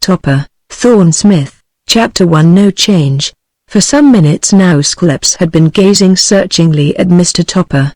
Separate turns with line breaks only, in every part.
Topper, Thorne Smith, Chapter 1 No Change. For some minutes now Skleps had been gazing searchingly at Mr. Topper.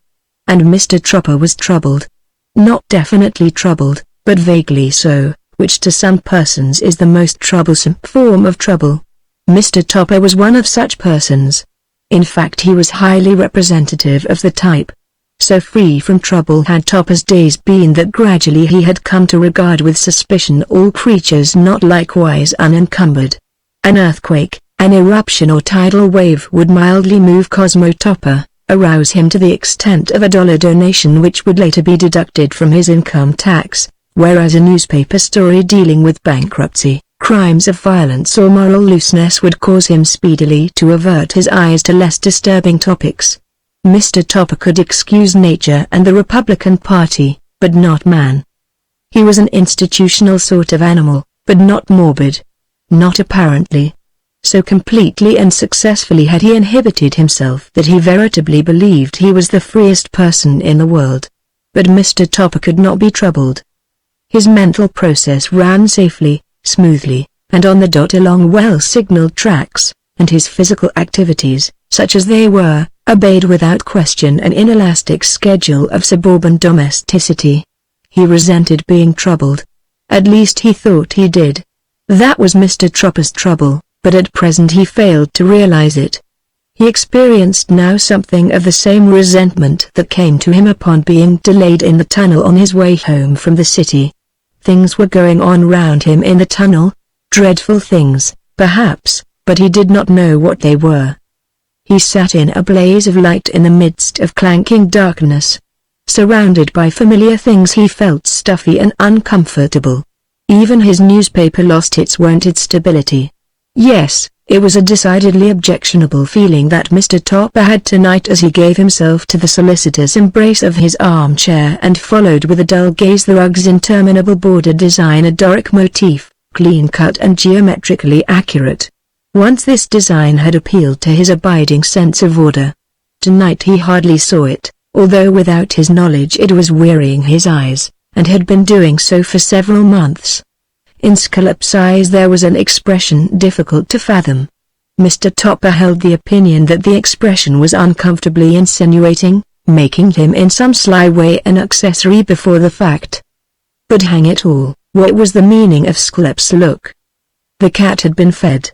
And Mr. Topper was troubled. Not definitely troubled, but vaguely so, which to some persons is the most troublesome form of trouble. Mr. Topper was one of such persons. In fact, he was highly representative of the type. So free from trouble had Topper's days been that gradually he had come to regard with suspicion all creatures not likewise unencumbered. An earthquake, an eruption or tidal wave would mildly move Cosmo Topper, arouse him to the extent of a $1 donation which would later be deducted from his income tax, whereas a newspaper story dealing with bankruptcy, crimes of violence or moral looseness would cause him speedily to avert his eyes to less disturbing topics. Mr. Topper could excuse nature and the Republican Party, but not man. He was an institutional sort of animal, but not morbid. Not apparently. So completely and successfully had he inhibited himself that he veritably believed he was the freest person in the world. But Mr. Topper could not be troubled. His mental process ran safely, smoothly, and on the dot along well-signaled tracks, and his physical activities, such as they were, obeyed without question an inelastic schedule of suburban domesticity. He resented being troubled. At least he thought he did. That was Mr. Topper's trouble, but at present he failed to realize it. He experienced now something of the same resentment that came to him upon being delayed in the tunnel on his way home from the city. Things were going on round him in the tunnel, dreadful things, perhaps, but he did not know what they were. He sat in a blaze of light in the midst of clanking darkness. Surrounded by familiar things he felt stuffy and uncomfortable. Even his newspaper lost its wonted stability. Yes, it was a decidedly objectionable feeling that Mr. Topper had tonight as he gave himself to the solicitous embrace of his armchair and followed with a dull gaze the rug's interminable border design, a Doric motif, clean-cut and geometrically accurate. Once this design had appealed to his abiding sense of order. Tonight he hardly saw it, although without his knowledge it was wearying his eyes, and had been doing so for several months. In Sklep's eyes there was an expression difficult to fathom. Mr. Topper held the opinion that the expression was uncomfortably insinuating, making him in some sly way an accessory before the fact. But hang it all, what was the meaning of Sklep's look? The cat had been fed.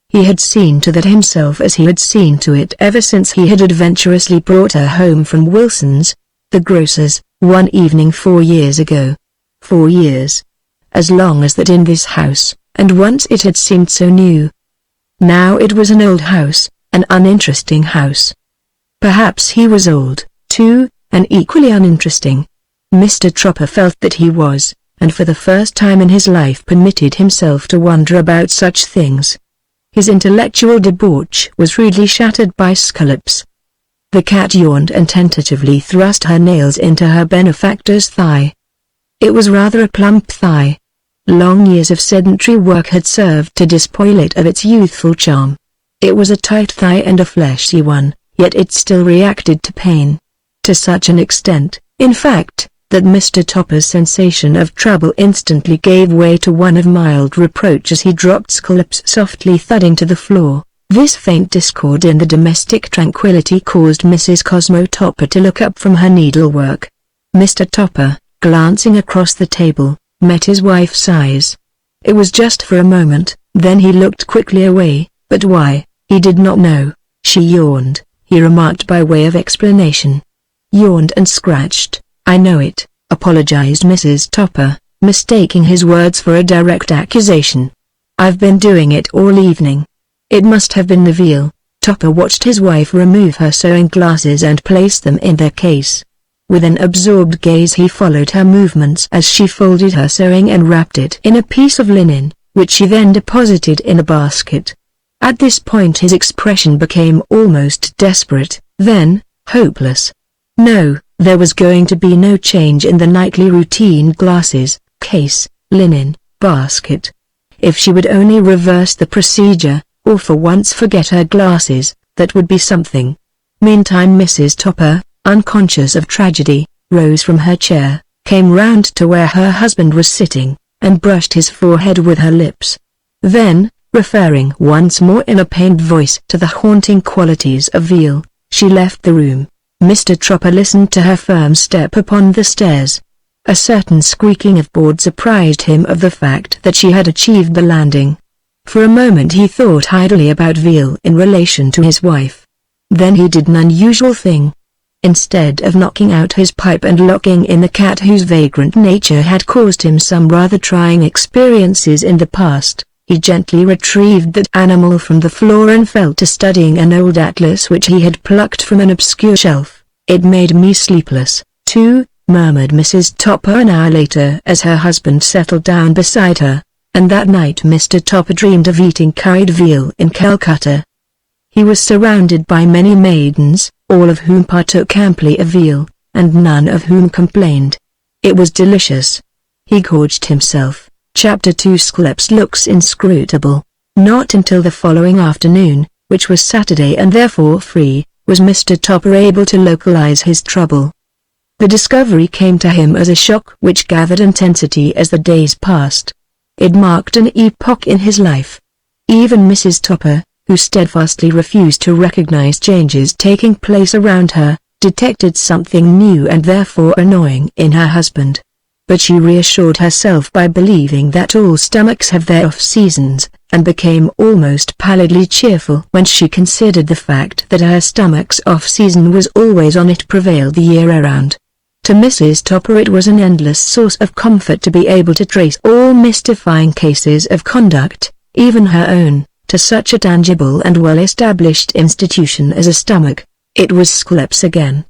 He had seen to that himself as he had seen to it ever since he had adventurously brought her home from Wilson's, the grocer's, one evening 4 years ago. 4 years. As long as that in this house, and once it had seemed so new. Now it was an old house, an uninteresting house. Perhaps he was old, too, and equally uninteresting. Mr. Topper felt that he was, and for the first time in his life permitted himself to wonder about such things. His intellectual debauch was rudely shattered by Skleps. The cat yawned and tentatively thrust her nails into her benefactor's thigh. It was rather a plump thigh. Long years of sedentary work had served to despoil it of its youthful charm. It was a tight thigh and a fleshy one, yet it still reacted to pain. To such an extent, in fact, that Mr. Topper's sensation of trouble instantly gave way to one of mild reproach as he dropped Skleps softly thudding to the floor. This faint discord in the domestic tranquility caused Mrs. Cosmo Topper to look up from her needlework. Mr. Topper, glancing across the table, met his wife's eyes. It was just for a moment, then he looked quickly away, but why, he did not know. She yawned, he remarked by way of explanation. Yawned and scratched. I know it, apologized Mrs. Topper, mistaking his words for a direct accusation. I've been doing it all evening. It must have been the veal. Topper watched his wife remove her sewing glasses and place them in their case. With an absorbed gaze he followed her movements as she folded her sewing and wrapped it in a piece of linen, which she then deposited in a basket. At this point his expression became almost desperate, then, hopeless. No, there was going to be no change in the nightly routine: glasses, case, linen, basket. If she would only reverse the procedure, or for once forget her glasses, that would be something. Meantime Mrs. Topper, unconscious of tragedy, rose from her chair, came round to where her husband was sitting, and brushed his forehead with her lips. Then, referring once more in a pained voice to the haunting qualities of veal, she left the room. Mr. Tropper listened to her firm step upon the stairs. A certain squeaking of boards apprised him of the fact that she had achieved the landing. For a moment he thought idly about veal in relation to his wife. Then he did an unusual thing. Instead of knocking out his pipe and locking in the cat whose vagrant nature had caused him some rather trying experiences in the past, he gently retrieved that animal from the floor and fell to studying an old atlas which he had plucked from an obscure shelf. "It made me sleepless, too," murmured Mrs. Topper an hour later as her husband settled down beside her, and that night Mr. Topper dreamed of eating curried veal in Calcutta. He was surrounded by many maidens, all of whom partook amply of veal, and none of whom complained. It was delicious. He gorged himself. Chapter 2 Sclep's looks inscrutable. Not until the following afternoon, which was Saturday and therefore free, was Mr. Topper able to localize his trouble. The discovery came to him as a shock which gathered intensity as the days passed. It marked an epoch in his life. Even Mrs. Topper, who steadfastly refused to recognize changes taking place around her, detected something new and therefore annoying in her husband. But she reassured herself by believing that all stomachs have their off-seasons, and became almost pallidly cheerful when she considered the fact that her stomach's off-season was always on. It prevailed the year around. To Mrs. Topper it was an endless source of comfort to be able to trace all mystifying cases of conduct, even her own, to such a tangible and well-established institution as a stomach. It was Sclep's again.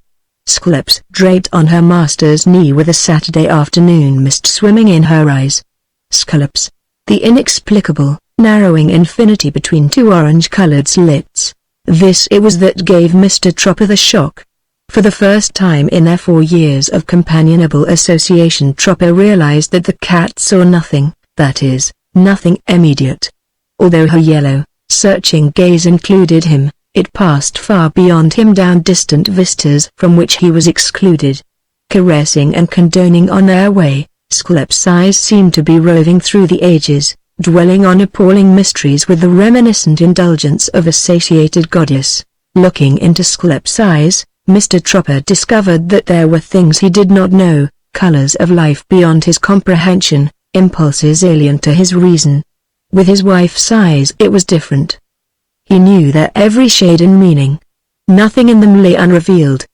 Sclep's, draped on her master's knee with a Saturday afternoon mist swimming in her eyes. Sclep's, the inexplicable, narrowing infinity between two orange-colored slits. This it was that gave Mr. Tropper the shock. For the first time in their 4 years of companionable association Tropper realized that the cat saw nothing, that is, nothing immediate. Although her yellow, searching gaze included him, it passed far beyond him down distant vistas from which he was excluded. Caressing and condoning on their way, Sclep's eyes seemed to be roving through the ages, dwelling on appalling mysteries with the reminiscent indulgence of a satiated goddess. Looking into Sclep's eyes, Mr. Tropper discovered that there were things he did not know, colors of life beyond his comprehension, impulses alien to his reason. With his wife's eyes it was different. He knew their every shade and meaning. Nothing in them lay unrevealed.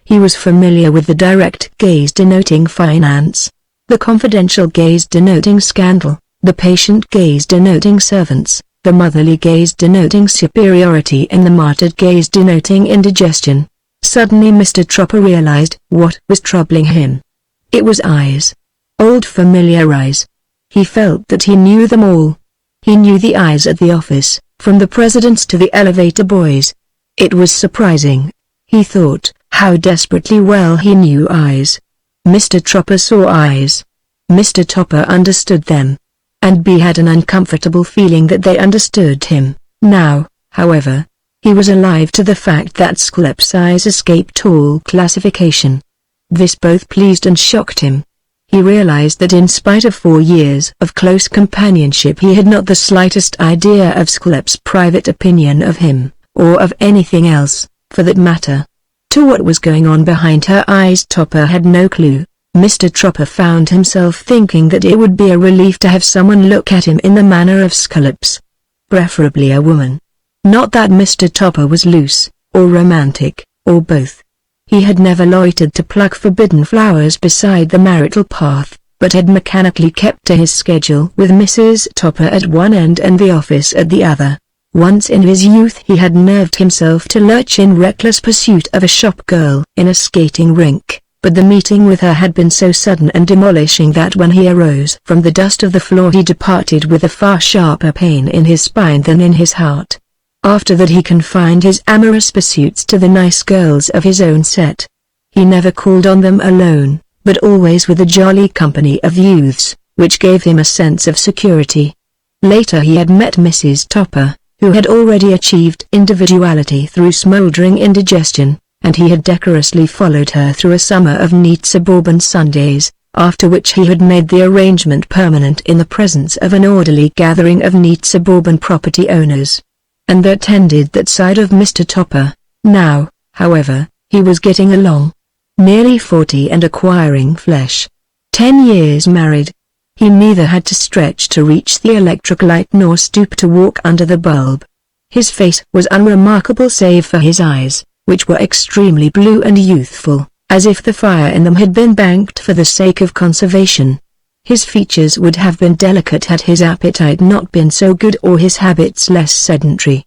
He was familiar with the direct gaze denoting finance, the confidential gaze denoting scandal, the patient gaze denoting servants, the motherly gaze denoting superiority and the martyred gaze denoting indigestion. Suddenly Mr. Tropper realized what was troubling him. It was eyes. Old familiar eyes. He felt that he knew them all. He knew the eyes at the office, from the presidents to the elevator boys. It was surprising, he thought, how desperately well he knew eyes. Mr. Tropper saw eyes. Mr. Topper understood them. And B had an uncomfortable feeling that they understood him. Now, however, he was alive to the fact that Sclep's eyes escaped all classification. This both pleased and shocked him. He realized that in spite of 4 years of close companionship he had not the slightest idea of Sclep's private opinion of him, or of anything else, for that matter. To what was going on behind her eyes Topper had no clue. Mr. Tropper found himself thinking that it would be a relief to have someone look at him in the manner of Sclep's. Preferably a woman. Not that Mr. Topper was loose, or romantic, or both. He had never loitered to pluck forbidden flowers beside the marital path, but had mechanically kept to his schedule with Mrs. Topper at one end and the office at the other. Once in his youth he had nerved himself to lurch in reckless pursuit of a shop girl in a skating rink, but the meeting with her had been so sudden and demolishing that when he arose from the dust of the floor he departed with a far sharper pain in his spine than in his heart. After that he confined his amorous pursuits to the nice girls of his own set. He never called on them alone, but always with a jolly company of youths, which gave him a sense of security. Later he had met Mrs. Topper, who had already achieved individuality through smoldering indigestion, and he had decorously followed her through a summer of neat suburban Sundays, after which he had made the arrangement permanent in the presence of an orderly gathering of neat suburban property owners. And that ended that side of Mr. Topper. Now, however, he was getting along. Nearly 40 and acquiring flesh. 10 years married. He neither had to stretch to reach the electric light nor stoop to walk under the bulb. His face was unremarkable save for his eyes, which were extremely blue and youthful, as if the fire in them had been banked for the sake of conservation. His features would have been delicate had his appetite not been so good or his habits less sedentary.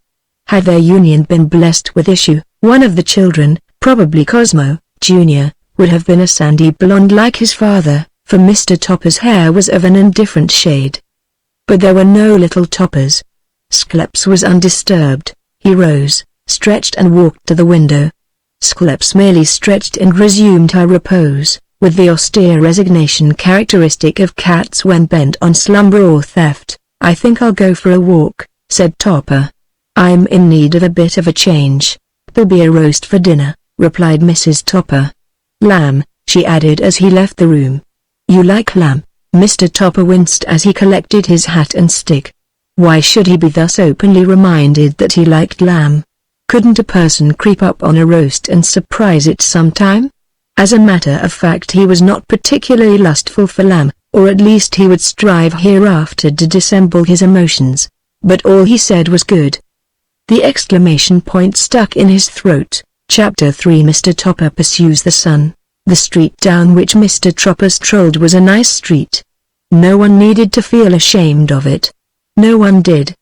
Had their union been blessed with issue, one of the children, probably Cosmo, Jr., would have been a sandy blonde like his father, for Mr. Topper's hair was of an indifferent shade. But there were no little Toppers. Skleps was undisturbed. He rose, stretched and walked to the window. Skleps merely stretched and resumed her repose, with the austere resignation characteristic of cats when bent on slumber or theft. "I think I'll go for a walk," said Topper. "I'm in need of a bit of a change." "There'll be a roast for dinner," replied Mrs. Topper. "Lamb," she added as he left the room. "You like lamb?" Mr. Topper winced as he collected his hat and stick. Why should he be thus openly reminded that he liked lamb? Couldn't a person creep up on a roast and surprise it sometime? As a matter of fact he was not particularly lustful for lamb, or at least he would strive hereafter to dissemble his emotions. But all he said was good. The exclamation point stuck in his throat. Chapter 3 Mr. Topper Pursues the Sun. The street down which Mr. Topper strolled was a nice street. No one needed to feel ashamed of it. No one did.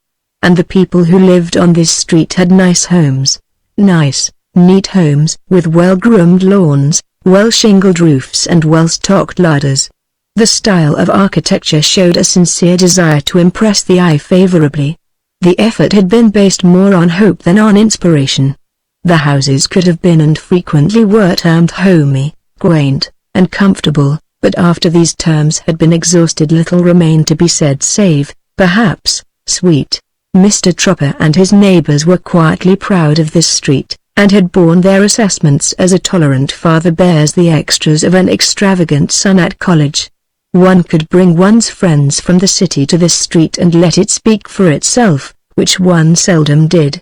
And the people who lived on this street had nice homes. Nice, neat homes with well-groomed lawns, well-shingled roofs and well-stocked larders. The style of architecture showed a sincere desire to impress the eye favorably. The effort had been based more on hope than on inspiration. The houses could have been and frequently were termed homey, quaint, and comfortable, but after these terms had been exhausted little remained to be said save, perhaps, sweet. Mr. Topper and his neighbors were quietly proud of this street, and had borne their assessments as a tolerant father bears the extras of an extravagant son at college. One could bring one's friends from the city to this street and let it speak for itself, which one seldom did.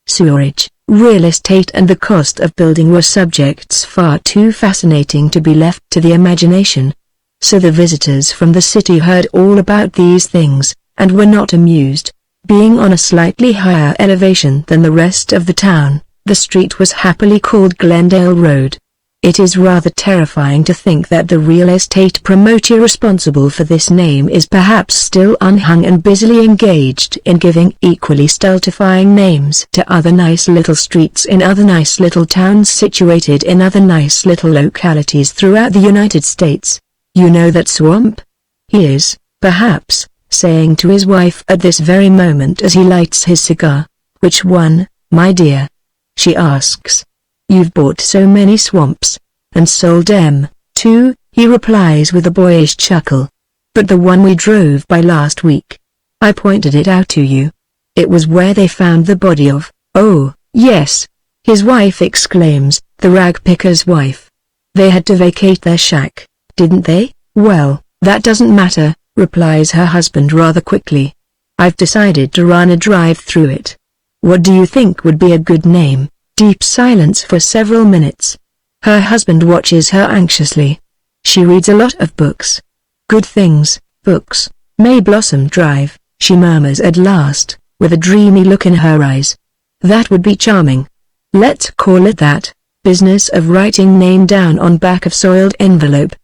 Sewerage, real estate and the cost of building were subjects far too fascinating to be left to the imagination. So the visitors from the city heard all about these things, and were not amused. Being on a slightly higher elevation than the rest of the town, the street was happily called Glendale Road. It is rather terrifying to think that the real estate promoter responsible for this name is perhaps still unhung and busily engaged in giving equally stultifying names to other nice little streets in other nice little towns situated in other nice little localities throughout the United States. "You know that swamp?" he is, perhaps, saying to his wife at this very moment as he lights his cigar. "Which one, my dear?" she asks. "You've bought so many swamps, and sold 'em, too," he replies with a boyish chuckle. "But the one we drove by last week. I pointed it out to you. It was where they found the body of—" "Oh, yes," his wife exclaims, the rag picker's wife. "They had to vacate their shack, didn't they?" "Well, that doesn't matter," replies her husband rather quickly. "I've decided to run a drive through it. What do you think would be a good name?" Deep silence for several minutes. Her husband watches her anxiously. She reads a lot of books. "Good things, books. May Blossom Drive," she murmurs at last, with a dreamy look in her eyes. "That would be charming. Let's call it that." Business of writing name down on back of soiled envelope.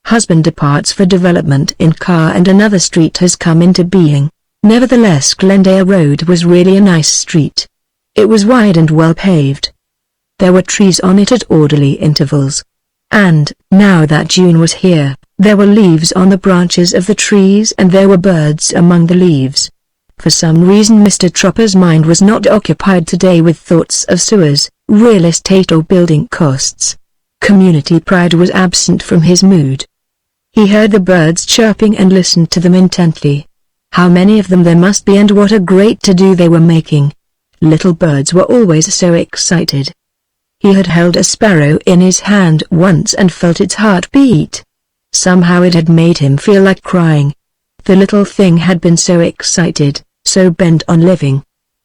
Husband departs for development in car and another street has come into being. Nevertheless Glendale Road was really a nice street. It was wide and well paved. There were trees on it at orderly intervals. And, now that June was here, there were leaves on the branches of the trees and there were birds among the leaves. For some reason Mr. Topper's mind was not occupied today with thoughts of sewers, real estate or building costs. Community pride was absent from his mood. He heard the birds chirping and listened to them intently. How many of them there must be and what a great to-do they were making. Little birds were always so excited. He had held a sparrow in his hand once and felt its heart beat. Somehow it had made him feel like crying. The little thing had been so excited, so bent on living.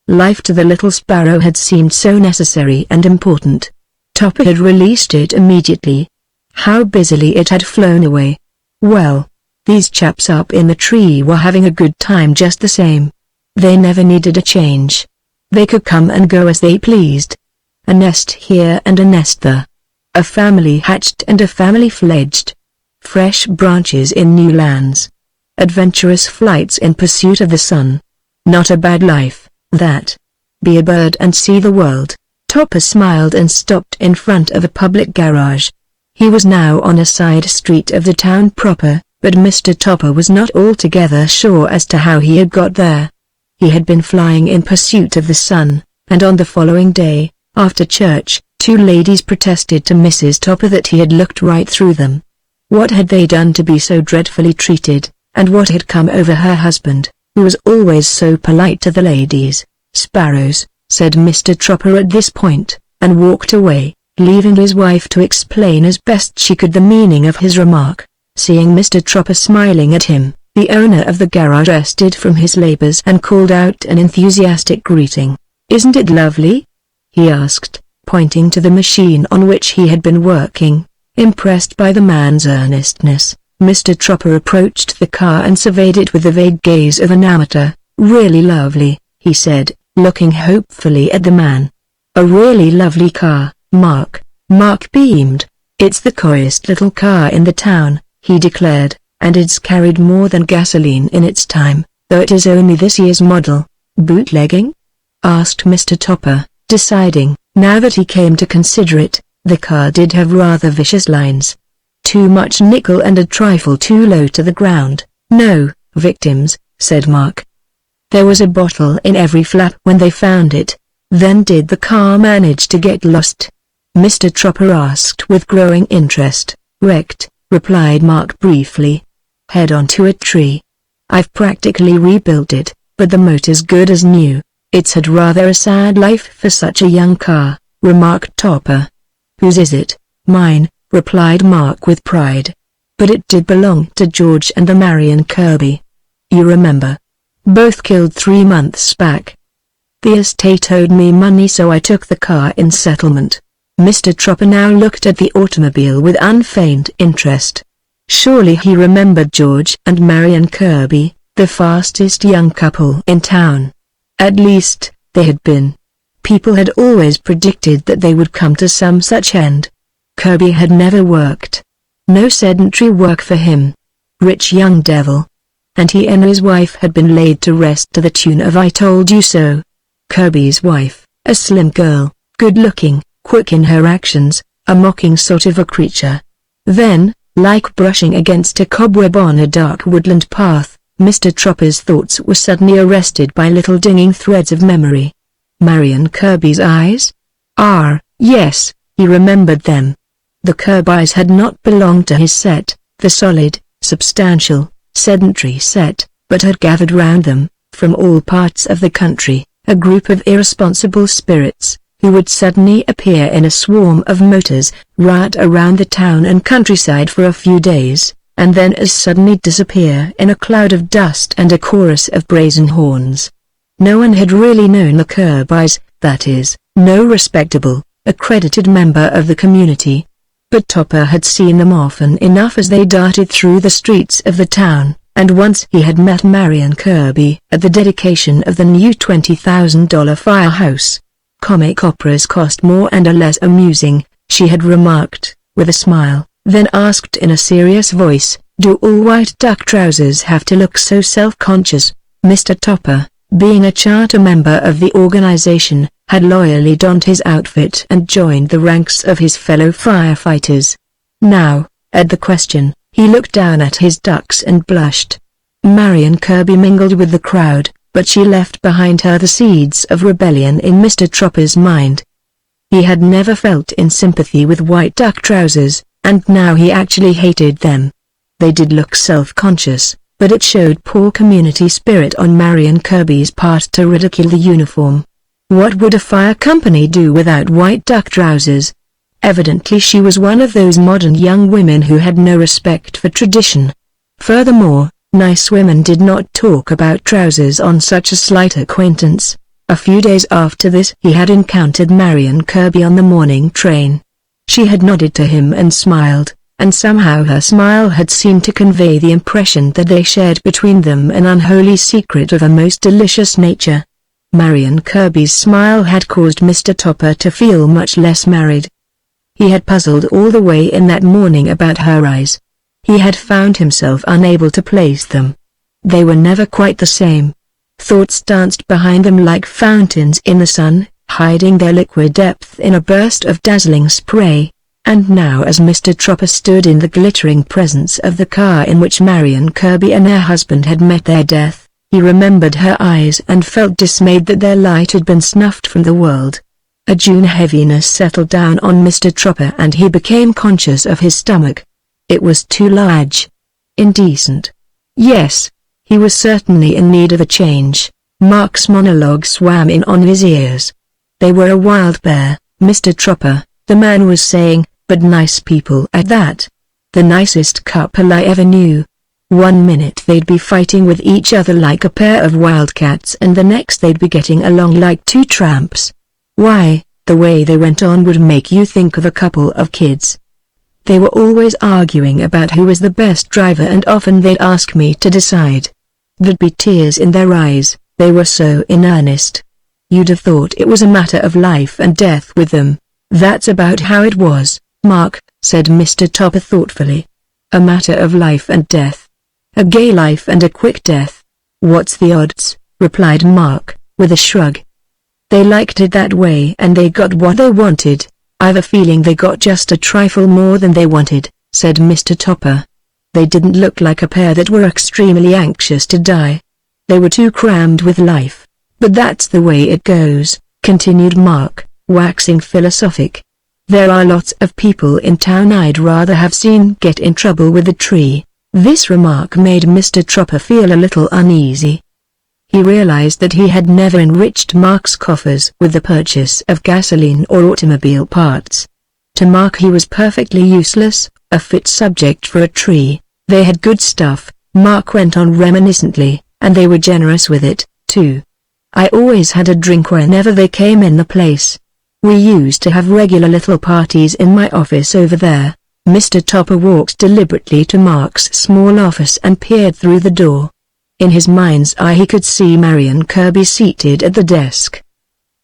Life to the little sparrow had seemed so necessary and important. Topper had released it immediately. How busily it had flown away. Well, these chaps up in the tree were having a good time just the same. They never needed a change. They could come and go as they pleased. A nest here and a nest there. A family hatched and a family fledged. Fresh branches in new lands. Adventurous flights in pursuit of the sun. Not a bad life, that. Be a bird and see the world. Topper smiled and stopped in front of a public garage. He was now on a side street of the town proper, but Mr. Topper was not altogether sure as to how he had got there. He had been flying in pursuit of the sun, and on the following day, after church, two ladies protested to Mrs. Topper that he had looked right through them. What had they done to be so dreadfully treated, and what had come over her husband, who was always so polite to the ladies? Sparrows, said Mr. Topper at this point, and walked away, leaving his wife to explain as best she could the meaning of his remark. Seeing Mr. Topper smiling at him, the owner of the garage rested from his labors and called out an enthusiastic greeting. "Isn't it lovely?" he asked, pointing to the machine on which he had been working. Impressed by the man's earnestness, Mr. Topper approached the car and surveyed it with the vague gaze of an amateur. "Really lovely," he said, looking hopefully at the man. "A really lovely car, Mark." Mark beamed. "It's the coolest little car in the town," he declared, "and it's carried more than gasoline in its time, though it is only this year's model." "Bootlegging?" asked Mr. Topper, deciding, now that he came to consider it, the car did have rather vicious lines. Too much nickel and a trifle too low to the ground. "No, victims," said Mark. "There was a bottle in every flap when they found it." "Then did the car manage to get lost?" Mr. Topper asked with growing interest. "Wrecked," replied Mark briefly. "Head on to a tree. I've practically rebuilt it, but the motor's good as new." "It's had rather a sad life for such a young car," remarked Topper. "Whose is it?" "Mine," replied Mark with pride. "But it did belong to George and the Marion Kirby. You remember? Both killed 3 months back. The estate owed me money, so I took the car in settlement." Mr. Topper now looked at the automobile with unfeigned interest. Surely he remembered George and Marion Kirby, the fastest young couple in town. At least, they had been. People had always predicted that they would come to some such end. Kirby had never worked. No sedentary work for him. Rich young devil. And he and his wife had been laid to rest to the tune of "I Told You So." Kirby's wife, a slim girl, good-looking, quick in her actions, a mocking sort of a creature. Then, like brushing against a cobweb on a dark woodland path, Mr. Topper's thoughts were suddenly arrested by little dinging threads of memory. Marion Kirby's eyes? Yes, he remembered them. The Kirbys had not belonged to his set, the solid, substantial, sedentary set, but had gathered round them, from all parts of the country, a group of irresponsible spirits, who would suddenly appear in a swarm of motors, riot around the town and countryside for a few days, and then as suddenly disappear in a cloud of dust and a chorus of brazen horns. No one had really known the Kirbys, that is, no respectable, accredited member of the community. But Topper had seen them often enough as they darted through the streets of the town, and once he had met Marion Kirby at the dedication of the new $20,000 firehouse. "Comic operas cost more and are less amusing," she had remarked, with a smile, then asked in a serious voice, "Do all white duck trousers have to look so self-conscious?" Mr. Topper, being a charter member of the organization, had loyally donned his outfit and joined the ranks of his fellow firefighters. Now, at the question, he looked down at his ducks and blushed. Marion Kirby mingled with the crowd, but she left behind her the seeds of rebellion in Mr. Topper's mind. He had never felt in sympathy with white duck trousers, and now he actually hated them. They did look self-conscious, but it showed poor community spirit on Marion Kirby's part to ridicule the uniform. What would a fire company do without white duck trousers? Evidently she was one of those modern young women who had no respect for tradition. Furthermore, nice women did not talk about trousers on such a slight acquaintance. A few days after this he had encountered Marion Kirby on the morning train. She had nodded to him and smiled, and somehow her smile had seemed to convey the impression that they shared between them an unholy secret of a most delicious nature. Marion Kirby's smile had caused Mr. Topper to feel much less married. He had puzzled all the way in that morning about her eyes. He had found himself unable to place them. They were never quite the same. Thoughts danced behind them like fountains in the sun, hiding their liquid depth in a burst of dazzling spray. And now as Mr. Topper stood in the glittering presence of the car in which Marion Kirby and her husband had met their death, he remembered her eyes and felt dismayed that their light had been snuffed from the world. A June heaviness settled down on Mr. Topper and he became conscious of his stomach. It was too large. Indecent. Yes, he was certainly in need of a change. Mark's monologue swam in on his ears. They were a wild pair, Mr. Topper, the man was saying, but nice people at that. The nicest couple I ever knew. One minute they'd be fighting with each other like a pair of wildcats and the next they'd be getting along like two tramps. Why, the way they went on would make you think of a couple of kids. They were always arguing about who was the best driver and often they'd ask me to decide. There'd be tears in their eyes, they were so in earnest. You'd have thought it was a matter of life and death with them. That's about how it was, Mark, said Mr. Topper thoughtfully. A matter of life and death. A gay life and a quick death. What's the odds, replied Mark, with a shrug. They liked it that way and they got what they wanted. I've a feeling they got just a trifle more than they wanted, said Mr. Topper. They didn't look like a pair that were extremely anxious to die. They were too crammed with life. But that's the way it goes, continued Mark, waxing philosophic. There are lots of people in town I'd rather have seen get in trouble with a tree. This remark made Mr. Topper feel a little uneasy. He realized that he had never enriched Mark's coffers with the purchase of gasoline or automobile parts. To Mark he was perfectly useless, a fit subject for a tree. They had good stuff, Mark went on reminiscently, and they were generous with it, too. I always had a drink whenever they came in the place. We used to have regular little parties in my office over there. Mr. Topper walked deliberately to Mark's small office and peered through the door. In his mind's eye he could see Marion Kirby seated at the desk.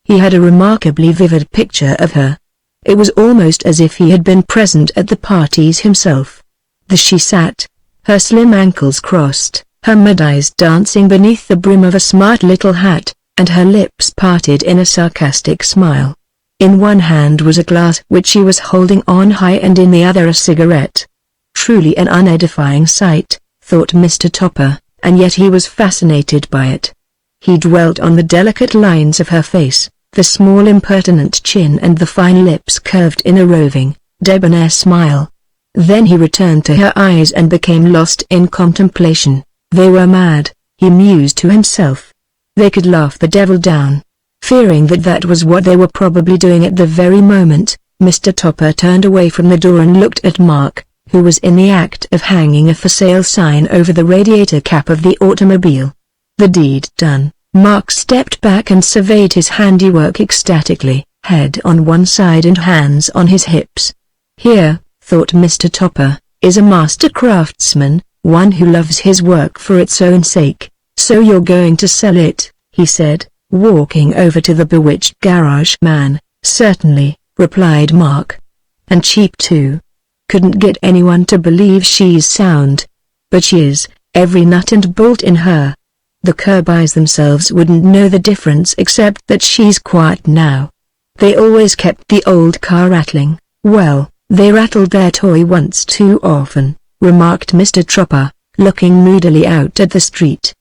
He had a remarkably vivid picture of her. It was almost as if he had been present at the parties himself. There she sat, her slim ankles crossed, her mid-eyes dancing beneath the brim of a smart little hat, and her lips parted in a sarcastic smile. In one hand was a glass which she was holding on high and in the other a cigarette. Truly an unedifying sight, thought Mr. Topper, and yet he was fascinated by it. He dwelt on the delicate lines of her face, the small impertinent chin and the fine lips curved in a roving, debonair smile. Then he returned to her eyes and became lost in contemplation. They were mad, he mused to himself. They could laugh the devil down. Fearing that that was what they were probably doing at the very moment, Mr. Topper turned away from the door and looked at Mark, who was in the act of hanging a for sale sign over the radiator cap of the automobile. The deed done, Mark stepped back and surveyed his handiwork ecstatically, head on one side and hands on his hips. Here, thought Mr. Topper, is a master craftsman, one who loves his work for its own sake. So you're going to sell it, he said, walking over to the bewitched garage man. Certainly, replied Mark. And cheap too. Couldn't get anyone to believe she's sound. But she is, every nut and bolt in her. The Kirbys themselves wouldn't know the difference except that she's quiet now. They always kept the old car rattling. Well, they rattled their toy once too often, remarked Mr. Topper, looking moodily out at the street.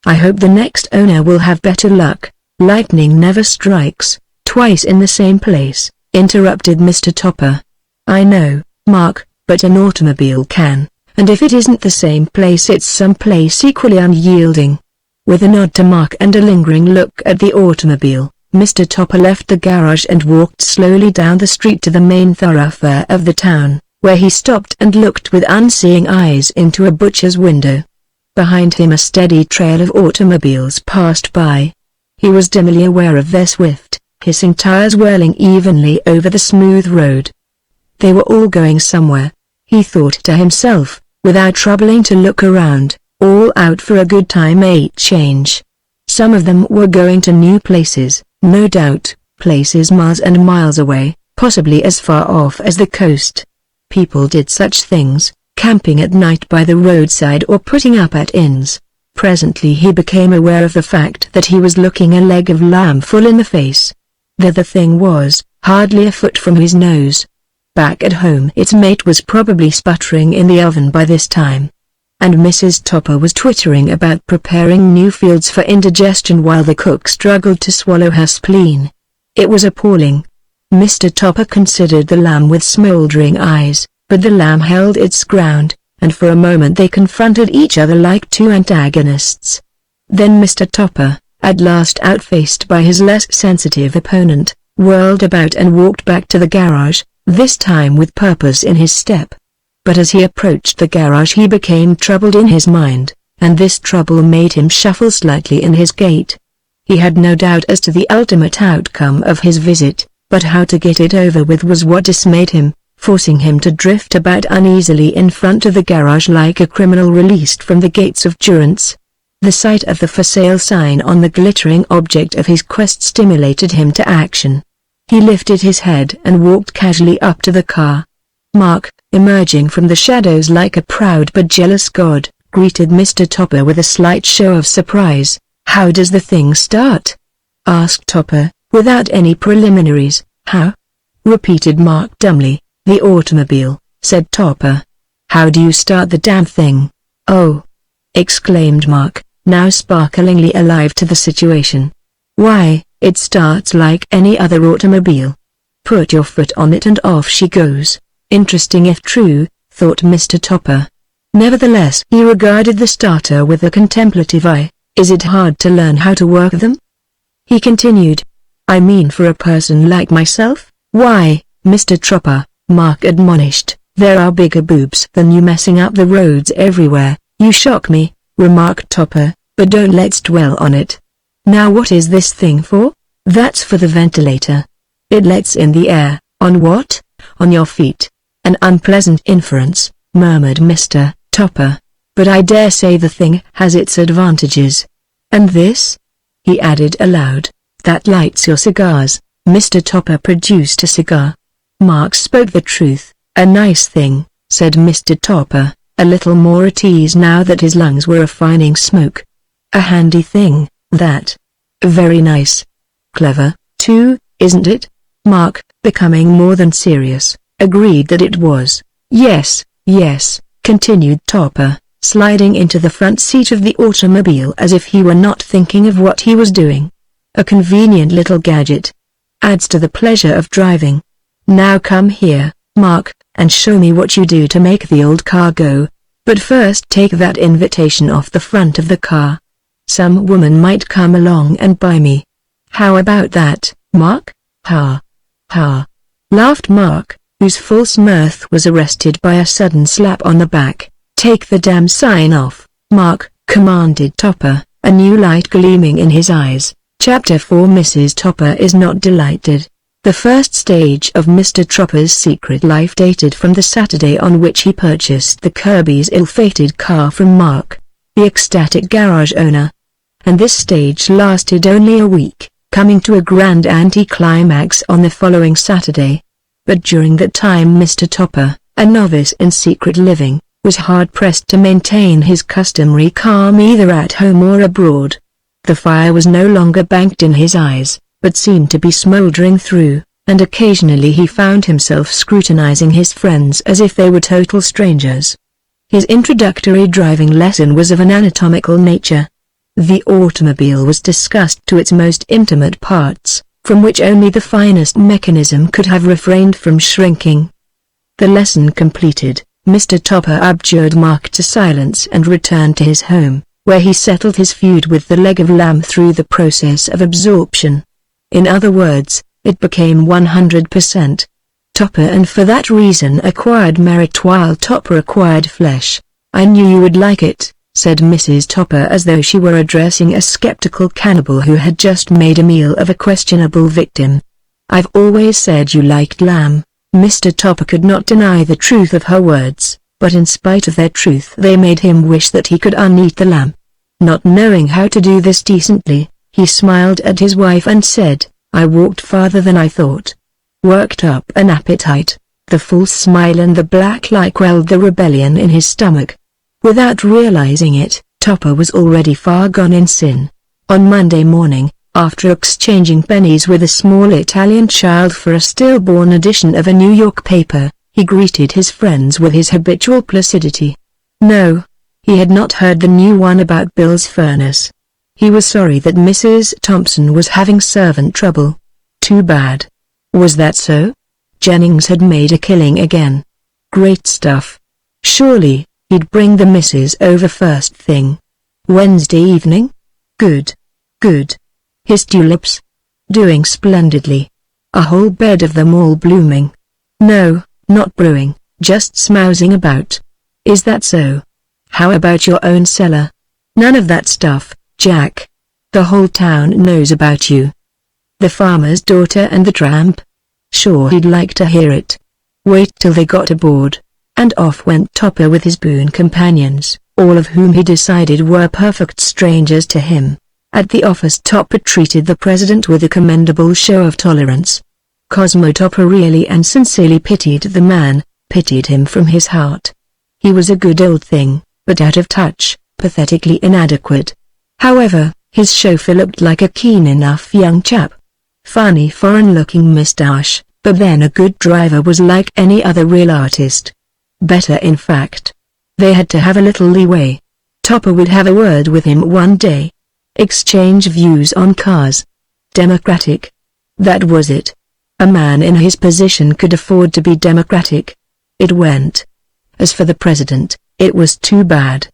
I hope the next owner will have better luck. Lightning never strikes twice in the same place, interrupted Mr. Topper. I know, Mark, but an automobile can, and if it isn't the same place it's some place equally unyielding. With a nod to Mark and a lingering look at the automobile, Mr. Topper left the garage and walked slowly down the street to the main thoroughfare of the town, where he stopped and looked with unseeing eyes into a butcher's window. Behind him a steady trail of automobiles passed by. He was dimly aware of their swift, hissing tires whirling evenly over the smooth road. They were all going somewhere, he thought to himself, without troubling to look around, all out for a good time change. Some of them were going to new places, no doubt, places miles and miles away, possibly as far off as the coast. People did such things, camping at night by the roadside or putting up at inns. Presently he became aware of the fact that he was looking a leg of lamb full in the face. There the thing was, hardly a foot from his nose. Back at home its mate was probably sputtering in the oven by this time. And Mrs. Topper was twittering about preparing new fields for indigestion while the cook struggled to swallow her spleen. It was appalling. Mr. Topper considered the lamb with smoldering eyes, but the lamb held its ground, and for a moment they confronted each other like two antagonists. Then Mr. Topper, at last outfaced by his less sensitive opponent, whirled about and walked back to the garage, this time with purpose in his step. But as he approached the garage he became troubled in his mind, and this trouble made him shuffle slightly in his gait. He had no doubt as to the ultimate outcome of his visit, but how to get it over with was what dismayed him, forcing him to drift about uneasily in front of the garage like a criminal released from the gates of durance. The sight of the for sale sign on the glittering object of his quest stimulated him to action. He lifted his head and walked casually up to the car. Mark, emerging from the shadows like a proud but jealous god, greeted Mr. Topper with a slight show of surprise. "How does the thing start?" asked Topper, without any preliminaries. "How?" repeated Mark dumbly. "The automobile," said Topper. "How do you start the damn thing?" "Oh!" exclaimed Mark, now sparklingly alive to the situation. "Why, it starts like any other automobile. Put your foot on it and off she goes." Interesting if true, thought Mr. Topper. Nevertheless he regarded the starter with a contemplative eye. "Is it hard to learn how to work them?" he continued. "I mean for a person like myself?" "Why, Mr. Topper," Mark admonished, "there are bigger boobs than you messing up the roads everywhere." "You shock me," remarked Topper, "but don't let's dwell on it. Now what is this thing for?" "That's for the ventilator. It lets in the air." "On what?" "On your feet." "An unpleasant inference," murmured Mr. Topper, "but I dare say the thing has its advantages. And this?" he added aloud. "That lights your cigars." Mr. Topper produced a cigar. Mark spoke the truth. "A nice thing," said Mr. Topper, a little more at ease now that his lungs were refining smoke. "A handy thing, that. Very nice. Clever, too, isn't it?" Mark, becoming more than serious, agreed that it was. "Yes, yes," continued Topper, sliding into the front seat of the automobile as if he were not thinking of what he was doing. "A convenient little gadget. Adds to the pleasure of driving. Now come here, Mark, and show me what you do to make the old car go. But first take that invitation off the front of the car. Some woman might come along and buy me. How about that, Mark?" "Ha! Ha!" laughed Mark, whose false mirth was arrested by a sudden slap on the back. "Take the damn sign off, Mark," commanded Topper, a new light gleaming in his eyes. Chapter 4 Mrs. Topper is not delighted. The first stage of Mr. Topper's secret life dated from the Saturday on which he purchased the Kirby's ill-fated car from Mark, the ecstatic garage owner. And this stage lasted only a week, coming to a grand anticlimax on the following Saturday. But during that time Mr. Topper, a novice in secret living, was hard-pressed to maintain his customary calm either at home or abroad. The fire was no longer banked in his eyes, but seemed to be smoldering through, and occasionally he found himself scrutinizing his friends as if they were total strangers. His introductory driving lesson was of an anatomical nature. The automobile was discussed to its most intimate parts, from which only the finest mechanism could have refrained from shrinking. The lesson completed, Mr. Topper abjured Mark to silence and returned to his home, where he settled his feud with the leg of lamb through the process of absorption. In other words, it became 100%. Topper and for that reason acquired merit while Topper acquired flesh. "I knew you would like it," said Mrs. Topper as though she were addressing a skeptical cannibal who had just made a meal of a questionable victim. "I've always said you liked lamb." Mr. Topper could not deny the truth of her words, but in spite of their truth they made him wish that he could uneat the lamb. Not knowing how to do this decently, he smiled at his wife and said, "I walked farther than I thought." Worked up an appetite, the false smile and the black lie quelled the rebellion in his stomach. Without realizing it, Topper was already far gone in sin. On Monday morning, after exchanging pennies with a small Italian child for a stillborn edition of a New York paper, he greeted his friends with his habitual placidity. No, he had not heard the new one about Bill's furnace. He was sorry that Mrs. Thompson was having servant trouble. Too bad. Was that so? Jennings had made a killing again. Great stuff. Surely, he'd bring the missus over first thing. Wednesday evening? Good. Good. His tulips? Doing splendidly. A whole bed of them all blooming. No, not brewing, just smousing about. Is that so? How about your own cellar? None of that stuff, Jack. The whole town knows about you. The farmer's daughter and the tramp? Sure he'd like to hear it. Wait till they got aboard. And off went Topper with his boon companions, all of whom he decided were perfect strangers to him. At the office Topper treated the president with a commendable show of tolerance. Cosmo Topper really and sincerely pitied the man, pitied him from his heart. He was a good old thing, but out of touch, pathetically inadequate. However, his chauffeur looked like a keen enough young chap. Funny foreign-looking moustache, but then a good driver was like any other real artist. Better in fact. They had to have a little leeway. Topper would have a word with him one day. Exchange views on cars. Democratic. That was it. A man in his position could afford to be democratic. It went. As for the president, it was too bad.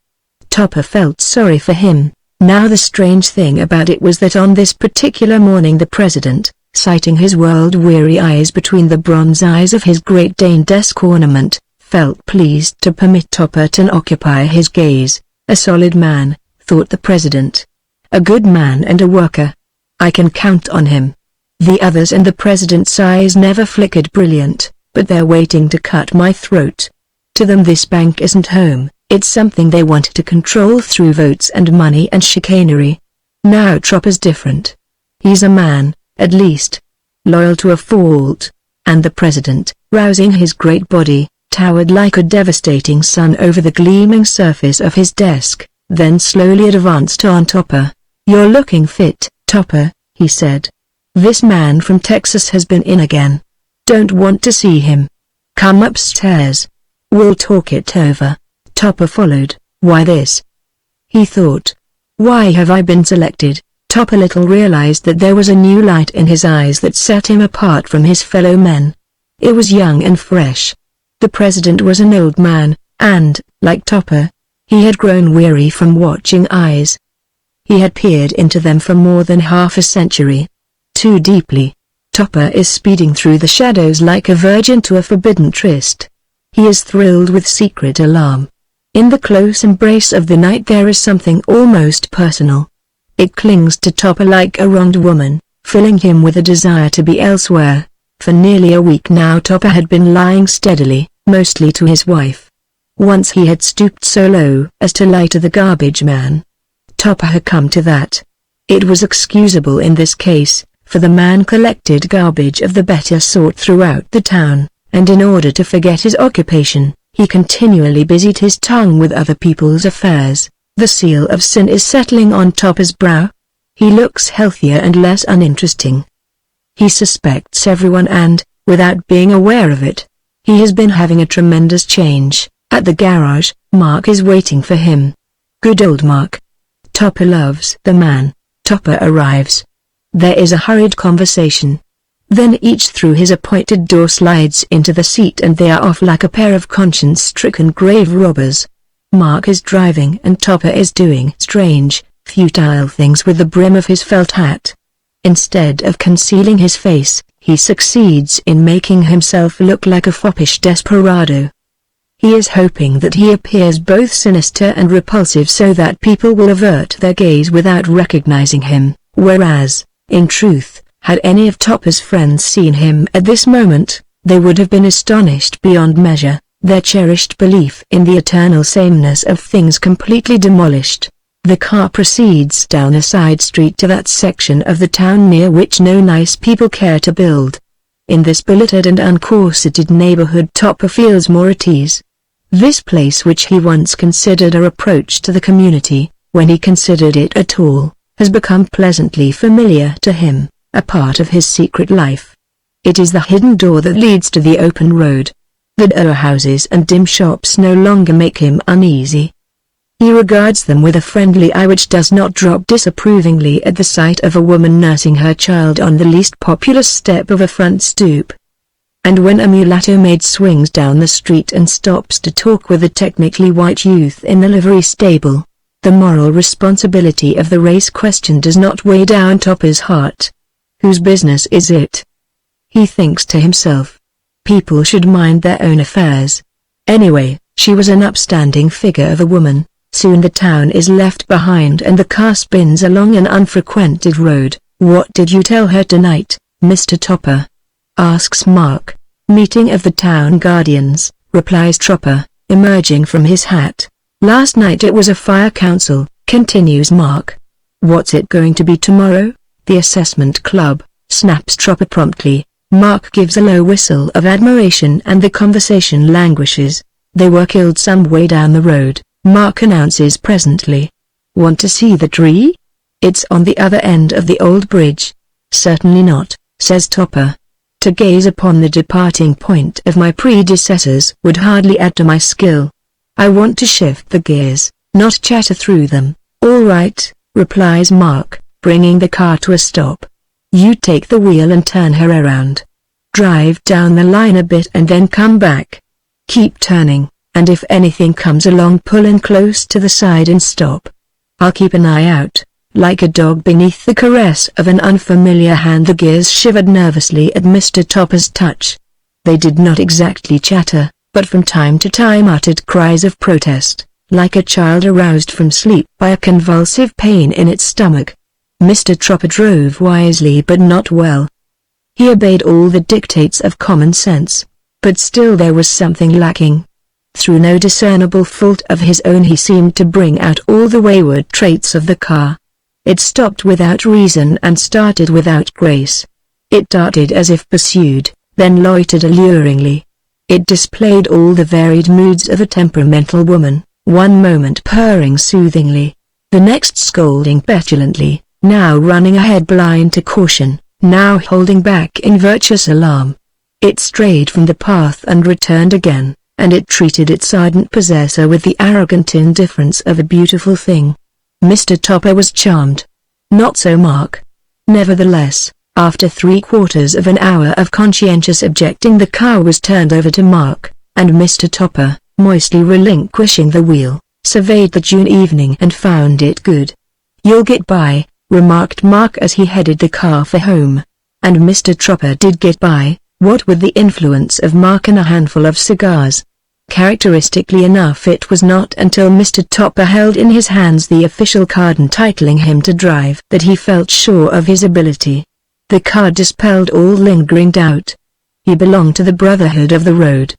Topper felt sorry for him. Now the strange thing about it was that on this particular morning the president, sighting his world-weary eyes between the bronze eyes of his Great Dane desk ornament, felt pleased to permit Topper to occupy his gaze. A solid man, thought the president. A good man and a worker. I can count on him. The others and the president's eyes never flickered brilliant, but they're waiting to cut my throat. To them this bank isn't home. It's something they want to control through votes and money and chicanery. Now Topper's different. He's a man, at least. Loyal to a fault. And the president, rousing his great body, towered like a devastating sun over the gleaming surface of his desk, then slowly advanced on Topper. "You're looking fit, Topper," he said. "This man from Texas has been in again. Don't want to see him. Come upstairs. We'll talk it over." Topper followed. Why this? He thought. Why have I been selected? Topper little realized that there was a new light in his eyes that set him apart from his fellow men. It was young and fresh. The president was an old man, and, like Topper, he had grown weary from watching eyes. He had peered into them for more than half a century. Too deeply. Topper is speeding through the shadows like a virgin to a forbidden tryst. He is thrilled with secret alarm. In the close embrace of the night there is something almost personal. It clings to Topper like a wronged woman, filling him with a desire to be elsewhere. For nearly a week now Topper had been lying steadily, mostly to his wife. Once he had stooped so low as to lie to the garbage man. Topper had come to that. It was excusable in this case, for the man collected garbage of the better sort throughout the town, and in order to forget his occupation, he continually busied his tongue with other people's affairs. The seal of sin is settling on Topper's brow. He looks healthier and less uninteresting. He suspects everyone and, without being aware of it, he has been having a tremendous change. At the garage, Mark is waiting for him. Good old Mark. Topper loves the man. Topper arrives. There is a hurried conversation. Then each through his appointed door slides into the seat and they are off like a pair of conscience-stricken grave robbers. Mark is driving and Topper is doing strange, futile things with the brim of his felt hat. Instead of concealing his face, he succeeds in making himself look like a foppish desperado. He is hoping that he appears both sinister and repulsive so that people will avert their gaze without recognizing him, whereas, in truth, had any of Topper's friends seen him at this moment, they would have been astonished beyond measure, their cherished belief in the eternal sameness of things completely demolished. The car proceeds down a side street to that section of the town near which no nice people care to build. In this belittered and uncorseted neighborhood Topper feels more at ease. This place which he once considered a reproach to the community, when he considered it at all, has become pleasantly familiar to him, a part of his secret life. It is the hidden door that leads to the open road. The dour houses and dim shops no longer make him uneasy. He regards them with a friendly eye which does not drop disapprovingly at the sight of a woman nursing her child on the least populous step of a front stoop. And when a mulatto maid swings down the street and stops to talk with a technically white youth in the livery stable, the moral responsibility of the race question does not weigh down Topper's heart. Whose business is it? He thinks to himself. People should mind their own affairs. Anyway, she was an upstanding figure of a woman. Soon the town is left behind and the car spins along an unfrequented road. "What did you tell her tonight, Mr. Topper?" asks Mark. "Meeting of the town guardians," replies Topper, emerging from his hat. "Last night it was a fire council," continues Mark. "What's it going to be tomorrow?" "The assessment club," snaps Topper promptly. Mark gives a low whistle of admiration and the conversation languishes. "They were killed some way down the road," Mark announces presently. "Want to see the tree? It's on the other end of the old bridge." "Certainly not," says Topper. "To gaze upon the departing point of my predecessors would hardly add to my skill. I want to shift the gears, not chatter through them." "All right," replies Mark, bringing the car to a stop. "You take the wheel and turn her around. Drive down the line a bit and then come back. Keep turning, and if anything comes along pull in close to the side and stop. I'll keep an eye out." Like a dog beneath the caress of an unfamiliar hand, the gears shivered nervously at Mr. Topper's touch. They did not exactly chatter, but from time to time uttered cries of protest, like a child aroused from sleep by a convulsive pain in its stomach. Mr. Topper drove wisely but not well. He obeyed all the dictates of common sense, but still there was something lacking. Through no discernible fault of his own he seemed to bring out all the wayward traits of the car. It stopped without reason and started without grace. It darted as if pursued, then loitered alluringly. It displayed all the varied moods of a temperamental woman, one moment purring soothingly, the next scolding petulantly, now running ahead blind to caution, now holding back in virtuous alarm. It strayed from the path and returned again, and it treated its ardent possessor with the arrogant indifference of a beautiful thing. Mr. Topper was charmed. Not so Mark. Nevertheless, after 3/4 of an hour of conscientious objecting, the car was turned over to Mark, and Mr. Topper, moistly relinquishing the wheel, surveyed the June evening and found it good. "You'll get by," remarked Mark as he headed the car for home. And Mr. Topper did get by, what with the influence of Mark and a handful of cigars. Characteristically enough, it was not until Mr. Topper held in his hands the official card entitling him to drive that he felt sure of his ability. The card dispelled all lingering doubt. He belonged to the brotherhood of the road.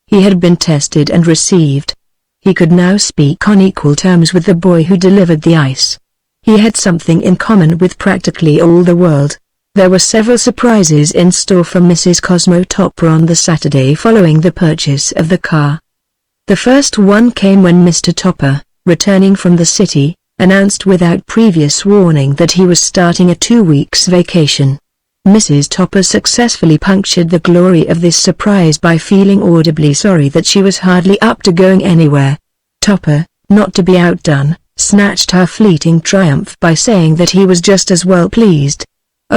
He had been tested and received. He could now speak on equal terms with the boy who delivered the ice. He had something in common with practically all the world. There were several surprises in store for Mrs. Cosmo Topper on the Saturday following the purchase of the car. The first one came when Mr. Topper, returning from the city, announced without previous warning that he was starting a 2-week vacation. Mrs. Topper successfully punctured the glory of this surprise by feeling audibly sorry that she was hardly up to going anywhere. Topper, not to be outdone, snatched her fleeting triumph by saying that he was just as well pleased.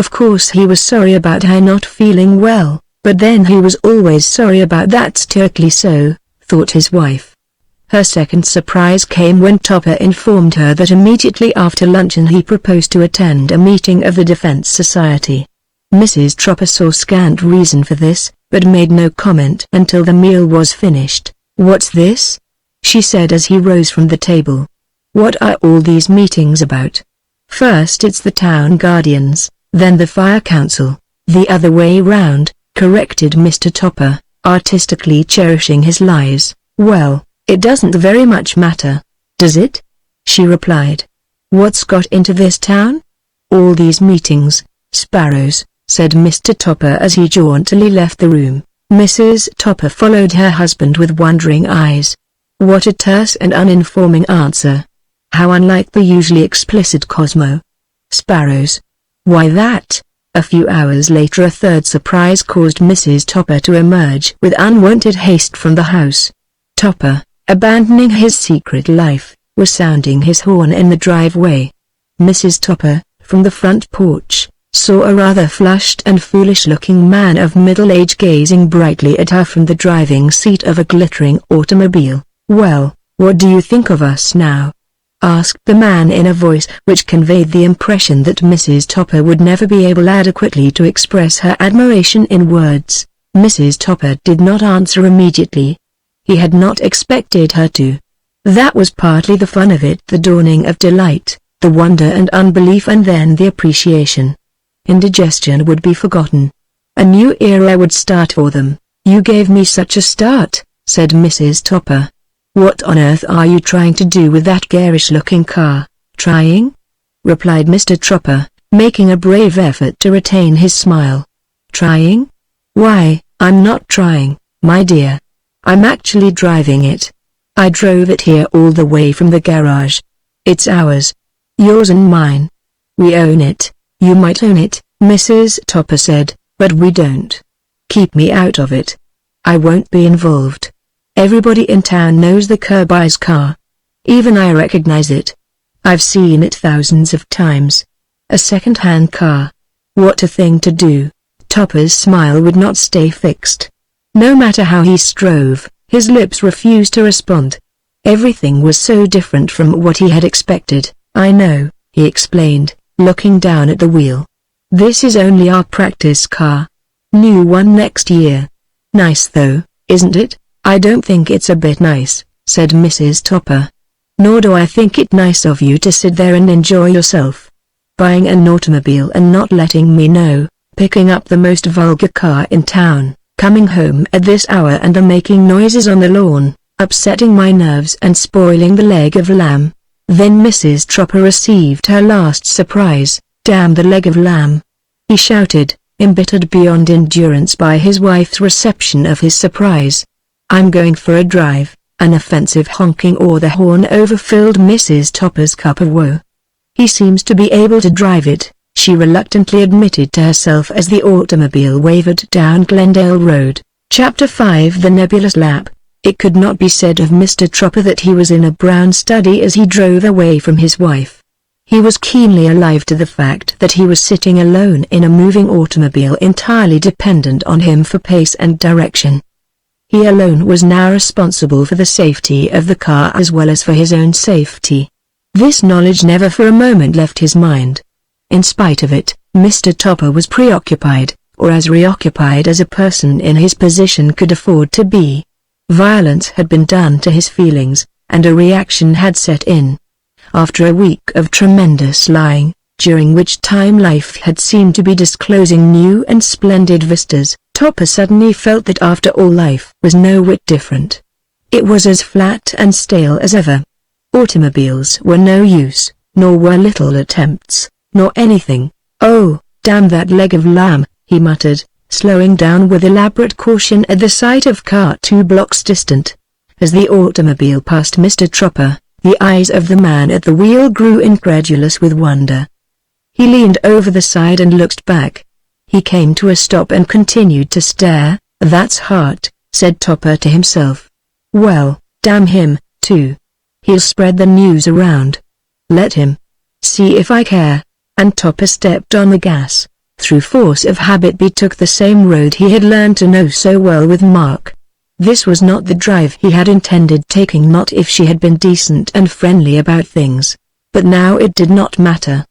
Of course he was sorry about her not feeling well, but then he was always sorry about that. Strictly so, thought his wife. Her second surprise came when Topper informed her that immediately after luncheon he proposed to attend a meeting of the Defense Society. Mrs. Tropper saw scant reason for this, but made no comment until the meal was finished. "What's this?" she said as he rose from the table. "What are all these meetings about? First it's the town guardians, then the fire council, the other way round," corrected Mr. Topper, artistically cherishing his lies. "Well, it doesn't very much matter, does it?" she replied. "What's got into this town? All these meetings, sparrows," said Mr. Topper as he jauntily left the room. Mrs. Topper followed her husband with wondering eyes. What a terse and uninforming answer. How unlike the usually explicit Cosmo. Sparrows. Why that? A few hours later a third surprise caused Mrs. Topper to emerge with unwonted haste from the house. Topper, abandoning his secret life, was sounding his horn in the driveway. Mrs. Topper, from the front porch, saw a rather flushed and foolish-looking man of middle age gazing brightly at her from the driving seat of a glittering automobile. "Well, what do you think of us now?" asked the man in a voice which conveyed the impression that Mrs. Topper would never be able adequately to express her admiration in words. Mrs. Topper did not answer immediately. He had not expected her to. That was partly the fun of it, the dawning of delight, the wonder and unbelief, and then the appreciation. Indigestion would be forgotten. A new era would start for them. "You gave me such a start," said Mrs. Topper. "What on earth are you trying to do with that garish-looking car?" "Trying?" replied Mr. Topper, making a brave effort to retain his smile. "Trying? Why, I'm not trying, my dear. I'm actually driving it. I drove it here all the way from the garage. It's ours. Yours and mine. We own it. You might own it," Mrs. Topper said, "but we don't. Keep me out of it. I won't be involved. Everybody in town knows the Kirby's car. Even I recognize it. I've seen it thousands of times. A second-hand car. What a thing to do." Topper's smile would not stay fixed. No matter how he strove, his lips refused to respond. Everything was so different from what he had expected. "I know," he explained, looking down at the wheel. "This is only our practice car. New one next year. Nice though, isn't it?" "I don't think it's a bit nice," said Mrs. Topper. "Nor do I think it nice of you to sit there and enjoy yourself. Buying an automobile and not letting me know, picking up the most vulgar car in town, coming home at this hour and making noises on the lawn, upsetting my nerves and spoiling the leg of lamb." Then Mrs. Topper received her last surprise. "Damn the leg of lamb!" he shouted, embittered beyond endurance by his wife's reception of his surprise. "I'm going for a drive." An offensive honking or the horn overfilled Mrs. Topper's cup of woe. "He seems to be able to drive it," she reluctantly admitted to herself as the automobile wavered down Glendale Road. Chapter 5 The Nebulous Lap. It could not be said of Mr. Tropper that he was in a brown study as he drove away from his wife. He was keenly alive to the fact that he was sitting alone in a moving automobile entirely dependent on him for pace and direction. He alone was now responsible for the safety of the car as well as for his own safety. This knowledge never for a moment left his mind. In spite of it, Mr. Topper was preoccupied, or as reoccupied as a person in his position could afford to be. Violence had been done to his feelings, and a reaction had set in. After a week of tremendous lying, during which time life had seemed to be disclosing new and splendid vistas, Topper suddenly felt that after all life was no whit different. It was as flat and stale as ever. Automobiles were no use, nor were little attempts, nor anything. "Oh, damn that leg of lamb," he muttered, slowing down with elaborate caution at the sight of car 2 blocks distant. As the automobile passed Mr. Tropper, the eyes of the man at the wheel grew incredulous with wonder. He leaned over the side and looked back. He came to a stop and continued to stare. "That's hot," said Topper to himself. "Well, damn him, too. He'll spread the news around. Let him. See if I care." And Topper stepped on the gas. Through force of habit he took the same road he had learned to know so well with Mark. This was not the drive he had intended taking, not if she had been decent and friendly about things. But now it did not matter.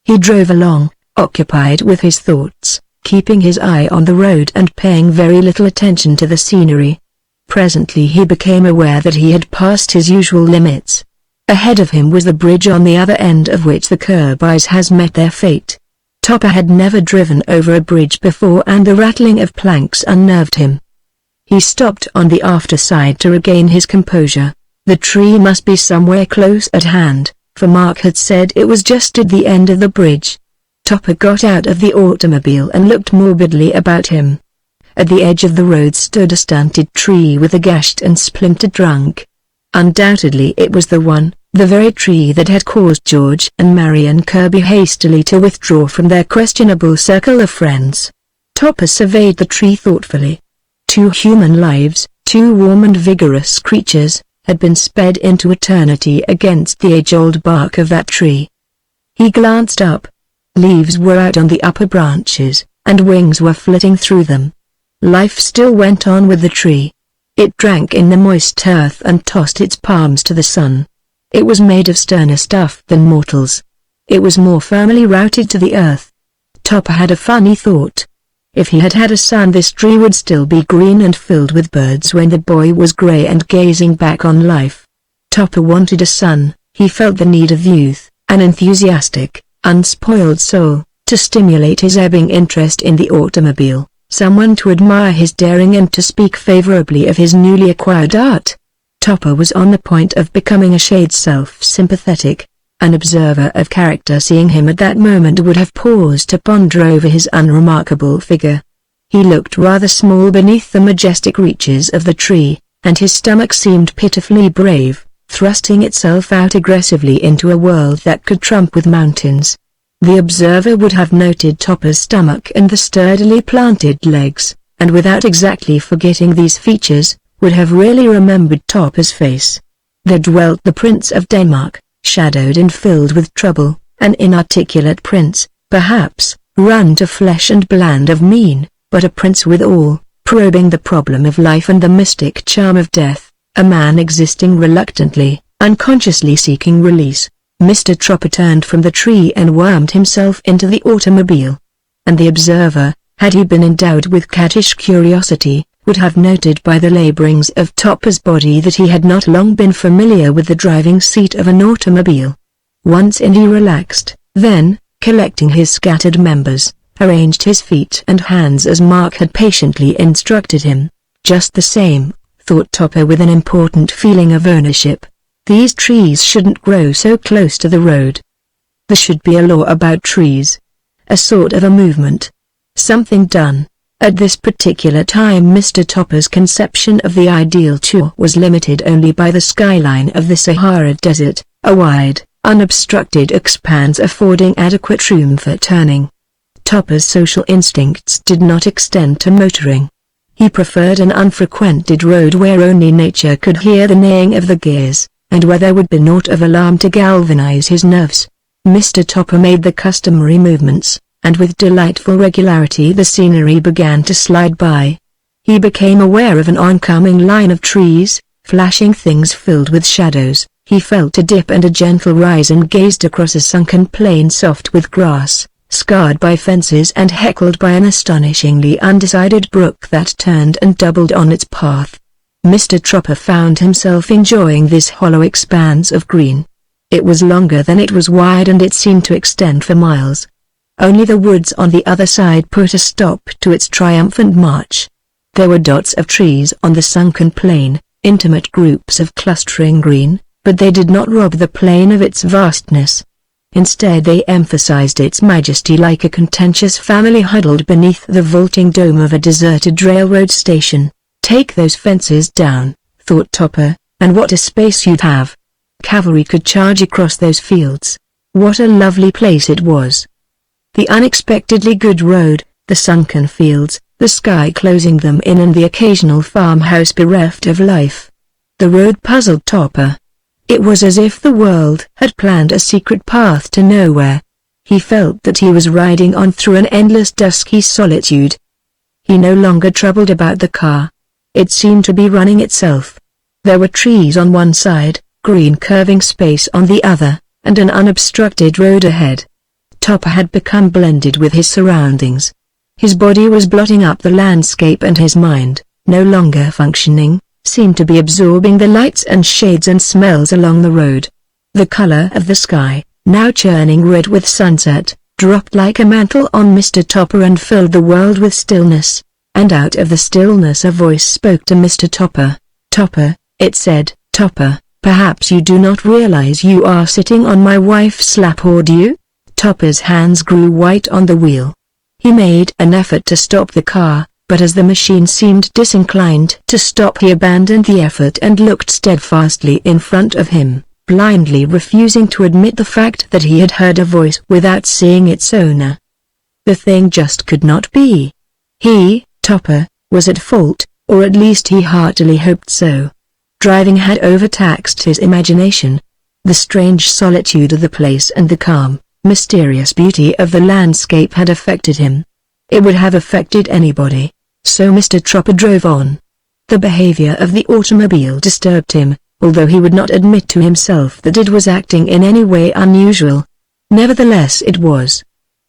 He drove along, occupied with his thoughts, keeping his eye on the road and paying very little attention to the scenery. Presently he became aware that he had passed his usual limits. Ahead of him was the bridge, on the other end of which the Kirby's has met their fate. Topper had never driven over a bridge before, and the rattling of planks unnerved him. He stopped on the after side to regain his composure. The tree must be somewhere close at hand, for Mark had said it was just at the end of the bridge. Topper got out of the automobile and looked morbidly about him. At the edge of the road stood a stunted tree with a gashed and splintered trunk. Undoubtedly it was the very tree that had caused George and Marion Kirby hastily to withdraw from their questionable circle of friends. Topper surveyed the tree thoughtfully. 2 human lives, 2 warm and vigorous creatures, had been sped into eternity against the age-old bark of that tree. He glanced up. Leaves were out on the upper branches, and wings were flitting through them. Life still went on with the tree. It drank in the moist earth and tossed its palms to the sun. It was made of sterner stuff than mortals. It was more firmly rooted to the earth. Topper had a funny thought. If he had had a son, this tree would still be green and filled with birds when the boy was gray and gazing back on life. Topper wanted a son. He felt the need of youth, an enthusiastic, unspoiled soul, to stimulate his ebbing interest in the automobile, someone to admire his daring and to speak favorably of his newly acquired art. Topper was on the point of becoming a shade self-sympathetic. An observer of character seeing him at that moment would have paused to ponder over his unremarkable figure. He looked rather small beneath the majestic reaches of the tree, and his stomach seemed pitifully brave, thrusting itself out aggressively into a world that could trump with mountains. The observer would have noted Topper's stomach and the sturdily planted legs, and without exactly forgetting these features, would have really remembered Topper's face. There dwelt the Prince of Denmark, shadowed and filled with trouble, an inarticulate prince, perhaps, run to flesh and bland of mien, but a prince withal, probing the problem of life and the mystic charm of death, a man existing reluctantly, unconsciously seeking release. Mr. Tropper turned from the tree and wormed himself into the automobile. And the observer, had he been endowed with cattish curiosity, would have noted by the laborings of Topper's body that he had not long been familiar with the driving seat of an automobile. Once in he relaxed, then, collecting his scattered members, arranged his feet and hands as Mark had patiently instructed him. Just the same, thought Topper with an important feeling of ownership, these trees shouldn't grow so close to the road. There should be a law about trees. A sort of a movement. Something done. At this particular time Mr. Topper's conception of the ideal tour was limited only by the skyline of the Sahara Desert, a wide, unobstructed expanse affording adequate room for turning. Topper's social instincts did not extend to motoring. He preferred an unfrequented road where only nature could hear the neighing of the gears, and where there would be naught of alarm to galvanize his nerves. Mr. Topper made the customary movements, and with delightful regularity the scenery began to slide by. He became aware of an oncoming line of trees, flashing things filled with shadows. He felt a dip and a gentle rise and gazed across a sunken plain soft with grass, scarred by fences and heckled by an astonishingly undecided brook that turned and doubled on its path. Mr. Tropper found himself enjoying this hollow expanse of green. It was longer than it was wide and it seemed to extend for miles. Only the woods on the other side put a stop to its triumphant march. There were dots of trees on the sunken plain, intimate groups of clustering green, but they did not rob the plain of its vastness. Instead they emphasized its majesty like a contentious family huddled beneath the vaulting dome of a deserted railroad station. Take those fences down, thought Topper, and what a space you'd have. Cavalry could charge across those fields. What a lovely place it was. The unexpectedly good road, the sunken fields, the sky closing them in and the occasional farmhouse bereft of life. The road puzzled Topper. It was as if the world had planned a secret path to nowhere. He felt that he was riding on through an endless dusky solitude. He no longer troubled about the car. It seemed to be running itself. There were trees on one side, green curving space on the other, and an unobstructed road ahead. Topper had become blended with his surroundings. His body was blotting up the landscape and his mind, no longer functioning, seemed to be absorbing the lights and shades and smells along the road. The color of the sky, now churning red with sunset, dropped like a mantle on Mr. Topper and filled the world with stillness. And out of the stillness a voice spoke to Mr. Topper. "Topper," it said, "Topper, perhaps you do not realize you are sitting on my wife's lap, or do you?" Topper's hands grew white on the wheel. He made an effort to stop the car, but as the machine seemed disinclined to stop, he abandoned the effort and looked steadfastly in front of him, blindly refusing to admit the fact that he had heard a voice without seeing its owner. The thing just could not be. He, Topper, was at fault, or at least he heartily hoped so. Driving had overtaxed his imagination. The strange solitude of the place and the calm, mysterious beauty of the landscape had affected him. It would have affected anybody. So Mr. Topper drove on. The behavior of the automobile disturbed him, although he would not admit to himself that it was acting in any way unusual. Nevertheless it was.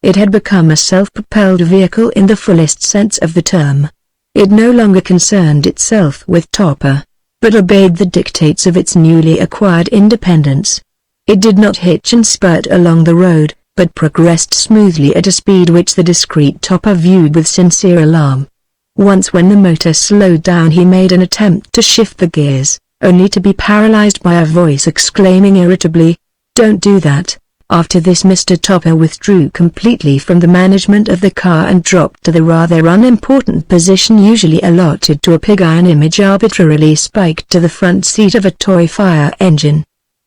It had become a self-propelled vehicle in the fullest sense of the term. It no longer concerned itself with Topper, but obeyed the dictates of its newly acquired independence. It did not hitch and spurt along the road, but progressed smoothly at a speed which the discreet Topper viewed with sincere alarm. Once when the motor slowed down he made an attempt to shift the gears, only to be paralyzed by a voice exclaiming irritably, "Don't do that." After this Mr. Topper withdrew completely from the management of the car and dropped to the rather unimportant position usually allotted to a pig iron image arbitrarily spiked to the front seat of a toy fire engine.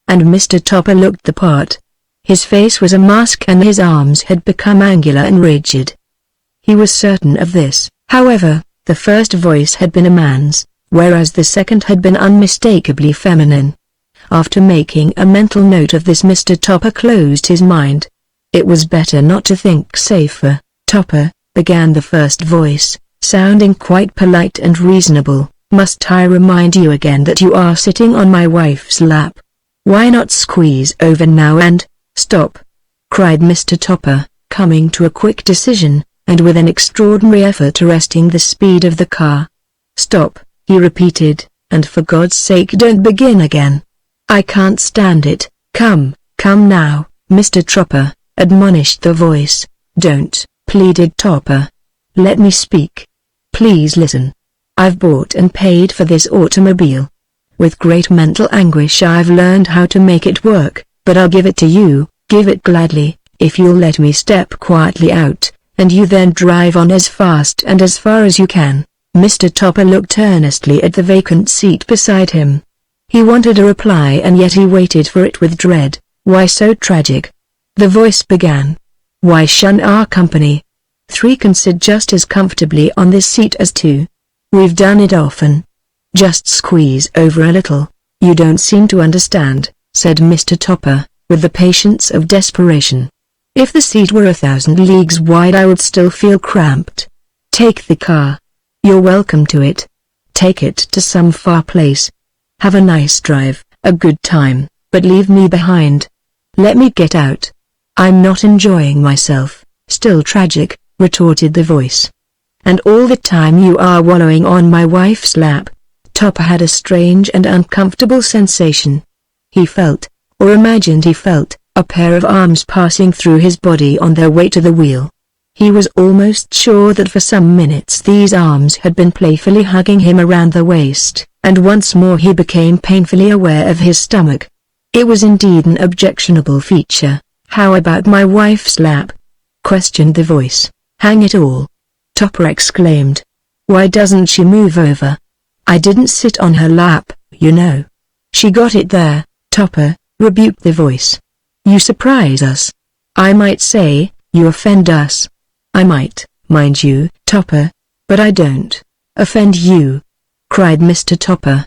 And Mr. Topper looked the part. His face was a mask and his arms had become angular and rigid. He was certain of this. However, the first voice had been a man's, whereas the second had been unmistakably feminine. After making a mental note of this Mr. Topper closed his mind. It was better not to think safer. "Topper," began the first voice, sounding quite polite and reasonable, "must I remind you again that you are sitting on my wife's lap? Why not squeeze over now and—" "Stop!" cried Mr. Topper, coming to a quick decision, and with an extraordinary effort arresting the speed of the car. "Stop," he repeated, "and for God's sake don't begin again. I can't stand it." Come now, Mr. Topper," admonished the voice. "Don't," pleaded Topper. "Let me speak. Please listen. I've bought and paid for this automobile. With great mental anguish I've learned how to make it work, but I'll give it to you, give it gladly, if you'll let me step quietly out, and you then drive on as fast and as far as you can." Mr. Topper looked earnestly at the vacant seat beside him. He wanted a reply and yet he waited for it with dread. "Why so tragic?" the voice began. "Why shun our company? Three can sit just as comfortably on this seat as two. We've done it often. Just squeeze over a little." "You don't seem to understand," said Mr. Topper, with the patience of desperation. "If the seat were 1,000 leagues wide I would still feel cramped. Take the car. You're welcome to it. Take it to some far place. Have a nice drive, a good time, but leave me behind. Let me get out. I'm not enjoying myself." "Still tragic," retorted the voice. "And all the time you are wallowing on my wife's lap." Topper had a strange and uncomfortable sensation. He felt, or imagined he felt, a pair of arms passing through his body on their way to the wheel. He was almost sure that for some minutes these arms had been playfully hugging him around the waist, and once more he became painfully aware of his stomach. It was indeed an objectionable feature. "How about my wife's lap?" questioned the voice. "Hang it all!" Topper exclaimed. "Why doesn't she move over? I didn't sit on her lap, you know." "She got it there, Topper," rebuked the voice. "You surprise us. I might say, you offend us." "I might, mind you, Topper, but I don't offend you," cried Mr. Topper.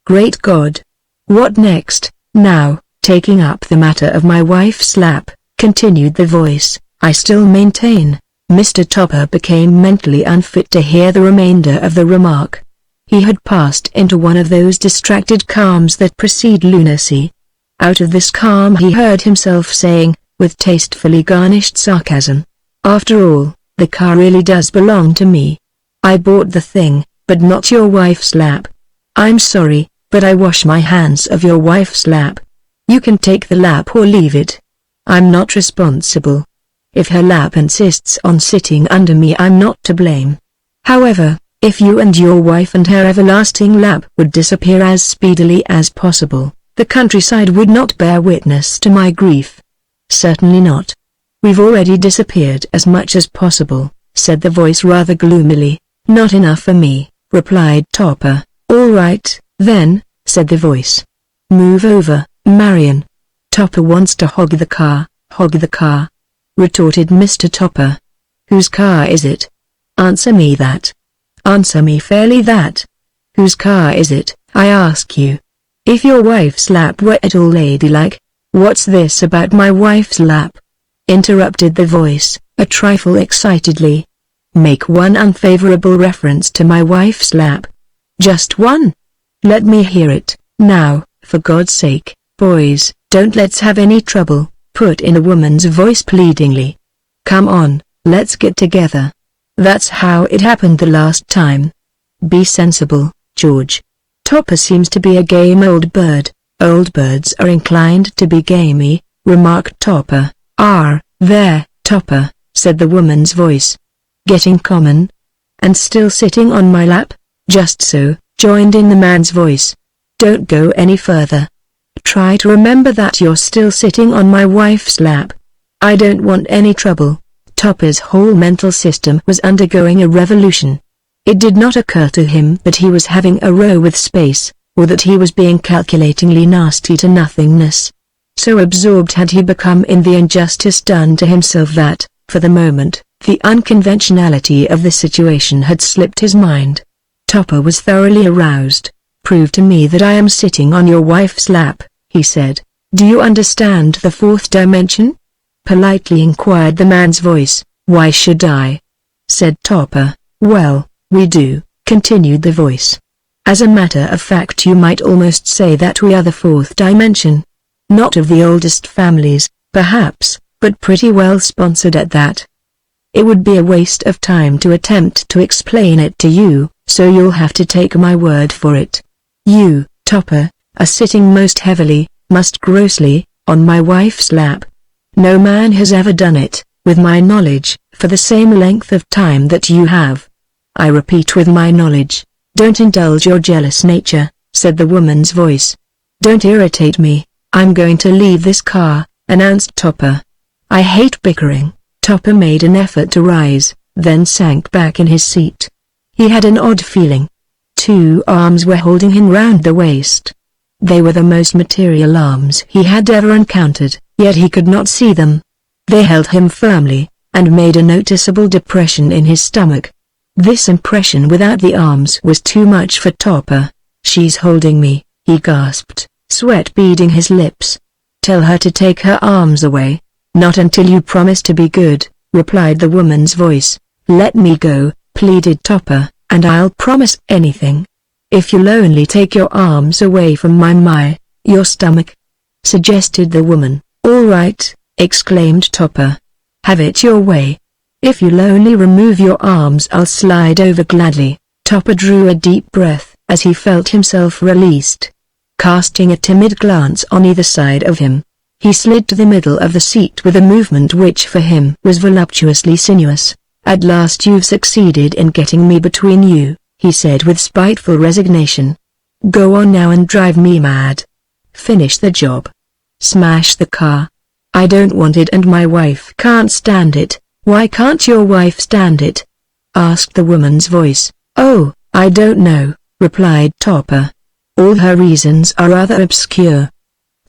"Great God! What next?" "Now, taking up the matter of my wife's lap," continued the voice, "I still maintain." Mr. Topper became mentally unfit to hear the remainder of the remark. He had passed into one of those distracted calms that precede lunacy. Out of this calm he heard himself saying, with tastefully garnished sarcasm, "After all, the car really does belong to me. I bought the thing, but not your wife's lap. I'm sorry, but I wash my hands of your wife's lap. You can take the lap or leave it. I'm not responsible. If her lap insists on sitting under me, I'm not to blame. However, if you and your wife and her everlasting lap would disappear as speedily as possible, the countryside would not bear witness to my grief." "Certainly not. We've already disappeared as much as possible," said the voice rather gloomily. "Not enough for me," replied Topper. "All right, then," said the voice. "Move over, Marion. Topper wants to hog the car," retorted Mr. Topper. "Whose car is it? Answer me that. Answer me fairly that. Whose car is it, I ask you? If your wife's lap were at all ladylike—" "What's this about my wife's lap?" interrupted the voice, a trifle excitedly. "Make one unfavorable reference to my wife's lap. Just one. Let me hear it. Now, for God's sake, boys, don't let's have any trouble," put in a woman's voice pleadingly. "Come on, let's get together. That's how it happened the last time. Be sensible, George. Topper seems to be a game old bird." "Old birds are inclined to be gamey," remarked Topper. "There, Topper," said the woman's voice. "Getting common? And still sitting on my lap?" "Just so," joined in the man's voice. "Don't go any further. Try to remember that you're still sitting on my wife's lap. I don't want any trouble." Topper's whole mental system was undergoing a revolution. It did not occur to him that he was having a row with space, or that he was being calculatingly nasty to nothingness. So absorbed had he become in the injustice done to himself that, for the moment, the unconventionality of the situation had slipped his mind. Topper was thoroughly aroused. "Prove to me that I am sitting on your wife's lap," he said. "Do you understand the fourth dimension?" politely inquired the man's voice. "Why should I?" said Topper. "Well, we do," continued the voice. "As a matter of fact, you might almost say that we are the fourth dimension. Not of the oldest families, perhaps, but pretty well sponsored at that. It would be a waste of time to attempt to explain it to you, so you'll have to take my word for it. You, Topper, are sitting most heavily, most grossly, on my wife's lap. No man has ever done it, with my knowledge, for the same length of time that you have. I repeat, with my knowledge. Don't indulge your jealous nature," said the woman's voice. "Don't irritate me. I'm going to leave this car," announced Topper. "I hate bickering." Topper made an effort to rise, then sank back in his seat. He had an odd feeling. Two arms were holding him round the waist. They were the most material arms he had ever encountered, yet he could not see them. They held him firmly, and made a noticeable depression in his stomach. This impression without the arms was too much for Topper. "She's holding me," he gasped, sweat beading his lips. "Tell her to take her arms away." "Not until you promise to be good," replied the woman's voice. "Let me go," pleaded Topper, "and I'll promise anything. If you'll only take your arms away from your stomach," suggested the woman. "All right," exclaimed Topper. "Have it your way. If you'll only remove your arms, I'll slide over gladly." Topper drew a deep breath as he felt himself released. Casting a timid glance on either side of him, he slid to the middle of the seat with a movement which for him was voluptuously sinuous. "At last you've succeeded in getting me between you," he said with spiteful resignation. "Go on now and drive me mad. Finish the job. Smash the car. I don't want it and my wife can't stand it." "Why can't your wife stand it?" asked the woman's voice. "Oh, I don't know," replied Topper. "All her reasons are rather obscure.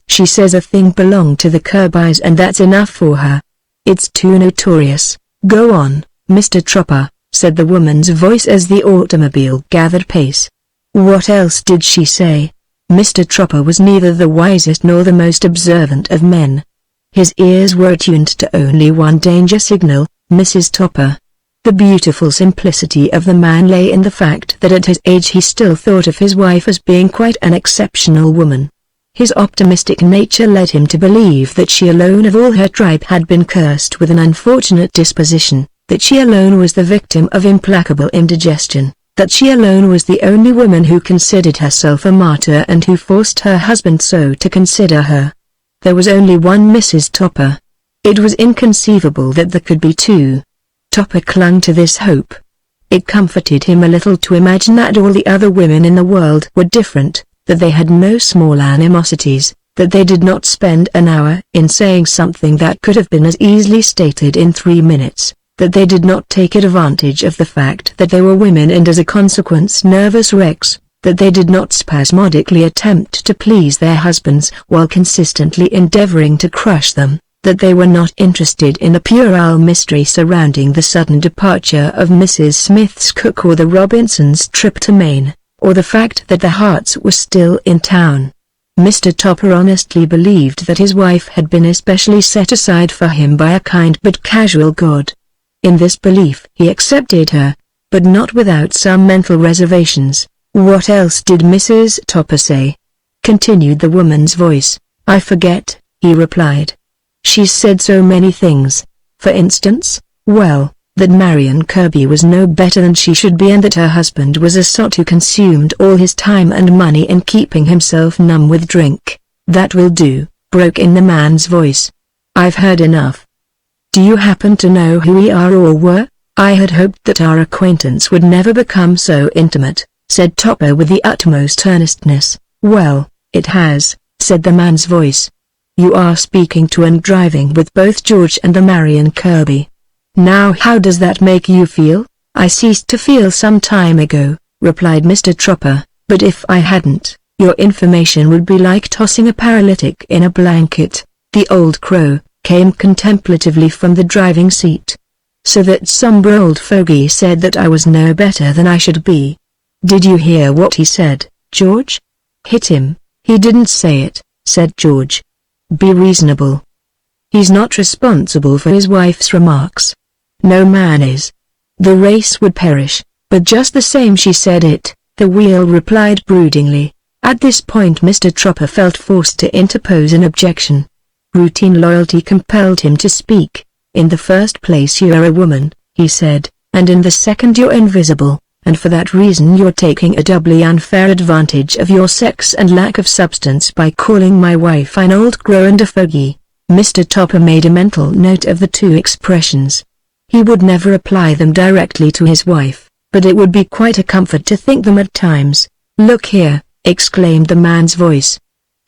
She says a thing belonged to the Kirbys and that's enough for her. It's too notorious." "Go on, Mr. Topper," said the woman's voice as the automobile gathered pace. "What else did she say?" Mr. Topper was neither the wisest nor the most observant of men. His ears were attuned to only one danger signal, Mrs. Topper. The beautiful simplicity of the man lay in the fact that at his age he still thought of his wife as being quite an exceptional woman. His optimistic nature led him to believe that she alone of all her tribe had been cursed with an unfortunate disposition, that she alone was the victim of implacable indigestion, that she alone was the only woman who considered herself a martyr and who forced her husband so to consider her. There was only one Mrs. Topper. It was inconceivable that there could be two. Topper clung to this hope. It comforted him a little to imagine that all the other women in the world were different, that they had no small animosities, that they did not spend an hour in saying something that could have been as easily stated in 3 minutes, that they did not take advantage of the fact that they were women and as a consequence nervous wrecks, that they did not spasmodically attempt to please their husbands while consistently endeavoring to crush them, that they were not interested in the puerile mystery surrounding the sudden departure of Mrs. Smith's cook or the Robinsons' trip to Maine, or the fact that the Harts were still in town. Mr. Topper honestly believed that his wife had been especially set aside for him by a kind but casual God. In this belief he accepted her, but not without some mental reservations. "What else did Mrs. Topper say?" continued the woman's voice. "I forget," he replied. "She said so many things. For instance, well, that Marion Kirby was no better than she should be and that her husband was a sot who consumed all his time and money in keeping himself numb with drink." "That will do," broke in the man's voice. "I've heard enough. Do you happen to know who we are or were? I had hoped that our acquaintance would never become so intimate," said Topper with the utmost earnestness. "Well, it has," said the man's voice. "You are speaking to and driving with both George and the Marion Kirby. Now how does that make you feel?" "I ceased to feel some time ago," replied Mr. Topper, "but if I hadn't, your information would be like tossing a paralytic in a blanket." The old crow came contemplatively from the driving seat. "So that sombre old fogey said that I was no better than I should be. Did you hear what he said, George?" "Hit him, he didn't say it," said George. "Be reasonable. He's not responsible for his wife's remarks. No man is. The race would perish, but just the same she said it," the wheel replied broodingly. At this point Mr. Topper felt forced to interpose an objection. Routine loyalty compelled him to speak. "In the first place you're a woman," he said, "and in the second you're invisible, and for that reason you're taking a doubly unfair advantage of your sex and lack of substance by calling my wife an old crow and a fogey." Mr. Topper made a mental note of the two expressions. He would never apply them directly to his wife, but it would be quite a comfort to think them at times. "Look here," exclaimed the man's voice.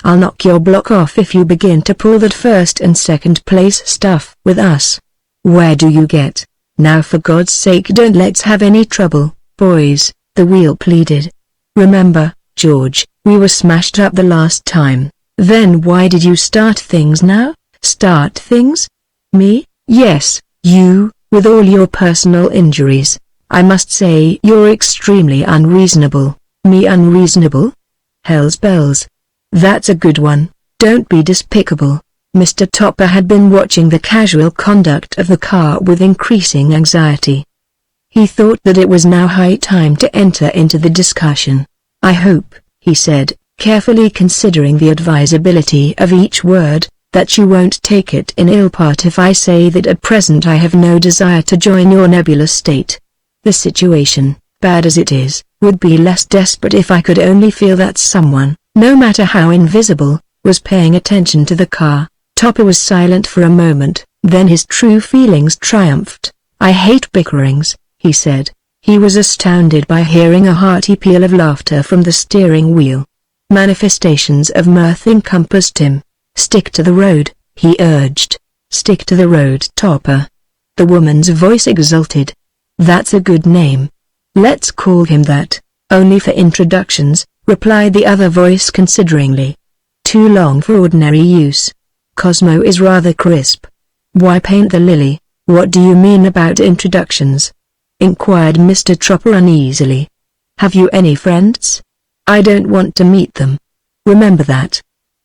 "I'll knock your block off if you begin to pull that first and second place stuff with us. Where do you get? Now for God's sake don't let's have any trouble, boys," the wheel pleaded. "Remember, George, we were smashed up the last time. Then why did you start things now?" "Start things? Me?" "Yes, you, with all your personal injuries. I must say you're extremely unreasonable." "Me unreasonable? Hell's bells. That's a good one. Don't be despicable." Mr. Topper had been watching the casual conduct of the car with increasing anxiety. He thought that it was now high time to enter into the discussion. "I hope," he said, carefully considering the advisability of each word, "that you won't take it in ill part if I say that at present I have no desire to join your nebulous state. The situation, bad as it is, would be less desperate if I could only feel that someone, no matter how invisible, was paying attention to the car." Topper was silent for a moment, then his true feelings triumphed. "I hate bickerings," he said. He was astounded by hearing a hearty peal of laughter from the steering wheel. Manifestations of mirth encompassed him. "Stick to the road," he urged. "Stick to the road, Topper." The woman's voice exulted. "That's a good name. Let's call him that, only for introductions," replied the other voice consideringly. "Too long for ordinary use. Cosmo is rather crisp." "Why paint the lily? What do you mean about introductions?" inquired Mr. Topper uneasily. "Have you any friends?" "I don't want to meet them. Remember that."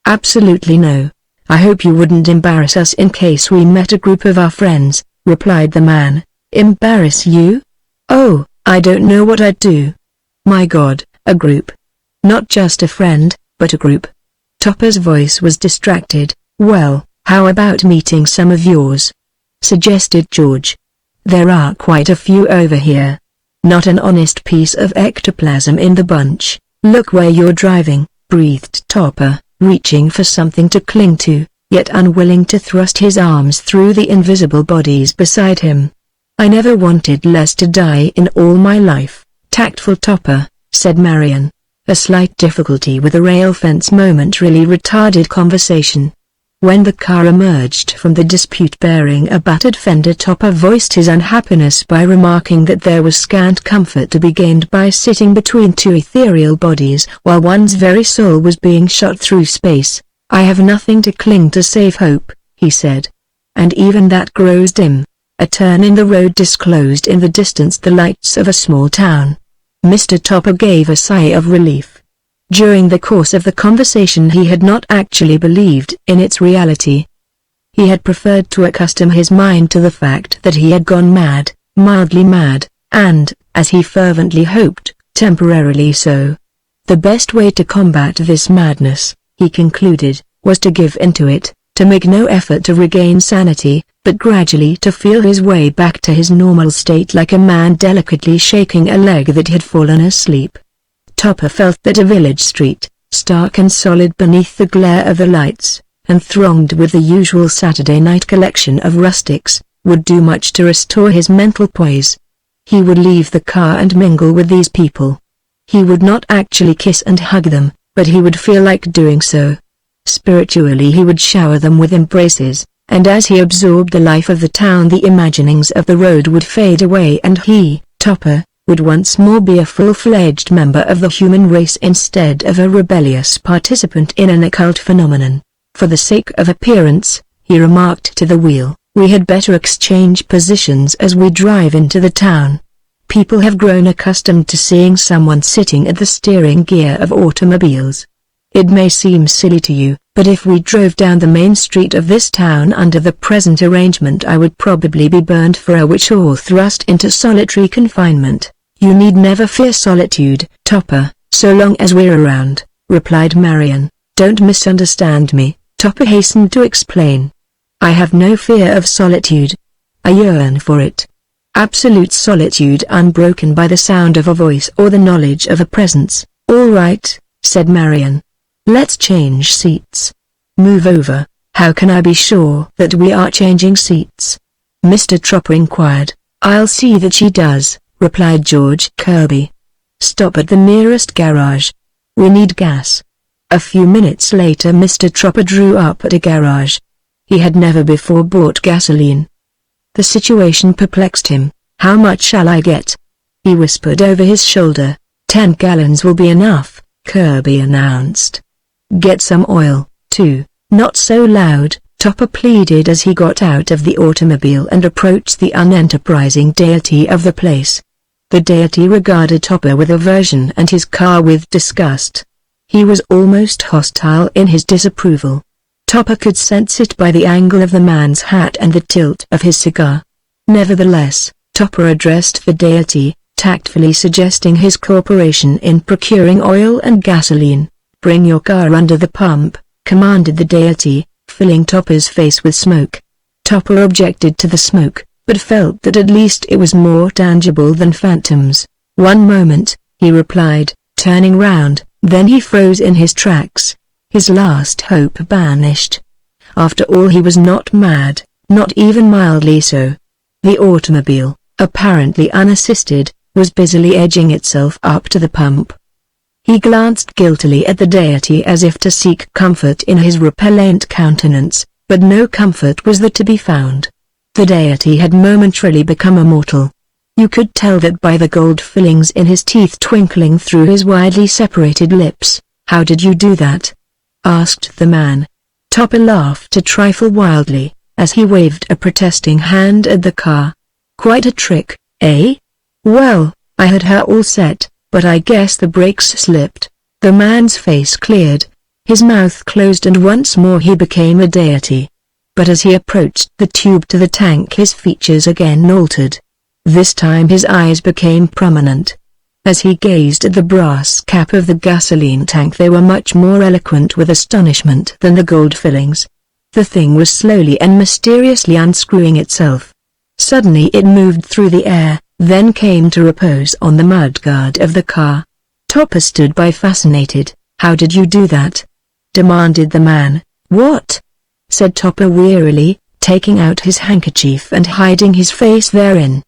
"Absolutely no. I hope you wouldn't embarrass us in case we met a group of our friends," replied the man. Embarrass you? Oh, I don't know what I'd do. My God, a group. Not just a friend, but a group. Topper's voice was distracted. Well, how about meeting some of yours? Suggested George. There are quite a few over here. Not an honest piece of ectoplasm in the bunch. Look where you're driving, breathed Topper, reaching for something to cling to, yet unwilling to thrust his arms through the invisible bodies beside him. I never wanted less to die in all my life, tactful Topper, said Marion. A slight difficulty with the rail fence momentarily retarded conversation. When the car emerged from the dispute bearing a battered fender, Topper voiced his unhappiness by remarking that there was scant comfort to be gained by sitting between two ethereal bodies while one's very soul was being shot through space. I have nothing to cling to save hope, he said. And even that grows dim. A turn in the road disclosed in the distance the lights of a small town. Mr. Topper gave a sigh of relief. During the course of the conversation he had not actually believed in its reality. He had preferred to accustom his mind to the fact that he had gone mad, mildly mad, and, as he fervently hoped, temporarily so. The best way to combat this madness, he concluded, was to give into it, to make no effort to regain sanity, but gradually to feel his way back to his normal state like a man delicately shaking a leg that had fallen asleep. Topper felt that a village street, stark and solid beneath the glare of the lights, and thronged with the usual Saturday night collection of rustics, would do much to restore his mental poise. He would leave the car and mingle with these people. He would not actually kiss and hug them, but he would feel like doing so. Spiritually he would shower them with embraces, and as he absorbed the life of the town the imaginings of the road would fade away and he, Topper, would once more be a full-fledged member of the human race instead of a rebellious participant in an occult phenomenon. For the sake of appearance, he remarked to the wheel, we had better exchange positions as we drive into the town. People have grown accustomed to seeing someone sitting at the steering gear of automobiles. It may seem silly to you, but if we drove down the main street of this town under the present arrangement I would probably be burned for a witch or thrust into solitary confinement. You need never fear solitude, Topper, so long as we're around, replied Marion. Don't misunderstand me, Topper hastened to explain. I have no fear of solitude. I yearn for it. Absolute solitude unbroken by the sound of a voice or the knowledge of a presence. All right, said Marion. Let's change seats. Move over. How can I be sure that we are changing seats? Mr. Tropper inquired. I'll see that she does, replied George Kirby. Stop at the nearest garage. We need gas. A few minutes later Mr. Tropper drew up at a garage. He had never before bought gasoline. The situation perplexed him. How much shall I get? He whispered over his shoulder. 10 gallons will be enough, Kirby announced. Get some oil, too. Not so loud, Topper pleaded as he got out of the automobile and approached the unenterprising deity of the place. The deity regarded Topper with aversion and his car with disgust. He was almost hostile in his disapproval. Topper could sense it by the angle of the man's hat and the tilt of his cigar. Nevertheless, Topper addressed the deity, tactfully suggesting his cooperation in procuring oil and gasoline. Bring your car under the pump, commanded the deity, filling Topper's face with smoke. Topper objected to the smoke, but felt that at least it was more tangible than phantoms. One moment, he replied, turning round, then he froze in his tracks. His last hope vanished. After all he was not mad, not even mildly so. The automobile, apparently unassisted, was busily edging itself up to the pump. He glanced guiltily at the deity as if to seek comfort in his repellent countenance, but no comfort was there to be found. The deity had momentarily become immortal. You could tell that by the gold fillings in his teeth twinkling through his widely separated lips. How did you do that? Asked the man. Topper laughed a trifle wildly, as he waved a protesting hand at the car. Quite a trick, eh? Well, I had her all set, but I guess the brakes slipped. The man's face cleared, his mouth closed and once more he became a deity. But as he approached the tube to the tank his features again altered. This time his eyes became prominent. As he gazed at the brass cap of the gasoline tank, they were much more eloquent with astonishment than the gold fillings. The thing was slowly and mysteriously unscrewing itself. Suddenly it moved through the air, then came to repose on the mudguard of the car. Topper stood by fascinated. "How did you do that?" demanded the man. "What?" said Topper wearily, taking out his handkerchief and hiding his face therein.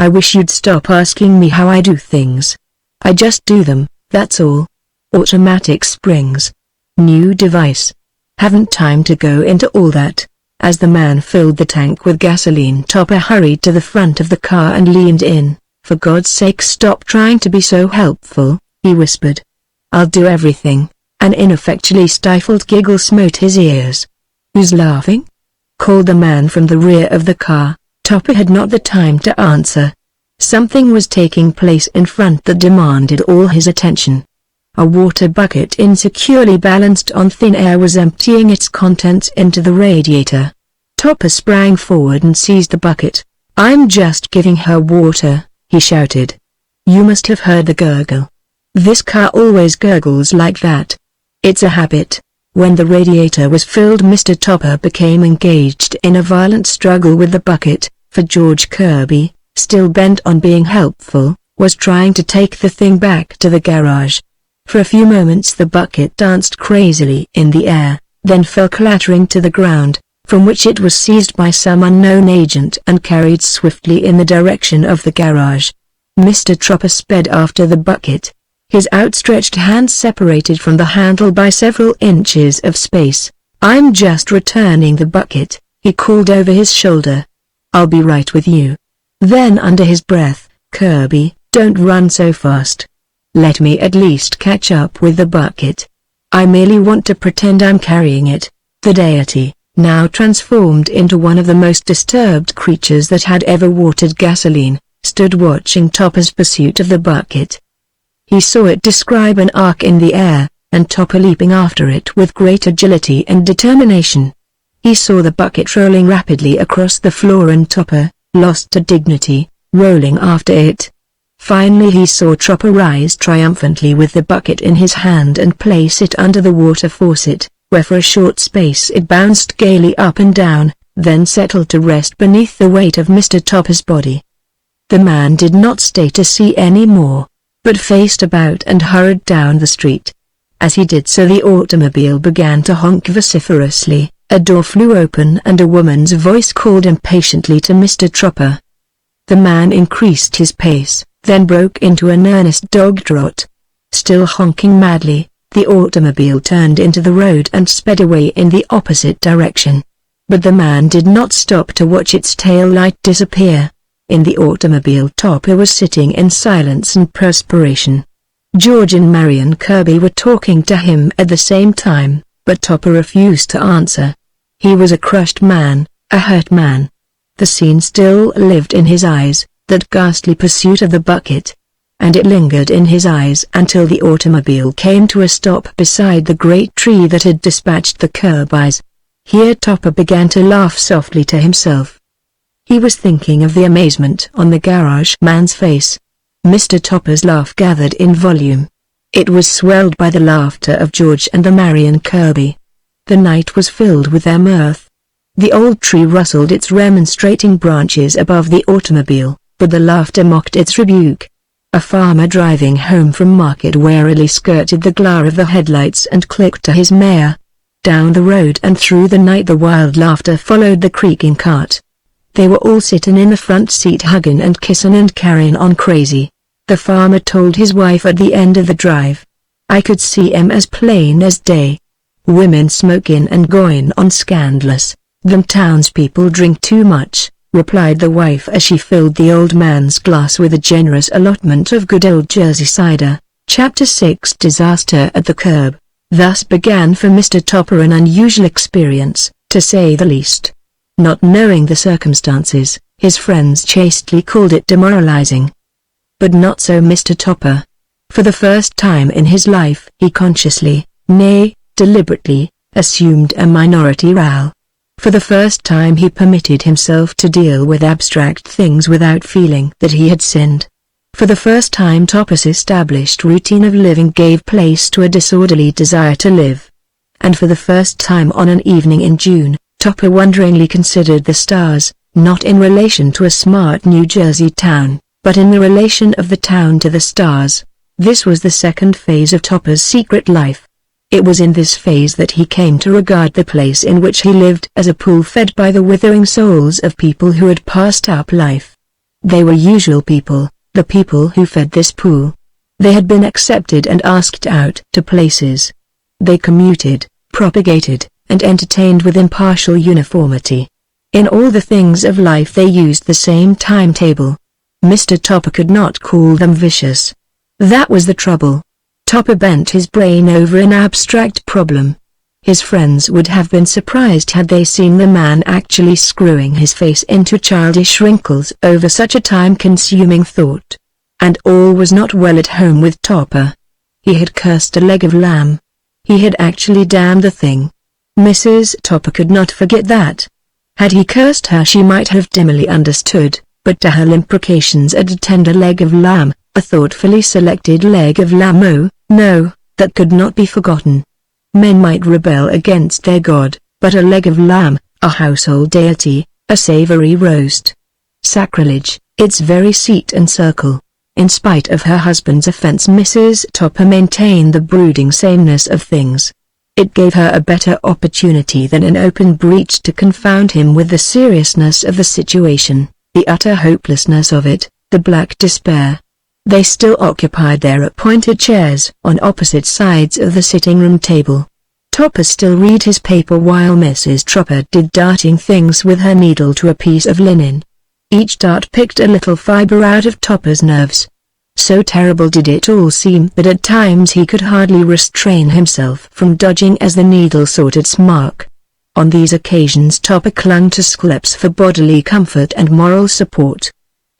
"I wish you'd stop asking me how I do things. I just do them, that's all. Automatic springs. New device. Haven't time to go into all that." As the man filled the tank with gasoline, Topper hurried to the front of the car and leaned in. "For God's sake, stop trying to be so helpful," he whispered. "I'll do everything." An ineffectually stifled giggle smote his ears. "Who's laughing?" called the man from the rear of the car. Topper had not the time to answer. Something was taking place in front that demanded all his attention. A water bucket insecurely balanced on thin air was emptying its contents into the radiator. Topper sprang forward and seized the bucket. "I'm just giving her water," he shouted. "You must have heard the gurgle. This car always gurgles like that. It's a habit." When the radiator was filled, Mr. Topper became engaged in a violent struggle with the bucket, for George Kirby, still bent on being helpful, was trying to take the thing back to the garage. For a few moments the bucket danced crazily in the air, then fell clattering to the ground, from which it was seized by some unknown agent and carried swiftly in the direction of the garage. Mr. Topper sped after the bucket. His outstretched hand separated from the handle by several inches of space. "I'm just returning the bucket," he called over his shoulder. "I'll be right with you." Then under his breath, "Kirby, don't run so fast. Let me at least catch up with the bucket. I merely want to pretend I'm carrying it." The deity, now transformed into one of the most disturbed creatures that had ever watered gasoline, stood watching Topper's pursuit of the bucket. He saw it describe an arc in the air, and Topper leaping after it with great agility and determination. He saw the bucket rolling rapidly across the floor and Topper, lost to dignity, rolling after it. Finally he saw Topper rise triumphantly with the bucket in his hand and place it under the water faucet, where for a short space it bounced gaily up and down, then settled to rest beneath the weight of Mr. Topper's body. The man did not stay to see any more, but faced about and hurried down the street. As he did so the automobile began to honk vociferously, a door flew open and a woman's voice called impatiently to Mr. Topper. The man increased his pace, then broke into an earnest dog trot. Still honking madly, the automobile turned into the road and sped away in the opposite direction. But the man did not stop to watch its tail light disappear. In the automobile Topper was sitting in silence and perspiration. George and Marion Kirby were talking to him at the same time, but Topper refused to answer. He was a crushed man, a hurt man. The scene still lived in his eyes, that ghastly pursuit of the bucket. And it lingered in his eyes until the automobile came to a stop beside the great tree that had dispatched the Kirbys. Here Topper began to laugh softly to himself. He was thinking of the amazement on the garage man's face. Mr. Topper's laugh gathered in volume. It was swelled by the laughter of George and the Marion Kirby. The night was filled with their mirth. The old tree rustled its remonstrating branches above the automobile, but the laughter mocked its rebuke. A farmer driving home from market warily skirted the glare of the headlights and clicked to his mare. Down the road and through the night the wild laughter followed the creaking cart. They were all sitting in the front seat hugging and kissing and carrying on crazy. The farmer told his wife at the end of the drive. "I could see 'em as plain as day. Women smoking and going on scandalous. Them townspeople drink too much," replied the wife as she filled the old man's glass with a generous allotment of good old Jersey cider. Chapter 6 Disaster at the Curb. Thus began for Mr. Topper an unusual experience, to say the least. Not knowing the circumstances, his friends chastely called it demoralizing. But not so Mr. Topper. For the first time in his life he consciously, nay, deliberately, assumed a minority role. For the first time he permitted himself to deal with abstract things without feeling that he had sinned. For the first time Topper's established routine of living gave place to a disorderly desire to live. And for the first time on an evening in June, Topper wonderingly considered the stars, not in relation to a smart New Jersey town, but in the relation of the town to the stars. This was the second phase of Topper's secret life. It was in this phase that he came to regard the place in which he lived as a pool fed by the withering souls of people who had passed up life. They were usual people, the people who fed this pool. They had been accepted and asked out to places. They commuted, propagated, and entertained with impartial uniformity. In all the things of life they used the same timetable. Mr. Topper could not call them vicious. That was the trouble. Topper bent his brain over an abstract problem. His friends would have been surprised had they seen the man actually screwing his face into childish wrinkles over such a time-consuming thought. And all was not well at home with Topper. He had cursed a leg of lamb. He had actually damned the thing. Mrs. Topper could not forget that. Had he cursed her she might have dimly understood, but to her imprecations at a tender leg of lamb, a thoughtfully selected leg of lamb, oh, no, that could not be forgotten. Men might rebel against their God, but a leg of lamb, a household deity, a savory roast. Sacrilege, its very seat and circle. In spite of her husband's offense Mrs. Topper maintained the brooding sameness of things. It gave her a better opportunity than an open breach to confound him with the seriousness of the situation, the utter hopelessness of it, the black despair. They still occupied their appointed chairs on opposite sides of the sitting-room table. Topper still read his paper while Mrs. Topper did darting things with her needle to a piece of linen. Each dart picked a little fiber out of Topper's nerves. So terrible did it all seem that at times he could hardly restrain himself from dodging as the needle sought its mark. On these occasions Topper clung to Sclips for bodily comfort and moral support.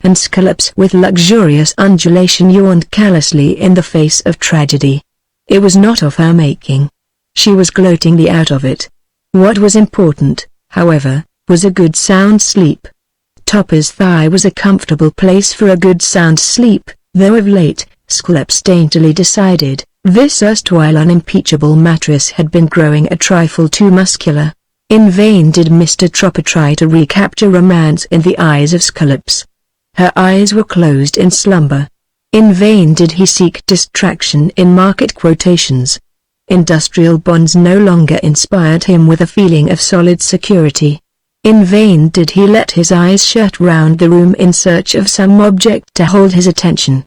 And Sclips with luxurious undulation yawned callously in the face of tragedy. It was not of her making. She was gloatingly out of it. What was important, however, was a good sound sleep. Topper's thigh was a comfortable place for a good sound sleep, though of late, Sclips daintily decided, this erstwhile unimpeachable mattress had been growing a trifle too muscular. In vain did Mr. Topper try to recapture romance in the eyes of Sclips. Her eyes were closed in slumber. In vain did he seek distraction in market quotations. Industrial bonds no longer inspired him with a feeling of solid security. In vain did he let his eyes shut round the room in search of some object to hold his attention.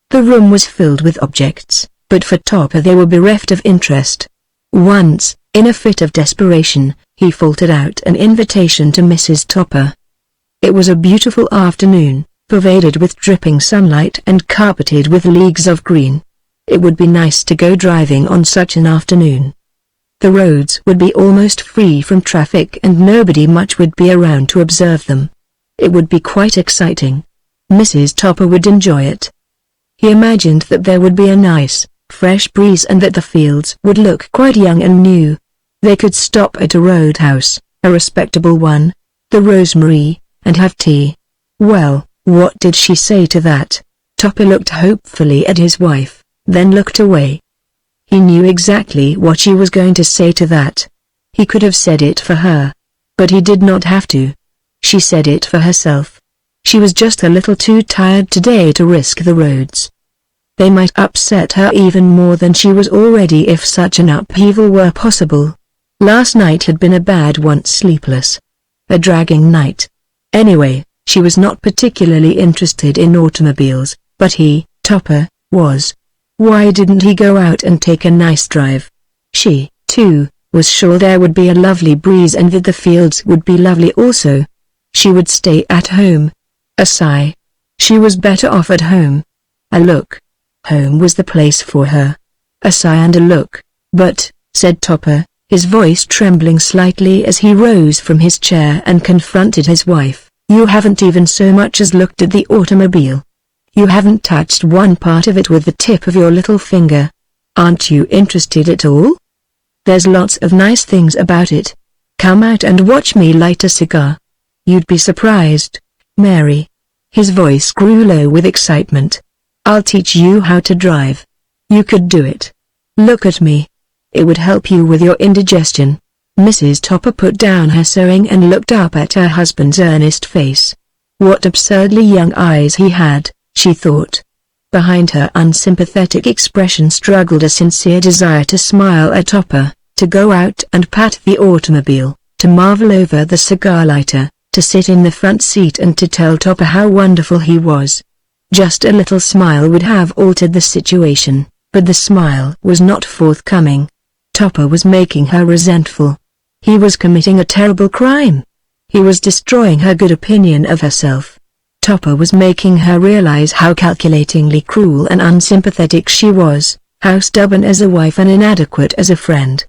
The room was filled with objects, but for Topper they were bereft of interest. Once, in a fit of desperation, he faltered out an invitation to Mrs. Topper. It was a beautiful afternoon, pervaded with dripping sunlight and carpeted with leagues of green. It would be nice to go driving on such an afternoon. The roads would be almost free from traffic and nobody much would be around to observe them. It would be quite exciting. Mrs. Topper would enjoy it. He imagined that there would be a nice, fresh breeze and that the fields would look quite young and new. They could stop at a roadhouse, a respectable one, the Rosemary, and have tea. Well, what did she say to that? Topper looked hopefully at his wife, then looked away. He knew exactly what she was going to say to that. He could have said it for her. But he did not have to. She said it for herself. She was just a little too tired today to risk the roads. They might upset her even more than she was already if such an upheaval were possible. Last night had been a bad one, sleepless. A dragging night. Anyway, she was not particularly interested in automobiles, but he, Topper, was. Why didn't he go out and take a nice drive? She, too, was sure there would be a lovely breeze and that the fields would be lovely also. She would stay at home. A sigh. She was better off at home. A look. Home was the place for her. A sigh and a look. But, said Topper, his voice trembling slightly as he rose from his chair and confronted his wife, you haven't even so much as looked at the automobile. You haven't touched one part of it with the tip of your little finger. Aren't you interested at all? There's lots of nice things about it. Come out and watch me light a cigar. You'd be surprised, Mary." His voice grew low with excitement. "I'll teach you how to drive. You could do it. Look at me. It would help you with your indigestion." Mrs. Topper put down her sewing and looked up at her husband's earnest face. What absurdly young eyes he had, she thought. Behind her unsympathetic expression struggled a sincere desire to smile at Topper, to go out and pat the automobile, to marvel over the cigar lighter, to sit in the front seat and to tell Topper how wonderful he was. Just a little smile would have altered the situation, but the smile was not forthcoming. Topper was making her resentful. He was committing a terrible crime. He was destroying her good opinion of herself. Topper was making her realize how calculatingly cruel and unsympathetic she was, how stubborn as a wife and inadequate as a friend.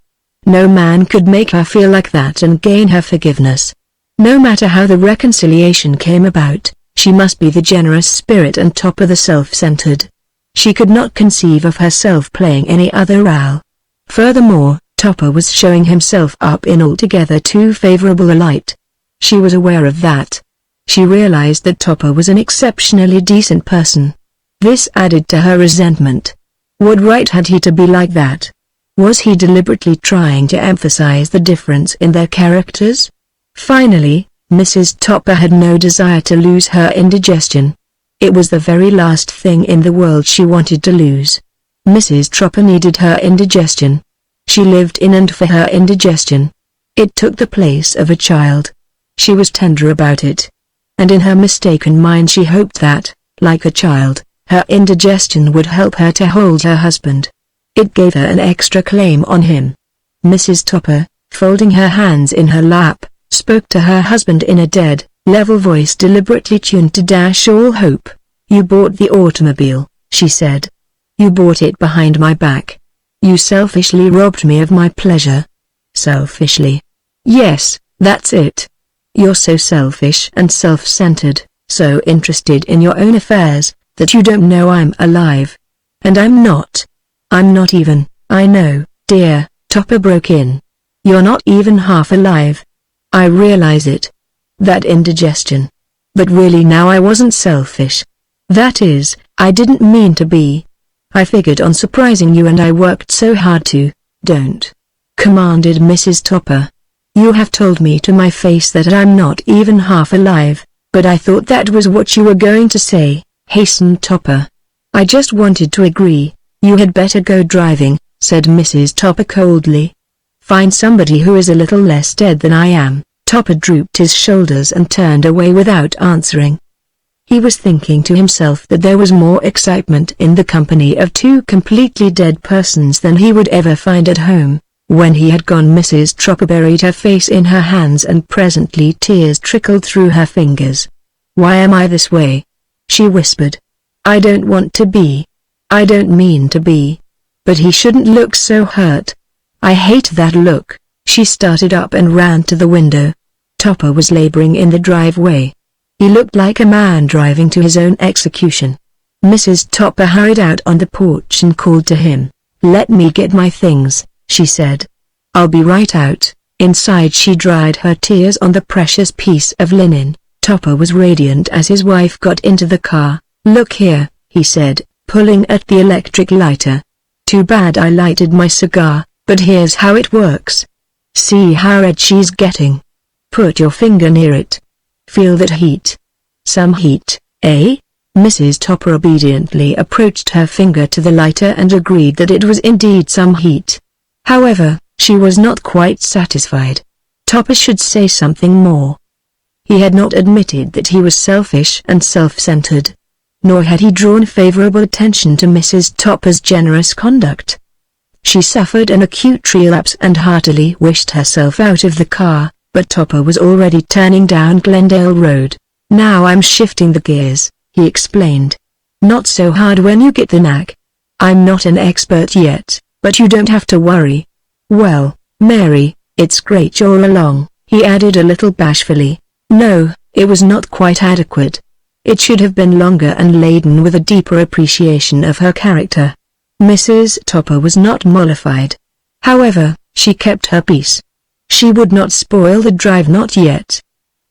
No man could make her feel like that and gain her forgiveness. No matter how the reconciliation came about, she must be the generous spirit and Topper the self-centered. She could not conceive of herself playing any other role. Furthermore, Topper was showing himself up in altogether too favorable a light. She was aware of that. She realized that Topper was an exceptionally decent person. This added to her resentment. What right had he to be like that? Was he deliberately trying to emphasize the difference in their characters? Finally, Mrs. Topper had no desire to lose her indigestion. It was the very last thing in the world she wanted to lose. Mrs. Topper needed her indigestion. She lived in and for her indigestion. It took the place of a child. She was tender about it. And in her mistaken mind she hoped that, like a child, her indigestion would help her to hold her husband. It gave her an extra claim on him. Mrs. Topper, folding her hands in her lap, spoke to her husband in a dead, level voice deliberately tuned to dash all hope. "You bought the automobile," she said. "You bought it behind my back. You selfishly robbed me of my pleasure." Selfishly. Yes, that's it. You're so selfish and self-centered, so interested in your own affairs, that you don't know I'm alive. And I'm not. I'm not even, I know, dear, Topper broke in. You're not even half alive. I realize it. That indigestion. But really now I wasn't selfish. That is, I didn't mean to be. I figured on surprising you and I worked so hard to, don't," commanded Mrs. Topper. "You have told me to my face that I'm not even half alive, but I thought that was what you were going to say," hastened Topper. "I just wanted to agree. You had better go driving," said Mrs. Topper coldly. "Find somebody who is a little less dead than I am." Topper drooped his shoulders and turned away without answering. He was thinking to himself that there was more excitement in the company of two completely dead persons than he would ever find at home. When he had gone, Mrs. Topper buried her face in her hands and presently tears trickled through her fingers. "Why am I this way?" she whispered. "I don't want to be. I don't mean to be. But he shouldn't look so hurt. I hate that look." She started up and ran to the window. Topper was laboring in the driveway. He looked like a man driving to his own execution. Mrs. Topper hurried out on the porch and called to him. "Let me get my things," she said. "I'll be right out." Inside she dried her tears on the precious piece of linen. Topper was radiant as his wife got into the car. "Look here," he said, pulling at the electric lighter. "Too bad I lighted my cigar, but here's how it works. See how red she's getting? Put your finger near it. Feel that heat. Some heat, eh?" Mrs. Topper obediently approached her finger to the lighter and agreed that it was indeed some heat. However, she was not quite satisfied. Topper should say something more. He had not admitted that he was selfish and self-centered. Nor had he drawn favorable attention to Mrs. Topper's generous conduct. She suffered an acute relapse and heartily wished herself out of the car, but Topper was already turning down Glendale Road. "Now I'm shifting the gears," he explained. "Not so hard when you get the knack. I'm not an expert yet, but you don't have to worry. Well, Mary, it's great you're along," he added a little bashfully. No, it was not quite adequate. It should have been longer and laden with a deeper appreciation of her character. Mrs. Topper was not mollified. However, she kept her peace. She would not spoil the drive, not yet.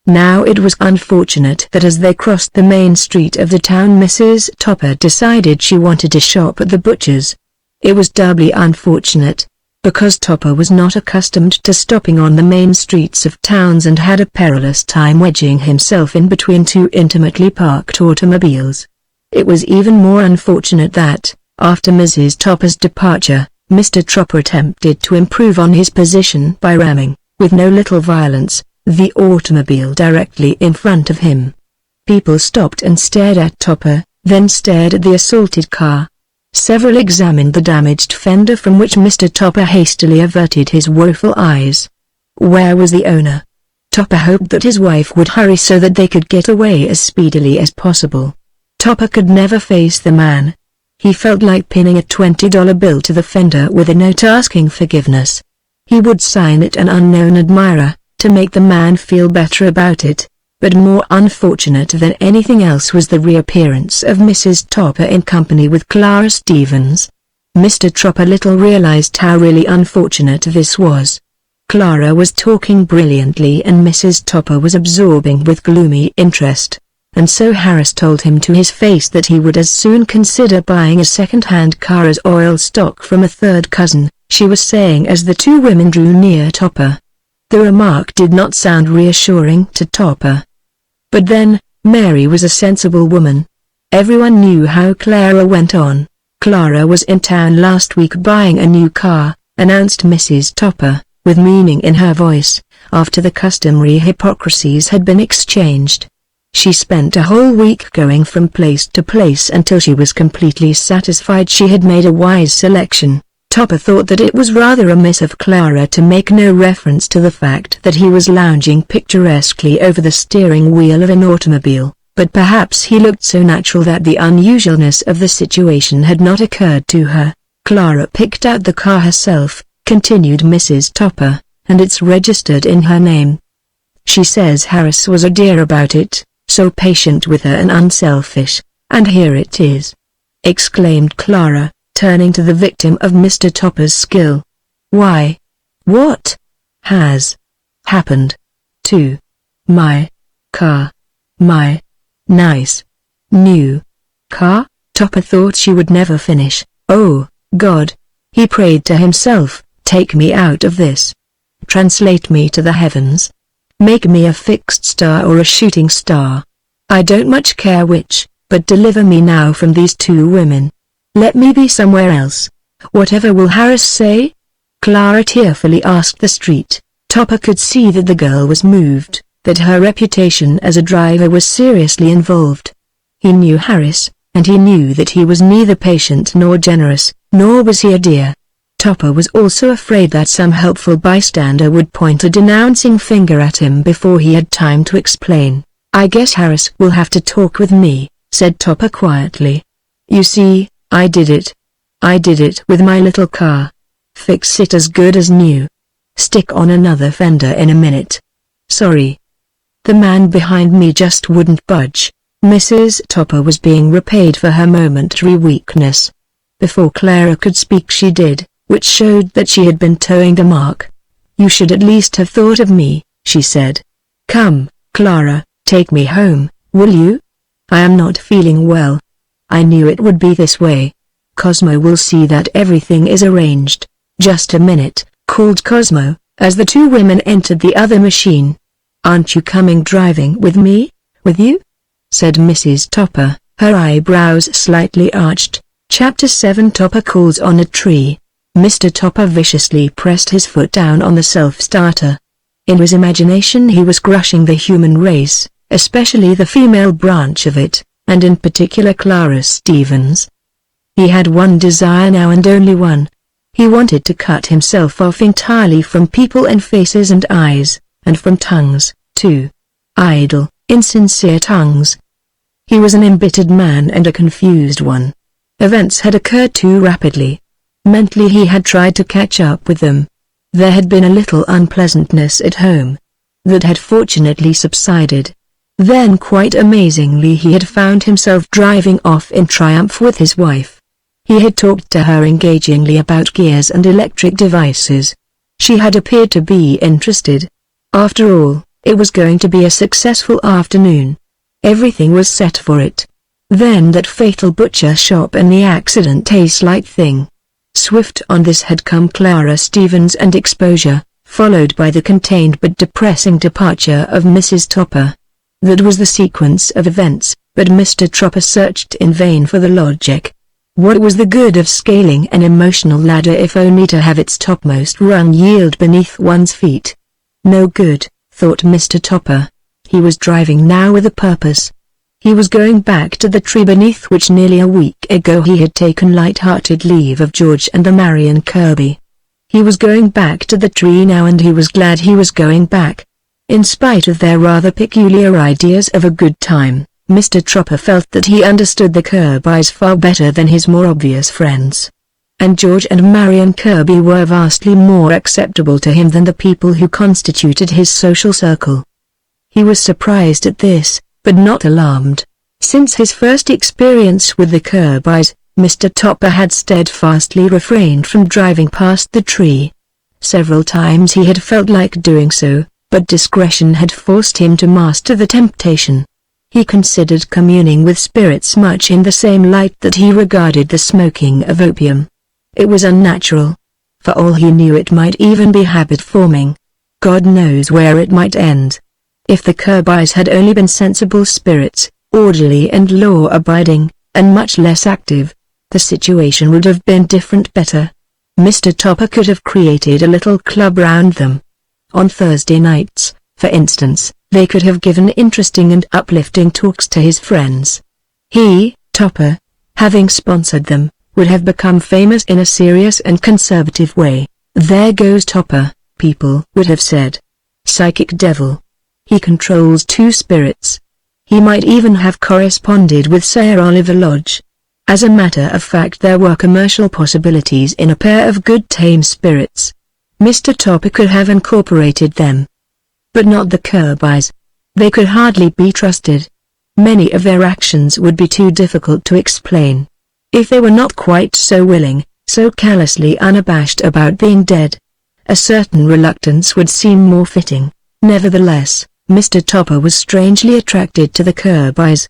Now it was unfortunate that as they crossed the main street of the town, Mrs. Topper decided she wanted to shop at the butcher's. It was doubly unfortunate, because Topper was not accustomed to stopping on the main streets of towns and had a perilous time wedging himself in between two intimately parked automobiles. It was even more unfortunate that, after Mrs. Topper's departure, Mr. Tropper attempted to improve on his position by ramming, with no little violence, the automobile directly in front of him. People stopped and stared at Topper, then stared at the assaulted car. Several examined the damaged fender, from which Mr. Topper hastily averted his woeful eyes. Where was the owner? Topper hoped that his wife would hurry so that they could get away as speedily as possible. Topper could never face the man. He felt like pinning a $20 bill to the fender with a note asking forgiveness. He would sign it "An unknown admirer," to make the man feel better about it, but more unfortunate than anything else was the reappearance of Mrs. Topper in company with Clara Stevens. Mr. Tropper little realized how really unfortunate this was. Clara was talking brilliantly and Mrs. Topper was absorbing with gloomy interest, and so Harris told him to his face that he would as soon consider buying a second-hand car as oil stock from a third cousin, she was saying as the two women drew near Topper. The remark did not sound reassuring to Topper. But then, Mary was a sensible woman. Everyone knew how Clara went on. "Clara was in town last week buying a new car," announced Mrs. Topper, with meaning in her voice, after the customary hypocrisies had been exchanged. She spent a whole week going from place to place until she was completely satisfied she had made a wise selection. Topper thought that it was rather amiss of Clara to make no reference to the fact that he was lounging picturesquely over the steering wheel of an automobile, but perhaps he looked so natural that the unusualness of the situation had not occurred to her. "Clara picked out the car herself," continued Mrs. Topper, "and it's registered in her name. She says Harris was a dear about it, so patient with her and unselfish, and here it is," exclaimed Clara, turning to the victim of Mr. Topper's skill. "Why? What has happened to my car? My nice new car?" Topper thought she would never finish. "Oh, God," he prayed to himself, "take me out of this. Translate me to the heavens. Make me a fixed star or a shooting star. I don't much care which, but deliver me now from these two women. Let me be somewhere else. Whatever will Harris say?" Clara tearfully asked the street. Topper could see that the girl was moved, that her reputation as a driver was seriously involved. He knew Harris, and he knew that he was neither patient nor generous, nor was he a dear. Topper was also afraid that some helpful bystander would point a denouncing finger at him before he had time to explain. "I guess Harris will have to talk with me," said Topper quietly. "You see, I did it. I did it with my little car. Fix it as good as new. Stick on another fender in a minute. Sorry. The man behind me just wouldn't budge." Mrs. Topper was being repaid for her momentary weakness. Before Clara could speak she did, which showed that she had been towing the mark. "You should at least have thought of me," she said. "Come, Clara, take me home, will you? I am not feeling well. I knew it would be this way. Cosmo will see that everything is arranged." "Just a minute," called Cosmo, as the two women entered the other machine. "Aren't you coming driving with me?" "With you?" said Mrs. Topper, her eyebrows slightly arched. Chapter 7 Topper calls on a tree. Mr. Topper viciously pressed his foot down on the self-starter. In his imagination he was crushing the human race, especially the female branch of it, and in particular Clara Stevens. He had one desire now and only one. He wanted to cut himself off entirely from people and faces and eyes, and from tongues, too. Idle, insincere tongues. He was an embittered man and a confused one. Events had occurred too rapidly. Mentally he had tried to catch up with them. There had been a little unpleasantness at home. That had fortunately subsided. Then quite amazingly he had found himself driving off in triumph with his wife. He had talked to her engagingly about gears and electric devices. She had appeared to be interested. After all, it was going to be a successful afternoon. Everything was set for it. Then that fatal butcher shop and the accident-like thing. Swift on this had come Clara Stevens and exposure, followed by the contained but depressing departure of Mrs. Topper. That was the sequence of events, but Mr. Tropper searched in vain for the logic. What was the good of scaling an emotional ladder if only to have its topmost rung yield beneath one's feet? No good, thought Mr. Topper. He was driving now with a purpose. He was going back to the tree beneath which nearly a week ago he had taken light-hearted leave of George and the Marion Kirby. He was going back to the tree now, and he was glad he was going back. In spite of their rather peculiar ideas of a good time, Mr. Tropper felt that he understood the Kirbys far better than his more obvious friends. And George and Marion Kirby were vastly more acceptable to him than the people who constituted his social circle. He was surprised at this, but not alarmed. Since his first experience with the Kirbys, Mr. Topper had steadfastly refrained from driving past the tree. Several times he had felt like doing so, but discretion had forced him to master the temptation. He considered communing with spirits much in the same light that he regarded the smoking of opium. It was unnatural. For all he knew, it might even be habit-forming. God knows where it might end. If the Kirbys had only been sensible spirits, orderly and law-abiding, and much less active, the situation would have been different better. Mr. Topper could have created a little club round them. On Thursday nights, for instance, they could have given interesting and uplifting talks to his friends. He, Topper, having sponsored them, would have become famous in a serious and conservative way. There goes Topper, people would have said. Psychic devil. He controls two spirits. He might even have corresponded with Sir Oliver Lodge. As a matter of fact, there were commercial possibilities in a pair of good tame spirits. Mr. Topper could have incorporated them. But not the Kirbys. They could hardly be trusted. Many of their actions would be too difficult to explain. If they were not quite so willing, so callously unabashed about being dead, a certain reluctance would seem more fitting. Nevertheless, Mr. Topper was strangely attracted to the Kirbys.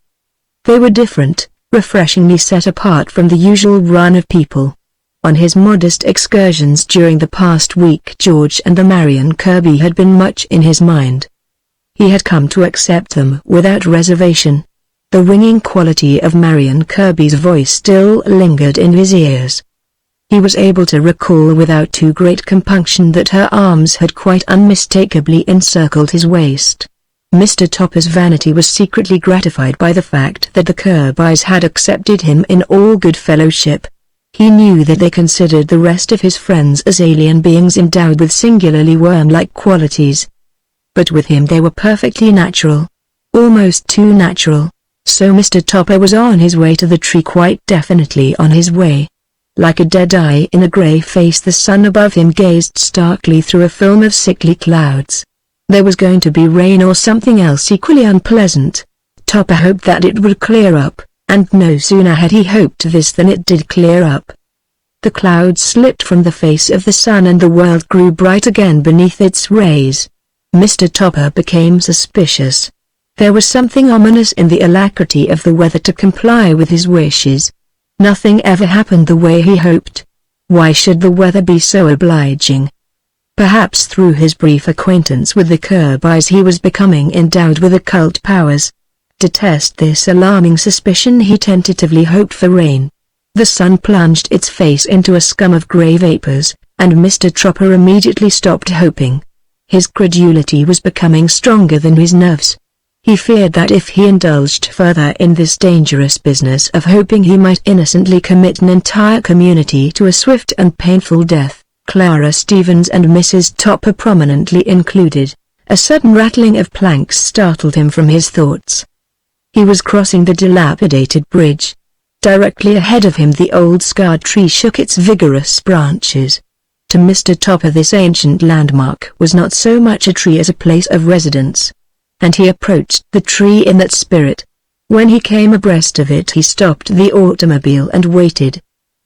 They were different, refreshingly set apart from the usual run of people. On his modest excursions during the past week, George and the Marion Kirby had been much in his mind. He had come to accept them without reservation. The ringing quality of Marion Kirby's voice still lingered in his ears. He was able to recall without too great compunction that her arms had quite unmistakably encircled his waist. Mr. Topper's vanity was secretly gratified by the fact that the Kirbys had accepted him in all good fellowship. He knew that they considered the rest of his friends as alien beings endowed with singularly worm-like qualities. But with him they were perfectly natural. Almost too natural. So Mr. Topper was on his way to the tree, quite definitely on his way. Like a dead eye in a grey face, the sun above him gazed starkly through a film of sickly clouds. There was going to be rain or something else equally unpleasant. Topper hoped that it would clear up, and no sooner had he hoped this than it did clear up. The clouds slipped from the face of the sun and the world grew bright again beneath its rays. Mr. Topper became suspicious. There was something ominous in the alacrity of the weather to comply with his wishes. Nothing ever happened the way he hoped. Why should the weather be so obliging? Perhaps through his brief acquaintance with the Kirbys he was becoming endowed with occult powers. To test this alarming suspicion he tentatively hoped for rain. The sun plunged its face into a scum of grey vapors, and Mr. Tropper immediately stopped hoping. His credulity was becoming stronger than his nerves. He feared that if he indulged further in this dangerous business of hoping, he might innocently commit an entire community to a swift and painful death, Clara Stevens and Mrs. Topper prominently included. A sudden rattling of planks startled him from his thoughts. He was crossing the dilapidated bridge. Directly ahead of him the old scarred tree shook its vigorous branches. To Mr. Topper this ancient landmark was not so much a tree as a place of residence. And he approached the tree in that spirit. When he came abreast of it he stopped the automobile and waited.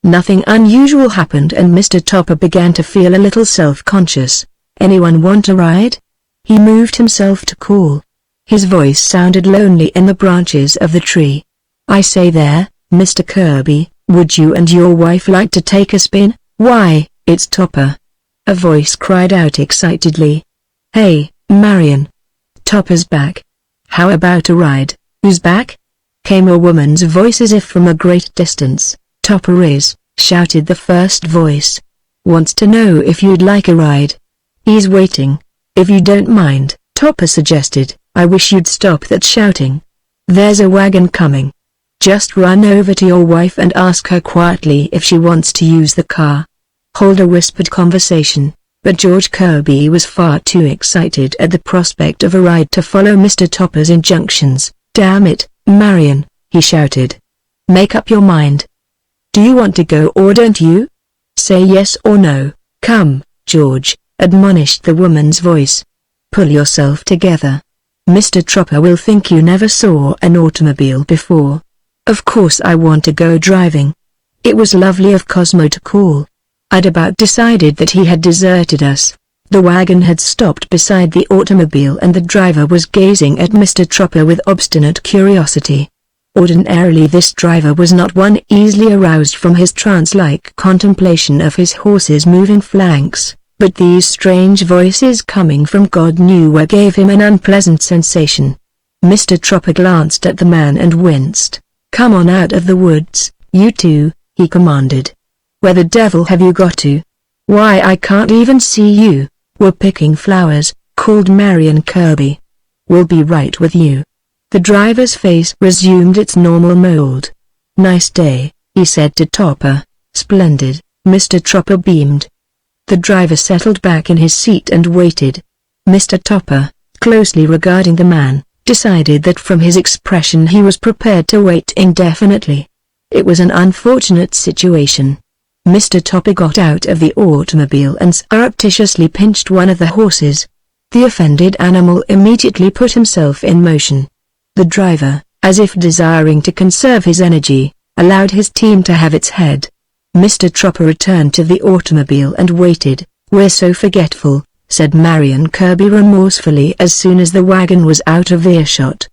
Nothing unusual happened and Mr. Topper began to feel a little self-conscious. "Anyone want a ride?" He moved himself to call. His voice sounded lonely in the branches of the tree. "I say there, Mr. Kirby, would you and your wife like to take a spin?" "Why, it's Topper!" a voice cried out excitedly. "Hey, Marion! Topper's back. How about a ride?" "Who's back?" came a woman's voice as if from a great distance. "Topper is," shouted the first voice. "Wants to know if you'd like a ride. He's waiting. If you don't mind," Topper suggested. "I wish you'd stop that shouting. There's a wagon coming. Just run over to your wife and ask her quietly if she wants to use the car." Hold a whispered conversation, but George Kirby was far too excited at the prospect of a ride to follow Mr. Topper's injunctions. "Damn it, Marion," he shouted. "Make up your mind. Do you want to go or don't you? Say yes or no." "Come, George," admonished the woman's voice. "Pull yourself together. Mr. Topper will think you never saw an automobile before." "Of course I want to go driving. It was lovely of Cosmo to call. I'd about decided that he had deserted us." The wagon had stopped beside the automobile and the driver was gazing at Mr. Topper with obstinate curiosity. Ordinarily this driver was not one easily aroused from his trance-like contemplation of his horse's moving flanks, but these strange voices coming from God knew where gave him an unpleasant sensation. Mr. Topper glanced at the man and winced. "Come on out of the woods, you two," he commanded. "Where the devil have you got to?" "Why, I can't even see you." "We're picking flowers," called Marion Kirby. "We'll be right with you." The driver's face resumed its normal mold. "Nice day," he said to Topper. "Splendid," Mr. Topper beamed. The driver settled back in his seat and waited. Mr. Topper, closely regarding the man, decided that from his expression he was prepared to wait indefinitely. It was an unfortunate situation. Mr. Topper got out of the automobile and surreptitiously pinched one of the horses. The offended animal immediately put himself in motion. The driver, as if desiring to conserve his energy, allowed his team to have its head. Mr. Topper returned to the automobile and waited. "We're so forgetful," said Marion Kirby remorsefully as soon as the wagon was out of earshot.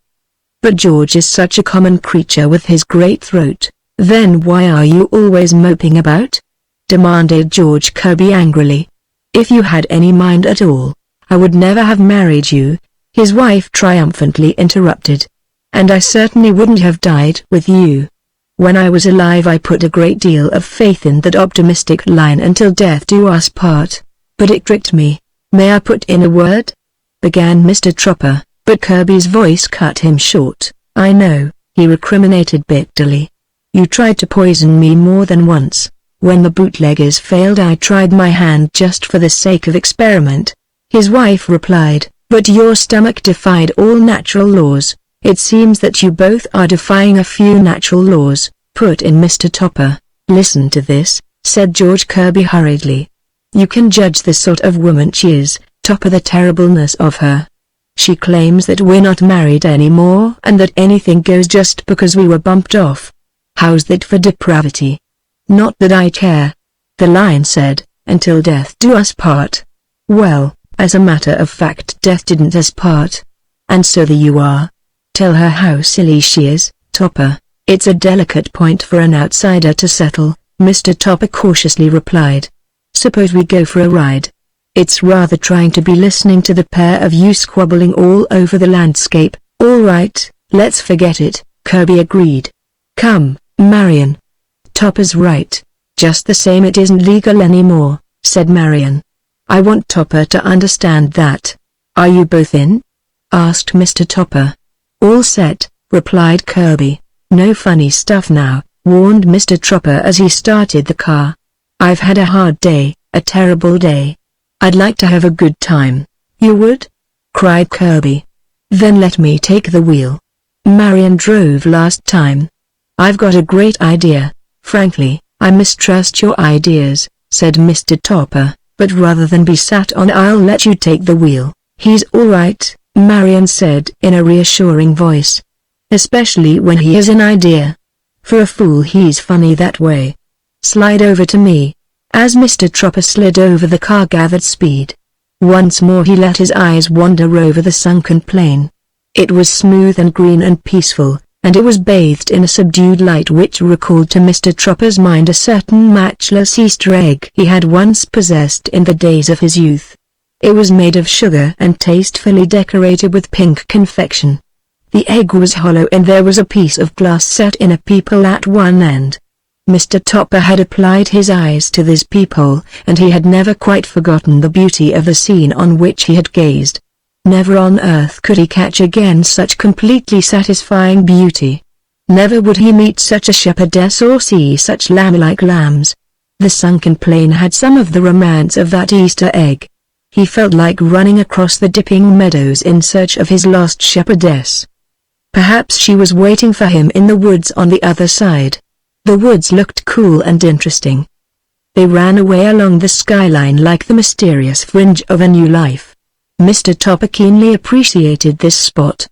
"But George is such a common creature with his great throat." "Then why are you always moping about?" demanded George Kirby angrily. "If you had any mind at all, I would never have married you," his wife triumphantly interrupted. "And I certainly wouldn't have died with you. When I was alive I put a great deal of faith in that optimistic line 'until death do us part,' but it tricked me." "May I put in a word?" began Mr. Topper, but Kirby's voice cut him short. "I know," he recriminated bitterly. "You tried to poison me more than once. When the bootleggers failed I tried my hand just for the sake of experiment." His wife replied, "But your stomach defied all natural laws." "It seems that you both are defying a few natural laws," put in Mr. Topper. "Listen to this," said George Kirby hurriedly. "You can judge the sort of woman she is, Topper, the terribleness of her. She claims that we're not married anymore and that anything goes just because we were bumped off. How's that for depravity?" "Not that I care. The line said, 'until death do us part.' Well, as a matter of fact death didn't us part. And so there you are. Tell her how silly she is, Topper." "It's a delicate point for an outsider to settle," Mr. Topper cautiously replied. "Suppose we go for a ride? It's rather trying to be listening to the pair of you squabbling all over the landscape." "All right, let's forget it," Kirby agreed. "Come, Marion. Topper's right. Just the same it isn't legal anymore," said Marion. "I want Topper to understand that." "Are you both in?" asked Mr. Topper. "All set," replied Kirby. "No funny stuff now," warned Mr. Topper as he started the car. "I've had a hard day, a terrible day. I'd like to have a good time." "You would?" cried Kirby. "Then let me take the wheel. Marion drove last time." "I've got a great idea." "Frankly, I mistrust your ideas," said Mr. Topper, "but rather than be sat on I'll let you take the wheel." "He's all right," Marion said in a reassuring voice. "Especially when he has an idea. For a fool he's funny that way." Slide over to me." As Mr. Tropper slid over, the car gathered speed. Once more he let his eyes wander over the sunken plain. It was smooth and green and peaceful, and it was bathed in a subdued light which recalled to Mr. Tropper's mind a certain matchless Easter egg he had once possessed in the days of his youth. It was made of sugar and tastefully decorated with pink confection. The egg was hollow and there was a piece of glass set in a peephole at one end. Mr. Topper had applied his eyes to this peephole, and he had never quite forgotten the beauty of the scene on which he had gazed. Never on earth could he catch again such completely satisfying beauty. Never would he meet such a shepherdess or see such lamb-like lambs. The sunken plain had some of the romance of that Easter egg. He felt like running across the dipping meadows in search of his lost shepherdess. Perhaps she was waiting for him in the woods on the other side. The woods looked cool and interesting. They ran away along the skyline like the mysterious fringe of a new life. Mr. Topper keenly appreciated this spot.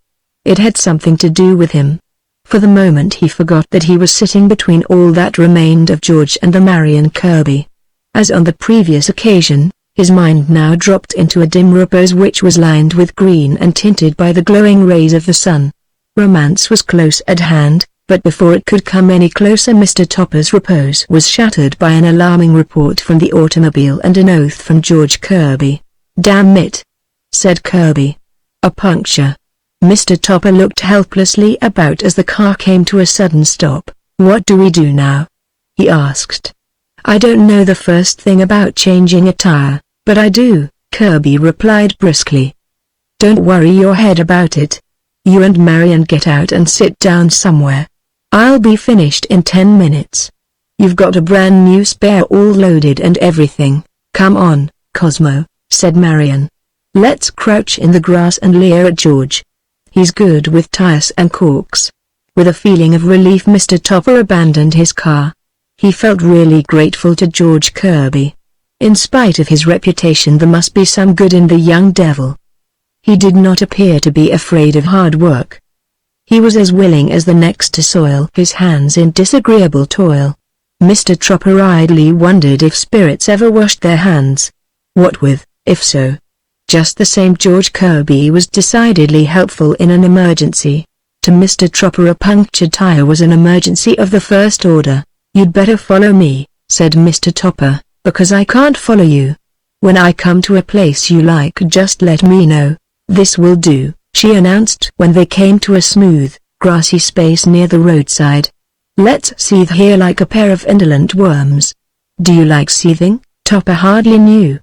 It had something to do with him. For the moment he forgot that he was sitting between all that remained of George and the Marion Kirby. As on the previous occasion, his mind now dropped into a dim repose which was lined with green and tinted by the glowing rays of the sun. Romance was close at hand, but before it could come any closer Mr. Topper's repose was shattered by an alarming report from the automobile and an oath from George Kirby. "Damn it," said Kirby. "A puncture." Mr. Topper looked helplessly about as the car came to a sudden stop. "What do we do now?" he asked. "I don't know the first thing about changing a tire, but I do," Kirby replied briskly. "Don't worry your head about it. You and Marion get out and sit down somewhere. I'll be finished in 10 minutes. You've got a brand new spare all loaded and everything." "Come on, Cosmo," said Marion. "Let's crouch in the grass and leer at George. He's good with tires and corks." With a feeling of relief Mr. Topper abandoned his car. He felt really grateful to George Kirby. In spite of his reputation there must be some good in the young devil. He did not appear to be afraid of hard work. He was as willing as the next to soil his hands in disagreeable toil. Mr. Tropper idly wondered if spirits ever washed their hands. What with, if so? Just the same George Kirby was decidedly helpful in an emergency. To Mr. Tropper a punctured tire was an emergency of the first order. "You'd better follow me," said Mr. Topper, "because I can't follow you. When I come to a place you like just let me know." "This will do," she announced when they came to a smooth, grassy space near the roadside. "Let's seethe here like a pair of indolent worms." "Do you like seething?" Topper hardly knew.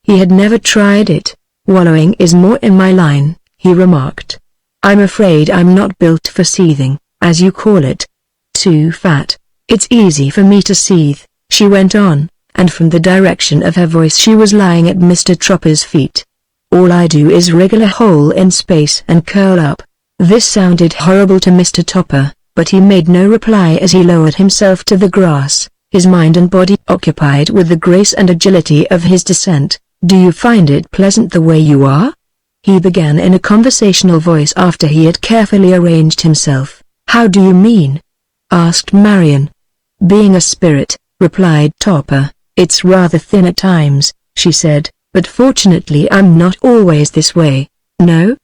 He had never tried it. "Wallowing is more in my line," he remarked. "I'm afraid I'm not built for seething, as you call it. Too fat. It's easy for me to seethe," she went on, and from the direction of her voice she was lying at Mr. Tropper's feet. "All I do is wriggle a hole in space and curl up." This sounded horrible to Mr. Topper, but he made no reply as he lowered himself to the grass, his mind and body occupied with the grace and agility of his descent. "Do you find it pleasant the way you are?" he began in a conversational voice after he had carefully arranged himself. "How do you mean?" asked Marion. "Being a spirit," replied Topper, "it's rather thin at times," she said. "But fortunately I'm not always this way." "No?"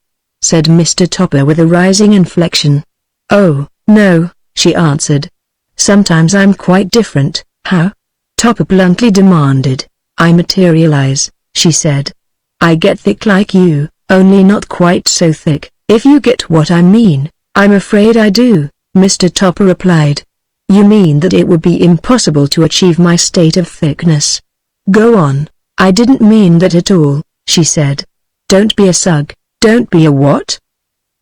said Mr. Topper with a rising inflection. "Oh, no," she answered. "Sometimes I'm quite different." "How?" Topper bluntly demanded. "I materialize," she said. "I get thick like you, only not quite so thick, if you get what I mean." "I'm afraid I do," Mr. Topper replied. "You mean that it would be impossible to achieve my state of thickness?" "Go on." "I didn't mean that at all," she said. "Don't be a sug." "Don't be a what?"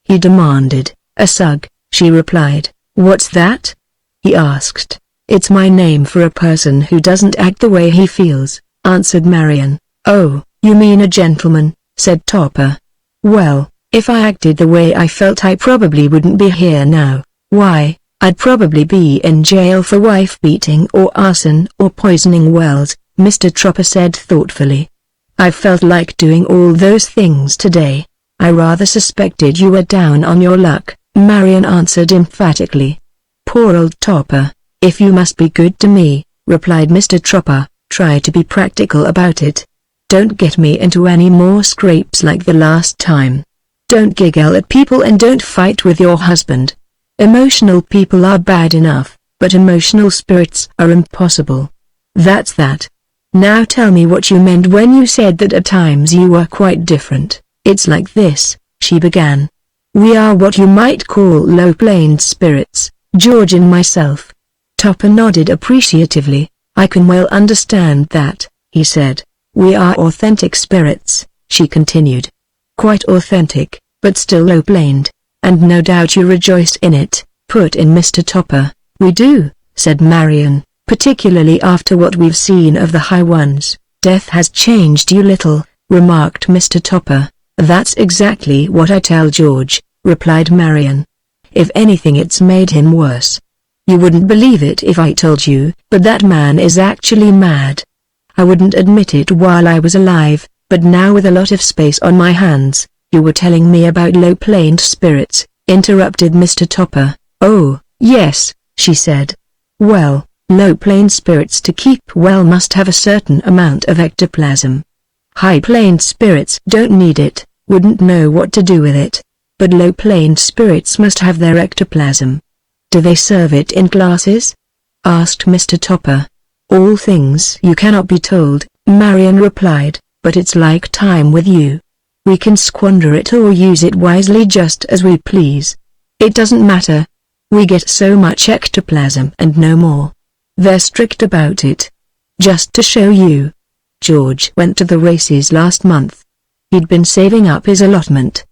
he demanded. "A sug," she replied. "What's that?" he asked. "It's my name for a person who doesn't act the way he feels," answered Marion. "Oh, you mean a gentleman," said Topper. "Well, if I acted the way I felt I probably wouldn't be here now. Why, I'd probably be in jail for wife-beating or arson or poisoning wells," Mr. Tropper said thoughtfully. "I felt like doing all those things today. I rather suspected you were down on your luck," Marion answered emphatically. "Poor old Topper, if you must be good to me, replied Mr. Tropper. Try to be practical about it. Don't get me into any more scrapes like the last time. Don't giggle at people and don't fight with your husband. Emotional people are bad enough, but emotional spirits are impossible. That's that. Now tell me what you meant when you said that at times you were quite different. It's like this, she began. We are what you might call low-planed spirits, George and myself. Topper nodded appreciatively. I can well understand that, he said. We are authentic spirits, she continued. Quite authentic, but still low-planed, and no doubt you rejoice in it, put in Mr. Topper. We do, said Marion, particularly after what we've seen of the high ones. Death has changed you little, remarked Mr. Topper. That's exactly what I tell George, replied Marion. If anything, it's made him worse. You wouldn't believe it if I told you, but that man is actually mad. I wouldn't admit it while I was alive, but now with a lot of space on my hands. You were telling me about low-planed spirits, interrupted Mr. Topper. Oh, yes, she said. Well, low-planed spirits to keep well must have a certain amount of ectoplasm. High-planed spirits don't need it, wouldn't know what to do with it. But low-planed spirits must have their ectoplasm. Do they serve it in glasses? Asked Mr. Topper. All things you cannot be told, Marion replied, but it's like time with you. We can squander it or use it wisely just as we please. It doesn't matter. We get so much ectoplasm and no more. They're strict about it. Just to show you. George went to the races last month. He'd been saving up his allotment.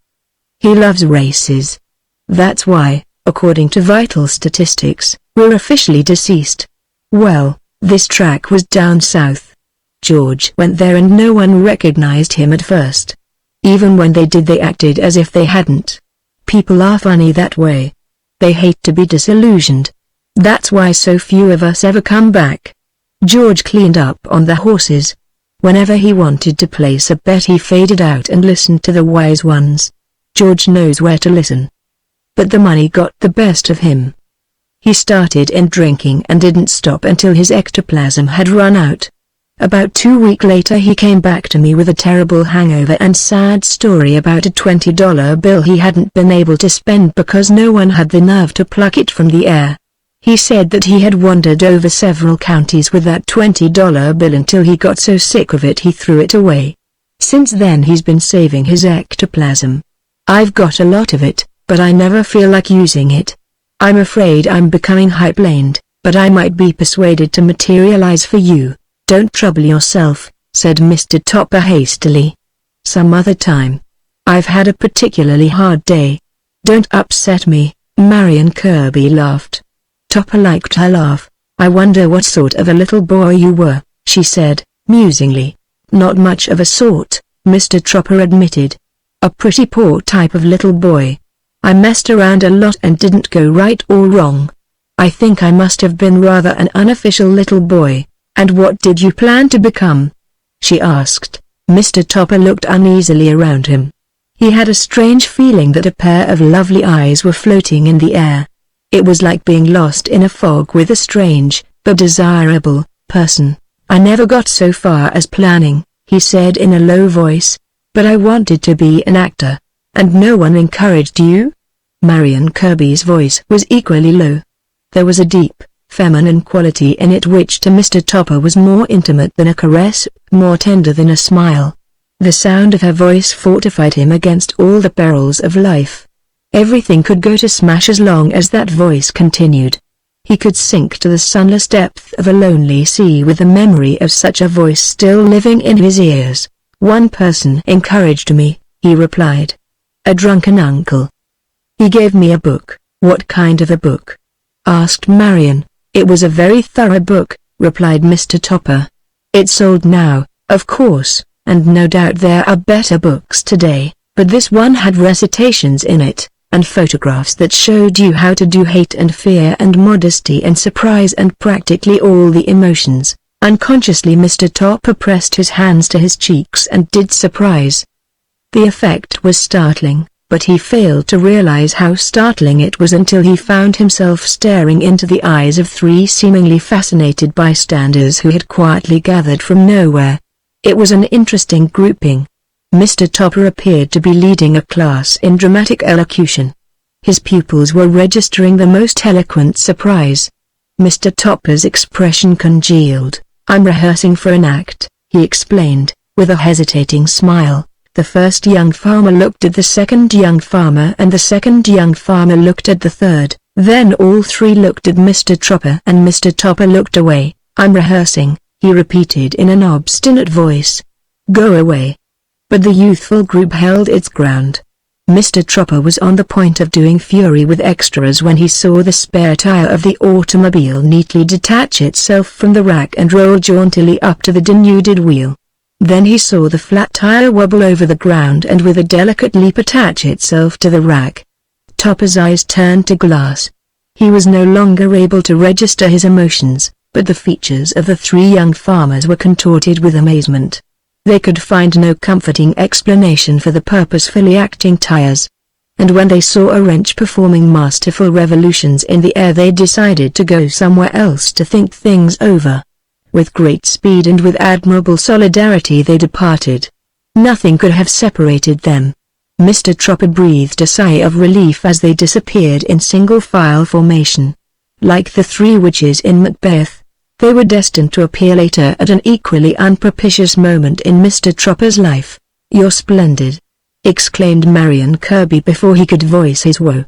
He loves races. That's why, according to vital statistics, we're officially deceased. Well, this track was down south. George went there and no one recognized him at first. Even when they did, they acted as if they hadn't. People are funny that way. They hate to be disillusioned. That's why so few of us ever come back. George cleaned up on the horses. Whenever he wanted to place a bet, he faded out and listened to the wise ones. George knows where to listen. But the money got the best of him. He started in drinking and didn't stop until his ectoplasm had run out. About 2 weeks later he came back to me with a terrible hangover and sad story about a $20 bill he hadn't been able to spend because no one had the nerve to pluck it from the air. He said that he had wandered over several counties with that $20 bill until he got so sick of it he threw it away. Since then he's been saving his ectoplasm. I've got a lot of it, but I never feel like using it. I'm afraid I'm becoming high-planed, but I might be persuaded to materialize for you. Don't trouble yourself, said Mr. Topper hastily. Some other time. I've had a particularly hard day. Don't upset me, Marion Kirby laughed. Topper liked her laugh. I wonder what sort of a little boy you were, she said, musingly. Not much of a sort, Mr. Topper admitted. A pretty poor type of little boy. I messed around a lot and didn't go right or wrong. I think I must have been rather an unofficial little boy. And what did you plan to become? She asked. Mr. Topper looked uneasily around him. He had a strange feeling that a pair of lovely eyes were floating in the air. It was like being lost in a fog with a strange, but desirable, person. I never got so far as planning, he said in a low voice. But I wanted to be an actor. And no one encouraged you? Marion Kirby's voice was equally low. There was a deep, feminine quality in it which to Mr. Topper was more intimate than a caress, more tender than a smile. The sound of her voice fortified him against all the perils of life. Everything could go to smash as long as that voice continued. He could sink to the sunless depth of a lonely sea with the memory of such a voice still living in his ears. One person encouraged me, he replied. A drunken uncle. He gave me a book. What kind of a book? Asked Marion. It was a very thorough book, replied Mr. Topper. It's sold now, of course, and no doubt there are better books today, but this one had recitations in it, and photographs that showed you how to do hate and fear and modesty and surprise and practically all the emotions. Unconsciously Mr. Topper pressed his hands to his cheeks and did surprise. The effect was startling, but he failed to realize how startling it was until he found himself staring into the eyes of three seemingly fascinated bystanders who had quietly gathered from nowhere. It was an interesting grouping. Mr. Topper appeared to be leading a class in dramatic elocution. His pupils were registering the most eloquent surprise. Mr. Topper's expression congealed. "I'm rehearsing for an act," he explained, with a hesitating smile. The first young farmer looked at the second young farmer and the second young farmer looked at the third. Then all three looked at Mr. Topper and Mr. Topper looked away. "I'm rehearsing," he repeated in an obstinate voice. "Go away." But the youthful group held its ground. Mr. Topper was on the point of doing fury with extras when he saw the spare tire of the automobile neatly detach itself from the rack and roll jauntily up to the denuded wheel. Then he saw the flat tire wobble over the ground and with a delicate leap attach itself to the rack. Topper's eyes turned to glass. He was no longer able to register his emotions, but the features of the three young farmers were contorted with amazement. They could find no comforting explanation for the purposefully acting tires. And when they saw a wrench performing masterful revolutions in the air, they decided to go somewhere else to think things over. With great speed and with admirable solidarity they departed. Nothing could have separated them. Mr. Topper breathed a sigh of relief as they disappeared in single-file formation. Like the three witches in Macbeth, they were destined to appear later at an equally unpropitious moment in Mr. Topper's life. "You're splendid!" exclaimed Marion Kirby before he could voice his woe.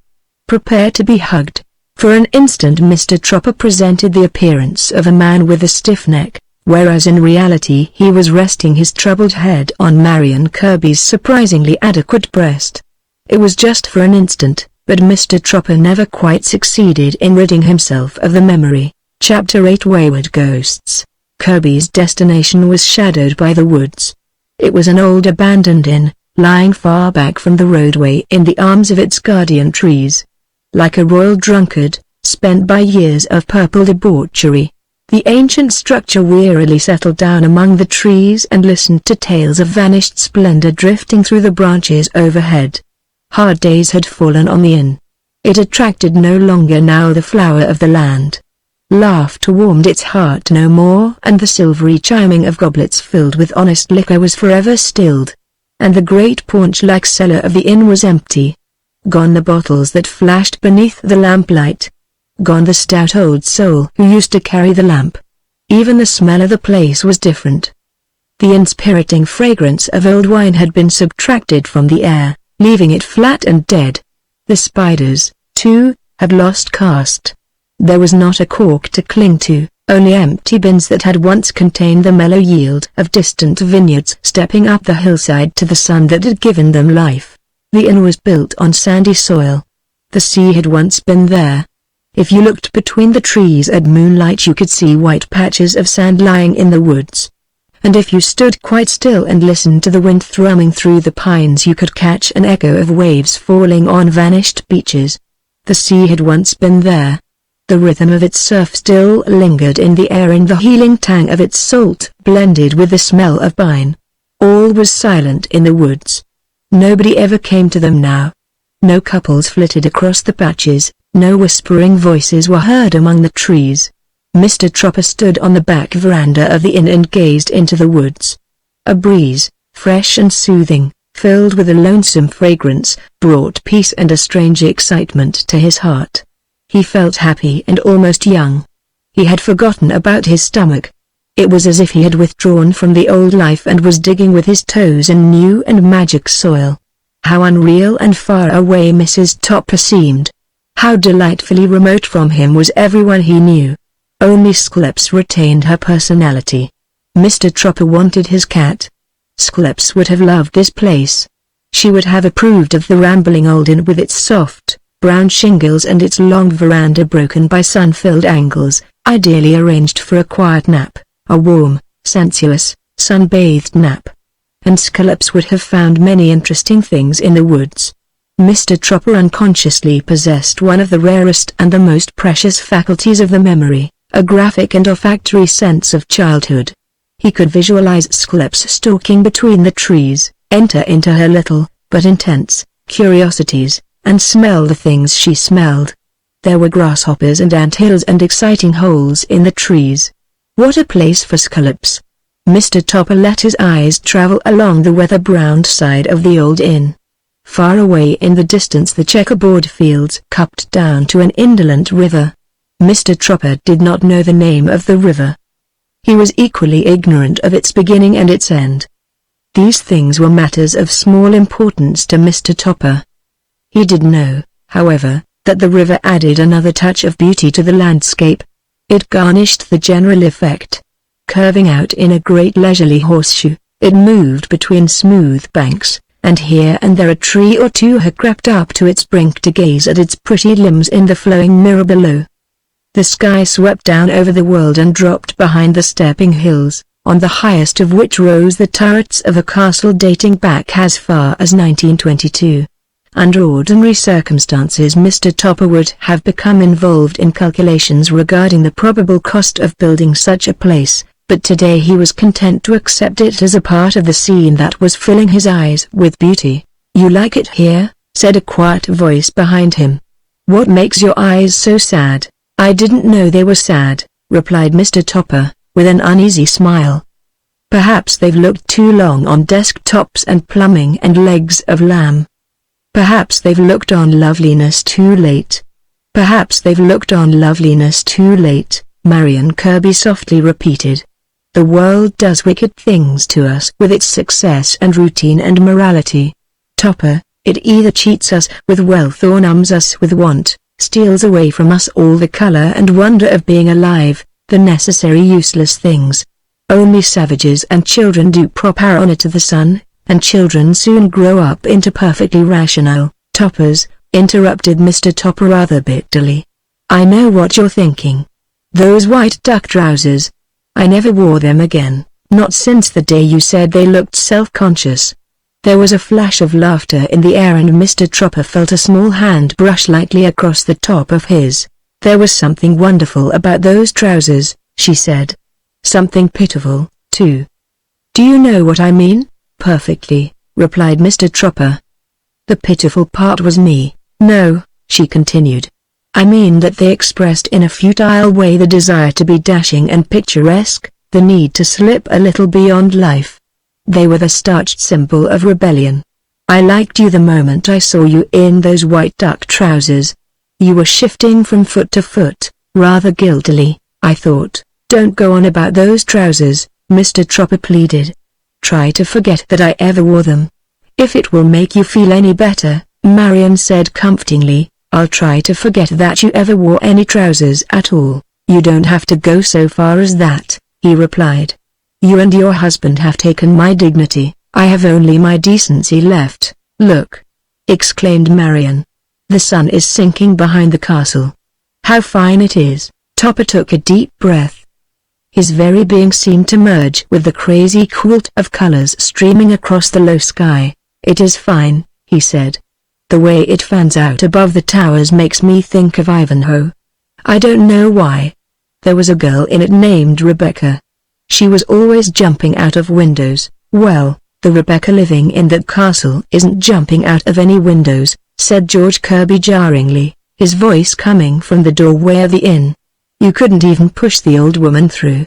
"Prepare to be hugged." For an instant Mr. Topper presented the appearance of a man with a stiff neck, whereas in reality he was resting his troubled head on Marion Kirby's surprisingly adequate breast. It was just for an instant, but Mr. Topper never quite succeeded in ridding himself of the memory. Chapter 8 Wayward Ghosts. Kirby's destination was shadowed by the woods. It was an old abandoned inn, lying far back from the roadway in the arms of its guardian trees. Like a royal drunkard, spent by years of purple debauchery, the ancient structure wearily settled down among the trees and listened to tales of vanished splendor drifting through the branches overhead. Hard days had fallen on the inn. It attracted no longer now the flower of the land. Laughter warmed its heart no more, and the silvery chiming of goblets filled with honest liquor was forever stilled. And the great paunch-like cellar of the inn was empty. Gone the bottles that flashed beneath the lamplight. Gone the stout old soul who used to carry the lamp. Even the smell of the place was different. The inspiriting fragrance of old wine had been subtracted from the air, leaving it flat and dead. The spiders, too, had lost caste. There was not a cork to cling to, only empty bins that had once contained the mellow yield of distant vineyards stepping up the hillside to the sun that had given them life. The inn was built on sandy soil. The sea had once been there. If you looked between the trees at moonlight you could see white patches of sand lying in the woods. And if you stood quite still and listened to the wind thrumming through the pines you could catch an echo of waves falling on vanished beaches. The sea had once been there. The rhythm of its surf still lingered in the air, and the healing tang of its salt blended with the smell of pine. All was silent in the woods. Nobody ever came to them now. No couples flitted across the patches, no whispering voices were heard among the trees. Mr. Topper stood on the back veranda of the inn and gazed into the woods. A breeze, fresh and soothing, filled with a lonesome fragrance, brought peace and a strange excitement to his heart. He felt happy and almost young. He had forgotten about his stomach. It was as if he had withdrawn from the old life and was digging with his toes in new and magic soil. How unreal and far away Mrs. Topper seemed. How delightfully remote from him was everyone he knew. Only Skleps retained her personality. Mr. Topper wanted his cat. Skleps would have loved this place. She would have approved of the rambling old inn with its soft, brown shingles and its long veranda broken by sun-filled angles, ideally arranged for a quiet nap, a warm, sensuous, sun-bathed nap. And Skleps would have found many interesting things in the woods. Mr. Topper unconsciously possessed one of the rarest and the most precious faculties of the memory, a graphic and olfactory sense of childhood. He could visualize Skleps stalking between the trees, enter into her little, but intense, curiosities, and smell the things she smelled. There were grasshoppers and anthills and exciting holes in the trees. What a place for scallops! Mr. Topper let his eyes travel along the weather-browned side of the old inn. Far away in the distance the checkerboard fields cupped down to an indolent river. Mr. Topper did not know the name of the river. He was equally ignorant of its beginning and its end. These things were matters of small importance to Mr. Topper. He did know, however, that the river added another touch of beauty to the landscape. It garnished the general effect. Curving out in a great leisurely horseshoe, it moved between smooth banks, and here and there a tree or two had crept up to its brink to gaze at its pretty limbs in the flowing mirror below. The sky swept down over the world and dropped behind the stepping hills, on the highest of which rose the turrets of a castle dating back as far as 1922. Under ordinary circumstances Mr. Topper would have become involved in calculations regarding the probable cost of building such a place, but today he was content to accept it as a part of the scene that was filling his eyes with beauty. "You like it here?" said a quiet voice behind him. "What makes your eyes so sad?" "I didn't know they were sad," replied Mr. Topper, with an uneasy smile. "Perhaps they've looked too long on desktops and plumbing and legs of lamb. Perhaps they've looked on loveliness too late. Perhaps they've looked on loveliness too late," Marion Kirby softly repeated. "The world does wicked things to us with its success and routine and morality. Topper, it either cheats us with wealth or numbs us with want, steals away from us all the color and wonder of being alive, the necessary useless things. Only savages and children do proper honor to the sun, and children soon grow up into perfectly rational." "Toppers," interrupted Mr. Topper rather bitterly. "I know what you're thinking. Those white duck trousers. I never wore them again, not since the day you said they looked self-conscious." There was a flash of laughter in the air and Mr. Topper felt a small hand brush lightly across the top of his. "There was something wonderful about those trousers," she said. "Something pitiful, too." "Do you know what I mean?" "Perfectly," replied Mr. Topper. "The pitiful part was me." "No," she continued. "I mean that they expressed in a futile way the desire to be dashing and picturesque, the need to slip a little beyond life. They were the starched symbol of rebellion. I liked you the moment I saw you in those white duck trousers. You were shifting from foot to foot, rather guiltily, I thought." "Don't go on about those trousers," Mr. Topper pleaded. "Try to forget that I ever wore them." "If it will make you feel any better," Marion said comfortingly, "I'll try to forget that you ever wore any trousers at all." "You don't have to go so far as that," he replied. "You and your husband have taken my dignity, I have only my decency left." "Look!" exclaimed Marion. "The sun is sinking behind the castle. How fine it is." Topper took a deep breath. His very being seemed to merge with the crazy quilt of colors streaming across the low sky. "It is fine," he said. "The way it fans out above the towers makes me think of Ivanhoe. I don't know why. There was a girl in it named Rebecca. She was always jumping out of windows." "Well, the Rebecca living in that castle isn't jumping out of any windows," said George Kirby jarringly, his voice coming from the doorway of the inn. "You couldn't even push the old woman through.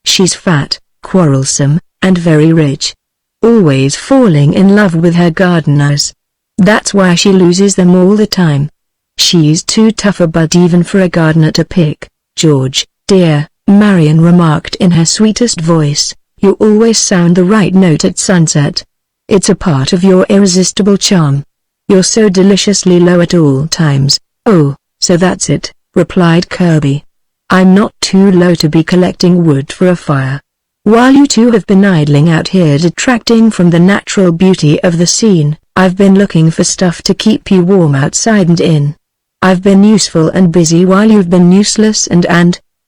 She's fat, quarrelsome, and very rich. Always falling in love with her gardeners. That's why she loses them all the time. She's too tough a bud even for a gardener to pick." "George, dear," Marion remarked in her sweetest voice, "you always sound the right note at sunset. It's a part of your irresistible charm. You're so deliciously low at all times." "Oh, so that's it," replied Kirby. "I'm not too low to be collecting wood for a fire. While you two have been idling out here detracting from the natural beauty of the scene, I've been looking for stuff to keep you warm outside and in. I've been useful and busy while you've been useless and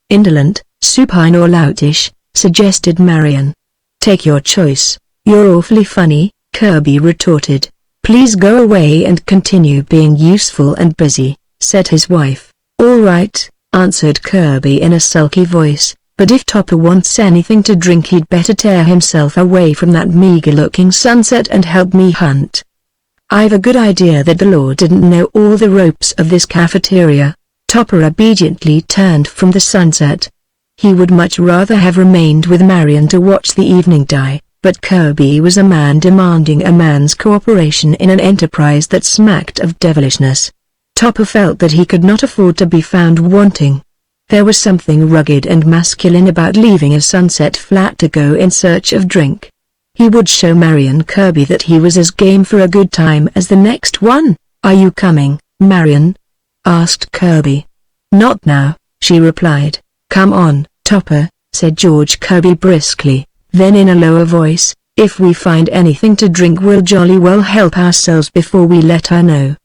indolent, supine or loutish," suggested Marion. "Take your choice." "You're awfully funny," Kirby retorted. "Please go away and continue being useful and busy," said his wife. "All right," answered Kirby in a sulky voice, "but if Topper wants anything to drink he'd better tear himself away from that meager-looking sunset and help me hunt." I've a good idea that the law didn't know all the ropes of this cafeteria. Topper obediently turned from the sunset. He would much rather have remained with Marion to watch the evening die, but Kirby was a man demanding a man's cooperation in an enterprise that smacked of devilishness. Topper felt that he could not afford to be found wanting. There was something rugged and masculine about leaving a sunset flat to go in search of drink. He would show Marion Kirby that he was as game for a good time as the next one. "Are you coming, Marion?" asked Kirby. "Not now," she replied. "Come on, Topper," said George Kirby briskly, then in a lower voice, "if we find anything to drink we'll jolly well help ourselves before we let her know."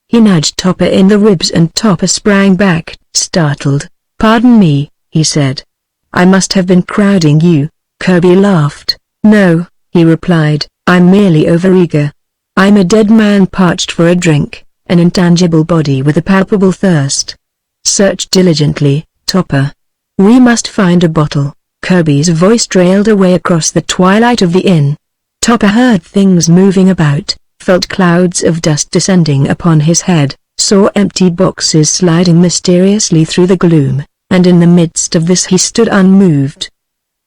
He nudged Topper in the ribs and Topper sprang back, startled. "Pardon me," he said. "I must have been crowding you." Kirby laughed. "No," he replied, "I'm merely overeager. I'm a dead man parched for a drink, an intangible body with a palpable thirst. Search diligently, Topper. We must find a bottle." Kirby's voice trailed away across the twilight of the inn. Topper heard things moving about, felt clouds of dust descending upon his head, saw empty boxes sliding mysteriously through the gloom, and in the midst of this he stood unmoved.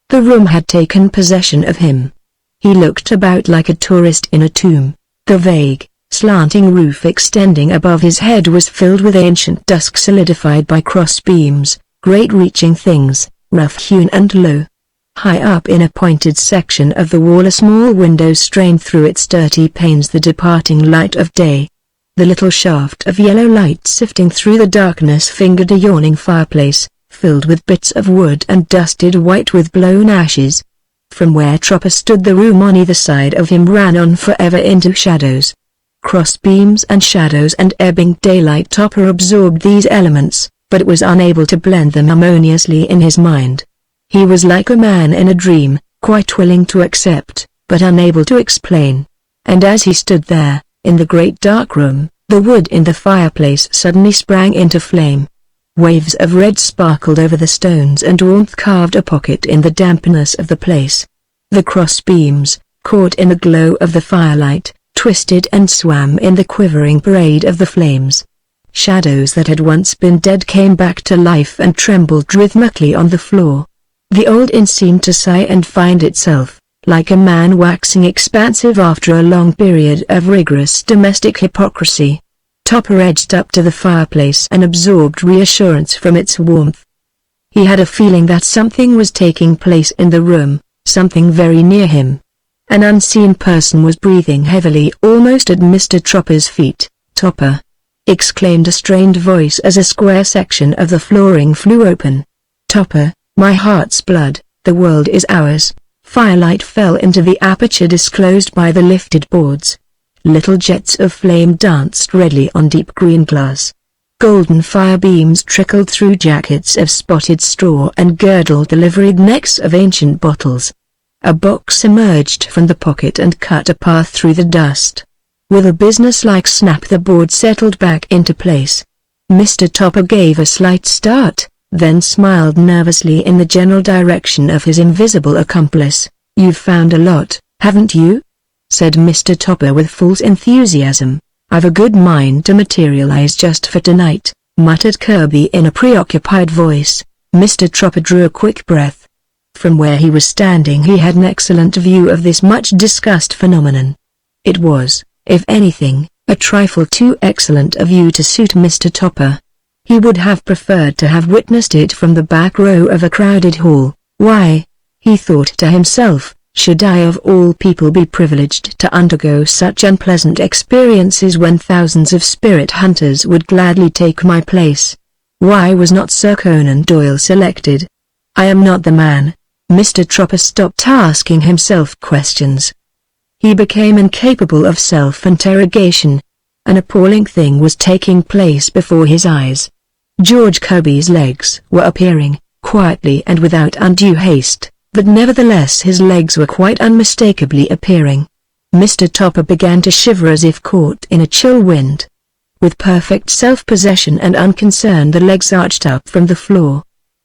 The room had taken possession of him. He looked about like a tourist in a tomb. The vague, slanting roof extending above his head was filled with ancient dusk solidified by cross beams, great reaching things, rough-hewn and low. High up in a pointed section of the wall a small window strained through its dirty panes the departing light of day. The little shaft of yellow light sifting through the darkness fingered a yawning fireplace, filled with bits of wood and dusted white with blown ashes. From where Topper stood the room on either side of him ran on forever into shadows. Cross beams and shadows and ebbing daylight. Topper absorbed these elements, but was unable to blend them harmoniously in his mind. He was like a man in a dream, quite willing to accept, but unable to explain. And as he stood there, in the great dark room, the wood in the fireplace suddenly sprang into flame. Waves of red sparkled over the stones and warmth carved a pocket in the dampness of the place. The cross beams, caught in the glow of the firelight, twisted and swam in the quivering parade of the flames. Shadows that had once been dead came back to life and trembled rhythmically on the floor. The old inn seemed to sigh and find itself, like a man waxing expansive after a long period of rigorous domestic hypocrisy. Topper edged up to the fireplace and absorbed reassurance from its warmth. He had a feeling that something was taking place in the room, something very near him. An unseen person was breathing heavily almost at Mr. Topper's feet. "Topper!" exclaimed a strained voice as a square section of the flooring flew open. "Topper, my heart's blood, the world is ours." Firelight fell into the aperture disclosed by the lifted boards. Little jets of flame danced redly on deep green glass. Golden fire beams trickled through jackets of spotted straw and girdled the liveried necks of ancient bottles. A box emerged from the pocket and cut a path through the dust. With a businesslike snap the board settled back into place. Mr. Topper gave a slight start, then smiled nervously in the general direction of his invisible accomplice. "You've found a lot, haven't you?" said Mr. Topper with false enthusiasm. "I've a good mind to materialize just for tonight," muttered Kirby in a preoccupied voice. Mr. Topper drew a quick breath. From where he was standing he had an excellent view of this much-discussed phenomenon. It was, if anything, a trifle too excellent a view to suit Mr. Topper. He would have preferred to have witnessed it from the back row of a crowded hall. Why, he thought to himself, should I of all people be privileged to undergo such unpleasant experiences when thousands of spirit hunters would gladly take my place? Why was not Sir Conan Doyle selected? I am not the man. Mr. Topper stopped asking himself questions. He became incapable of self-interrogation. An appalling thing was taking place before his eyes. George Kirby's legs were appearing, quietly and without undue haste, but nevertheless his legs were quite unmistakably appearing. Mr. Topper began to shiver as if caught in a chill wind. With perfect self-possession and unconcern the legs arched up from the floor.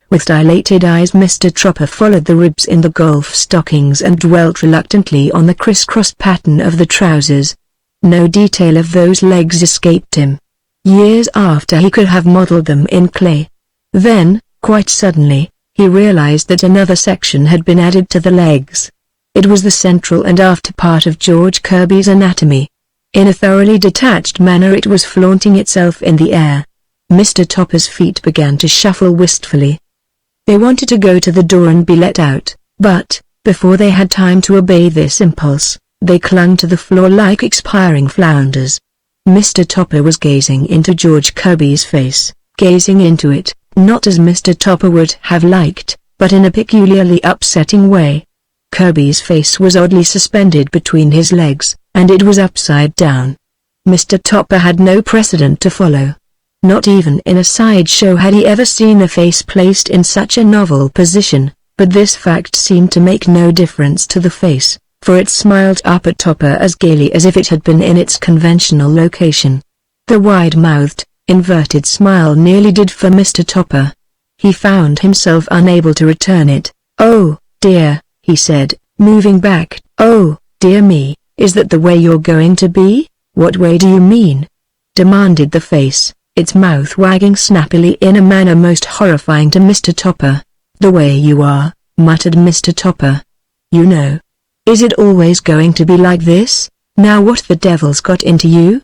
With dilated eyes Mr. Topper followed the ribs in the golf stockings and dwelt reluctantly on the criss-cross pattern of the trousers. No detail of those legs escaped him. Years after he could have modeled them in clay. Then, quite suddenly, he realized that another section had been added to the legs. It was the central and after part of George Kirby's anatomy. In a thoroughly detached manner it was flaunting itself in the air. Mr. Topper's feet began to shuffle wistfully. They wanted to go to the door and be let out, but, before they had time to obey this impulse, they clung to the floor like expiring flounders. Mr. Topper was gazing into George Kirby's face, gazing into it, not as Mr. Topper would have liked, but in a peculiarly upsetting way. Kirby's face was oddly suspended between his legs, and it was upside down. Mr. Topper had no precedent to follow. Not even in a sideshow had he ever seen a face placed in such a novel position, but this fact seemed to make no difference to the face, for it smiled up at Topper as gaily as if it had been in its conventional location. The wide-mouthed, inverted smile nearly did for Mr. Topper. He found himself unable to return it. "Oh, dear," he said, moving back. "Oh, dear me, is that the way you're going to be? What way do you mean?" demanded the face, its mouth wagging snappily in a manner most horrifying to Mr. Topper. "The way you are," muttered Mr. Topper. "You know. Is it always going to be like this? Now what the devil's got into you?"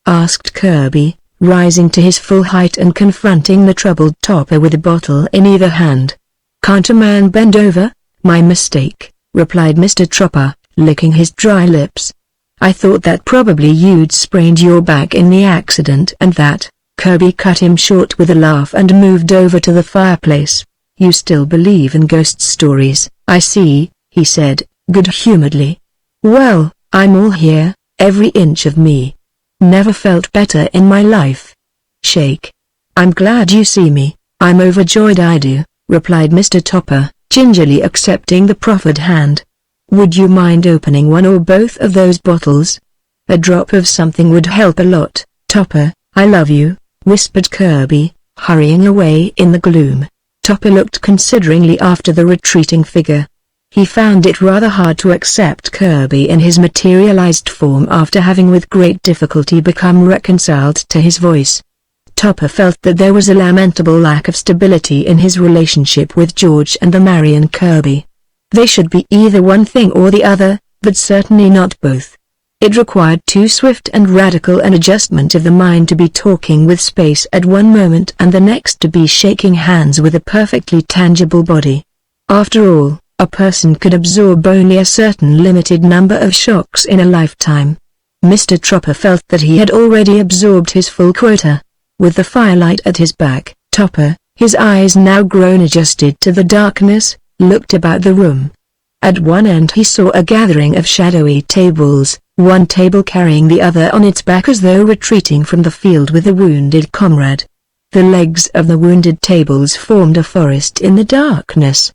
asked Kirby, rising to his full height and confronting the troubled Topper with a bottle in either hand. "Can't a man bend over? My mistake," replied Mr. Topper, licking his dry lips. "I thought that probably you'd sprained your back in the accident and that." Kirby cut him short with a laugh and moved over to the fireplace. "You still believe in ghost stories, I see," he said, good-humoredly. "Well, I'm all here, every inch of me. Never felt better in my life. Shake. I'm glad you see me, I'm overjoyed I do," replied Mr. Topper, gingerly accepting the proffered hand. "Would you mind opening one or both of those bottles? A drop of something would help a lot." "Topper, I love you," whispered Kirby, hurrying away in the gloom. Topper looked consideringly after the retreating figure. He found it rather hard to accept Kirby in his materialized form after having with great difficulty become reconciled to his voice. Topper felt that there was a lamentable lack of stability in his relationship with George and the Marion Kirby. They should be either one thing or the other, but certainly not both. It required too swift and radical an adjustment of the mind to be talking with space at one moment and the next to be shaking hands with a perfectly tangible body. After all, a person could absorb only a certain limited number of shocks in a lifetime. Mr. Topper felt that he had already absorbed his full quota. With the firelight at his back, Topper, his eyes now grown adjusted to the darkness, looked about the room. At one end he saw a gathering of shadowy tables, one table carrying the other on its back as though retreating from the field with a wounded comrade. The legs of the wounded tables formed a forest in the darkness.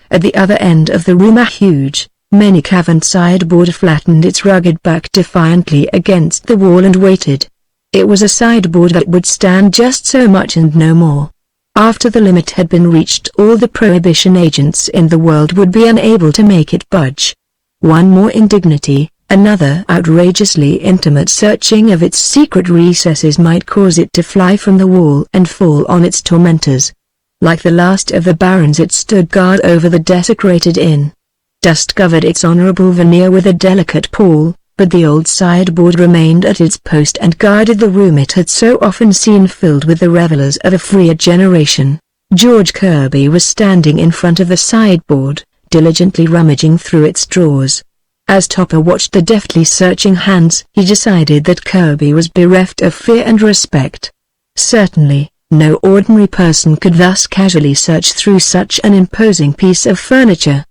At the other end of the room a huge, many-caverned sideboard flattened its rugged back defiantly against the wall and waited. It was a sideboard that would stand just so much and no more. After the limit had been reached, all the prohibition agents in the world would be unable to make it budge. One more indignity, another outrageously intimate searching of its secret recesses might cause it to fly from the wall and fall on its tormentors. Like the last of the barons it stood guard over the desecrated inn. Dust covered its honorable veneer with a delicate pall, but the old sideboard remained at its post and guarded the room it had so often seen filled with the revelers of a freer generation. George Kirby was standing in front of the sideboard, diligently rummaging through its drawers. As Topper watched the deftly searching hands, he decided that Kirby was bereft of fear and respect. Certainly, no ordinary person could thus casually search through such an imposing piece of furniture.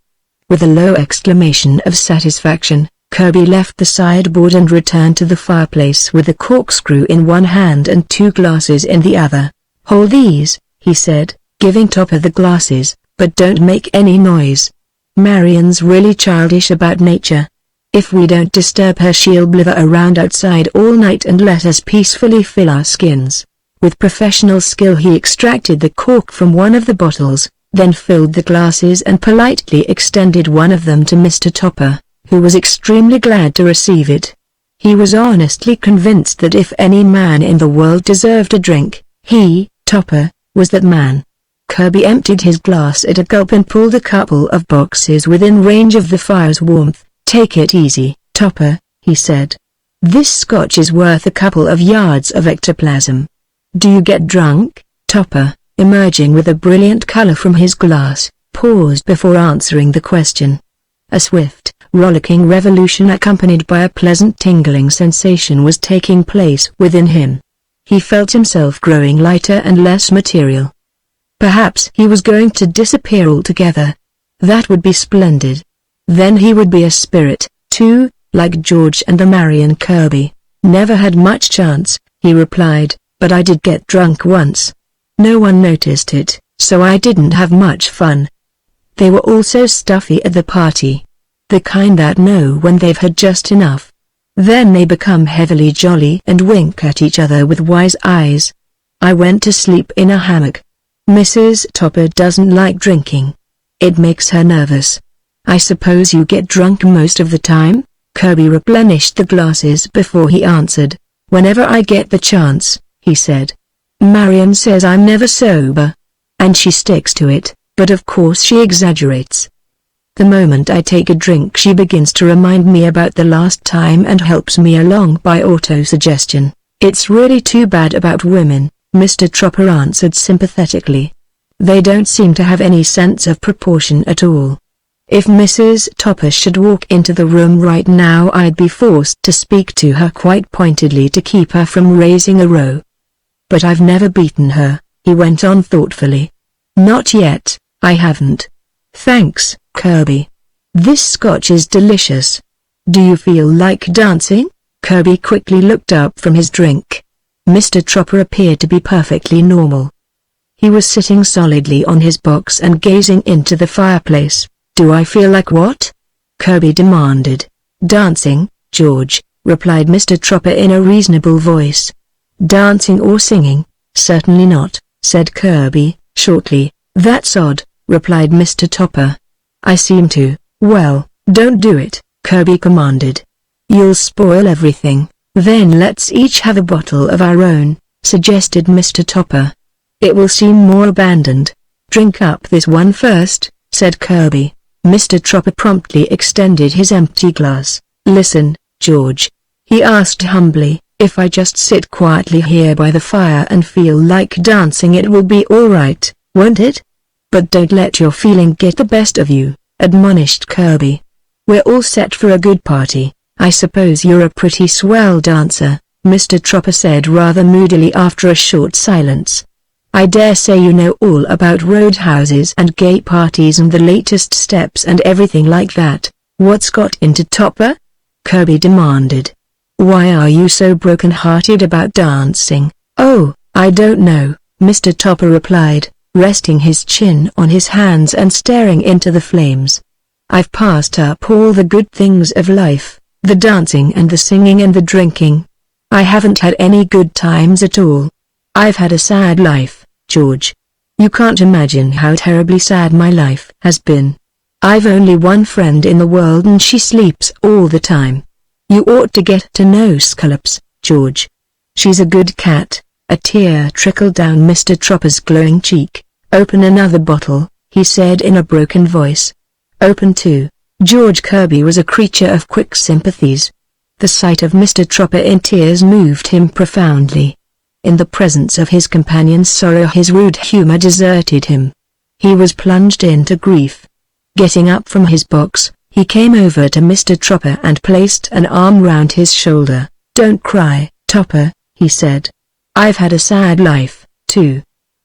With a low exclamation of satisfaction, Kirby left the sideboard and returned to the fireplace with a corkscrew in one hand and 2 glasses in the other. "Hold these," he said, giving Topper the glasses, "but don't make any noise. Marion's really childish about nature. If we don't disturb her she'll blither around outside all night and let us peacefully fill our skins." With professional skill he extracted the cork from one of the bottles, then filled the glasses and politely extended one of them to Mr. Topper, who was extremely glad to receive it. He was honestly convinced that if any man in the world deserved a drink, he, Topper, was that man. Kirby emptied his glass at a gulp and pulled a couple of boxes within range of the fire's warmth. "Take it easy, Topper," he said. "This scotch is worth a couple of yards of ectoplasm." "Do you get drunk?" Topper, emerging with a brilliant color from his glass, paused before answering the question. A swift, rollicking revolution accompanied by a pleasant tingling sensation was taking place within him. He felt himself growing lighter and less material. Perhaps he was going to disappear altogether. That would be splendid. Then he would be a spirit, too, like George and the Marion Kirby. "Never had much chance," he replied, "but I did get drunk once. No one noticed it, so I didn't have much fun." They were all so stuffy at the party. The kind that know when they've had just enough. Then they become heavily jolly and wink at each other with wise eyes. "I went to sleep in a hammock. Mrs. Topper doesn't like drinking. It makes her nervous." "I suppose you get drunk most of the time?" Kirby replenished the glasses before he answered. "Whenever I get the chance," he said. "Marion says I'm never sober. And she sticks to it, but of course she exaggerates. The moment I take a drink she begins to remind me about the last time and helps me along by auto-suggestion. It's really too bad about women," Mr. Tropper answered sympathetically. "They don't seem to have any sense of proportion at all. If Mrs. Topper should walk into the room right now I'd be forced to speak to her quite pointedly to keep her from raising a row. But I've never beaten her," he went on thoughtfully. "Not yet, I haven't. Thanks, Kirby. This scotch is delicious. Do you feel like dancing?" Kirby quickly looked up from his drink. Mr. Tropper appeared to be perfectly normal. He was sitting solidly on his box and gazing into the fireplace. "Do I feel like what?" Kirby demanded. "Dancing, George," replied Mr. Tropper in a reasonable voice. "Dancing or singing?" "Certainly not," said Kirby, shortly. "That's odd," replied Mr. Topper. "I seem to." "Well, don't do it," Kirby commanded. "You'll spoil everything." "Then let's each have a bottle of our own," suggested Mr. Topper. "It will seem more abandoned." "Drink up this one first," said Kirby. Mr. Tropper promptly extended his empty glass. "Listen, George," he asked humbly, "if I just sit quietly here by the fire and feel like dancing it will be all right, won't it?" "But don't let your feeling get the best of you," admonished Kirby. "We're all set for a good party. I suppose you're a pretty swell dancer," Mr. Tropper said rather moodily after a short silence. "I dare say you know all about roadhouses and gay parties and the latest steps and everything like that." "What's got into Topper?" Kirby demanded. "Why are you so broken-hearted about dancing?" "Oh, I don't know," Mr. Topper replied, resting his chin on his hands and staring into the flames. "I've passed up all the good things of life, the dancing and the singing and the drinking. I haven't had any good times at all. I've had a sad life, George. You can't imagine how terribly sad my life has been. I've only one friend in the world and she sleeps all the time. You ought to get to know Scallops, George. She's a good cat." A tear trickled down Mr. Tropper's glowing cheek. "Open another bottle," he said in a broken voice. "Open two." George Kirby was a creature of quick sympathies. The sight of Mr. Tropper in tears moved him profoundly. In the presence of his companion's sorrow his rude humor deserted him. He was plunged into grief. Getting up from his box, he came over to Mr. Tropper and placed an arm round his shoulder. "Don't cry, Topper," he said. "I've had a sad life, too.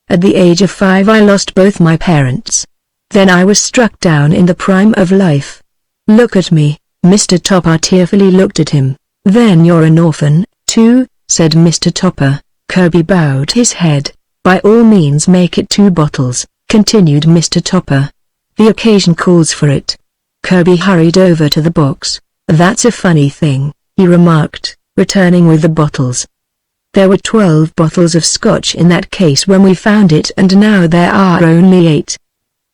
At the age of 5 I lost both my parents. Then I was struck down in the prime of life. Look at me." Mr. Topper tearfully looked at him. "Then you're an orphan, too," said Mr. Topper. Kirby bowed his head. "By all means make it 2 bottles," continued Mr. Topper. "The occasion calls for it." Kirby hurried over to the box. "That's a funny thing," he remarked, returning with the bottles. "There were 12 bottles of scotch in that case when we found it and now there are only 8.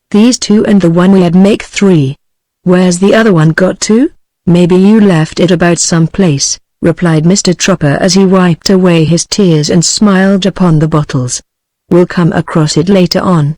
These 2 and the one we had make 3. Where's the other one got to? Maybe you left it about some place," replied Mr. Tropper as he wiped away his tears and smiled upon the bottles. "We'll come across it later on.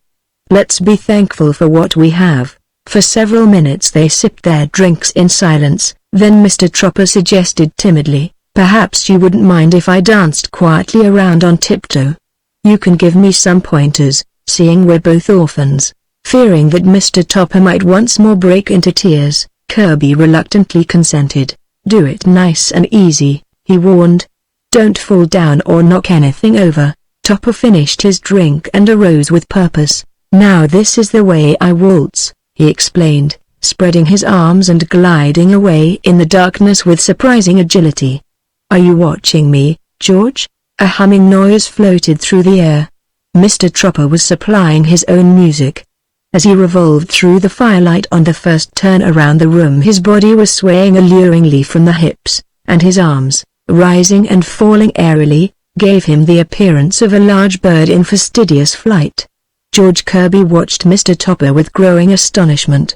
Let's be thankful for what we have." For several minutes they sipped their drinks in silence, then Mr. Tropper suggested timidly, "Perhaps you wouldn't mind if I danced quietly around on tiptoe. You can give me some pointers, seeing we're both orphans." Fearing that Mr. Topper might once more break into tears, Kirby reluctantly consented. "Do it nice and easy," he warned. "Don't fall down or knock anything over." Topper finished his drink and arose with purpose. "Now this is the way I waltz," he explained, spreading his arms and gliding away in the darkness with surprising agility. "Are you watching me, George?" A humming noise floated through the air. Mr. Tropper was supplying his own music. As he revolved through the firelight on the first turn around the room, his body was swaying alluringly from the hips, and his arms, rising and falling airily, gave him the appearance of a large bird in fastidious flight. George Kirby watched Mr. Topper with growing astonishment.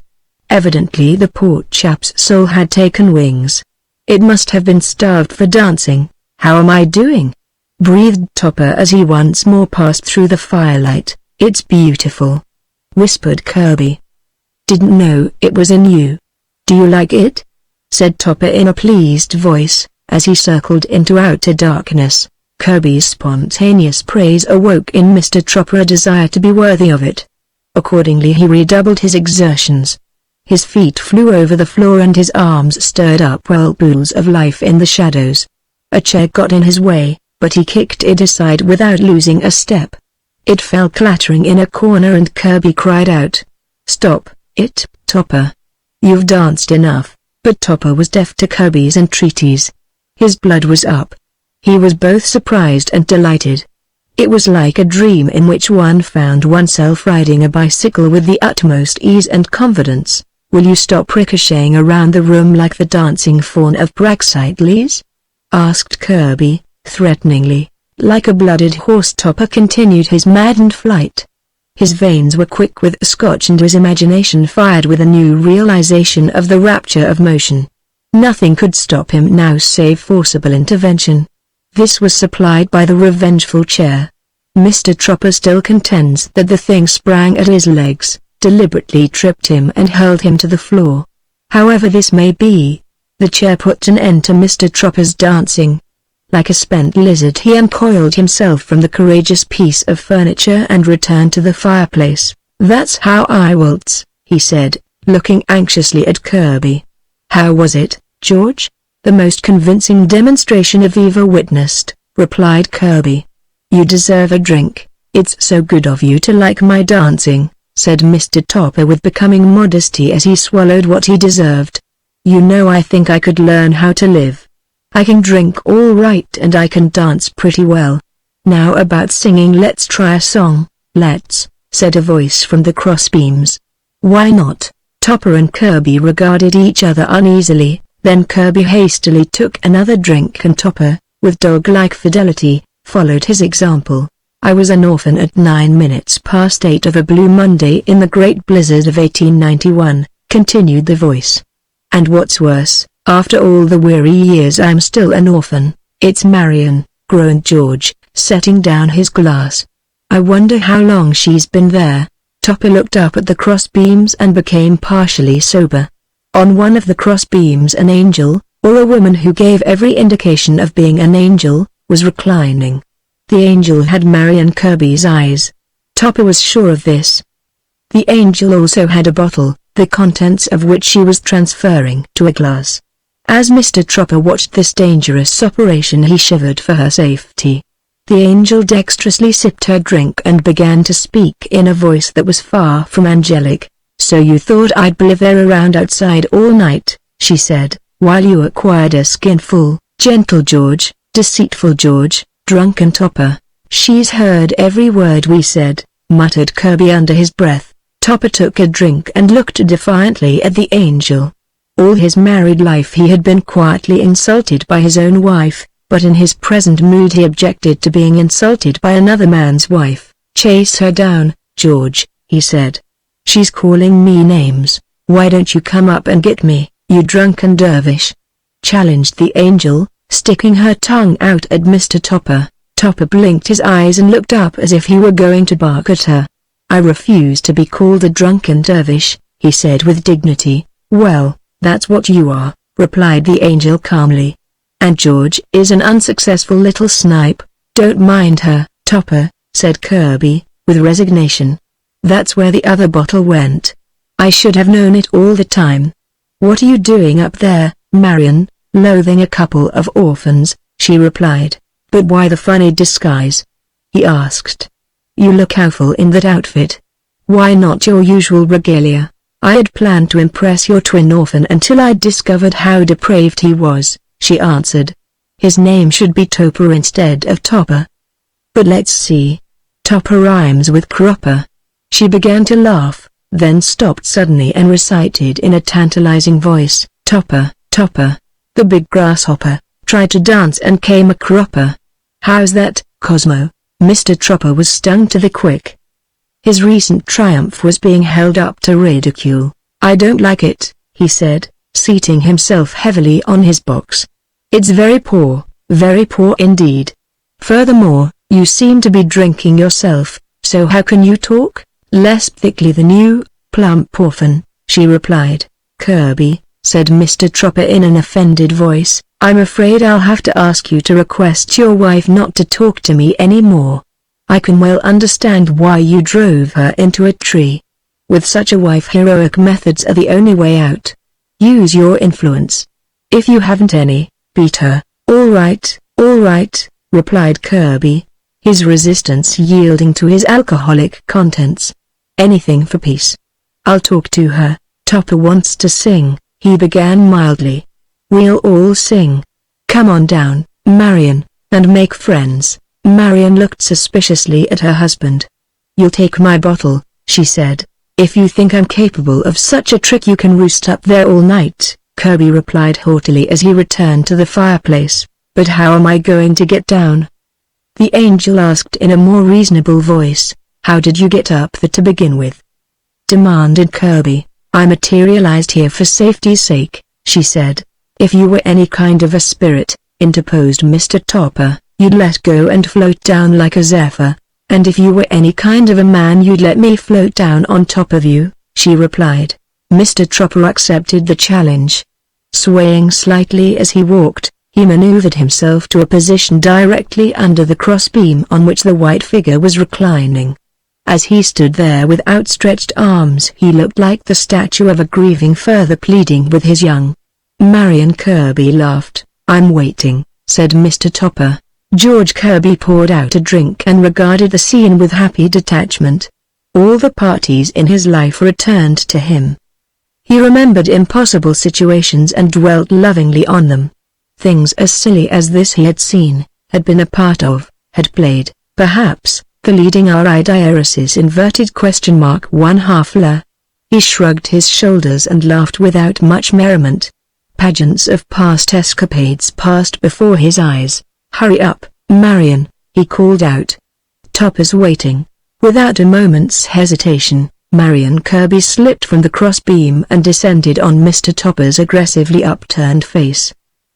Evidently the poor chap's soul had taken wings. "It must have been starved for dancing. How am I doing?" breathed Topper as he once more passed through the firelight. "It's beautiful," whispered Kirby. "Didn't know it was in you." "Do you like it?" said Topper in a pleased voice, as he circled into outer darkness. Kirby's spontaneous praise awoke in Mr. Tropper a desire to be worthy of it. Accordingly he redoubled his exertions. His feet flew over the floor and his arms stirred up whirlpools of life in the shadows. A chair got in his way, but he kicked it aside without losing a step. It fell clattering in a corner and Kirby cried out, "Stop it, Topper. You've danced enough." But Topper was deaf to Kirby's entreaties. His blood was up. He was both surprised and delighted. It was like a dream in which one found oneself riding a bicycle with the utmost ease and confidence. "Will you stop ricocheting around the room like the dancing fawn of Praxiteles?" asked Kirby, threateningly. Like a blooded horse, Topper continued his maddened flight. His veins were quick with scotch and his imagination fired with a new realization of the rapture of motion. Nothing could stop him now save forcible intervention. This was supplied by the revengeful chair. Mr. Tropper still contends that the thing sprang at his legs, deliberately tripped him and hurled him to the floor. However this may be, the chair put an end to Mr. Tropper's dancing. Like a spent lizard he uncoiled himself from the courageous piece of furniture and returned to the fireplace. "That's how I waltz," he said, looking anxiously at Kirby. "How was it, George?" "The most convincing demonstration I've ever witnessed," replied Kirby. "You deserve a drink. It's so good of you to like my dancing," said Mr. Topper with becoming modesty as he swallowed what he deserved. "You know, I think I could learn how to live. I can drink all right and I can dance pretty well. Now about singing, let's try a song." "Let's," said a voice from the crossbeams. "Why not?" Topper and Kirby regarded each other uneasily. Then Kirby hastily took another drink and Topper, with dog-like fidelity, followed his example. "I was an orphan at 8:09 of a blue Monday in the great blizzard of 1891, continued the voice. "And what's worse, after all the weary years I'm still an orphan." "It's Marion," groaned George, setting down his glass. "I wonder how long she's been there." Topper looked up at the crossbeams and became partially sober. On one of the crossbeams an angel, or a woman who gave every indication of being an angel, was reclining. The angel had Marion Kirby's eyes. Topper was sure of this. The angel also had a bottle, the contents of which she was transferring to a glass. As Mr. Tropper watched this dangerous operation he shivered for her safety. The angel dexterously sipped her drink and began to speak in a voice that was far from angelic. "So you thought I'd blither around outside all night," she said, "while you acquired a skinful." "Gentle George, deceitful George, drunken Topper." "She's heard every word we said," muttered Kirby under his breath. Topper took a drink and looked defiantly at the angel. All his married life he had been quietly insulted by his own wife, but in his present mood he objected to being insulted by another man's wife. "Chase her down, George," he said. "She's calling me names. Why don't you come up and get me, you drunken dervish?" challenged the angel, sticking her tongue out at Mr. Topper. Topper blinked his eyes and looked up as if he were going to bark at her. "I refuse to be called a drunken dervish," he said with dignity. "Well, that's what you are," replied the angel calmly. "And George is an unsuccessful little snipe." "Don't mind her, Topper," said Kirby, with resignation. "That's where the other bottle went. I should have known it all the time." "What are you doing up there, Marion?" "Loathing a couple of orphans," she replied. "But why the funny disguise?" he asked. "You look awful in that outfit. Why not your usual regalia?" "I had planned to impress your twin orphan until I discovered how depraved he was," she answered. "His name should be Topper instead of Topper." "But let's see. Topper rhymes with cropper." She began to laugh, then stopped suddenly and recited in a tantalizing voice, "Topper, Topper, the big grasshopper, tried to dance and came a cropper." "How's that, Cosmo?" Mr. Topper was stung to the quick. His recent triumph was being held up to ridicule. "I don't like it," he said, seating himself heavily on his box. "It's very poor indeed. Furthermore, you seem to be drinking yourself, so how can you talk less thickly than you, plump orphan?" she replied. "Kirby," said Mr. Topper in an offended voice, "I'm afraid I'll have to ask you to request your wife not to talk to me anymore. I can well understand why you drove her into a tree. With such a wife, heroic methods are the only way out. Use your influence. If you haven't any, beat her." All right," replied Kirby, his resistance yielding to his alcoholic contents. "Anything for peace. I'll talk to her." "Topper wants to sing," he began mildly. "We'll all sing. Come on down, Marion, and make friends." Marion looked suspiciously at her husband. "You'll take my bottle," she said. "If you think I'm capable of such a trick you can roost up there all night," Kirby replied haughtily as he returned to the fireplace. "But how am I going to get down?" The angel asked in a more reasonable voice. "How did you get up there to begin with?" demanded Kirby. "I materialized here for safety's sake," she said. "If you were any kind of a spirit," interposed Mr. Topper, "you'd let go and float down like a zephyr. And if you were any kind of a man you'd let me float down on top of you," she replied. Mr. Topper accepted the challenge. Swaying slightly as he walked, he maneuvered himself to a position directly under the crossbeam on which the white figure was reclining. As he stood there with outstretched arms he looked like the statue of a grieving father pleading with his young. Marion. Kirby laughed. "I'm waiting," said Mr. Topper. George Kirby poured out a drink and regarded the scene with happy detachment. All the parties in his life returned to him. He remembered impossible situations and dwelt lovingly on them. Things as silly as this he had seen, had been a part of, had played, perhaps, the leading Iridiaris's inverted question mark one half la. He shrugged his shoulders and laughed without much merriment. Pageants of past escapades passed before his eyes. "Hurry up, Marion," he called out. "Topper's waiting." Without a moment's hesitation, Marion Kirby slipped from the crossbeam and descended on Mr. Topper's aggressively upturned face.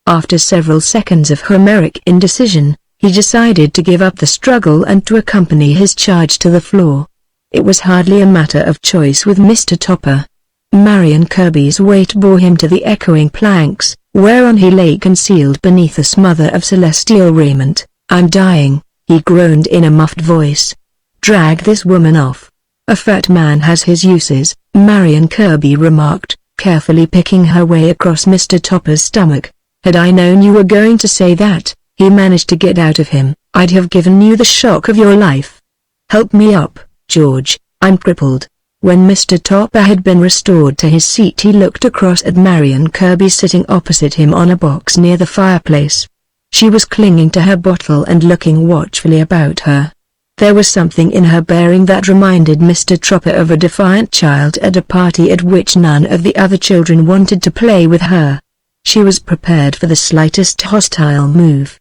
After several seconds of Homeric indecision, he decided to give up the struggle and to accompany his charge to the floor. It was hardly a matter of choice with Mr. Topper. Marion Kirby's weight bore him to the echoing planks, whereon he lay concealed beneath a smother of celestial raiment. "I'm dying," he groaned in a muffled voice. "Drag this woman off. A fat man has his uses," Marion Kirby remarked, carefully picking her way across Mr. Topper's stomach. "Had I known you were going to say that," he managed to get out of him, "I'd have given you the shock of your life. Help me up, George, I'm crippled." When Mr. Topper had been restored to his seat he looked across at Marion Kirby sitting opposite him on a box near the fireplace. She was clinging to her bottle and looking watchfully about her. There was something in her bearing that reminded Mr. Topper of a defiant child at a party at which none of the other children wanted to play with her. She was prepared for the slightest hostile move.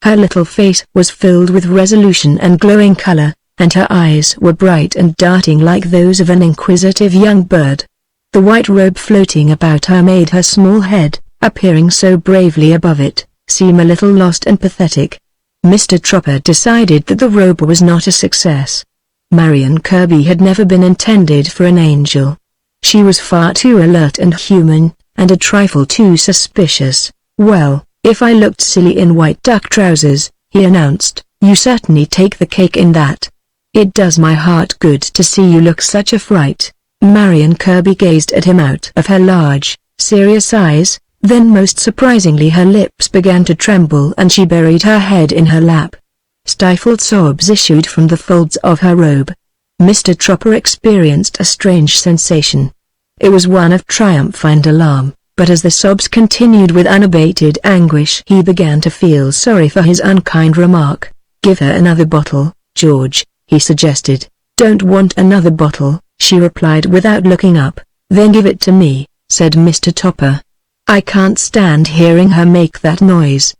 Her little face was filled with resolution and glowing color, and her eyes were bright and darting like those of an inquisitive young bird. The white robe floating about her made her small head, appearing so bravely above it, seem a little lost and pathetic. Mr. Tropper decided that the robe was not a success. Marion Kirby had never been intended for an angel. She was far too alert and human, and a trifle too suspicious. "Well, if I looked silly in white duck trousers," he announced, "you certainly take the cake in that. It does my heart good to see you look such a fright." Marion Kirby gazed at him out of her large, serious eyes, then most surprisingly her lips began to tremble and she buried her head in her lap. Stifled sobs issued from the folds of her robe. Mr. Tropper experienced a strange sensation. It was one of triumph and alarm, but as the sobs continued with unabated anguish he began to feel sorry for his unkind remark. "Give her another bottle, George," he suggested. "Don't want another bottle," she replied without looking up. "Then give it to me," said Mr. Topper. "I can't stand hearing her make that noise.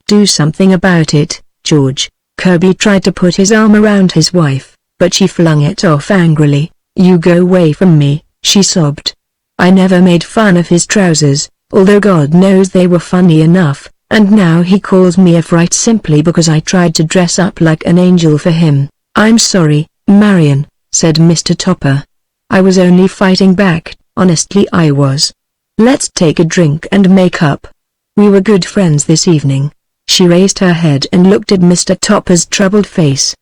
Do something about it, George." Kirby tried to put his arm around his wife, but she flung it off angrily. "You go away from me," she sobbed. "I never made fun of his trousers, although God knows they were funny enough, and now he calls me a fright simply because I tried to dress up like an angel for him." "I'm sorry, Marion," said Mr. Topper. "I was only fighting back, honestly I was. Let's take a drink and make up. We were good friends this evening." She raised her head and looked at Mr. Topper's troubled face.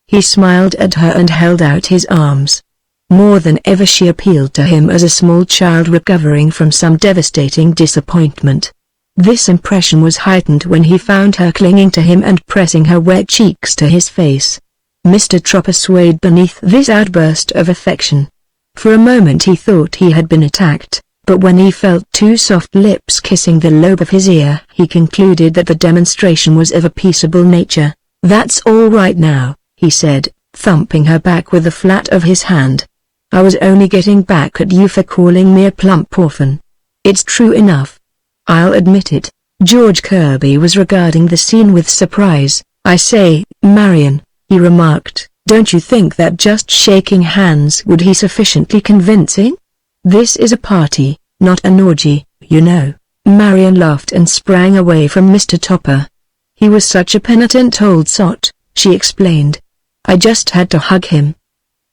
He smiled at her and held out his arms. More than ever she appealed to him as a small child recovering from some devastating disappointment. This impression was heightened when he found her clinging to him and pressing her wet cheeks to his face. Mr. Tropper swayed beneath this outburst of affection. For a moment he thought he had been attacked, but when he felt two soft lips kissing the lobe of his ear he concluded that the demonstration was of a peaceable nature. "That's all right now," he said, thumping her back with the flat of his hand. "I was only getting back at you for calling me a plump orphan. It's true enough. I'll admit it." George Kirby was regarding the scene with surprise. "I say, Marion," he remarked, "don't you think that just shaking hands would be sufficiently convincing? This is a party, not an orgy, you know." Marion laughed and sprang away from Mr. Topper. "He was such a penitent old sot," she explained. "I just had to hug him."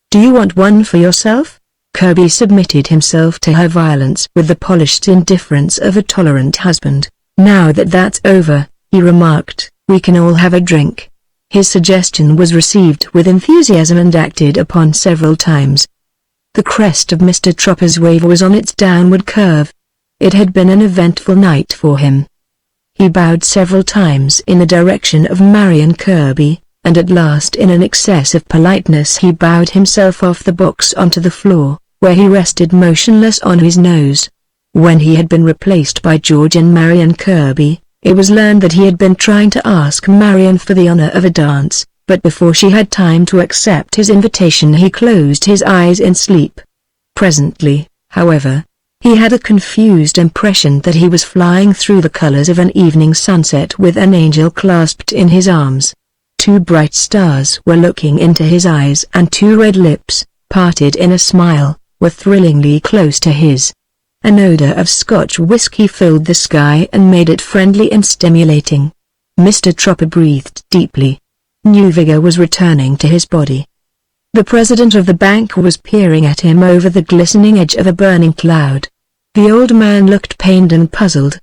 "Do you want one for yourself?" Kirby submitted himself to her violence with the polished indifference of a tolerant husband. "Now that that's over," he remarked, "we can all have a drink." His suggestion was received with enthusiasm and acted upon several times. The crest of Mr. Tropper's wave was on its downward curve. It had been an eventful night for him. He bowed several times in the direction of Marion Kirby, and at last in an excess of politeness he bowed himself off the box onto the floor, where he rested motionless on his nose. When he had been replaced by George and Marion Kirby, it was learned that he had been trying to ask Marion for the honor of a dance, but before she had time to accept his invitation he closed his eyes in sleep. Presently, however, he had a confused impression that he was flying through the colors of an evening sunset with an angel clasped in his arms. Two bright stars were looking into his eyes and two red lips, parted in a smile, were thrillingly close to his. An odor of Scotch whiskey filled the sky and made it friendly and stimulating. Mr. Tropper breathed deeply. New vigor was returning to his body. The president of the bank was peering at him over the glistening edge of a burning cloud. The old man looked pained and puzzled.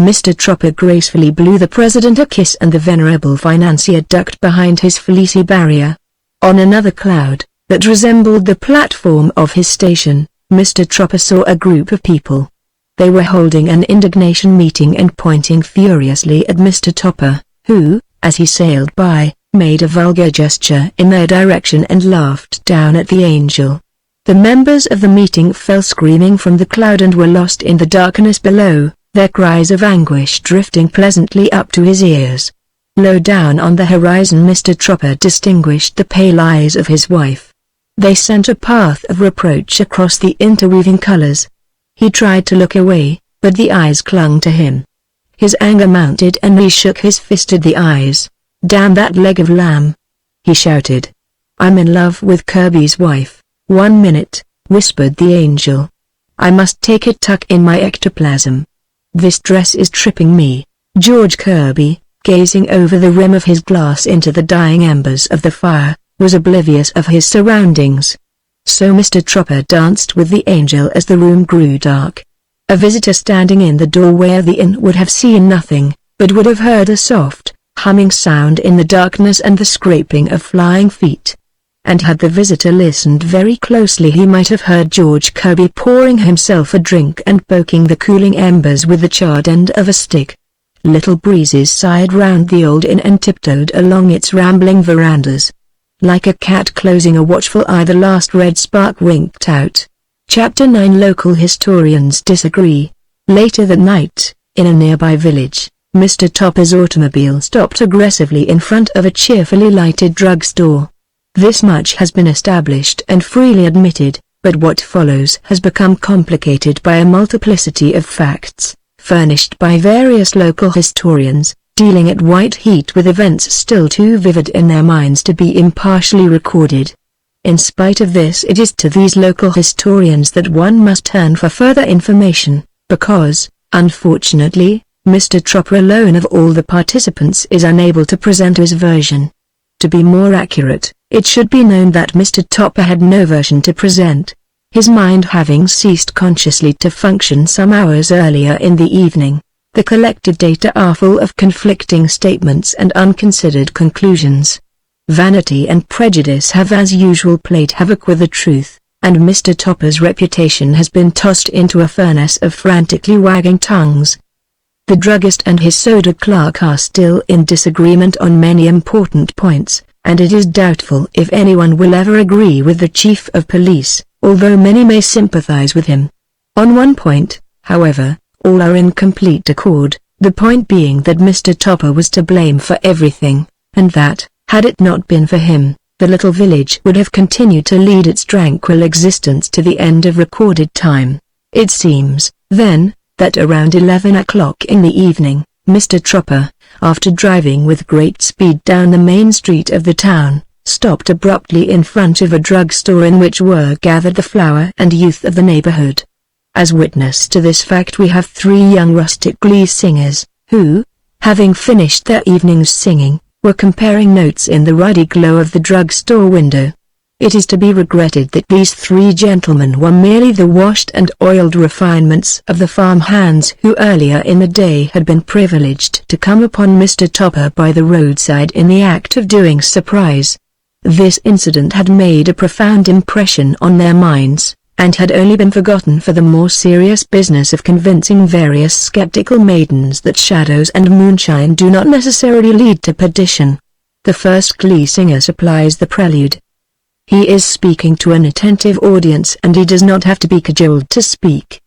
Mr. Tropper gracefully blew the president a kiss and the venerable financier ducked behind his fleecy barrier. On another cloud, that resembled the platform of his station, Mr. Tropper saw a group of people. They were holding an indignation meeting and pointing furiously at Mr. Topper, who, as he sailed by, made a vulgar gesture in their direction and laughed down at the angel. The members of the meeting fell screaming from the cloud and were lost in the darkness below, their cries of anguish drifting pleasantly up to his ears. Low down on the horizon Mr. Tropper distinguished the pale eyes of his wife. They sent a path of reproach across the interweaving colors. He tried to look away, but the eyes clung to him. His anger mounted and he shook his fist at the eyes. "Damn that leg of lamb!" he shouted. "I'm in love with Kirby's wife." "1 minute," whispered the angel. "I must take it tuck in my ectoplasm. This dress is tripping me." George Kirby, gazing over the rim of his glass into the dying embers of the fire, was oblivious of his surroundings. So Mr. Tropper danced with the angel as the room grew dark. A visitor standing in the doorway of the inn would have seen nothing, but would have heard a soft, humming sound in the darkness and the scraping of flying feet. And had the visitor listened very closely, he might have heard George Kirby pouring himself a drink and poking the cooling embers with the charred end of a stick. Little breezes sighed round the old inn and tiptoed along its rambling verandas. Like a cat closing a watchful eye, the last red spark winked out. Chapter 9. Local historians disagree. Later that night, in a nearby village, Mr. Topper's automobile stopped aggressively in front of a cheerfully lighted drugstore. This much has been established and freely admitted, but what follows has become complicated by a multiplicity of facts, furnished by various local historians, dealing at white heat with events still too vivid in their minds to be impartially recorded. In spite of this, it is to these local historians that one must turn for further information, because, unfortunately, Mr. Tropper alone of all the participants is unable to present his version. To be more accurate, it should be known that Mr. Topper had no version to present, his mind having ceased consciously to function some hours earlier in the evening. The collected data are full of conflicting statements and unconsidered conclusions. Vanity and prejudice have as usual played havoc with the truth, and Mr. Topper's reputation has been tossed into a furnace of frantically wagging tongues. The druggist and his soda clerk are still in disagreement on many important points, and it is doubtful if anyone will ever agree with the chief of police, although many may sympathize with him. On one point, however, all are in complete accord, the point being that Mr. Topper was to blame for everything, and that, had it not been for him, the little village would have continued to lead its tranquil existence to the end of recorded time. It seems, then, that around 11 o'clock in the evening, Mr. Tropper, after driving with great speed down the main street of the town, stopped abruptly in front of a drugstore in which were gathered the flower and youth of the neighborhood. As witness to this fact we have 3 young rustic glee singers, who, having finished their evening's singing, were comparing notes in the ruddy glow of the drugstore window. It is to be regretted that these 3 gentlemen were merely the washed and oiled refinements of the farm hands who earlier in the day had been privileged to come upon Mr. Topper by the roadside in the act of doing surprise. This incident had made a profound impression on their minds, and had only been forgotten for the more serious business of convincing various skeptical maidens that shadows and moonshine do not necessarily lead to perdition. The first glee singer supplies the prelude. He is speaking to an attentive audience and he does not have to be cajoled to speak.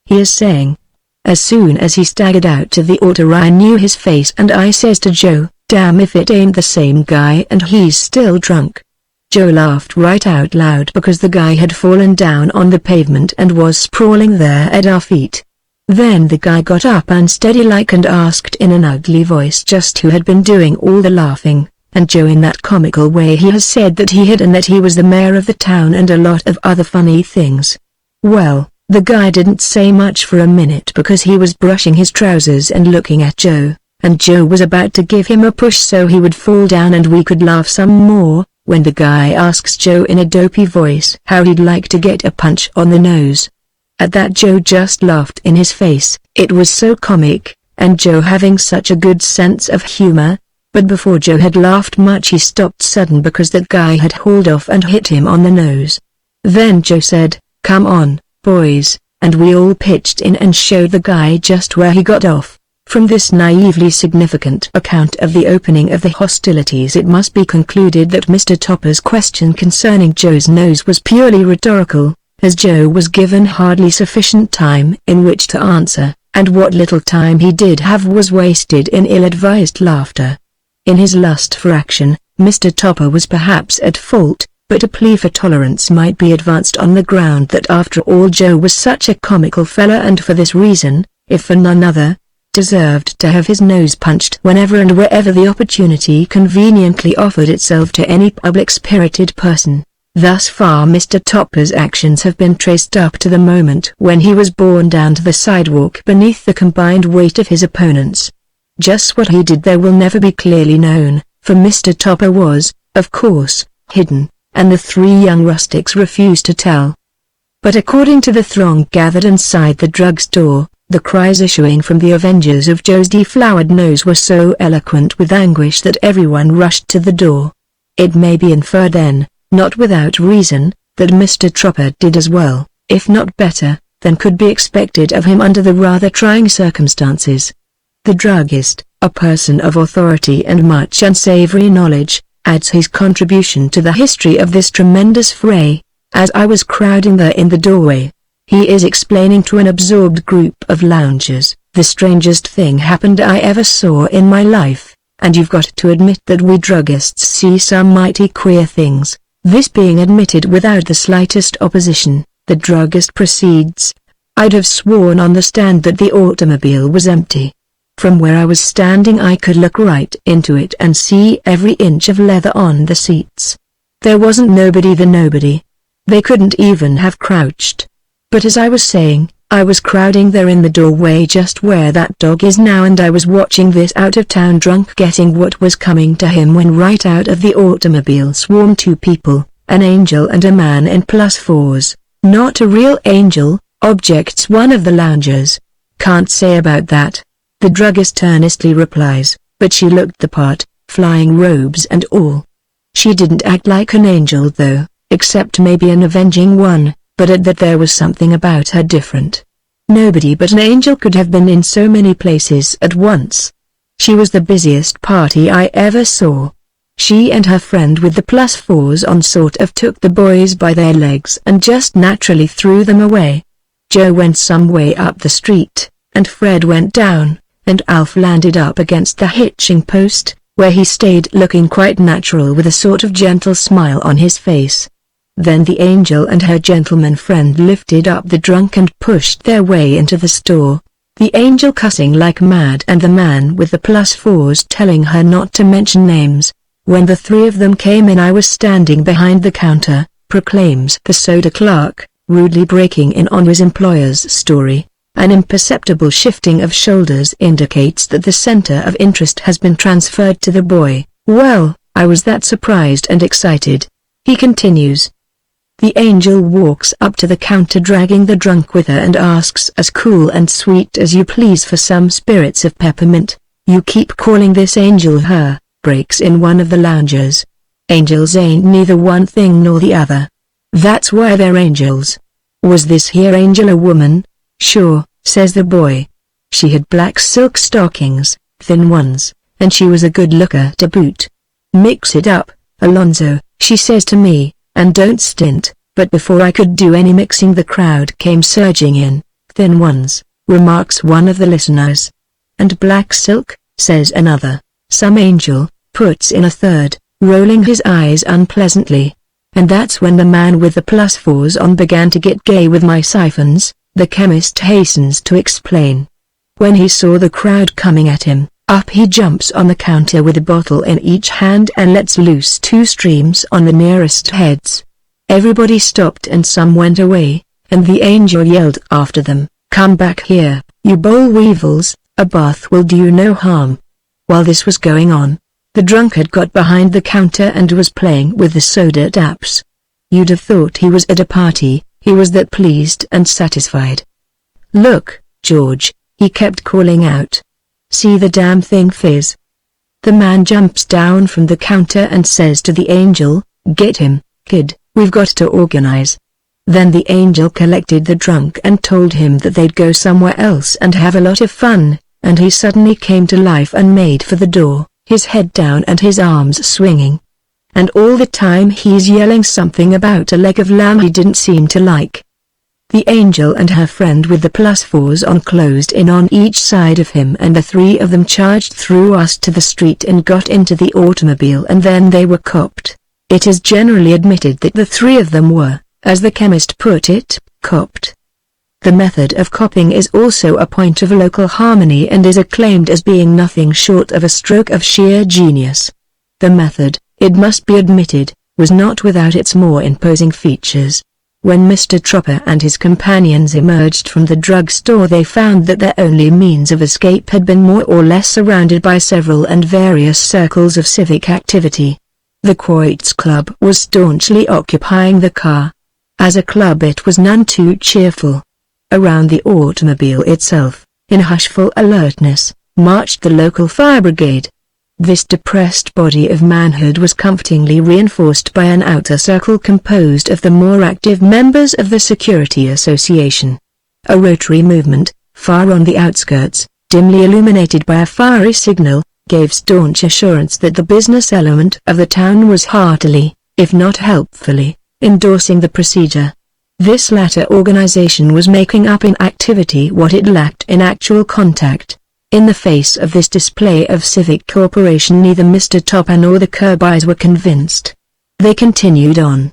He is saying, "As soon as he staggered out to the altar I knew his face and I says to Joe, damn if it ain't the same guy and he's still drunk." Joe laughed right out loud because the guy had fallen down on the pavement and was sprawling there at our feet. Then the guy got up unsteady-like and asked in an ugly voice just who had been doing all the laughing, and Joe in that comical way he has said that he had and that he was the mayor of the town and a lot of other funny things. Well, the guy didn't say much for a minute because he was brushing his trousers and looking at Joe, and Joe was about to give him a push so he would fall down and we could laugh some more, when the guy asks Joe in a dopey voice how he'd like to get a punch on the nose. At that Joe just laughed in his face, it was so comic, and Joe having such a good sense of humor, but before Joe had laughed much he stopped sudden because that guy had hauled off and hit him on the nose. Then Joe said, "Come on, boys," and we all pitched in and showed the guy just where he got off. From this naively significant account of the opening of the hostilities it must be concluded that Mr. Topper's question concerning Joe's nose was purely rhetorical, as Joe was given hardly sufficient time in which to answer, and what little time he did have was wasted in ill-advised laughter. In his lust for action, Mr. Topper was perhaps at fault, but a plea for tolerance might be advanced on the ground that after all Joe was such a comical fella and for this reason, if for none other, deserved to have his nose punched whenever and wherever the opportunity conveniently offered itself to any public-spirited person. Thus far Mr. Topper's actions have been traced up to the moment when he was borne down to the sidewalk beneath the combined weight of his opponents. Just what he did there will never be clearly known, for Mr. Topper was, of course, hidden, and the three young rustics refused to tell. But according to the throng gathered inside the drugstore, the cries issuing from the avengers of Joe's deflowered nose were so eloquent with anguish that everyone rushed to the door. It may be inferred then, not without reason, that Mr. Tropper did as well, if not better, than could be expected of him under the rather trying circumstances. The druggist, a person of authority and much unsavory knowledge, adds his contribution to the history of this tremendous fray. As I was crowding there in the doorway, he is explaining to an absorbed group of loungers, "The strangest thing happened I ever saw in my life, and you've got to admit that we druggists see some mighty queer things." This being admitted without the slightest opposition, the druggist proceeds, "I'd have sworn on the stand that the automobile was empty. From where I was standing I could look right into it and see every inch of leather on the seats. There wasn't nobody. They couldn't even have crouched. But as I was saying, I was crowding there in the doorway just where that dog is now, and I was watching this out-of-town drunk getting what was coming to him when right out of the automobile swarmed two people, an angel and a man in +4s. "Not a real angel," objects one of the loungers. "Can't say about that," the druggist earnestly replies, "but she looked the part, flying robes and all. She didn't act like an angel though, except maybe an avenging one, but at that there was something about her different. Nobody but an angel could have been in so many places at once. She was the busiest party I ever saw. She and her friend with the +4s on sort of took the boys by their legs and just naturally threw them away. Joe went some way up the street, and Fred went down, and Alf landed up against the hitching post, where he stayed looking quite natural with a sort of gentle smile on his face. Then the angel and her gentleman friend lifted up the drunk and pushed their way into the store, the angel cussing like mad and the man with the +4s telling her not to mention names. When the three of them came in I was standing behind the counter," proclaims the soda clerk, rudely breaking in on his employer's story. An imperceptible shifting of shoulders indicates that the center of interest has been transferred to the boy. "Well, I was that surprised and excited," he continues. The angel walks up to the counter dragging the drunk with her and asks as cool and sweet as you please for some spirits of peppermint. "You keep calling this angel her," breaks in one of the loungers. "Angels ain't neither one thing nor the other. That's why they're angels. Was this here angel a woman?" "Sure," says the boy. "She had black silk stockings, thin ones, and she was a good looker to boot. 'Mix it up, Alonzo,' she says to me, 'and don't stint,' but before I could do any mixing the crowd came surging in. 'Thin ones,' remarks one of the listeners. 'And black silk,' says another. Some angel, puts in a third, rolling his eyes unpleasantly. And that's when the man with the +4s on began to get gay with my siphons, the chemist hastens to explain. When he saw the crowd coming at him, up he jumps on the counter with a bottle in each hand and lets loose 2 streams on the nearest heads. Everybody stopped and some went away, and the angel yelled after them, 'Come back here, you boll weevils, a bath will do you no harm.' While this was going on, the drunkard got behind the counter and was playing with the soda taps. You'd have thought he was at a party, he was that pleased and satisfied. 'Look, George,' he kept calling out. 'See the damn thing fizz.' The man jumps down from the counter and says to the angel, 'Get him, kid, we've got to organize.' Then the angel collected the drunk and told him that they'd go somewhere else and have a lot of fun, and he suddenly came to life and made for the door, his head down and his arms swinging. And all the time he's yelling something about a leg of lamb he didn't seem to like. The angel and her friend with the +4s on closed in on each side of him, and the 3 of them charged through us to the street and got into the automobile, and then they were copped. It is generally admitted that the 3 of them were, as the chemist put it, copped. The method of copping is also a point of local harmony and is acclaimed as being nothing short of a stroke of sheer genius. The method, it must be admitted, was not without its more imposing features. When Mr. Tropper and his companions emerged from the drugstore, they found that their only means of escape had been more or less surrounded by several and various circles of civic activity. The Quoits Club was staunchly occupying the car. As a club it was none too cheerful. Around the automobile itself, in hushful alertness, marched the local fire brigade. This depressed body of manhood was comfortingly reinforced by an outer circle composed of the more active members of the Security Association. A rotary movement, far on the outskirts, dimly illuminated by a fiery signal, gave staunch assurance that the business element of the town was heartily, if not helpfully, endorsing the procedure. This latter organization was making up in activity what it lacked in actual contact. In the face of this display of civic cooperation, neither Mr. Topper nor the Kirbys were convinced. They continued on.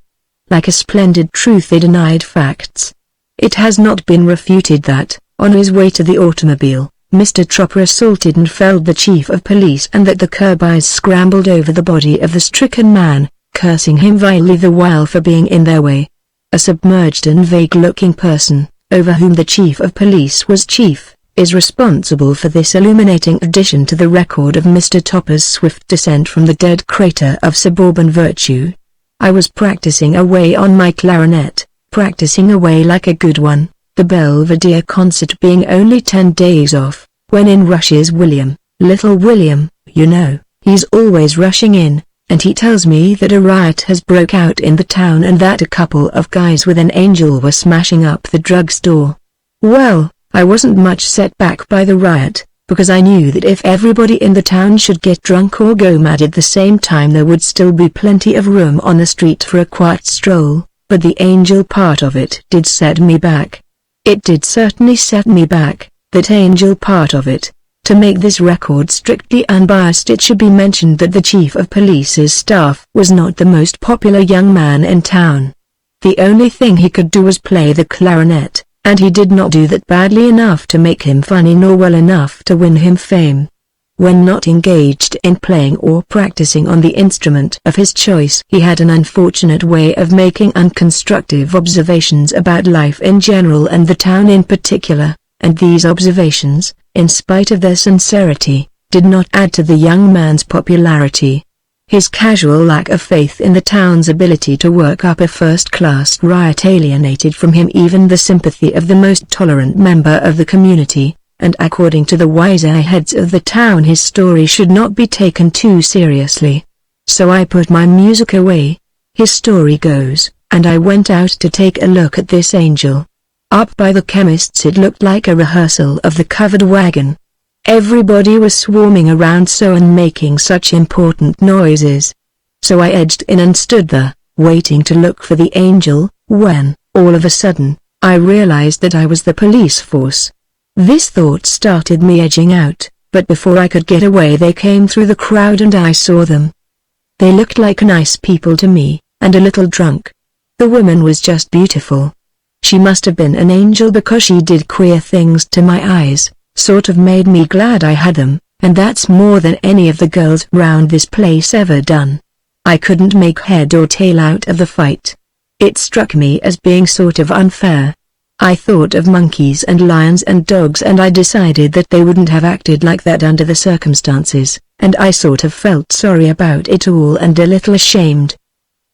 Like a splendid truth, they denied facts. It has not been refuted that, on his way to the automobile, Mr. Tropper assaulted and felled the chief of police, and that the Kirbys scrambled over the body of the stricken man, cursing him vilely the while for being in their way. A submerged and vague-looking person, over whom the chief of police was chief, is responsible for this illuminating addition to the record of Mr. Topper's swift descent from the dead crater of suburban virtue. I was practicing away on my clarinet, practicing away like a good one, the Belvedere concert being only 10 days off, when in rushes William, little William, you know, he's always rushing in, and he tells me that a riot has broke out in the town and that a couple of guys with an angel were smashing up the drugstore. Well, I wasn't much set back by the riot, because I knew that if everybody in the town should get drunk or go mad at the same time, there would still be plenty of room on the street for a quiet stroll, but the angel part of it did set me back. It did certainly set me back, that angel part of it. To make this record strictly unbiased, it should be mentioned that the chief of police's staff was not the most popular young man in town. The only thing he could do was play the clarinet, and he did not do that badly enough to make him funny nor well enough to win him fame. When not engaged in playing or practicing on the instrument of his choice, he had an unfortunate way of making unconstructive observations about life in general and the town in particular, and these observations, in spite of their sincerity, did not add to the young man's popularity. His casual lack of faith in the town's ability to work up a first-class riot alienated from him even the sympathy of the most tolerant member of the community, and according to the wiser heads of the town his story should not be taken too seriously. So I put my music away, his story goes, and I went out to take a look at this angel. Up by the chemist's it looked like a rehearsal of the covered wagon. Everybody was swarming around so and making such important noises. So I edged in and stood there, waiting to look for the angel, when, all of a sudden, I realized that I was the police force. This thought started me edging out, but before I could get away they came through the crowd and I saw them. They looked like nice people to me, and a little drunk. The woman was just beautiful. She must have been an angel because she did queer things to my eyes. Sort of made me glad I had them, and that's more than any of the girls round this place ever done. I couldn't make head or tail out of the fight. It struck me as being sort of unfair. I thought of monkeys and lions and dogs, and I decided that they wouldn't have acted like that under the circumstances, and I sort of felt sorry about it all and a little ashamed.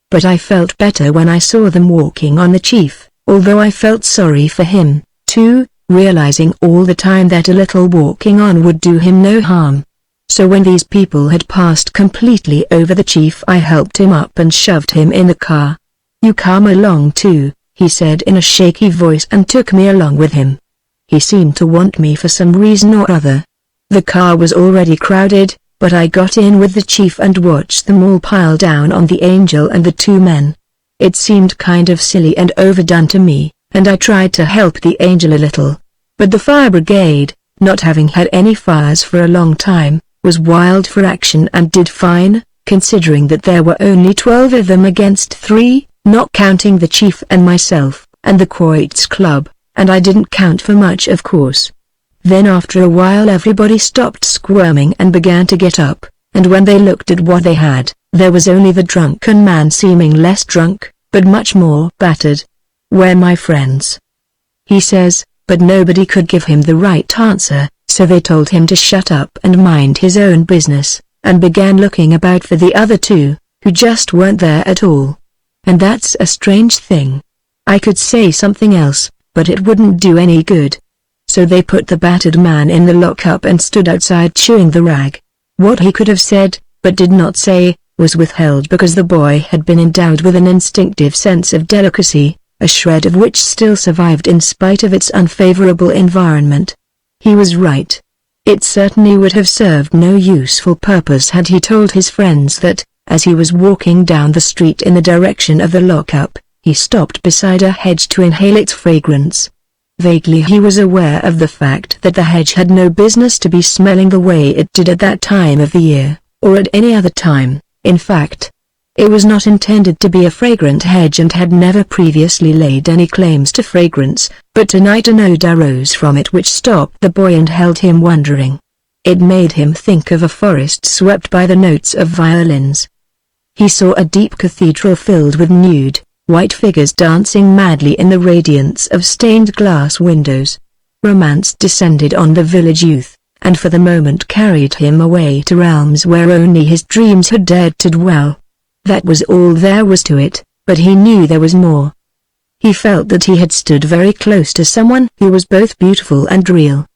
But I felt better when I saw them walking on the chief, although I felt sorry for him, too, realizing all the time that a little walking on would do him no harm. So when these people had passed completely over the chief, I helped him up and shoved him in the car. "You come along too," he said in a shaky voice, and took me along with him. He seemed to want me for some reason or other. The car was already crowded, but I got in with the chief and watched them all pile down on the angel and the two men. It seemed kind of silly and overdone to me, and I tried to help the angel a little. But the fire brigade, not having had any fires for a long time, was wild for action and did fine, considering that there were only 12 of them against 3, not counting the chief and myself, and the Quoits Club, and I didn't count for much of course. Then after a while everybody stopped squirming and began to get up, and when they looked at what they had, there was only the drunken man, seeming less drunk, but much more battered. "We're my friends," he says, but nobody could give him the right answer, so they told him to shut up and mind his own business, and began looking about for the other two, who just weren't there at all. And that's a strange thing. I could say something else, but it wouldn't do any good. So they put the battered man in the lockup and stood outside chewing the rag. What he could have said, but did not say, was withheld because the boy had been endowed with an instinctive sense of delicacy, a shred of which still survived in spite of its unfavorable environment. He was right. It certainly would have served no useful purpose had he told his friends that, as he was walking down the street in the direction of the lockup, he stopped beside a hedge to inhale its fragrance. Vaguely he was aware of the fact that the hedge had no business to be smelling the way it did at that time of the year, or at any other time. In fact, it was not intended to be a fragrant hedge and had never previously laid any claims to fragrance, but tonight an odor arose from it which stopped the boy and held him wondering. It made him think of a forest swept by the notes of violins. He saw a deep cathedral filled with nude, white figures dancing madly in the radiance of stained glass windows. Romance descended on the village youth, and for the moment carried him away to realms where only his dreams had dared to dwell. That was all there was to it, but he knew there was more. He felt that he had stood very close to someone who was both beautiful and real.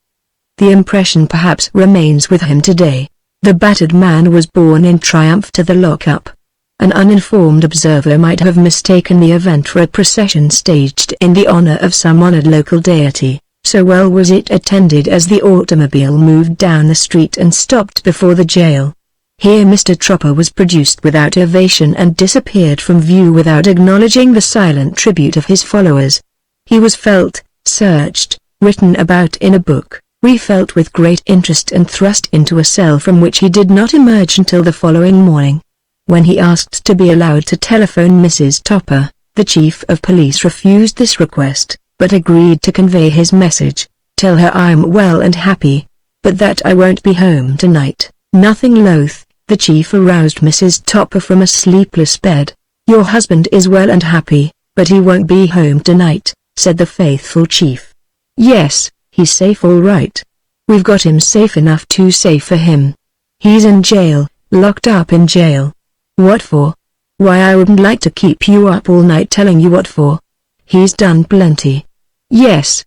The impression perhaps remains with him today. The battered man was borne in triumph to the lockup. An uninformed observer might have mistaken the event for a procession staged in the honor of some honored local deity, so well was it attended as the automobile moved down the street and stopped before the jail. Here Mr. Tropper was produced without ovation and disappeared from view without acknowledging the silent tribute of his followers. He was felt, searched, written about in a book, refelt with great interest and thrust into a cell from which he did not emerge until the following morning. When he asked to be allowed to telephone Mrs. Topper, the chief of police refused this request, but agreed to convey his message, "Tell her I'm well and happy, but that I won't be home tonight." Nothing loath, the chief aroused Mrs. Topper from a sleepless bed. "Your husband is well and happy, but he won't be home tonight," said the faithful chief. "Yes, he's safe all right. We've got him safe enough to safe for him. He's in jail, locked up in jail." "What for?" "Why, I wouldn't like to keep you up all night telling you what for. He's done plenty." "Yes.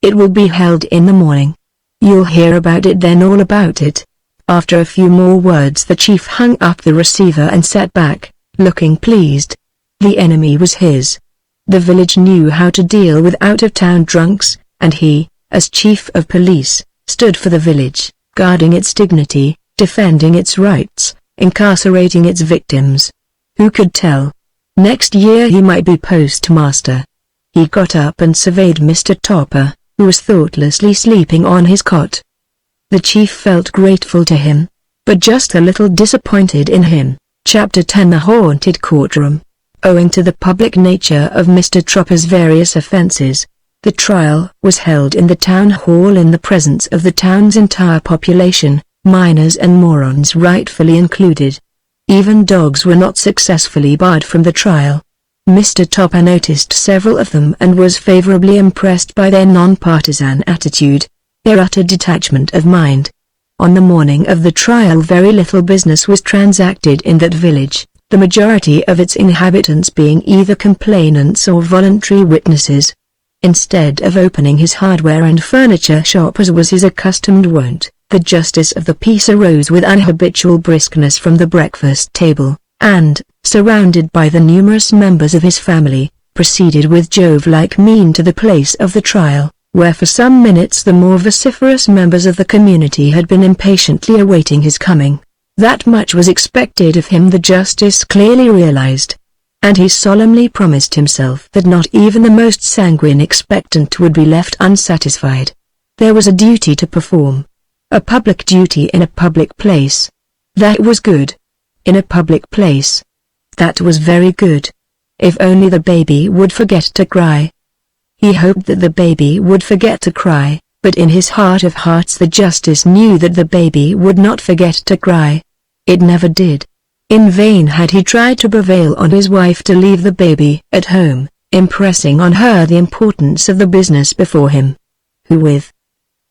It will be held in the morning. You'll hear about it then, all about it." After a few more words the chief hung up the receiver and sat back, looking pleased. The enemy was his. The village knew how to deal with out-of-town drunks, and he, as chief of police, stood for the village, guarding its dignity, defending its rights, incarcerating its victims. Who could tell? Next year he might be postmaster. He got up and surveyed Mr. Topper, who was thoughtlessly sleeping on his cot. The chief felt grateful to him, but just a little disappointed in him. Chapter 10: The Haunted Courtroom. Owing to the public nature of Mr. Tropper's various offenses, the trial was held in the town hall in the presence of the town's entire population, minors and morons rightfully included. Even dogs were not successfully barred from the trial. Mr. Topper noticed several of them and was favorably impressed by their non-partisan attitude, their utter detachment of mind. On the morning of the trial very little business was transacted in that village, the majority of its inhabitants being either complainants or voluntary witnesses. Instead of opening his hardware and furniture shop as was his accustomed wont, the justice of the peace arose with unhabitual briskness from the breakfast table, and, surrounded by the numerous members of his family, proceeded with Jove-like mien to the place of the trial, where for some minutes the more vociferous members of the community had been impatiently awaiting his coming. That much was expected of him the justice clearly realized, and he solemnly promised himself that not even the most sanguine expectant would be left unsatisfied. There was a duty to perform. A public duty in a public place. That was good. In a public place. That was very good. If only the baby would forget to cry. He hoped that the baby would forget to cry, but in his heart of hearts the justice knew that the baby would not forget to cry. It never did. In vain had he tried to prevail on his wife to leave the baby at home. impressing on her the importance of the business before him. Who with?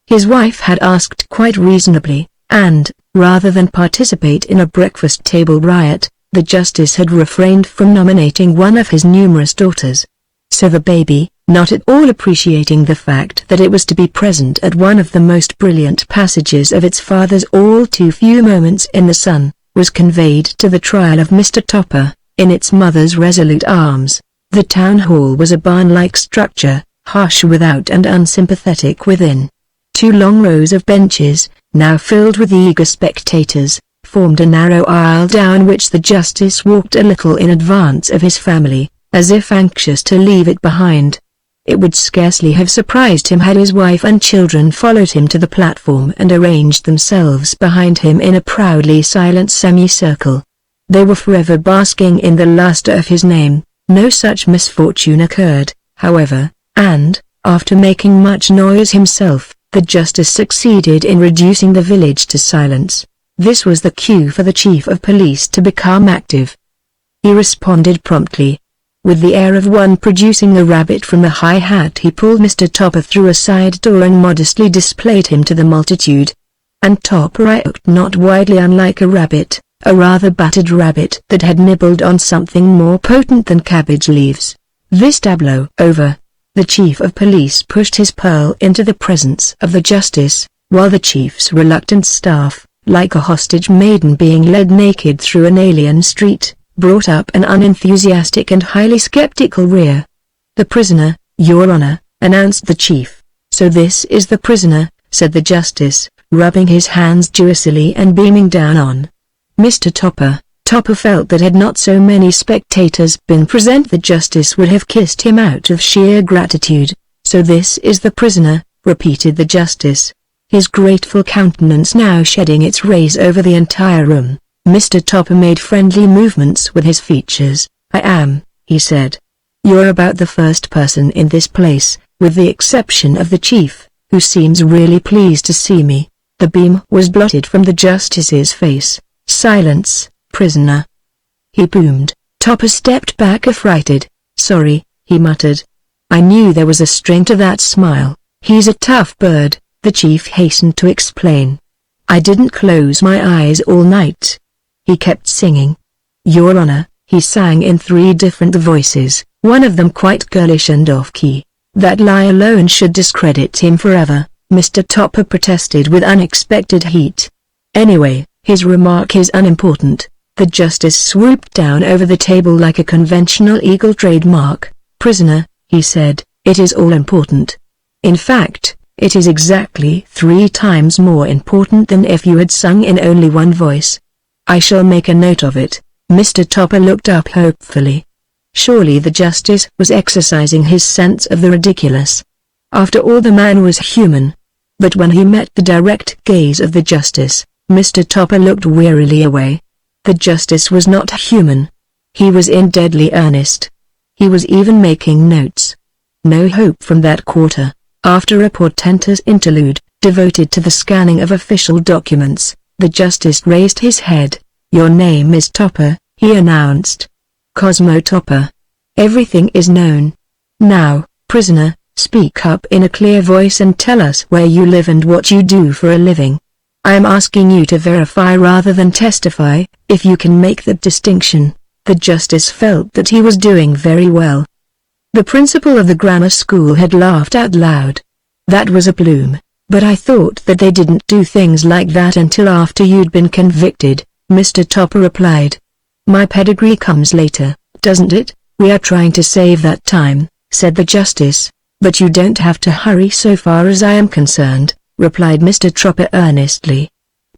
His wife had asked quite reasonably, and, rather than participate in a breakfast table riot, the justice had refrained from nominating one of his numerous daughters. So the baby, not at all appreciating the fact that it was to be present at one of the most brilliant passages of its father's all too few moments in the sun, was conveyed to the trial of Mr. Topper, in its mother's resolute arms. The town hall was a barn-like structure, harsh without and unsympathetic within. 2 long rows of benches, now filled with eager spectators, formed a narrow aisle down which the justice walked a little in advance of his family, as if anxious to leave it behind. It would scarcely have surprised him had his wife and children followed him to the platform and arranged themselves behind him in a proudly silent semicircle. They were forever basking in the luster of his name. No such misfortune occurred, however, and, after making much noise himself, the justice succeeded in reducing the village to silence. This was the cue for the chief of police to become active. He responded promptly. With the air of one producing the rabbit from the high hat, he pulled Mr. Topper through a side door and modestly displayed him to the multitude. And Topper looked not widely unlike a rabbit, a rather battered rabbit that had nibbled on something more potent than cabbage leaves. This tableau over, the chief of police pushed his pearl into the presence of the justice, while the chief's reluctant staff, like a hostage maiden being led naked through an alien street, brought up an unenthusiastic and highly skeptical rear. "The prisoner, Your Honor," announced the chief. "So this is the prisoner," said the justice, rubbing his hands joyously and beaming down on Mr. Topper. Topper felt that had not so many spectators been present the justice would have kissed him out of sheer gratitude. "So this is the prisoner," repeated the justice, his grateful countenance now shedding its rays over the entire room. Mr. Topper made friendly movements with his features. "I am," he said. "You're about the first person in this place, with the exception of the chief, who seems really pleased to see me." The beam was blotted from the justice's face. "Silence, prisoner," he boomed. Topper stepped back affrighted. "Sorry," he muttered. "I knew there was a string to that smile." "He's a tough bird," the chief hastened to explain. "I didn't close my eyes all night." He kept singing. "Your Honor," he sang in 3 different voices, one of them quite girlish and off-key. "That lie alone should discredit him forever," Mr. Topper protested with unexpected heat. "Anyway, his remark is unimportant." The justice swooped down over the table like a conventional eagle trademark. "Prisoner," he said, "it is all important. In fact, it is exactly 3 times more important than if you had sung in only one voice. I shall make a note of it." Mr. Topper looked up hopefully. Surely the justice was exercising his sense of the ridiculous. After all, the man was human. But when he met the direct gaze of the justice, Mr. Topper looked wearily away. The justice was not human. He was in deadly earnest. He was even making notes. No hope from that quarter. After a portentous interlude, devoted to the scanning of official documents, the justice raised his head. "Your name is Topper," he announced. "Cosmo Topper. Everything is known. Now, prisoner, speak up in a clear voice and tell us where you live and what you do for a living. I am asking you to verify rather than testify, if you can make the distinction." The justice felt that he was doing very well. The principal of the grammar school had laughed out loud. "That was a plume, but I thought that they didn't do things like that until after you'd been convicted," Mr. Topper replied. "My pedigree comes later, doesn't it?" "We are trying to save that time," said the justice, "but you don't have to hurry so far as I am concerned," replied Mr. Topper earnestly.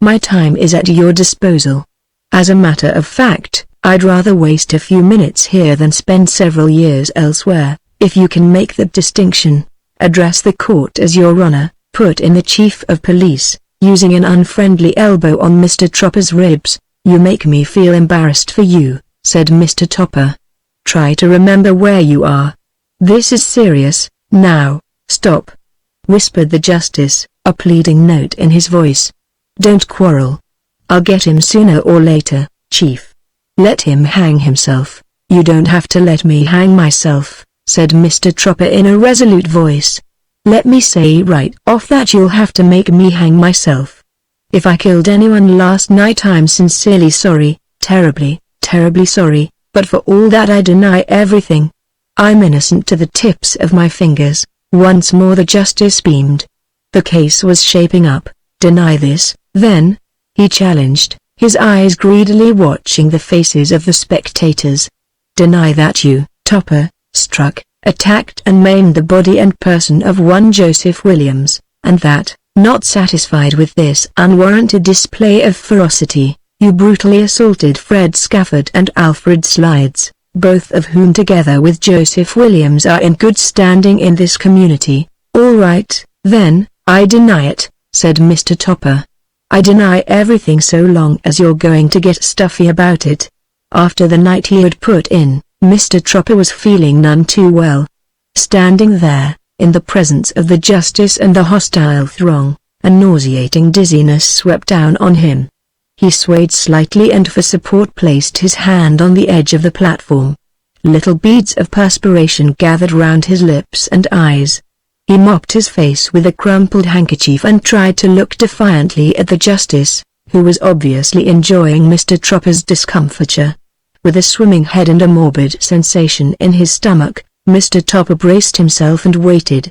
"My time is at your disposal. As a matter of fact, I'd rather waste a few minutes here than spend several years elsewhere. If you can make the distinction, address the court as Your Honor," put in the chief of police, using an unfriendly elbow on Mr. Topper's ribs. "You make me feel embarrassed for you," said Mr. Topper. "Try to remember where you are. This is serious. Now, stop," whispered the justice, a pleading note in his voice. "Don't quarrel. I'll get him sooner or later, Chief. Let him hang himself." "You don't have to let me hang myself," said Mr. Tropper in a resolute voice. "Let me say right off that you'll have to make me hang myself. If I killed anyone last night I'm sincerely sorry, terribly, terribly sorry, but for all that I deny everything. I'm innocent to the tips of my fingers." Once more the justice beamed. The case was shaping up. "Deny this, then?" he challenged, his eyes greedily watching the faces of the spectators. "Deny that you, Topper, struck, attacked and maimed the body and person of one Joseph Williams, and that, not satisfied with this unwarranted display of ferocity, you brutally assaulted Fred Scafford and Alfred Slides, both of whom together with Joseph Williams are in good standing in this community." "All right, then, I deny it," said Mr. Topper. "I deny everything so long as you're going to get stuffy about it." After the night he had put in, Mr. Tropper was feeling none too well. Standing there, in the presence of the justice and the hostile throng, a nauseating dizziness swept down on him. He swayed slightly and for support placed his hand on the edge of the platform. Little beads of perspiration gathered round his lips and eyes. He mopped his face with a crumpled handkerchief and tried to look defiantly at the justice, who was obviously enjoying Mr. Tropper's discomfiture. With a swimming head and a morbid sensation in his stomach, Mr. Topper braced himself and waited.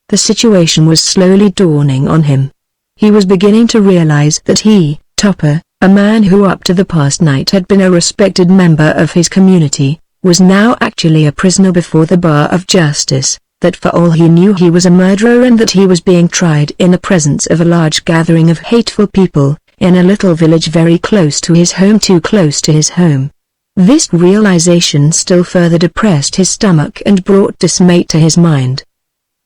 The situation was slowly dawning on him. He was beginning to realize that he, Topper, a man who up to the past night had been a respected member of his community, was now actually a prisoner before the bar of justice, that for all he knew he was a murderer and that he was being tried in the presence of a large gathering of hateful people, in a little village very close to his home, too close to his home. This realization still further depressed his stomach and brought dismay to his mind.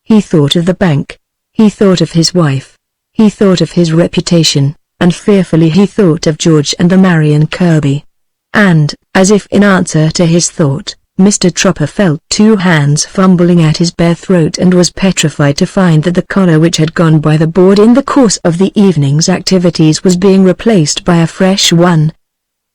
He thought of the bank. He thought of his wife. He thought of his reputation, and fearfully he thought of George and the Marion Kirby. And, as if in answer to his thought, Mr. Tropper felt two hands fumbling at his bare throat and was petrified to find that the collar which had gone by the board in the course of the evening's activities was being replaced by a fresh one.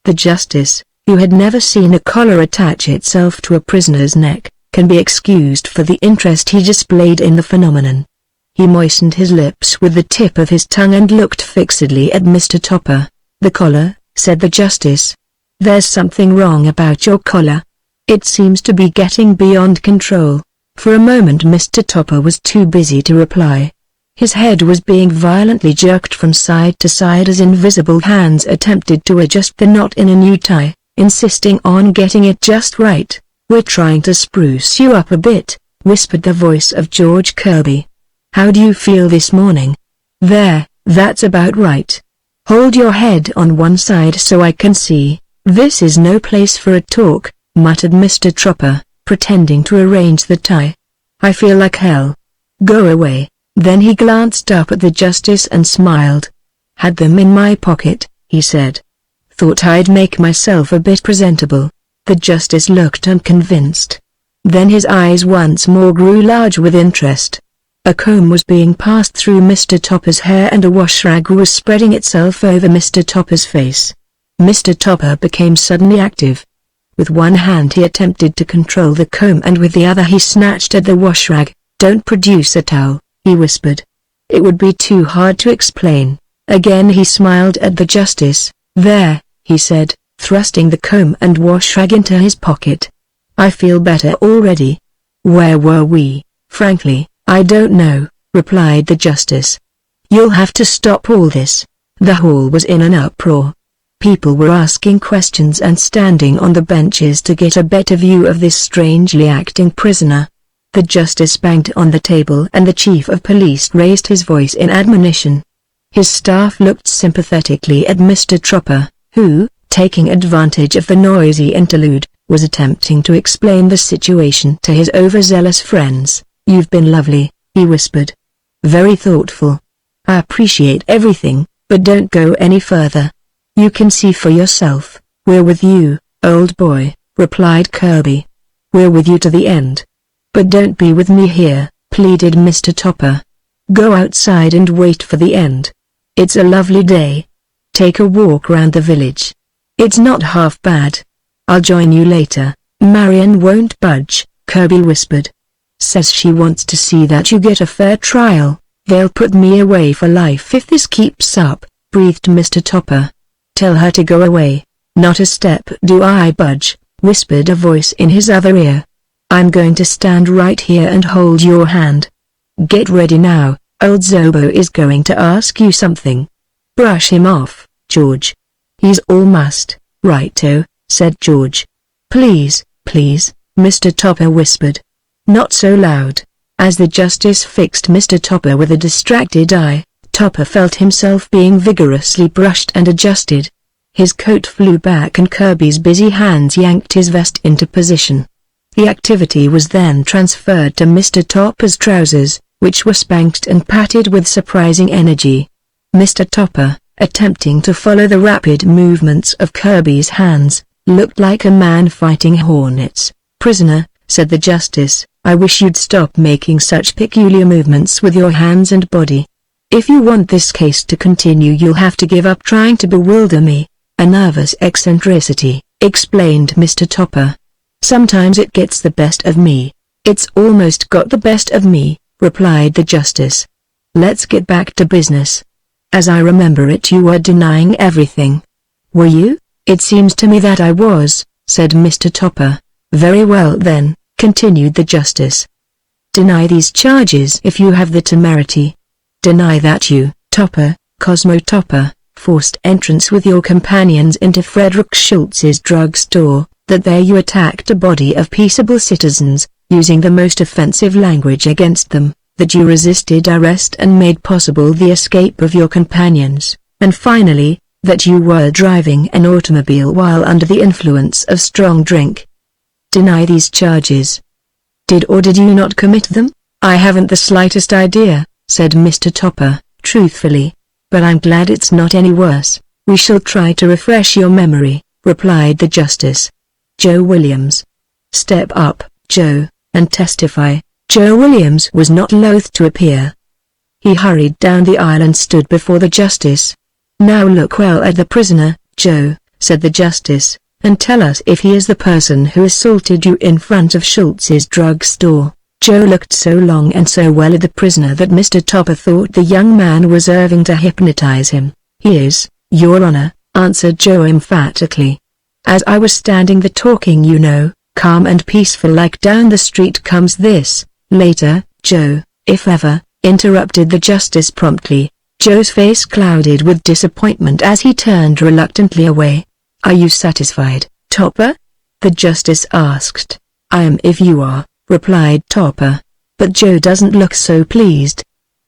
The justice, who had never seen a collar attach itself to a prisoner's neck, can be excused for the interest he displayed in the phenomenon. He moistened his lips with the tip of his tongue and looked fixedly at Mr. Topper. "The collar," said the justice. "There's something wrong about your collar. It seems to be getting beyond control." For a moment Mr. Topper was too busy to reply. His head was being violently jerked from side to side as invisible hands attempted to adjust the knot in a new tie, insisting on getting it just right. "We're trying to spruce you up a bit," whispered the voice of George Kirby. "How do you feel this morning? There, that's about right. Hold your head on one side so I can see. This is no place for a talk," muttered Mr. Tropper, pretending to arrange the tie. "I feel like hell. Go away." Then he glanced up at the justice and smiled. "Had them in my pocket," he said. "Thought I'd make myself a bit presentable." The justice looked unconvinced. Then his eyes once more grew large with interest. A comb was being passed through Mr. Topper's hair and a wash rag was spreading itself over Mr. Topper's face. Mr. Topper became suddenly active. With one hand he attempted to control the comb and with the other he snatched at the wash rag. "Don't produce a towel," he whispered. "It would be too hard to explain." Again he smiled at the justice. "There," he said, thrusting the comb and wash rag into his pocket. "I feel better already." "Where were we?" "Frankly, I don't know," replied the justice. "You'll have to stop all this." The hall was in an uproar. People were asking questions and standing on the benches to get a better view of this strangely acting prisoner. The justice banged on the table and the chief of police raised his voice in admonition. His staff looked sympathetically at Mr. Tropper, who, taking advantage of the noisy interlude, was attempting to explain the situation to his overzealous friends. "You've been lovely," he whispered. "Very thoughtful. I appreciate everything, but don't go any further. You can see for yourself." "We're with you, old boy," replied Kirby. "We're with you to the end." "But don't be with me here," pleaded Mr. Topper. "Go outside and wait for the end. It's a lovely day. Take a walk round the village. It's not half bad. I'll join you later." Marion won't budge. Kirby whispered. Says she wants to see that you get a fair trial. They'll put me away for life if this keeps up, breathed Mr. Topper. Tell her to go away. Not a step do I budge, whispered a voice in his other ear. I'm going to stand right here and hold your hand. Get ready now, old Zobo is going to ask you something. Brush him off, George. He's all mussed, righto, said George. Please, please, Mr. Topper whispered. Not so loud. As the justice fixed Mr. Topper with a distracted eye, Topper felt himself being vigorously brushed and adjusted. His coat flew back and Kirby's busy hands yanked his vest into position. The activity was then transferred to Mr. Topper's trousers, which were spanked and patted with surprising energy. Mr. Topper, attempting to follow the rapid movements of Kirby's hands, looked like a man fighting hornets. Prisoner, said the justice, I wish you'd stop making such peculiar movements with your hands and body. If you want this case to continue you'll have to give up trying to bewilder me. A nervous eccentricity, explained Mr. Topper. Sometimes it gets the best of me. It's almost got the best of me, replied the justice. Let's get back to business. As I remember it, you were denying everything. Were you? It seems to me that I was, said Mr. Topper. Very well then, continued the justice. Deny these charges if you have the temerity. Deny that you, Topper, Cosmo Topper, forced entrance with your companions into Frederick Schultz's drugstore, that there you attacked a body of peaceable citizens, using the most offensive language against them, that you resisted arrest and made possible the escape of your companions, and finally, that you were driving an automobile while under the influence of strong drink. Deny these charges. Did or did you not commit them? I haven't the slightest idea, said Mr. Topper, truthfully. But I'm glad it's not any worse. We shall try to refresh your memory, replied the justice. Joe Williams. Step up, Joe, and testify. Joe Williams was not loath to appear. He hurried down the aisle and stood before the justice. Now look well at the prisoner, Joe, said the justice, and tell us if he is the person who assaulted you in front of Schultz's drugstore. Joe looked so long and so well at the prisoner that Mr. Topper thought the young man was serving to hypnotize him. He is, Your Honor, answered Joe emphatically. As I was standing there talking, you know, calm and peaceful like down the street comes this, later, Joe, if ever, interrupted the justice promptly. Joe's face clouded with disappointment as he turned reluctantly away. Are you satisfied, Topper? The justice asked. I am if you are, replied Topper. But Joe doesn't look so pleased.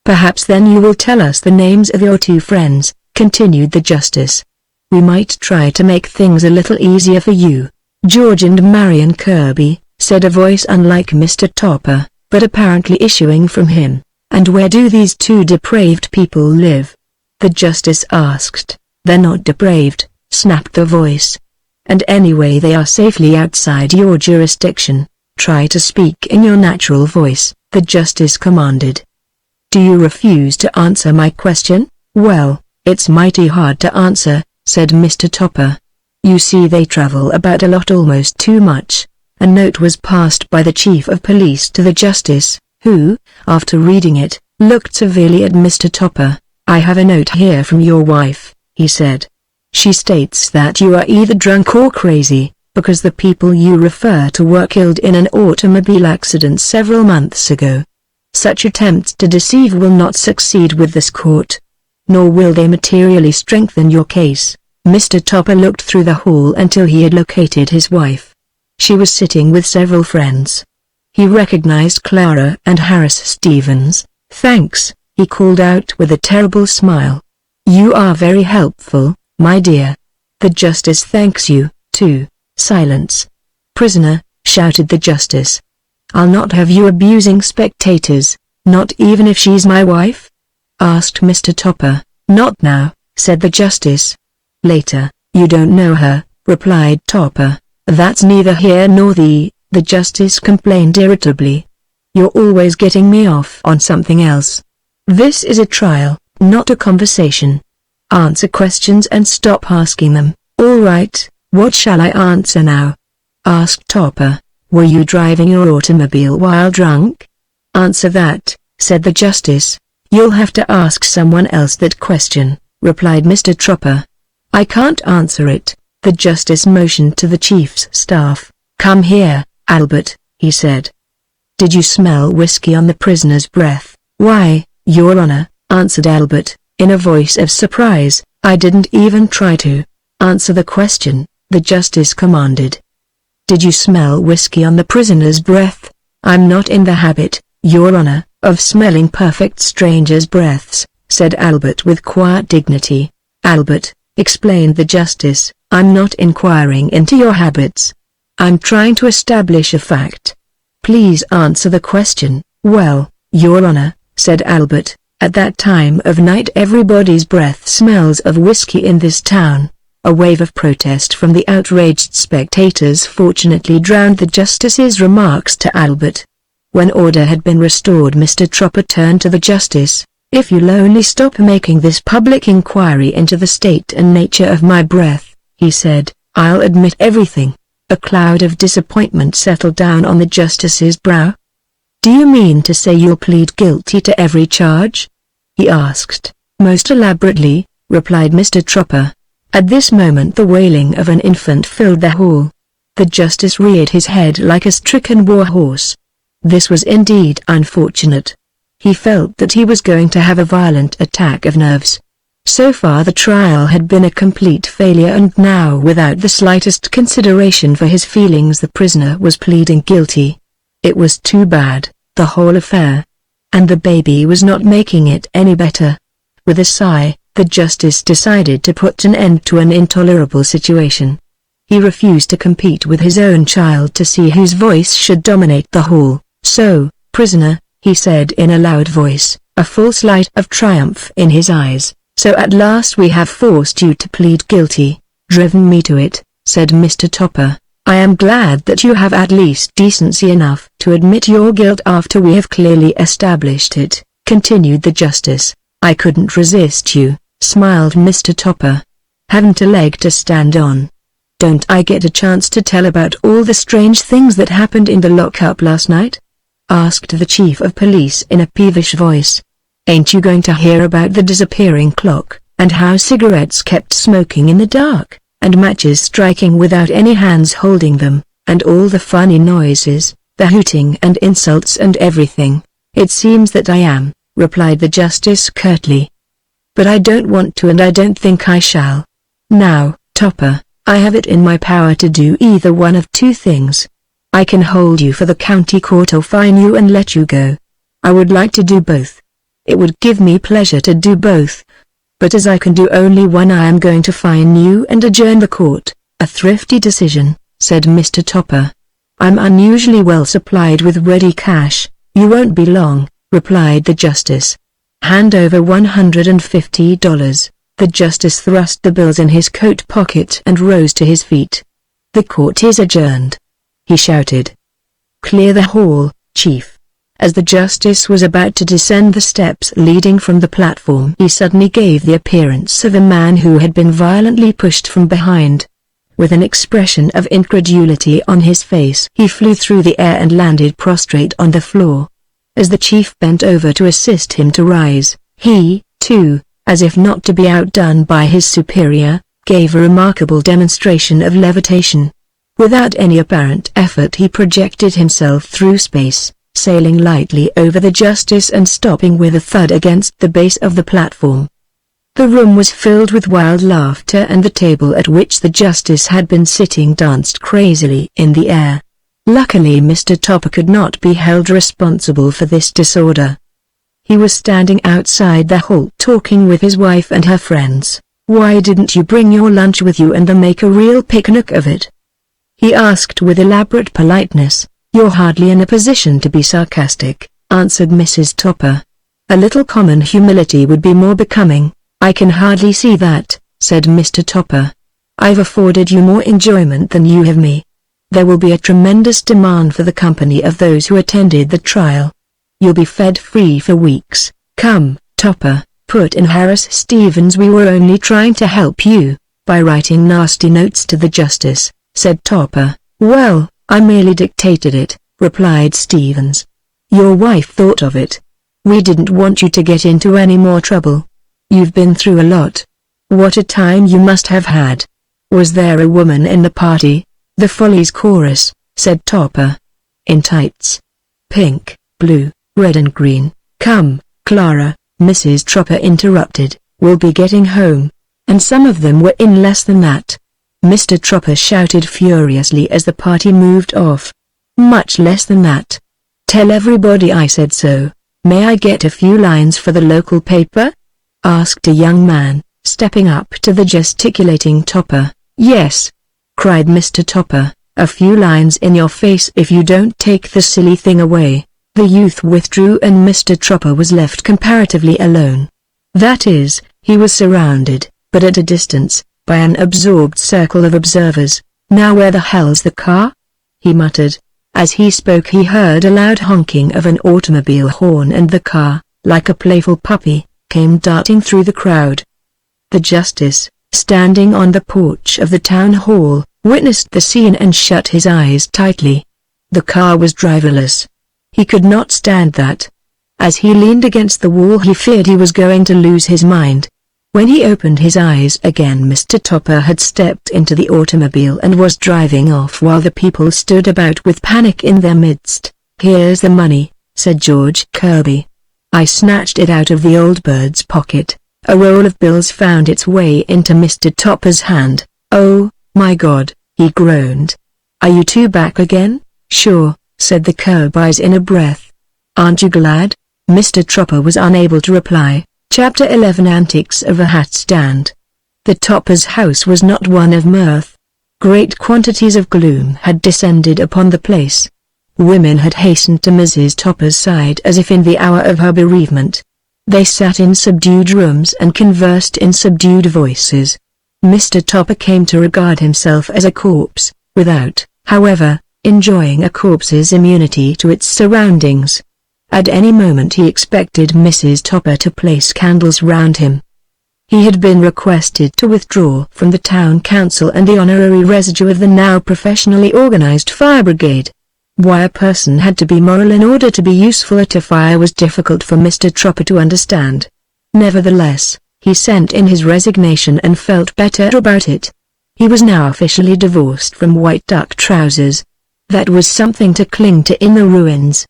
Perhaps then you will tell us the names of your two friends, continued the justice. We might try to make things a little easier for you. George and Marion Kirby, said a voice unlike Mr. Topper, but apparently issuing from him. And where do these two depraved people live? The justice asked. They're not depraved, snapped the voice. And anyway they are safely outside your jurisdiction. Try to speak in your natural voice, the justice commanded. Do you refuse to answer my question? Well, it's mighty hard to answer, said Mr. Topper. You see they travel about a lot, almost too much. A note was passed by the chief of police to the justice, who, after reading it, looked severely at Mr. Topper. I have a note here from your wife, he said. She states that you are either drunk or crazy, because the people you refer to were killed in an automobile accident several months ago. Such attempts to deceive will not succeed with this court. Nor will they materially strengthen your case. Mr. Topper looked through the hall until he had located his wife. She was sitting with several friends. He recognized Clara and Harris Stevens. Thanks, he called out with a terrible smile. You are very helpful, my dear. The justice thanks you, too. Silence. Prisoner, shouted the justice. I'll not have you abusing spectators, not even if she's my wife? Asked Mr. Topper. Not now, said the justice. Later. You don't know her, replied Topper. That's neither here nor the justice complained irritably. You're always getting me off on something else. This is a trial, not a conversation. Answer questions and stop asking them. All right. What shall I answer now? Asked Topper. Were you driving your automobile while drunk? Answer that, said the justice. You'll have to ask someone else that question, replied Mr. Tropper. I can't answer it, the justice motioned to the chief's staff. Come here, Albert, he said. Did you smell whiskey on the prisoner's breath? Why, Your Honor, answered Albert, in a voice of surprise, I didn't even try to. Answer the question, the justice commanded. Did you smell whiskey on the prisoner's breath? I'm not in the habit, Your Honor, of smelling perfect strangers' breaths, said Albert with quiet dignity. Albert, explained the justice, I'm not inquiring into your habits. I'm trying to establish a fact. Please answer the question. Well, Your Honor, said Albert, at that time of night everybody's breath smells of whiskey in this town. A wave of protest from the outraged spectators fortunately drowned the justice's remarks to Albert. When order had been restored, Mr. Tropper turned to the justice. If you'll only stop making this public inquiry into the state and nature of my breath, he said, I'll admit everything. A cloud of disappointment settled down on the justice's brow. Do you mean to say you'll plead guilty to every charge? He asked. Most elaborately, replied Mr. Tropper. At this moment the wailing of an infant filled the hall. The justice reared his head like a stricken war horse. This was indeed unfortunate. He felt that he was going to have a violent attack of nerves. So far the trial had been a complete failure, and now without the slightest consideration for his feelings the prisoner was pleading guilty. It was too bad, the whole affair. And the baby was not making it any better. With a sigh, the justice decided to put an end to an intolerable situation. He refused to compete with his own child to see whose voice should dominate the hall. So, prisoner, he said in a loud voice, a false light of triumph in his eyes, so at last we have forced you to plead guilty, driven me to it, said Mr. Topper. I am glad that you have at least decency enough to admit your guilt after we have clearly established it, continued the justice. I couldn't resist you, smiled Mr. Topper. Haven't a leg to stand on. Don't I get a chance to tell about all the strange things that happened in the lockup last night? Asked the chief of police in a peevish voice. Ain't you going to hear about the disappearing clock, and how cigarettes kept smoking in the dark, and matches striking without any hands holding them, and all the funny noises, the hooting and insults and everything? It seems that I am, replied the justice curtly. But I don't want to, and I don't think I shall. Now, Topper, I have it in my power to do either one of two things. I can hold you for the county court or fine you and let you go. I would like to do both. It would give me pleasure to do both. But as I can do only one, I am going to fine you and adjourn the court. A thrifty decision, said Mr. Topper. I'm unusually well supplied with ready cash. You won't be long, replied the justice. Hand over $150. The justice thrust the bills in his coat pocket and rose to his feet. The court is adjourned, he shouted. Clear the hall, chief. As the justice was about to descend the steps leading from the platform, he suddenly gave the appearance of a man who had been violently pushed from behind. With an expression of incredulity on his face, he flew through the air and landed prostrate on the floor. As the chief bent over to assist him to rise, he, too, as if not to be outdone by his superior, gave a remarkable demonstration of levitation. Without any apparent effort he projected himself through space, sailing lightly over the justice and stopping with a thud against the base of the platform. The room was filled with wild laughter, and the table at which the justice had been sitting danced crazily in the air. Luckily Mr. Topper could not be held responsible for this disorder. He was standing outside the hall talking with his wife and her friends. Why didn't you bring your lunch with you and then make a real picnic of it? He asked with elaborate politeness. You're hardly in a position to be sarcastic, answered Mrs. Topper. A little common humility would be more becoming. I can hardly see that, said Mr. Topper. I've afforded you more enjoyment than you have me. There will be a tremendous demand for the company of those who attended the trial. You'll be fed free for weeks. Come, Topper, put in Harris Stevens. We were only trying to help you, by writing nasty notes to the justice, said Topper. Well, "I merely dictated it," replied Stevens. "Your wife thought of it. We didn't want you to get into any more trouble. You've been through a lot. What a time you must have had. Was there a woman in the party?" "The Follies chorus," said Topper. "In tights. Pink, blue, red and green." "Come, Clara," Mrs. Tropper interrupted, "we'll be getting home." And some of them were in less than that. Mr. Tropper shouted furiously as the party moved off. "Much less than that. Tell everybody I said so." "May I get a few lines for the local paper?" asked a young man, stepping up to the gesticulating Topper. "Yes," cried Mr. Topper, "a few lines in your face if you don't take the silly thing away." The youth withdrew and Mr. Tropper was left comparatively alone. That is, he was surrounded, but at a distance, by an absorbed circle of observers. "Now where the hell's the car?" he muttered. As he spoke he heard a loud honking of an automobile horn and the car, like a playful puppy, came darting through the crowd. The justice, standing on the porch of the town hall, witnessed the scene and shut his eyes tightly. The car was driverless. He could not stand that. As he leaned against the wall he feared he was going to lose his mind. When he opened his eyes again Mr. Topper had stepped into the automobile and was driving off while the people stood about with panic in their midst. "Here's the money," said George Kirby. I snatched it out of the old bird's pocket. A roll of bills found its way into Mr. Topper's hand. "Oh, my God," he groaned. "Are you two back again?" "Sure," said the Kirbys in a breath. "Aren't you glad?" Mr. Topper was unable to reply. Chapter 11 Antics of a Hat Stand. The Topper's house was not one of mirth. Great quantities of gloom had descended upon the place. Women had hastened to Mrs. Topper's side as if in the hour of her bereavement. They sat in subdued rooms and conversed in subdued voices. Mr. Topper came to regard himself as a corpse, without, however, enjoying a corpse's immunity to its surroundings. At any moment he expected Mrs. Topper to place candles round him. He had been requested to withdraw from the town council and the honorary residue of the now professionally organized fire brigade. Why a person had to be moral in order to be useful at a fire was difficult for Mr. Topper to understand. Nevertheless, he sent in his resignation and felt better about it. He was now officially divorced from white duck trousers. That was something to cling to in the ruins.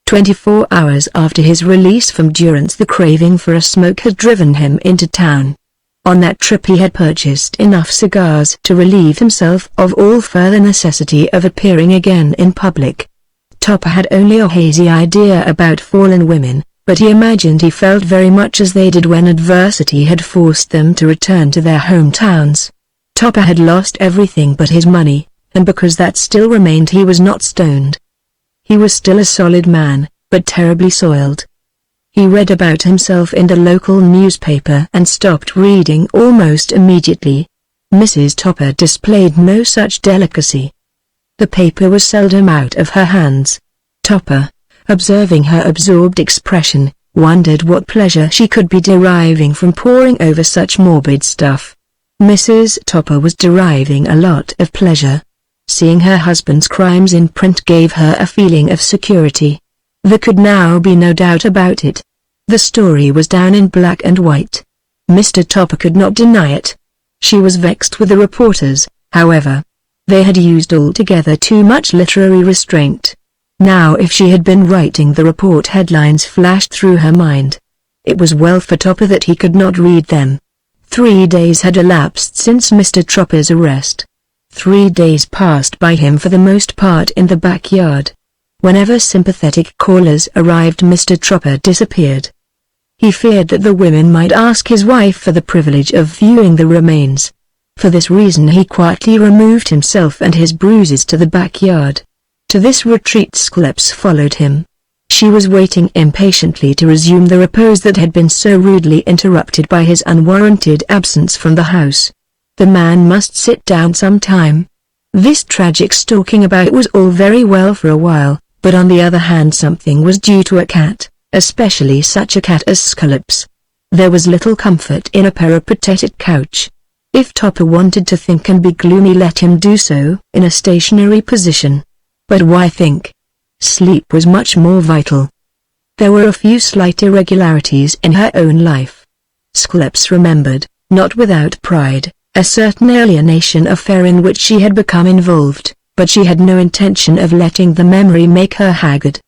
24 hours after his release from durance the craving for a smoke had driven him into town. On that trip he had purchased enough cigars to relieve himself of all further necessity of appearing again in public. Topper had only a hazy idea about fallen women, but he imagined he felt very much as they did when adversity had forced them to return to their hometowns. Topper had lost everything but his money, and because that still remained he was not stoned. He was still a solid man, but terribly soiled. He read about himself in the local newspaper and stopped reading almost immediately. Mrs. Topper displayed no such delicacy. The paper was seldom out of her hands. Topper, observing her absorbed expression, wondered what pleasure she could be deriving from poring over such morbid stuff. Mrs. Topper was deriving a lot of pleasure. Seeing her husband's crimes in print gave her a feeling of security. There could now be no doubt about it. The story was down in black and white. Mr. Topper could not deny it. She was vexed with the reporters, however. They had used altogether too much literary restraint. Now if she had been writing the report headlines flashed through her mind. It was well for Topper that he could not read them. 3 days had elapsed since Mr. Topper's arrest. 3 days passed by him for the most part in the backyard. Whenever sympathetic callers arrived Mr. Topper disappeared. He feared that the women might ask his wife for the privilege of viewing the remains. For this reason he quietly removed himself and his bruises to the backyard. To this retreat Skleps followed him. She was waiting impatiently to resume the repose that had been so rudely interrupted by his unwarranted absence from the house. The man must sit down some time. This tragic stalking about was all very well for a while, but on the other hand something was due to a cat, especially such a cat as Skleps. There was little comfort in a peripatetic couch. If Topper wanted to think and be gloomy let him do so, in a stationary position. But why think? Sleep was much more vital. There were a few slight irregularities in her own life. Sclips remembered, not without pride, a certain alienation affair in which she had become involved, but she had no intention of letting the memory make her haggard.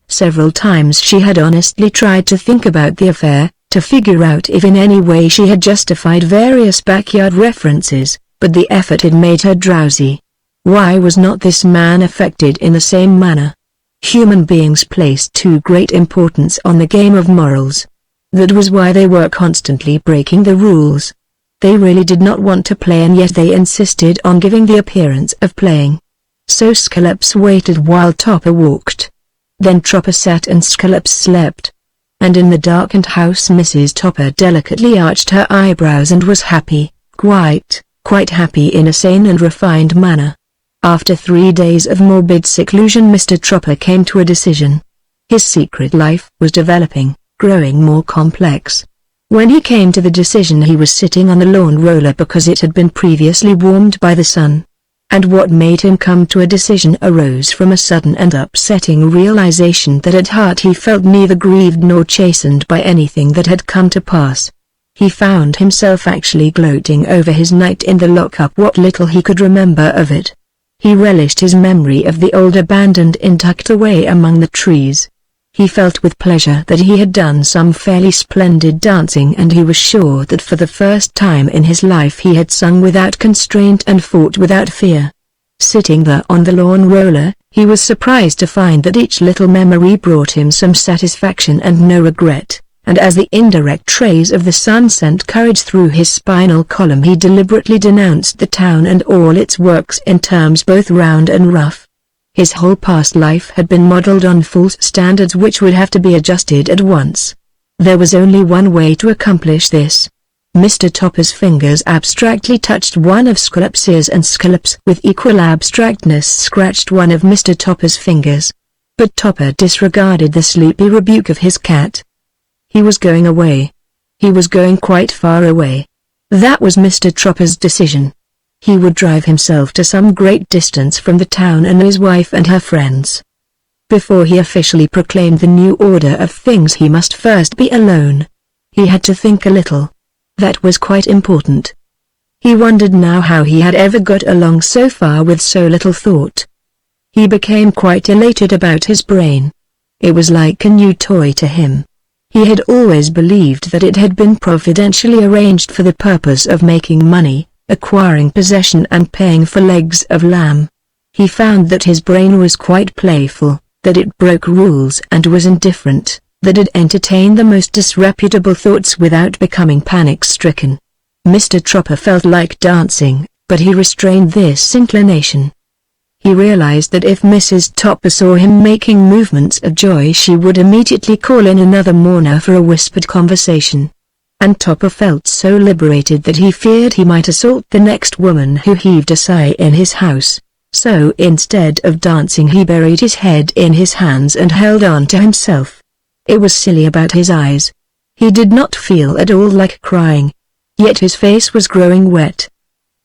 Several times she had honestly tried to think about the affair, to figure out if in any way she had justified various backyard references, but the effort had made her drowsy. Why was not this man affected in the same manner? Human beings placed too great importance on the game of morals. That was why they were constantly breaking the rules. They really did not want to play, and yet they insisted on giving the appearance of playing. So Sclips waited while Topper walked. Then Topper sat and Sclips slept. And in the darkened house Mrs. Topper delicately arched her eyebrows and was happy, quite happy in a sane and refined manner. After 3 days of morbid seclusion, Mr. Topper came to a decision. His secret life was developing, growing more complex. When he came to the decision, he was sitting on the lawn roller because it had been previously warmed by the sun. And what made him come to a decision arose from a sudden and upsetting realization that at heart he felt neither grieved nor chastened by anything that had come to pass. He found himself actually gloating over his night in the lockup, what little he could remember of it. He relished his memory of the old abandoned inn tucked away among the trees. He felt with pleasure that he had done some fairly splendid dancing, and he was sure that for the first time in his life he had sung without constraint and fought without fear. Sitting there on the lawn roller, he was surprised to find that each little memory brought him some satisfaction and no regret, and as the indirect rays of the sun sent courage through his spinal column, he deliberately denounced the town and all its works in terms both round and rough. His whole past life had been modeled on false standards which would have to be adjusted at once. There was only one way to accomplish this. Mr. Topper's fingers abstractly touched one of Sclip's ears, and Sclips with equal abstractness scratched one of Mr. Topper's fingers. But Topper disregarded the sleepy rebuke of his cat. He was going away. He was going quite far away. That was Mr. Topper's decision. He would drive himself to some great distance from the town and his wife and her friends. Before he officially proclaimed the new order of things, he must first be alone. He had to think a little. That was quite important. He wondered now how he had ever got along so far with so little thought. He became quite elated about his brain. It was like a new toy to him. He had always believed that it had been providentially arranged for the purpose of making money, acquiring possession and paying for legs of lamb. He found that his brain was quite playful, that it broke rules and was indifferent, that it entertained the most disreputable thoughts without becoming panic-stricken. Mr. Topper felt like dancing, but he restrained this inclination. He realized that if Mrs. Topper saw him making movements of joy, she would immediately call in another mourner for a whispered conversation. And Topper felt so liberated that he feared he might assault the next woman who heaved a sigh in his house. So instead of dancing, he buried his head in his hands and held on to himself. It was silly about his eyes. He did not feel at all like crying. Yet his face was growing wet.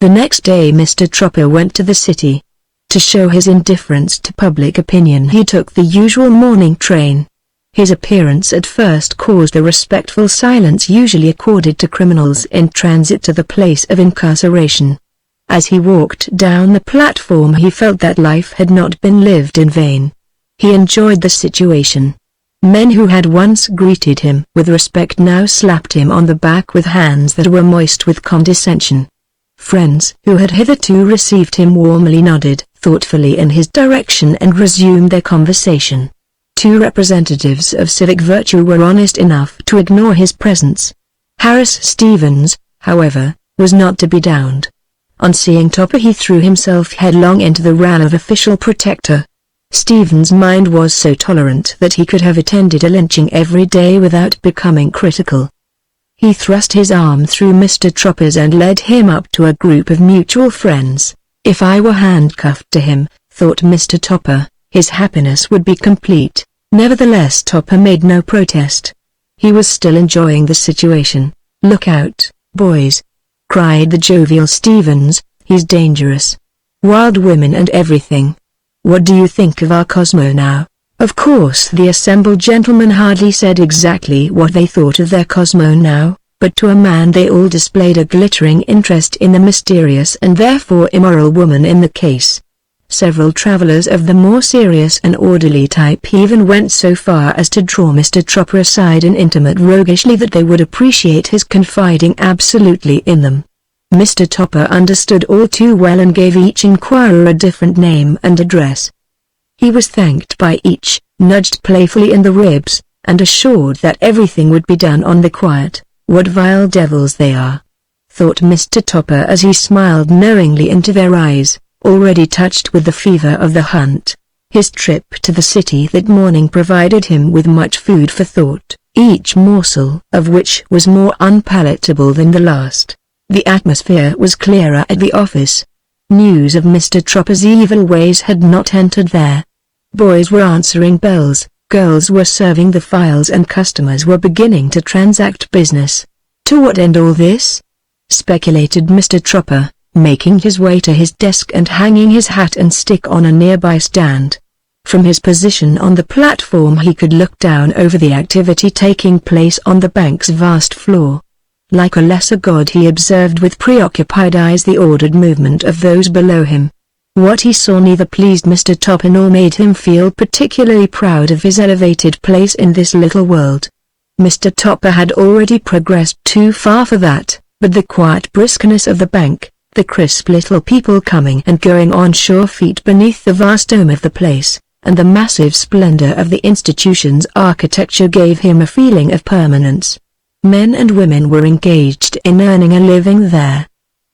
The next day Mr. Topper went to the city. To show his indifference to public opinion, he took the usual morning train. His appearance at first caused the respectful silence usually accorded to criminals in transit to the place of incarceration. As he walked down the platform, he felt that life had not been lived in vain. He enjoyed the situation. Men who had once greeted him with respect now slapped him on the back with hands that were moist with condescension. Friends who had hitherto received him warmly nodded thoughtfully in his direction and resumed their conversation. 2 representatives of civic virtue were honest enough to ignore his presence. Harris Stevens, however, was not to be downed. On seeing Topper, he threw himself headlong into the role of official protector. Stevens' mind was so tolerant that he could have attended a lynching every day without becoming critical. He thrust his arm through Mr. Topper's and led him up to a group of mutual friends. If I were handcuffed to him, thought Mr. Topper, his happiness would be complete. Nevertheless, Topper made no protest. He was still enjoying the situation. "Look out, boys!" cried the jovial Stevens, "he's dangerous. Wild women and everything." What do you think of our Cosmo now?" Of course the assembled gentlemen hardly said exactly what they thought of their Cosmo now, but to a man they all displayed a glittering interest in the mysterious and therefore immoral woman in the case. Several travelers of the more serious and orderly type even went so far as to draw Mr. Tropper aside and intimate roguishly that they would appreciate his confiding absolutely in them. Mr. Topper understood all too well and gave each inquirer a different name and address. He was thanked by each, nudged playfully in the ribs, and assured that everything would be done on the quiet. "What vile devils they are," thought Mr. Topper as he smiled knowingly into their eyes, already touched with the fever of the hunt. His trip to the city that morning provided him with much food for thought, each morsel of which was more unpalatable than the last. The atmosphere was clearer at the office. News of Mr. Tropper's evil ways had not entered there. Boys were answering bells, girls were serving the files and customers were beginning to transact business. To what end all this? Speculated Mr. Tropper, making his way to his desk and hanging his hat and stick on a nearby stand. From his position on the platform he could look down over the activity taking place on the bank's vast floor. Like a lesser god he observed with preoccupied eyes the ordered movement of those below him. What he saw neither pleased Mr. Topper nor made him feel particularly proud of his elevated place in this little world. Mr. Topper had already progressed too far for that, but the quiet briskness of the bank, the crisp little people coming and going on sure feet beneath the vast dome of the place, and the massive splendor of the institution's architecture gave him a feeling of permanence. Men and women were engaged in earning a living there.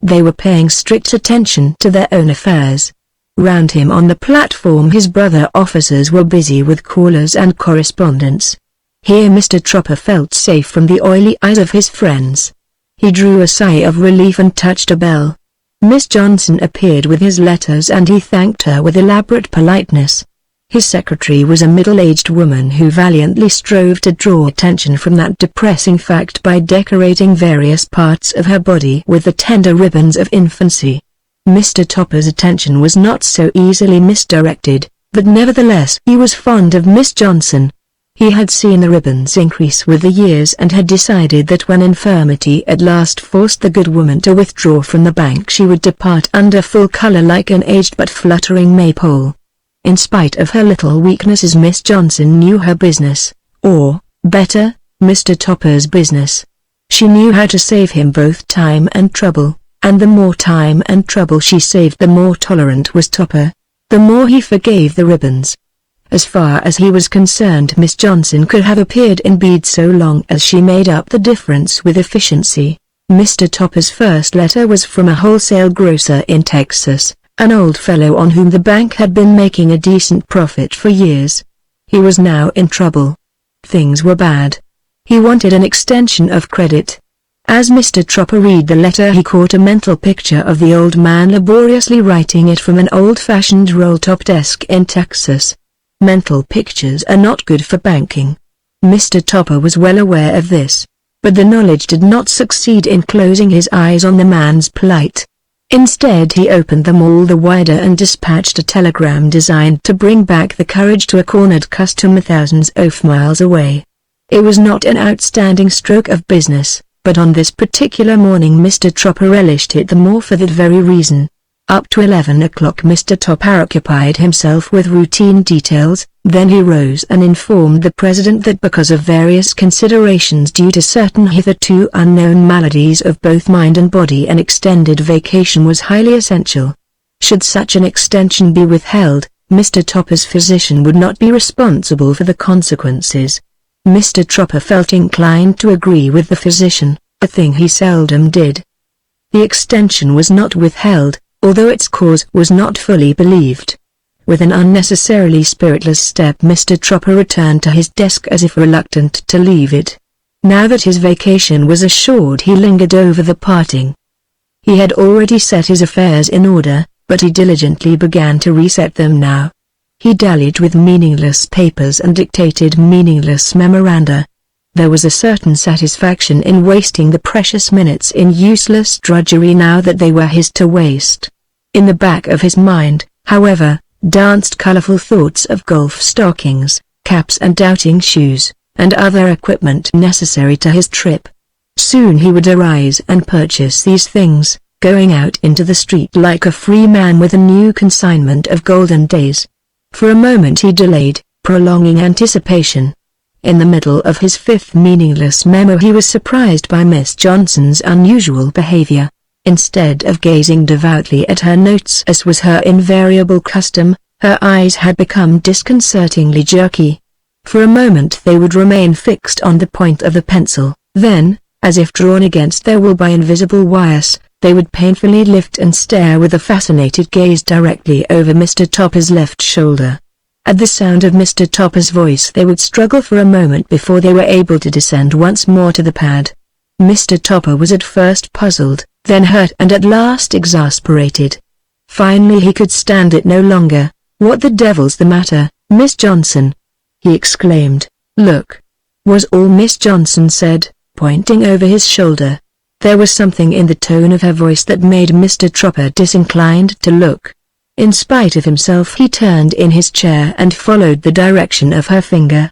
They were paying strict attention to their own affairs. Round him on the platform his brother officers were busy with callers and correspondence. Here Mr. Tropper felt safe from the oily eyes of his friends. He drew a sigh of relief and touched a bell. Miss Johnson appeared with his letters and he thanked her with elaborate politeness. His secretary was a middle-aged woman who valiantly strove to draw attention from that depressing fact by decorating various parts of her body with the tender ribbons of infancy. Mr. Topper's attention was not so easily misdirected, but nevertheless he was fond of Miss Johnson. He had seen the ribbons increase with the years and had decided that when infirmity at last forced the good woman to withdraw from the bank she would depart under full color like an aged but fluttering maypole. In spite of her little weaknesses Miss Johnson knew her business, or, better, Mr. Topper's business. She knew how to save him both time and trouble, and the more time and trouble she saved the more tolerant was Topper. The more he forgave the ribbons. As far as he was concerned Miss Johnson could have appeared in beads so long as she made up the difference with efficiency. Mr. Topper's first letter was from a wholesale grocer in Texas, an old fellow on whom the bank had been making a decent profit for years. He was now in trouble. Things were bad. He wanted an extension of credit. As Mr. Tropper read the letter he caught a mental picture of the old man laboriously writing it from an old-fashioned roll-top desk in Texas. Mental pictures are not good for banking. Mr. Topper was well aware of this, but the knowledge did not succeed in closing his eyes on the man's plight. Instead he opened them all the wider and dispatched a telegram designed to bring back the courage to a cornered customer thousands of miles away. It was not an outstanding stroke of business, but on this particular morning Mr. Tropper relished it the more for that very reason. Up to 11 o'clock Mr. Topper occupied himself with routine details, then he rose and informed the president that because of various considerations due to certain hitherto unknown maladies of both mind and body an extended vacation was highly essential. Should such an extension be withheld, Mr. Topper's physician would not be responsible for the consequences. Mr. Tropper felt inclined to agree with the physician, a thing he seldom did. The extension was not withheld, although its cause was not fully believed. With an unnecessarily spiritless step Mr. Tropper returned to his desk as if reluctant to leave it. Now that his vacation was assured he lingered over the parting. He had already set his affairs in order, but he diligently began to reset them now. He dallied with meaningless papers and dictated meaningless memoranda. There was a certain satisfaction in wasting the precious minutes in useless drudgery now that they were his to waste. In the back of his mind, however, danced colorful thoughts of golf stockings, caps and outing shoes, and other equipment necessary to his trip. Soon he would arise and purchase these things, going out into the street like a free man with a new consignment of golden days. For a moment he delayed, prolonging anticipation. In the middle of his fifth meaningless memo he was surprised by Miss Johnson's unusual behavior. Instead of gazing devoutly at her notes as was her invariable custom, her eyes had become disconcertingly jerky. For a moment they would remain fixed on the point of the pencil, then, as if drawn against their will by invisible wires, they would painfully lift and stare with a fascinated gaze directly over Mr. Topper's left shoulder. At the sound of Mr. Topper's voice they would struggle for a moment before they were able to descend once more to the pad. Mr. Topper was at first puzzled, then hurt and at last exasperated. Finally he could stand it no longer. "What the devil's the matter, Miss Johnson?" he exclaimed. "Look," was all Miss Johnson said, pointing over his shoulder. There was something in the tone of her voice that made Mr. Topper disinclined to look. In spite of himself he turned in his chair and followed the direction of her finger.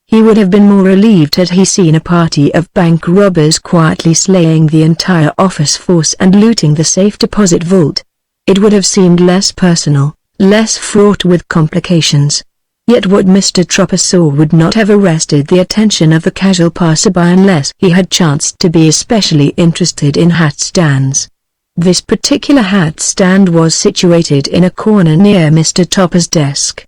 He would have been more relieved had he seen a party of bank robbers quietly slaying the entire office force and looting the safe deposit vault. It would have seemed less personal, less fraught with complications. Yet what Mr. Topper saw would not have arrested the attention of the casual passerby unless he had chanced to be especially interested in hat stands. This particular hat stand was situated in a corner near Mr. Topper's desk.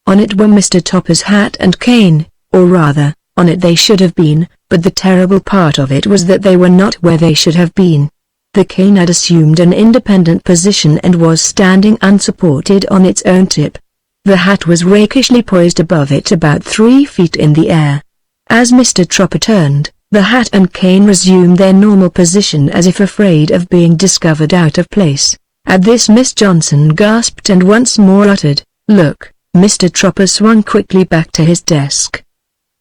On it were Mr. Topper's hat and cane, or rather, on it they should have been, but the terrible part of it was that they were not where they should have been. The cane had assumed an independent position and was standing unsupported on its own tip. The hat was rakishly poised above it about 3 feet in the air. As Mr. Topper turned, the hat and cane resumed their normal position as if afraid of being discovered out of place. At this Miss Johnson gasped and once more uttered, "Look." Mr. Topper swung quickly back to his desk.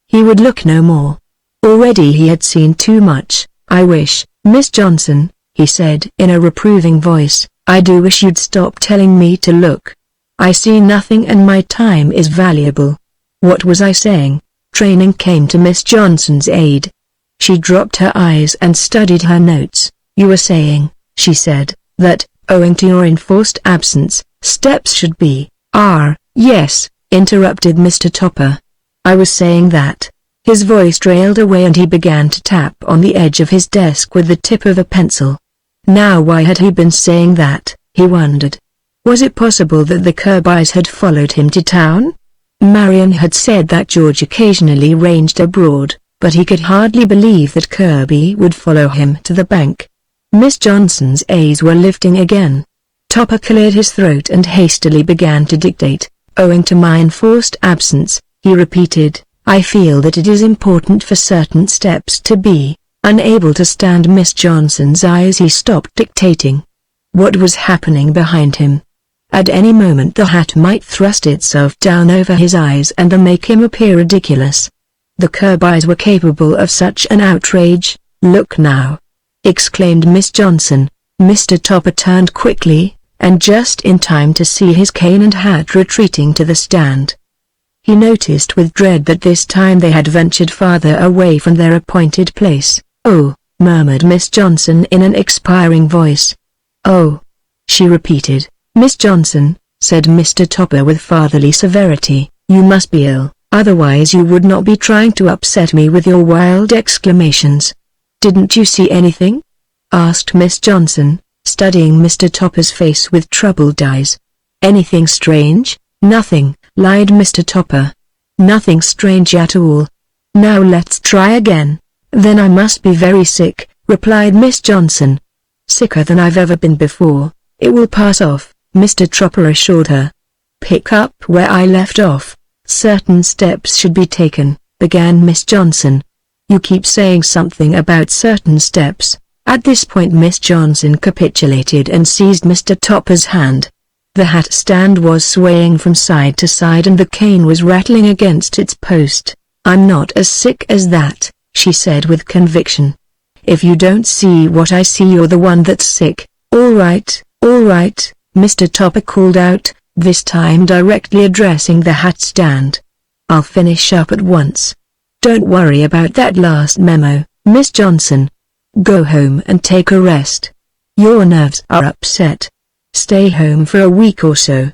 He would look no more. Already he had seen too much. "I wish, Miss Johnson," he said in a reproving voice, "I do wish you'd stop telling me to look. I see nothing and my time is valuable." What was I saying? Training came to Miss Johnson's aid. She dropped her eyes and studied her notes. "You were saying," she said, "that, owing to your enforced absence, steps should be, Yes," interrupted Mr. Topper. "I was saying that." His voice trailed away and he began to tap on the edge of his desk with the tip of a pencil. Now why had he been saying that, he wondered. Was it possible that the Kirbys had followed him to town? Marion had said that George occasionally ranged abroad, but he could hardly believe that Kirby would follow him to the bank. Miss Johnson's eyes were lifting again. Topper cleared his throat and hastily began to dictate. "Owing to my enforced absence," he repeated, "I feel that it is important for certain steps to be." Unable to stand Miss Johnson's eyes he stopped dictating. What was happening behind him? At any moment the hat might thrust itself down over his eyes and make him appear ridiculous. The Kirbys were capable of such an outrage. "Look now!" exclaimed Miss Johnson. Mr. Topper turned quickly, and just in time to see his cane and hat retreating to the stand. He noticed with dread that this time they had ventured farther away from their appointed place. "Oh," murmured Miss Johnson in an expiring voice. "Oh," she repeated. "Miss Johnson," said Mr. Topper with fatherly severity, "you must be ill, otherwise you would not be trying to upset me with your wild exclamations." "Didn't you see anything?" asked Miss Johnson, studying Mr. Topper's face with troubled eyes. "Anything strange?" "Nothing," lied Mr. Topper. "Nothing strange at all. Now let's try again." "Then I must be very sick," replied Miss Johnson. "Sicker than I've ever been before. It will pass off," Mr. Topper assured her. "Pick up where I left off. Certain steps should be taken," began Miss Johnson. "You keep saying something about certain steps." At this point Miss Johnson capitulated and seized Mr. Topper's hand. The hat stand was swaying from side to side and the cane was rattling against its post. "I'm not as sick as that," she said with conviction. "If you don't see what I see you're the one that's sick." All right," Mr. Topper called out, this time directly addressing the hat stand. "I'll finish up at once. Don't worry about that last memo, Miss Johnson. Go home and take a rest. Your nerves are upset. Stay home for a week or so.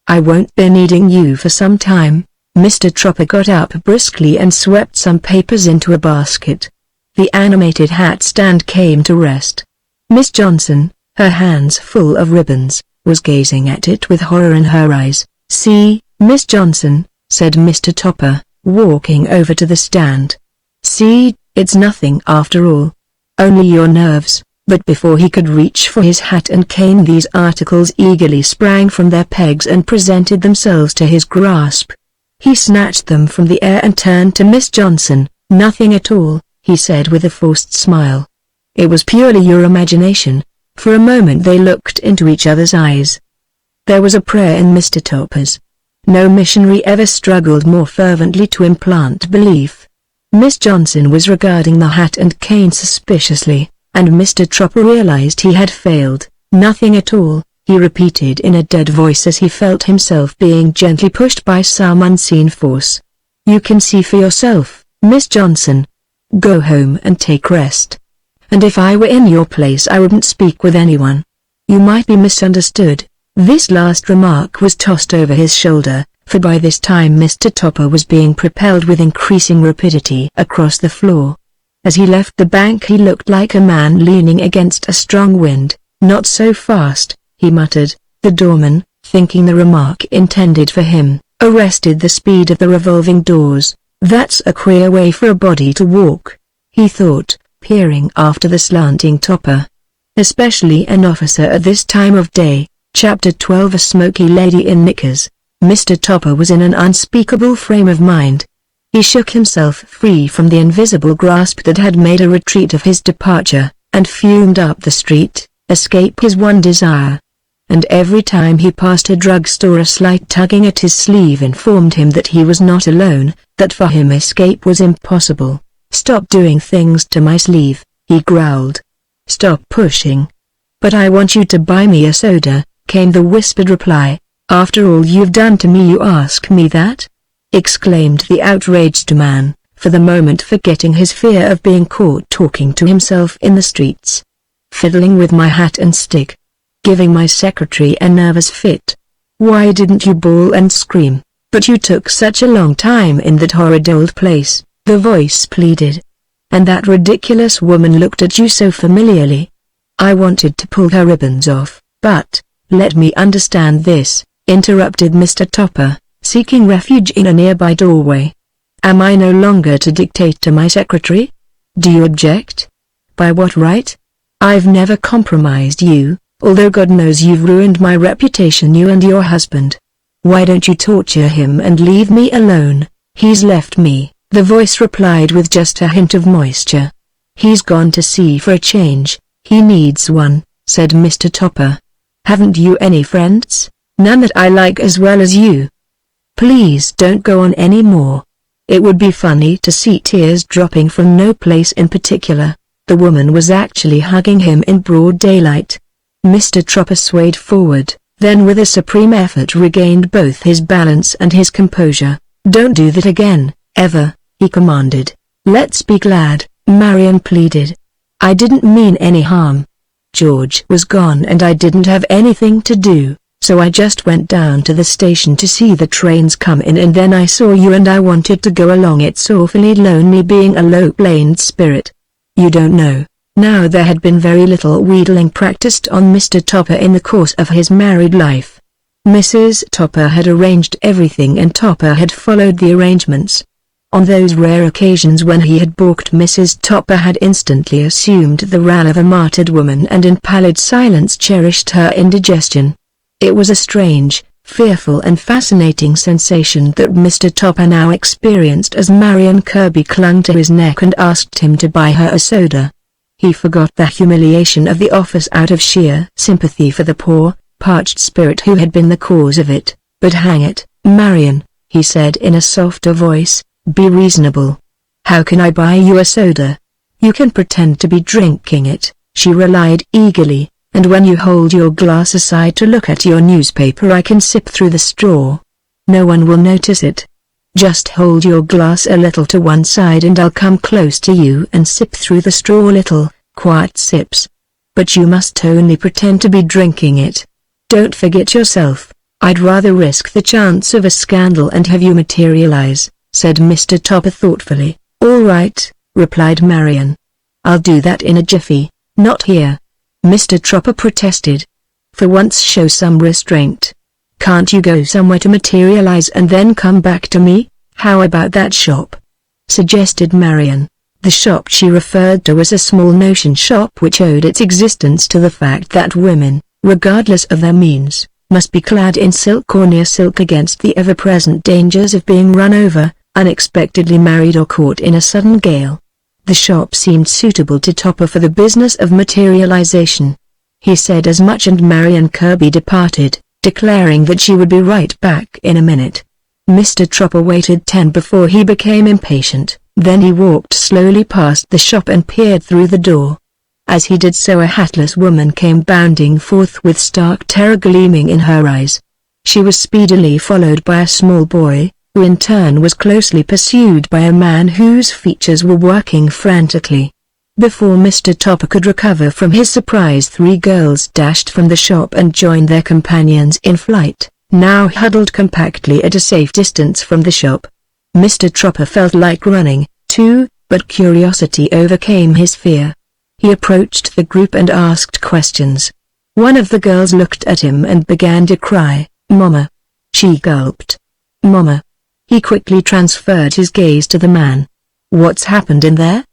I won't be needing you for some time." Mr. Tropper got up briskly and swept some papers into a basket. The animated hat stand came to rest. Miss Johnson, her hands full of ribbons, was gazing at it with horror in her eyes. "See, Miss Johnson," said Mr. Topper, walking over to the stand. "See, it's nothing after all. Only your nerves." But before he could reach for his hat and cane, these articles eagerly sprang from their pegs and presented themselves to his grasp. He snatched them from the air and turned to Miss Johnson. "Nothing at all," he said with a forced smile. "It was purely your imagination." For a moment they looked into each other's eyes. There was a prayer in Mr. Topper's. No missionary ever struggled more fervently to implant belief. Miss Johnson was regarding the hat and cane suspiciously, and Mr. Tropper realized he had failed. "Nothing at all," he repeated in a dead voice as he felt himself being gently pushed by some unseen force. "You can see for yourself, Miss Johnson. Go home and take rest. And if I were in your place I wouldn't speak with anyone. You might be misunderstood." This last remark was tossed over his shoulder, for by this time Mr. Topper was being propelled with increasing rapidity across the floor. As he left the bank he looked like a man leaning against a strong wind. "Not so fast," he muttered. The doorman, thinking the remark intended for him, arrested the speed of the revolving doors. "That's a queer way for a body to walk," he thought, peering after the slanting Topper. Especially an officer at this time of day. Chapter 12. A smoky lady in knickers. Mr. Topper was in an unspeakable frame of mind. He shook himself free from the invisible grasp that had made a retreat of his departure, and fumed up the street. Escape his one desire. And every time he passed a drugstore a slight tugging at his sleeve informed him that he was not alone, that for him escape was impossible. "Stop doing things to my sleeve," he growled. "Stop pushing." "But I want you to buy me a soda," came the whispered reply. "After all you've done to me you ask me that?" exclaimed the outraged man, for the moment forgetting his fear of being caught talking to himself in the streets. "Fiddling with my hat and stick. Giving my secretary a nervous fit. Why didn't you bawl and scream? But you took such a long time in that horrid old place," the voice pleaded. "And that ridiculous woman looked at you so familiarly." "I wanted to pull her ribbons off, but—" "Let me understand this," interrupted Mr. Topper, seeking refuge in a nearby doorway. "Am I no longer to dictate to my secretary? Do you object? By what right? I've never compromised you, although God knows you've ruined my reputation, you and your husband. Why don't you torture him and leave me alone?" "He's left me," the voice replied with just a hint of moisture. "He's gone to sea for a change. He needs one," said Mr. Topper. "Haven't you any friends? None that I like as well as you. Please don't go on any more. It would be funny to see tears dropping from no place in particular." The woman was actually hugging him in broad daylight. Mr. Tropper swayed forward, then with a supreme effort regained both his balance and his composure. "Don't do that again, ever," he commanded. "Let's be glad," Marion pleaded. "I didn't mean any harm. George was gone and I didn't have anything to do, so I just went down to the station to see the trains come in and then I saw you and I wanted to go along. It's awfully lonely being a low-planed spirit. You don't know." Now there had been very little wheedling practiced on Mr. Topper in the course of his married life. Mrs. Topper had arranged everything and Topper had followed the arrangements. On those rare occasions when he had balked, Mrs. Topper had instantly assumed the rôle of a martyred woman and in pallid silence cherished her indigestion. It was a strange, fearful and fascinating sensation that Mr. Topper now experienced as Marion Kirby clung to his neck and asked him to buy her a soda. He forgot the humiliation of the office out of sheer sympathy for the poor, parched spirit who had been the cause of it. "But hang it, Marion," he said in a softer voice, "be reasonable. How can I buy you a soda? You can pretend to be drinking it," she relied eagerly. and when you hold your glass aside to look at your newspaper I can sip through the straw. No one will notice it. Just hold your glass a little to one side and I'll come close to you and sip through the straw little, quiet sips. But you must only pretend to be drinking it. Don't forget yourself. I'd rather risk the chance of a scandal and have you materialize, said Mr. Topper thoughtfully. All right, replied Marion. I'll do that in a jiffy, not here. Mr. Topper protested. For once show some restraint. Can't you go somewhere to materialize and then come back to me? How about that shop? Suggested Marion. The shop she referred to was a small notion shop which owed its existence to the fact that women, regardless of their means, must be clad in silk or near silk against the ever-present dangers of being run over, unexpectedly married or caught in a sudden gale. The shop seemed suitable to Topper for the business of materialization. He said as much and Marion Kirby departed, declaring that she would be right back in a minute. Mr. Topper waited 10 before he became impatient, then he walked slowly past the shop and peered through the door. As he did so a hatless woman came bounding forth with stark terror gleaming in her eyes. She was speedily followed by a small boy, who in turn was closely pursued by a man whose features were working frantically. Before Mr. Topper could recover from his surprise 3 girls dashed from the shop and joined their companions in flight, now huddled compactly at a safe distance from the shop. Mr. Topper felt like running, too, but curiosity overcame his fear. He approached the group and asked questions. One of the girls looked at him and began to cry, "Mama." She gulped. "Mama." He quickly transferred his gaze to the man. "What's happened in there?"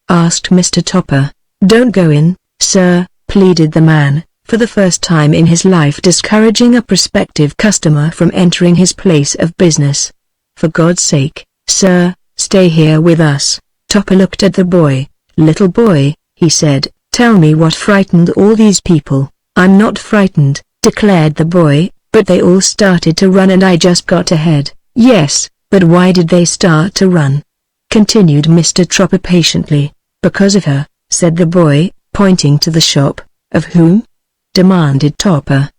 asked Mr. Topper. "Don't go in, sir," pleaded the man, for the first time in his life discouraging a prospective customer from entering his place of business. "For God's sake, sir, stay here with us." Topper looked at the boy. "Little boy," he said, "tell me what frightened all these people." "I'm not frightened," declared the boy, "but they all started to run and I just got ahead." "Yes, but why did they start to run?" continued Mr. Topper patiently. "Because of her," said the boy, pointing to the shop. "Of whom?" demanded Topper.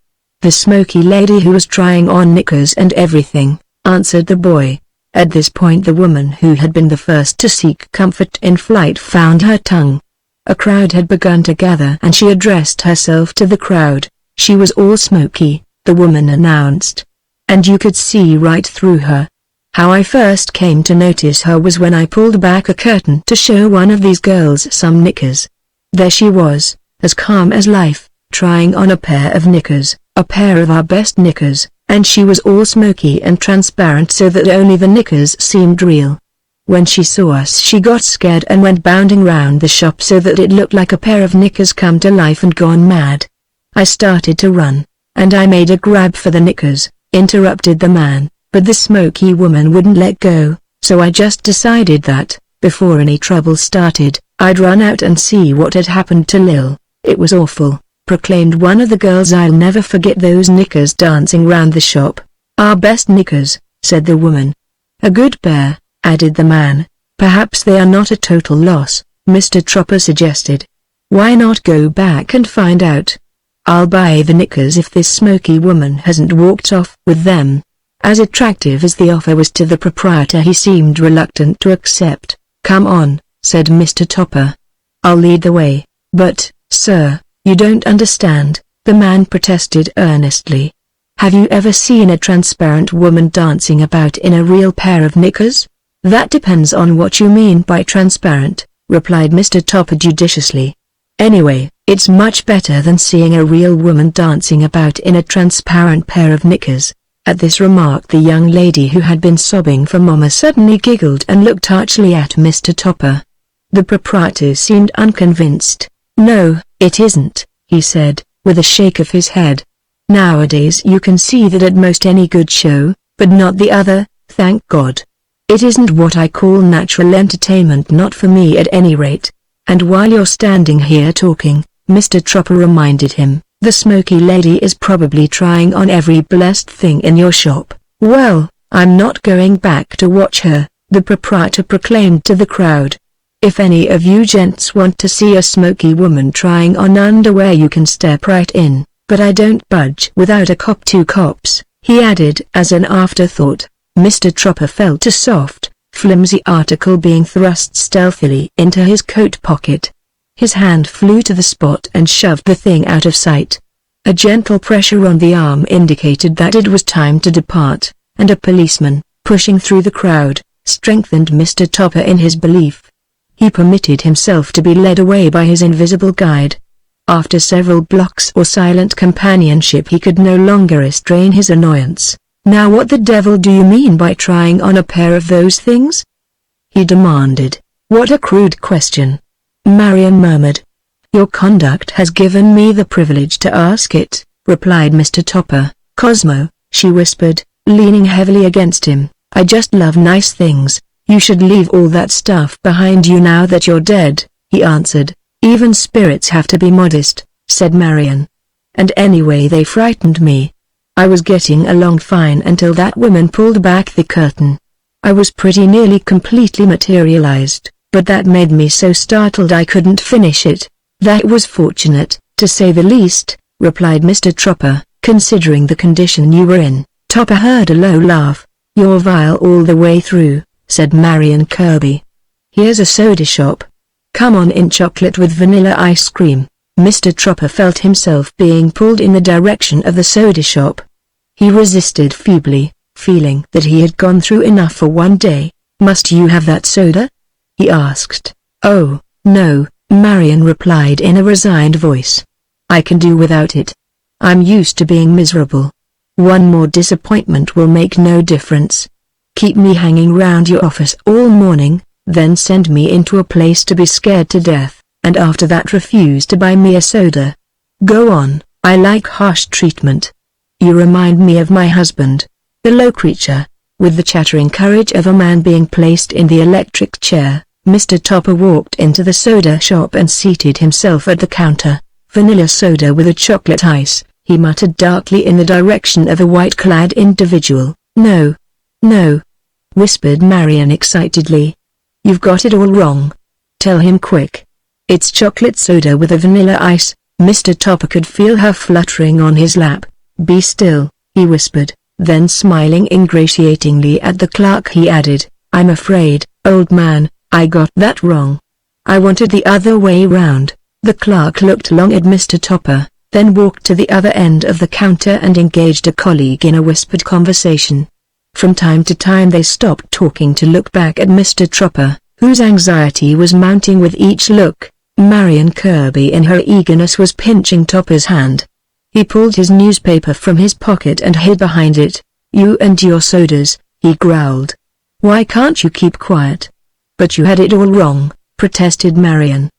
"The smoky lady who was trying on knickers and everything," answered the boy. At this point the woman who had been the first to seek comfort in flight found her tongue. A crowd had begun to gather and she addressed herself to the crowd. She was all smoky, the woman announced. And you could see right through her. How I first came to notice her was when I pulled back a curtain to show one of these girls some knickers. There she was, as calm as life, trying on a pair of knickers, a pair of our best knickers, and she was all smoky and transparent so that only the knickers seemed real. When she saw us she got scared and went bounding round the shop so that it looked like a pair of knickers come to life and gone mad. I started to run, and I made a grab for the knickers, interrupted the man. But the smoky woman wouldn't let go, so I just decided that, before any trouble started, I'd run out and see what had happened to Lil. It was awful, proclaimed one of the girls. "I'll never forget those knickers dancing round the shop." "Our best knickers," said the woman. "A good pair," added the man. "Perhaps they are not a total loss," Mr. Topper suggested. "Why not go back and find out? I'll buy the knickers if this smoky woman hasn't walked off with them." As attractive as the offer was to the proprietor he seemed reluctant to accept. "Come on," said Mr. Topper. "I'll lead the way." "But, sir, you don't understand," the man protested earnestly. "Have you ever seen a transparent woman dancing about in a real pair of knickers?" "That depends on what you mean by transparent," replied Mr. Topper judiciously. "Anyway, it's much better than seeing a real woman dancing about in a transparent pair of knickers." At this remark the young lady who had been sobbing for Mama suddenly giggled and looked archly at Mr. Topper. The proprietor seemed unconvinced. "No, it isn't," he said, with a shake of his head. "Nowadays you can see that at most any good show, but not the other, thank God. It isn't what I call natural entertainment, not for me at any rate. And while you're standing here talking," Mr. Topper reminded him, "the smoky lady is probably trying on every blessed thing in your shop." "Well, I'm not going back to watch her," the proprietor proclaimed to the crowd. If any of you gents want to see a smoky woman trying on underwear, you can step right in, but I don't budge without a cop. 2 cops, he added as an afterthought. Mr. Tropper felt a soft, flimsy article being thrust stealthily into his coat pocket. His hand flew to the spot and shoved the thing out of sight. A gentle pressure on the arm indicated that it was time to depart, and a policeman, pushing through the crowd, strengthened Mr. Topper in his belief. He permitted himself to be led away by his invisible guide. After several blocks of silent companionship, he could no longer restrain his annoyance. "Now what the devil do you mean by trying on a pair of those things?" he demanded. "What a crude question," Marion murmured. "Your conduct has given me the privilege to ask it," replied Mr. Topper. "Cosmo," she whispered, leaning heavily against him, "I just love nice things. You should leave all that stuff behind you now that you're dead," he answered. "Even spirits have to be modest," said Marion. "And anyway, they frightened me. I was getting along fine until that woman pulled back the curtain. I was pretty nearly completely materialized, but that made me so startled I couldn't finish it." "That was fortunate, to say the least," replied Mr. Tropper, "considering the condition you were in." Topper heard a low laugh. "You're vile all the way through," said Marion Kirby. "Here's a soda shop. Come on in, chocolate with vanilla ice cream." Mr. Tropper felt himself being pulled in the direction of the soda shop. He resisted feebly, feeling that he had gone through enough for one day. "Must you have that soda?" he asked. "Oh, no," Marion replied in a resigned voice. "I can do without it. I'm used to being miserable. One more disappointment will make no difference. Keep me hanging round your office all morning, then send me into a place to be scared to death, and after that refuse to buy me a soda. Go on, I like harsh treatment. You remind me of my husband, the low creature." With the chattering courage of a man being placed in the electric chair, Mr. Topper walked into the soda shop and seated himself at the counter. "Vanilla soda with a chocolate ice," he muttered darkly in the direction of a white-clad individual. "No. No," whispered Marion excitedly. "You've got it all wrong. Tell him quick. It's chocolate soda with a vanilla ice." Mr. Topper could feel her fluttering on his lap. "Be still," he whispered, then smiling ingratiatingly at the clerk he added, "I'm afraid, old man, I got that wrong. I wanted the other way round." The clerk looked long at Mr. Topper, then walked to the other end of the counter and engaged a colleague in a whispered conversation. From time to time they stopped talking to look back at Mr. Tropper, whose anxiety was mounting with each look. Marion Kirby in her eagerness was pinching Topper's hand. He pulled his newspaper from his pocket and hid behind it. "You and your sodas," he growled. "Why can't you keep quiet?" "But you had it all wrong," protested Marion.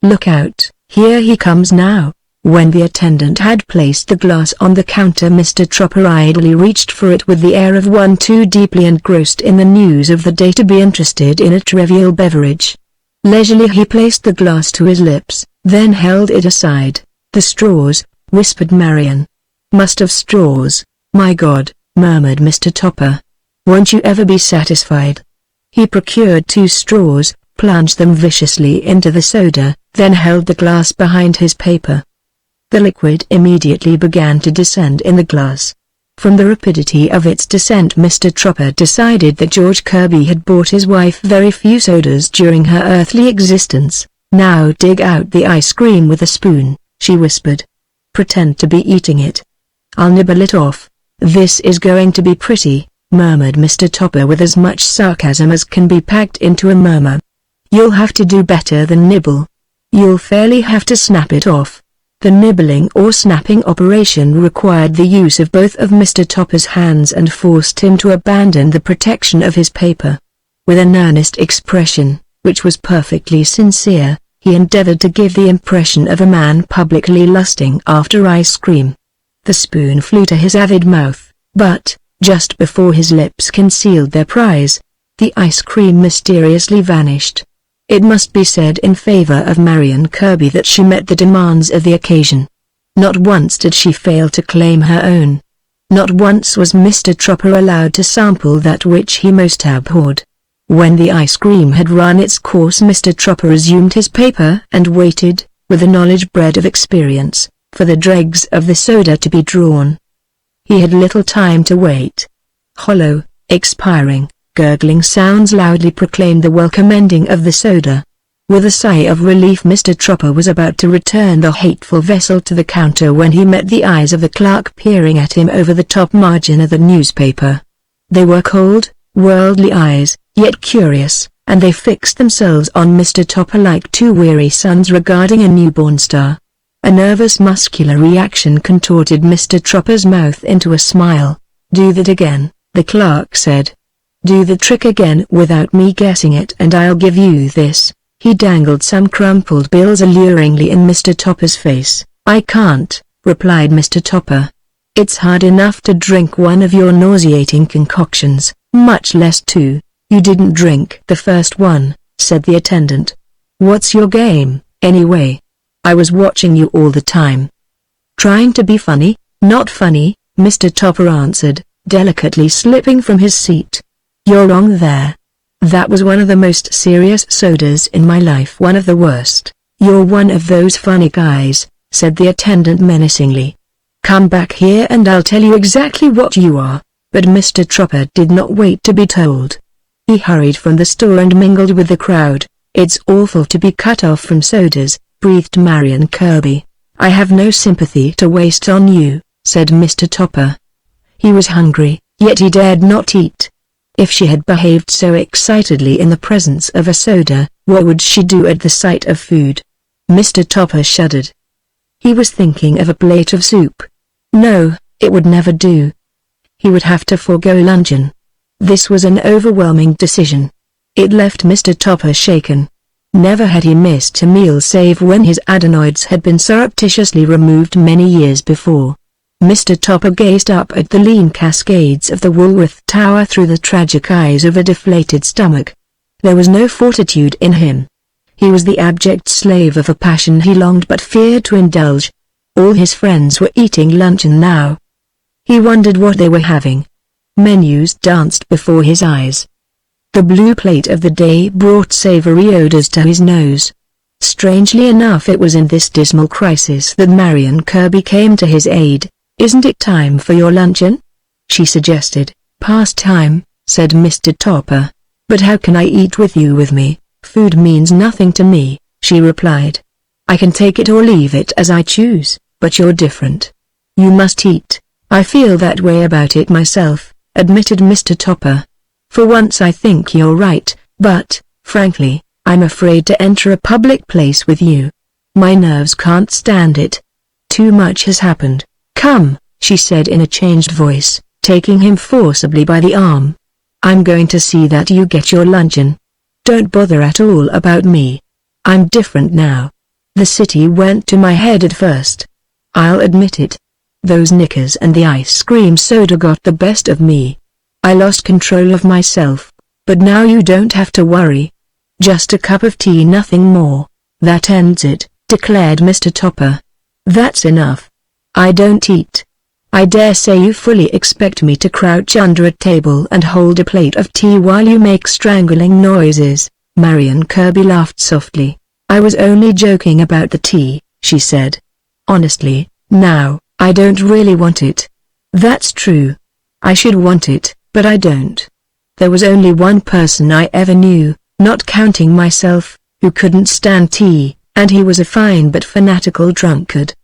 "Look out, here he comes now." When the attendant had placed the glass on the counter, Mr. Tropper idly reached for it with the air of one too deeply engrossed in the news of the day to be interested in a trivial beverage. Leisurely he placed the glass to his lips, then held it aside. "The straws," whispered Marion. "Must have straws, my God," murmured Mr. Topper. "Won't you ever be satisfied?" He procured 2 straws, plunged them viciously into the soda, then held the glass behind his paper. The liquid immediately began to descend in the glass. From the rapidity of its descent, Mr. Tropper decided that George Kirby had bought his wife very few sodas during her earthly existence. "Now dig out the ice cream with a spoon," she whispered. "Pretend to be eating it. I'll nibble it off." "This is going to be pretty," murmured Mr. Topper with as much sarcasm as can be packed into a murmur. "You'll have to do better than nibble. You'll fairly have to snap it off." The nibbling or snapping operation required the use of both of Mr. Topper's hands and forced him to abandon the protection of his paper. With an earnest expression, which was perfectly sincere, he endeavored to give the impression of a man publicly lusting after ice cream. The spoon flew to his avid mouth, but, just before his lips concealed their prize, the ice cream mysteriously vanished. It must be said in favor of Marion Kirby that she met the demands of the occasion. Not once did she fail to claim her own. Not once was Mr. Tropper allowed to sample that which he most abhorred. When the ice cream had run its course, Mr. Tropper resumed his paper and waited, with the knowledge bred of experience, for the dregs of the soda to be drawn. He had little time to wait. Hollow, expiring, gurgling sounds loudly proclaimed the welcome ending of the soda. With a sigh of relief, Mr. Tropper was about to return the hateful vessel to the counter when he met the eyes of the clerk peering at him over the top margin of the newspaper. They were cold, worldly eyes, yet curious, and they fixed themselves on Mr. Topper like two weary suns regarding a newborn star. A nervous muscular reaction contorted Mr. Tropper's mouth into a smile. "Do that again," the clerk said. "Do the trick again without me guessing it and I'll give you this." He dangled some crumpled bills alluringly in Mr. Topper's face. "I can't," replied Mr. Topper. "It's hard enough to drink one of your nauseating concoctions, much less two." "You didn't drink the first one," said the attendant. "What's your game, anyway?" "I was watching you all the time." "Trying to be funny?" "Not funny," Mr. Topper answered, delicately slipping from his seat. "You're wrong there. That was one of the most serious sodas in my life, one of the worst." "You're one of those funny guys," said the attendant menacingly. "Come back here and I'll tell you exactly what you are." But Mr. Tropper did not wait to be told. He hurried from the store and mingled with the crowd. "It's awful to be cut off from sodas," breathed Marion Kirby. "I have no sympathy to waste on you," said Mr. Topper. He was hungry, yet he dared not eat. If she had behaved so excitedly in the presence of a soda, what would she do at the sight of food? Mr. Topper shuddered. He was thinking of a plate of soup. No, it would never do. He would have to forego luncheon. This was an overwhelming decision. It left Mr. Topper shaken. Never had he missed a meal save when his adenoids had been surreptitiously removed many years before. Mr. Topper gazed up at the lean cascades of the Woolworth Tower through the tragic eyes of a deflated stomach. There was no fortitude in him. He was the abject slave of a passion he longed but feared to indulge. All his friends were eating luncheon now. He wondered what they were having. Menus danced before his eyes. The blue plate of the day brought savory odors to his nose. Strangely enough, it was in this dismal crisis that Marion Kirby came to his aid. "Isn't it time for your luncheon?" she suggested. "Past time," said Mr. Topper. "But how can I eat with you with me? Food means nothing to me," she replied. "I can take it or leave it as I choose, but you're different. You must eat." "I feel that way about it myself," admitted Mr. Topper. "For once I think you're right, but, frankly, I'm afraid to enter a public place with you. My nerves can't stand it. Too much has happened. Come," she said in a changed voice, taking him forcibly by the arm. "I'm going to see that you get your luncheon. Don't bother at all about me. I'm different now. The city went to my head at first. I'll admit it. Those knickers and the ice cream soda got the best of me. I lost control of myself, but now you don't have to worry. Just a cup of tea, nothing more." "That ends it," declared Mr. Topper. "That's enough. I don't eat. I dare say you fully expect me to crouch under a table and hold a plate of tea while you make strangling noises." Marion Kirby laughed softly. "I was only joking about the tea," she said. "Honestly, now, I don't really want it." "That's true. I should want it, but I don't. There was only one person I ever knew, not counting myself, who couldn't stand tea, and he was a fine but fanatical drunkard.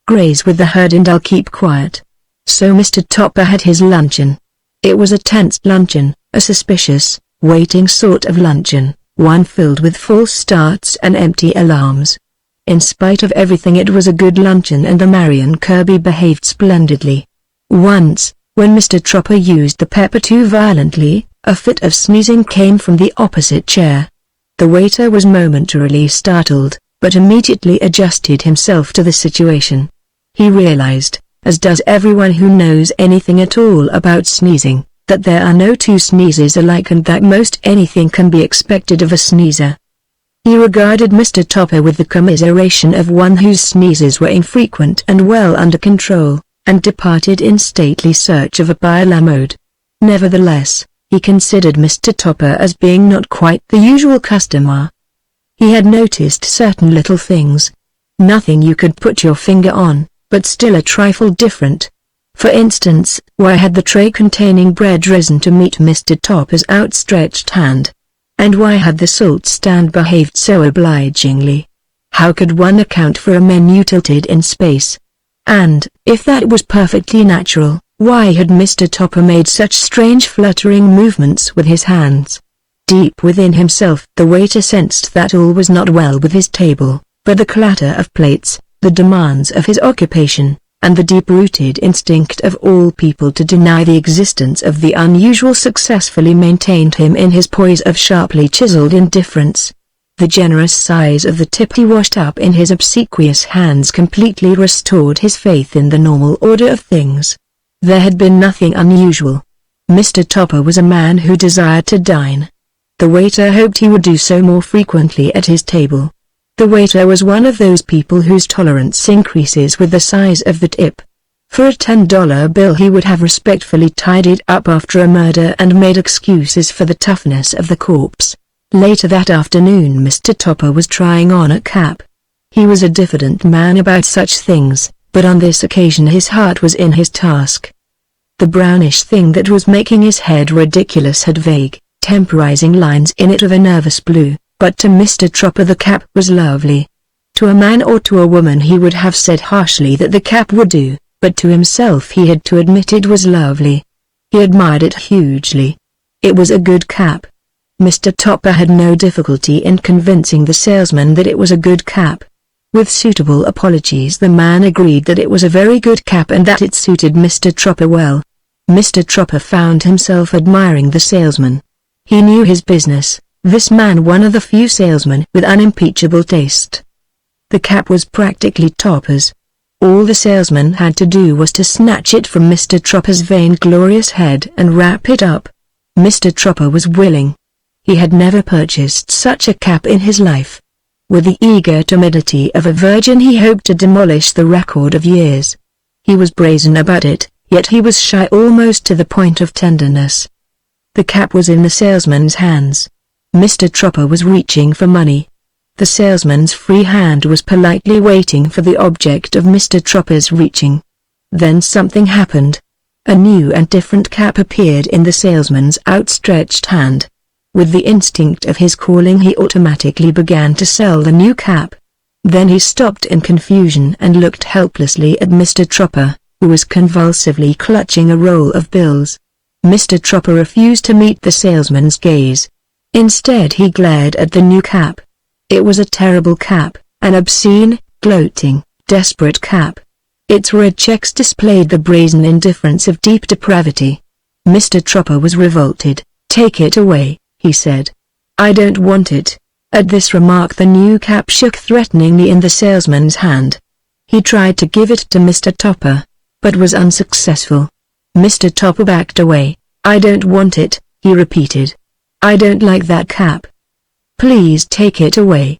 Graze with the herd and I'll keep quiet." So Mr. Topper had his luncheon. It was a tense luncheon, a suspicious, waiting sort of luncheon, one filled with false starts and empty alarms. In spite of everything, it was a good luncheon and the Marion Kirby behaved splendidly. Once, when Mr. Topper used the pepper too violently, a fit of sneezing came from the opposite chair. The waiter was momentarily startled, but immediately adjusted himself to the situation. He realized, as does everyone who knows anything at all about sneezing, that there are no two sneezes alike and that most anything can be expected of a sneezer. He regarded Mr. Topper with the commiseration of one whose sneezes were infrequent and well under control, and departed in stately search of a parlor mode. Nevertheless, He considered Mr. Topper as being not quite the usual customer. He had noticed certain little things. Nothing you could put your finger on, but still a trifle different. For instance, why had the tray containing bread risen to meet Mr. Topper's outstretched hand? And why had the salt stand behaved so obligingly? How could one account for a menu tilted in space? And, if that was perfectly natural, why had Mr. Topper made such strange fluttering movements with his hands? Deep within himself the waiter sensed that all was not well with his table, but the clatter of plates, the demands of his occupation, and the deep-rooted instinct of all people to deny the existence of the unusual successfully maintained him in his poise of sharply chiseled indifference. The generous size of the tip he washed up in his obsequious hands completely restored his faith in the normal order of things. There had been nothing unusual. Mr. Topper was a man who desired to dine. The waiter hoped he would do so more frequently at his table. The waiter was one of those people whose tolerance increases with the size of the tip. For a $10 bill he would have respectfully tied it up after a murder and made excuses for the toughness of the corpse. Later that afternoon Mr. Topper was trying on a cap. He was a diffident man about such things, but on this occasion his heart was in his task. The brownish thing that was making his head ridiculous had vague, temporizing lines in it of a nervous blue. But to Mr. Topper the cap was lovely. To a man or to a woman he would have said harshly that the cap would do, but to himself he had to admit it was lovely. He admired it hugely. It was a good cap. Mr. Topper had no difficulty in convincing the salesman that it was a good cap. With suitable apologies the man agreed that it was a very good cap and that it suited Mr. Topper well. Mr. Topper found himself admiring the salesman. He knew his business. This man one of the few salesmen with unimpeachable taste. The cap was practically Topper's. All the salesman had to do was to snatch it from Mr. Topper's vainglorious head and wrap it up. Mr. Topper was willing. He had never purchased such a cap in his life. With the eager timidity of a virgin he hoped to demolish the record of years. He was brazen about it, yet he was shy almost to the point of tenderness. The cap was in the salesman's hands. Mr. Topper was reaching for money. The salesman's free hand was politely waiting for the object of Mr. Topper's reaching. Then something happened. A new and different cap appeared in the salesman's outstretched hand. With the instinct of his calling he automatically began to sell the new cap. Then he stopped in confusion and looked helplessly at Mr. Topper, who was convulsively clutching a roll of bills. Mr. Topper refused to meet the salesman's gaze. Instead he glared at the new cap. It was a terrible cap, an obscene, gloating, desperate cap. Its red checks displayed the brazen indifference of deep depravity. Mr. Topper was revolted. "Take it away," he said. "I don't want it." At this remark the new cap shook threateningly in the salesman's hand. He tried to give it to Mr. Topper, but was unsuccessful. Mr. Topper backed away. "I don't want it," he repeated. "I don't like that cap. Please take it away."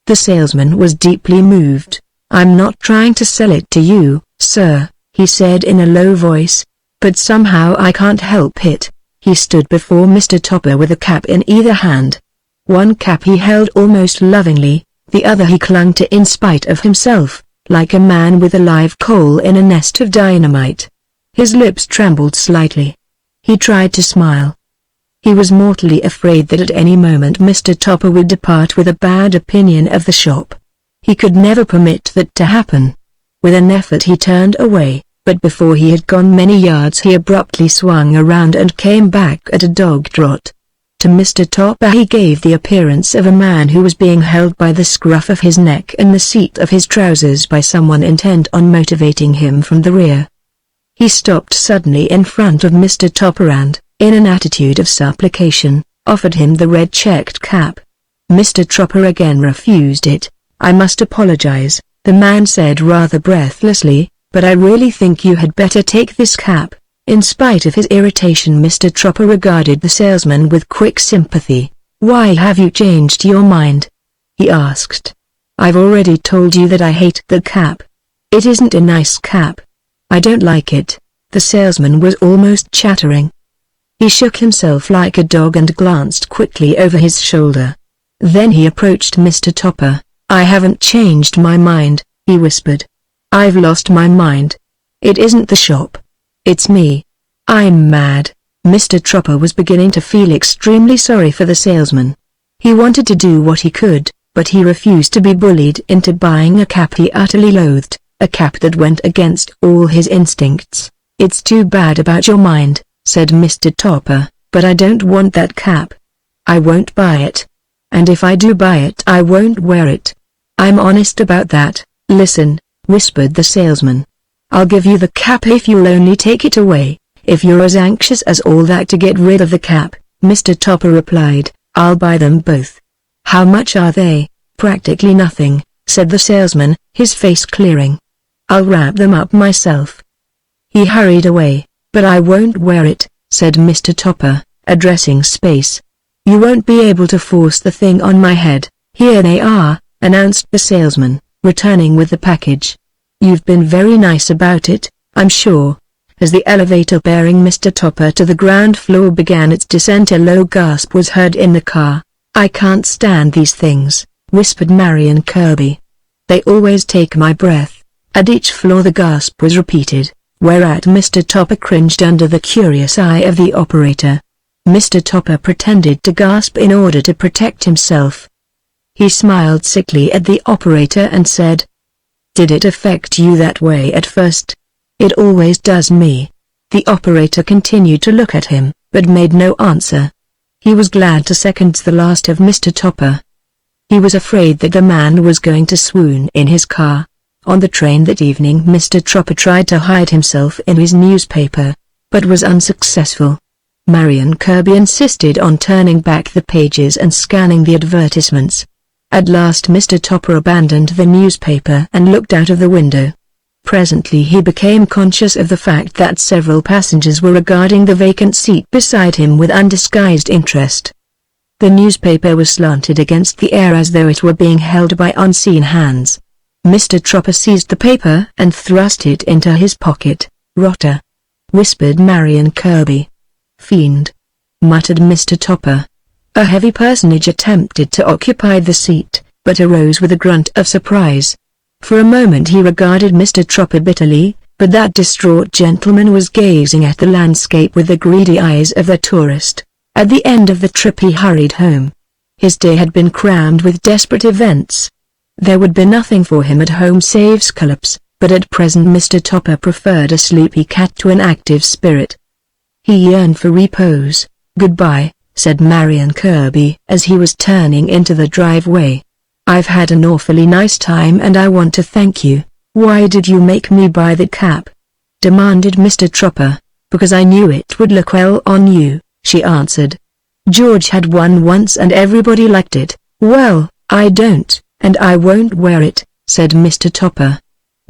The salesman was deeply moved. "I'm not trying to sell it to you, sir," he said in a low voice, "but somehow I can't help it." He stood before Mr. Topper with a cap in either hand. One cap he held almost lovingly, the other he clung to in spite of himself, like a man with a live coal in a nest of dynamite. His lips trembled slightly. He tried to smile. He was mortally afraid that at any moment Mr. Topper would depart with a bad opinion of the shop. He could never permit that to happen. With an effort he turned away, but before he had gone many yards he abruptly swung around and came back at a dog trot. To Mr. Topper he gave the appearance of a man who was being held by the scruff of his neck and the seat of his trousers by someone intent on motivating him from the rear. He stopped suddenly in front of Mr. Topper and, in an attitude of supplication, offered him the red-checked cap. Mr. Topper again refused it. "I must apologize," the man said rather breathlessly, "but I really think you had better take this cap." In spite of his irritation Mr. Topper regarded the salesman with quick sympathy. "Why have you changed your mind?" he asked. "I've already told you that I hate the cap. It isn't a nice cap. I don't like it." The salesman was almost chattering. He shook himself like a dog and glanced quickly over his shoulder. Then he approached Mr. Topper. "I haven't changed my mind," he whispered. "I've lost my mind. It isn't the shop. It's me. I'm mad." Mr. Topper was beginning to feel extremely sorry for the salesman. He wanted to do what he could, but he refused to be bullied into buying a cap he utterly loathed, a cap that went against all his instincts. "It's too bad about your mind," said Mr. Topper, "but I don't want that cap. I won't buy it. And if I do buy it, I won't wear it. I'm honest about that." "Listen," whispered the salesman. "I'll give you the cap if you'll only take it away. If you're as anxious as all that to get rid of the cap," Mr. Topper replied, "I'll buy them both." "How much are they?" "Practically nothing," said the salesman, his face clearing. "I'll wrap them up myself." He hurried away. "But I won't wear it," said Mr. Topper, addressing Space. "You won't be able to force the thing on my head." "Here they are," announced the salesman, returning with the package. "You've been very nice about it, I'm sure." As the elevator bearing Mr. Topper to the ground floor began its descent, a low gasp was heard in the car. "I can't stand these things," whispered Marion Kirby. "They always take my breath." At each floor the gasp was repeated, whereat Mr. Topper cringed under the curious eye of the operator. Mr. Topper pretended to gasp in order to protect himself. He smiled sickly at the operator and said, "Did it affect you that way at first?" "It always does me." The operator continued to look at him, but made no answer. He was glad to second the last of Mr. Topper. He was afraid that the man was going to swoon in his car. On the train that evening Mr. Topper tried to hide himself in his newspaper, but was unsuccessful. Marion Kirby insisted on turning back the pages and scanning the advertisements. At last Mr. Topper abandoned the newspaper and looked out of the window. Presently he became conscious of the fact that several passengers were regarding the vacant seat beside him with undisguised interest. The newspaper was slanted against the air as though it were being held by unseen hands. Mr. Topper seized the paper and thrust it into his pocket. "Rotter," whispered Marion Kirby. "Fiend," muttered Mr. Topper. A heavy personage attempted to occupy the seat, but arose with a grunt of surprise. For a moment he regarded Mr. Topper bitterly, but that distraught gentleman was gazing at the landscape with the greedy eyes of a tourist. At the end of the trip he hurried home. His day had been crammed with desperate events. There would be nothing for him at home save scallops, but at present Mr. Topper preferred a sleepy cat to an active spirit. He yearned for repose. "Goodbye," said Marion Kirby as he was turning into the driveway. "I've had an awfully nice time and I want to thank you." "Why did you make me buy that cap?" demanded Mr. Topper. "Because I knew it would look well on you," she answered. "George had one once and everybody liked it." "Well, I don't, and I won't wear it," said Mr. Topper.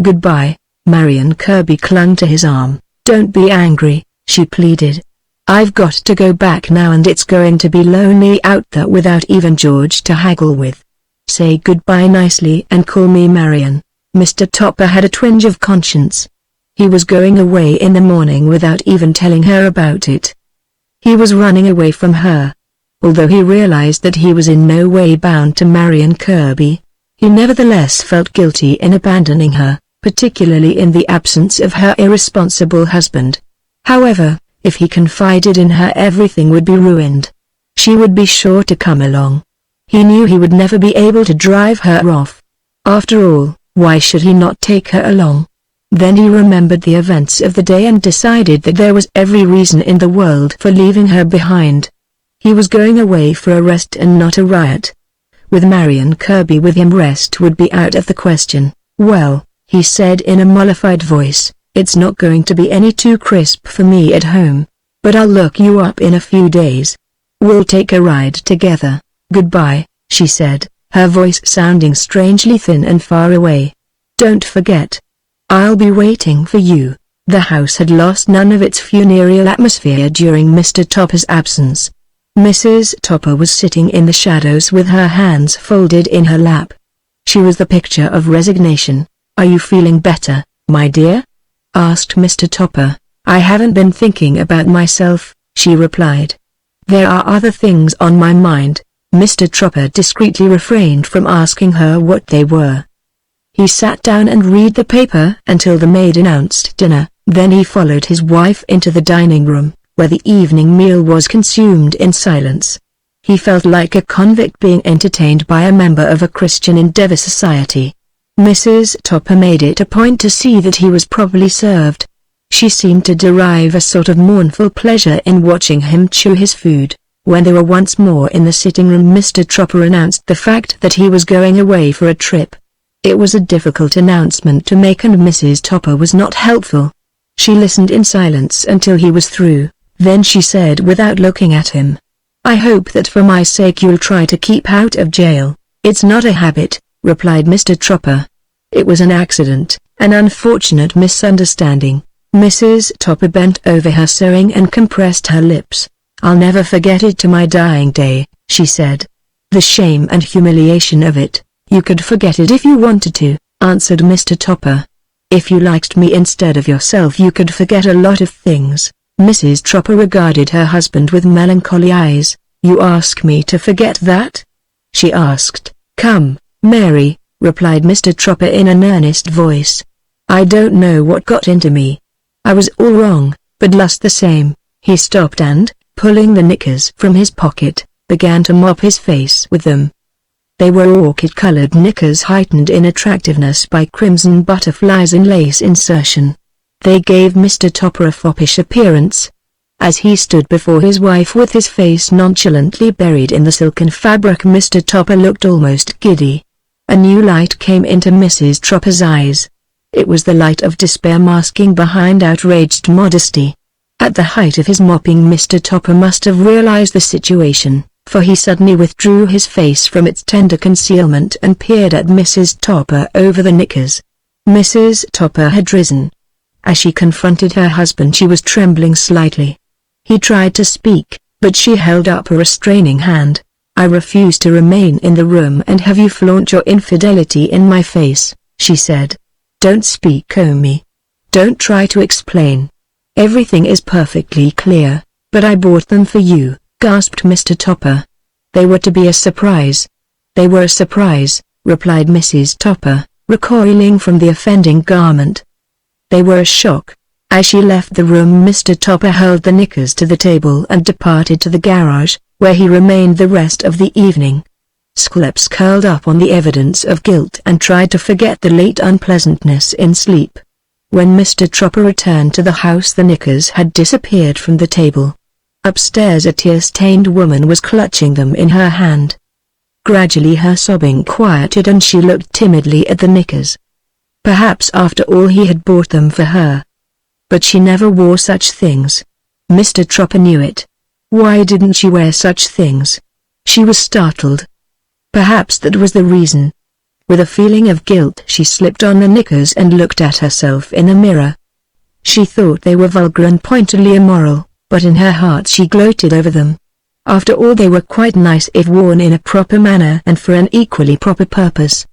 "Goodbye." Marion Kirby clung to his arm. "Don't be angry," she pleaded. "I've got to go back now and it's going to be lonely out there without even George to haggle with. Say goodbye nicely and call me Marion." Mr. Topper had a twinge of conscience. He was going away in the morning without even telling her about it. He was running away from her. Although he realized that he was in no way bound to Marion Kirby, he nevertheless felt guilty in abandoning her, particularly in the absence of her irresponsible husband. However, if he confided in her everything would be ruined. She would be sure to come along. He knew he would never be able to drive her off. After all, why should he not take her along? Then he remembered the events of the day and decided that there was every reason in the world for leaving her behind. He was going away for a rest and not a riot. With Marion Kirby with him, rest would be out of the question. "Well," he said in a mollified voice, "it's not going to be any too crisp for me at home. But I'll look you up in a few days. We'll take a ride together." "Goodbye," she said, her voice sounding strangely thin and far away. "Don't forget. I'll be waiting for you." The house had lost none of its funereal atmosphere during Mr. Topper's absence. Mrs. Topper was sitting in the shadows with her hands folded in her lap. She was the picture of resignation. "Are you feeling better, my dear?" asked Mr. Topper. "I haven't been thinking about myself," she replied. "There are other things on my mind." Mr. Tropper discreetly refrained from asking her what they were. He sat down and read the paper until the maid announced dinner, then he followed his wife into the dining room, where the evening meal was consumed in silence. He felt like a convict being entertained by a member of a Christian Endeavor society. Mrs. Topper made it a point to see that he was properly served. She seemed to derive a sort of mournful pleasure in watching him chew his food. When they were once more in the sitting room, Mr. Tropper announced the fact that he was going away for a trip. It was a difficult announcement to make and Mrs. Topper was not helpful. She listened in silence until he was through, then she said without looking at him, "I hope that for my sake you'll try to keep out of jail." "It's not a habit," replied Mr. Tropper. "It was an accident, an unfortunate misunderstanding." Mrs. Topper bent over her sewing and compressed her lips. "I'll never forget it to my dying day," she said. "The shame and humiliation of it." "You could forget it if you wanted to," answered Mr. Topper. "If you liked me instead of yourself you could forget a lot of things." Mrs. Tropper regarded her husband with melancholy eyes. "You ask me to forget that?" she asked. "Come, Mary," replied Mr. Tropper in an earnest voice. "I don't know what got into me. I was all wrong, but lost the same." He stopped and, pulling the knickers from his pocket, began to mop his face with them. They were orchid-colored knickers heightened in attractiveness by crimson butterflies in lace insertion. They gave Mr. Topper a foppish appearance. As he stood before his wife with his face nonchalantly buried in the silken fabric, Mr. Topper looked almost giddy. A new light came into Mrs. Tropper's eyes. It was the light of despair masking behind outraged modesty. At the height of his mopping, Mr. Topper must have realized the situation, for he suddenly withdrew his face from its tender concealment and peered at Mrs. Topper over the knickers. Mrs. Topper had risen. As she confronted her husband she was trembling slightly. He tried to speak, but she held up a restraining hand. "I refuse to remain in the room and have you flaunt your infidelity in my face," she said. "Don't speak, Omi. Don't try to explain. Everything is perfectly clear." "But I bought them for you," gasped Mr. Topper. "They were to be a surprise." "They were a surprise," replied Mrs. Topper, recoiling from the offending garment. "They were a shock." As she left the room, Mr. Topper hurled the knickers to the table and departed to the garage, where he remained the rest of the evening. Scleps curled up on the evidence of guilt and tried to forget the late unpleasantness in sleep. When Mr. Tropper returned to the house, the knickers had disappeared from the table. Upstairs a tear-stained woman was clutching them in her hand. Gradually her sobbing quieted and she looked timidly at the knickers. Perhaps after all he had bought them for her. But she never wore such things. Mr. Tropper knew it. Why didn't she wear such things? She was startled. Perhaps that was the reason. With a feeling of guilt she slipped on the knickers and looked at herself in a mirror. She thought they were vulgar and pointedly immoral, but in her heart she gloated over them. After all, they were quite nice if worn in a proper manner and for an equally proper purpose.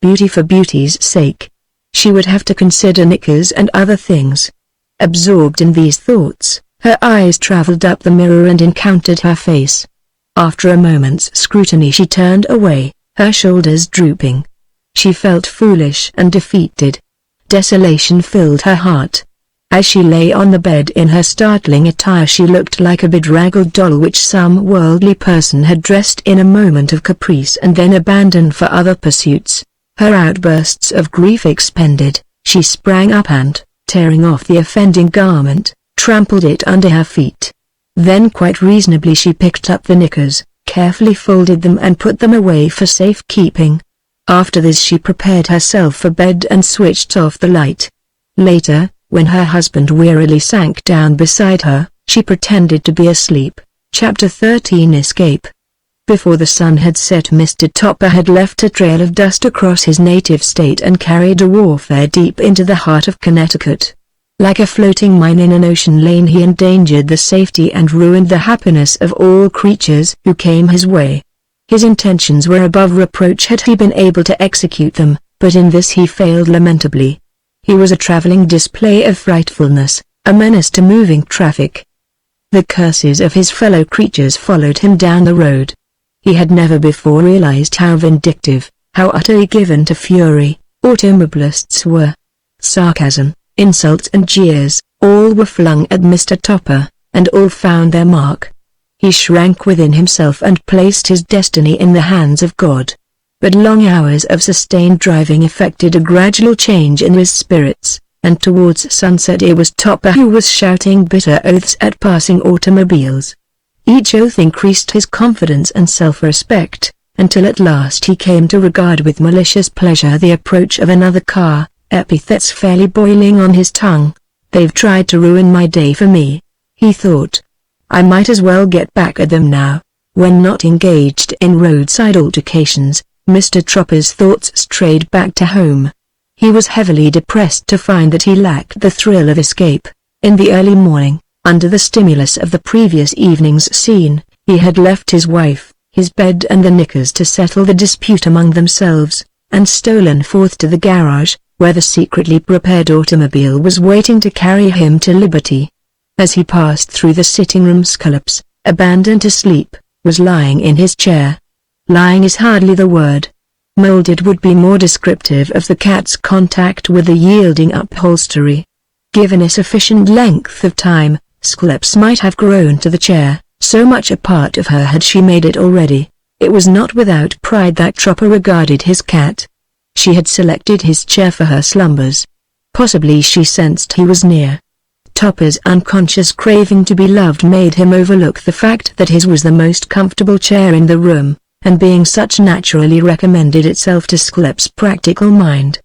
Beauty for beauty's sake. She would have to consider knickers and other things. Absorbed in these thoughts, her eyes traveled up the mirror and encountered her face. After a moment's scrutiny she turned away, her shoulders drooping. She felt foolish and defeated. Desolation filled her heart. As she lay on the bed in her startling attire she looked like a bedraggled doll which some worldly person had dressed in a moment of caprice and then abandoned for other pursuits. Her outbursts of grief expended, she sprang up and, tearing off the offending garment, trampled it under her feet. Then quite reasonably she picked up the knickers, carefully folded them and put them away for safekeeping. After this she prepared herself for bed and switched off the light. Later, when her husband wearily sank down beside her, she pretended to be asleep. Chapter 13 Escape. Before the sun had set, Mr. Topper had left a trail of dust across his native state and carried a warfare deep into the heart of Connecticut. Like a floating mine in an ocean lane, he endangered the safety and ruined the happiness of all creatures who came his way. His intentions were above reproach had he been able to execute them, but in this he failed lamentably. He was a traveling display of frightfulness, a menace to moving traffic. The curses of his fellow creatures followed him down the road. He had never before realized how vindictive, how utterly given to fury, automobilists were. Sarcasm, insults and jeers, all were flung at Mr. Topper, and all found their mark. He shrank within himself and placed his destiny in the hands of God. But long hours of sustained driving effected a gradual change in his spirits, and towards sunset it was Topper who was shouting bitter oaths at passing automobiles. Each oath increased his confidence and self-respect, until at last he came to regard with malicious pleasure the approach of another car, epithets fairly boiling on his tongue. "They've tried to ruin my day for me," he thought. "I might as well get back at them now." When not engaged in roadside altercations, Mr. Topper's thoughts strayed back to home. He was heavily depressed to find that he lacked the thrill of escape. In the early morning, under the stimulus of the previous evening's scene, he had left his wife, his bed and the knickers to settle the dispute among themselves, and stolen forth to the garage, where the secretly prepared automobile was waiting to carry him to liberty. As he passed through the sitting room, Scollops, abandoned to sleep, was lying in his chair. Lying is hardly the word. Molded would be more descriptive of the cat's contact with the yielding upholstery. Given a sufficient length of time, Scollops might have grown to the chair, so much a part of her had she made it already. It was not without pride that Topper regarded his cat. She had selected his chair for her slumbers. Possibly she sensed he was near. Topper's unconscious craving to be loved made him overlook the fact that his was the most comfortable chair in the room, and being such naturally recommended itself to Scollops' practical mind.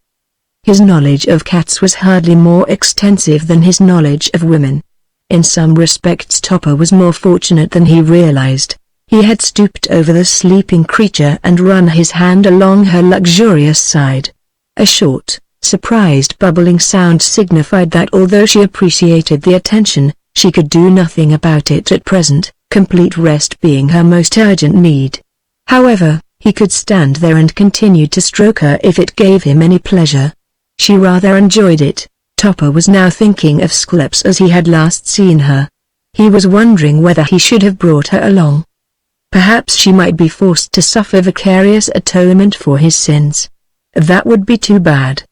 His knowledge of cats was hardly more extensive than his knowledge of women. In some respects Topper was more fortunate than he realized. He had stooped over the sleeping creature and run his hand along her luxurious side. A short, surprised bubbling sound signified that although she appreciated the attention, she could do nothing about it at present, complete rest being her most urgent need. However, he could stand there and continued to stroke her if it gave him any pleasure. She rather enjoyed it. Topper was now thinking of Scollops as he had last seen her. He was wondering whether he should have brought her along. Perhaps she might be forced to suffer vicarious atonement for his sins. That would be too bad.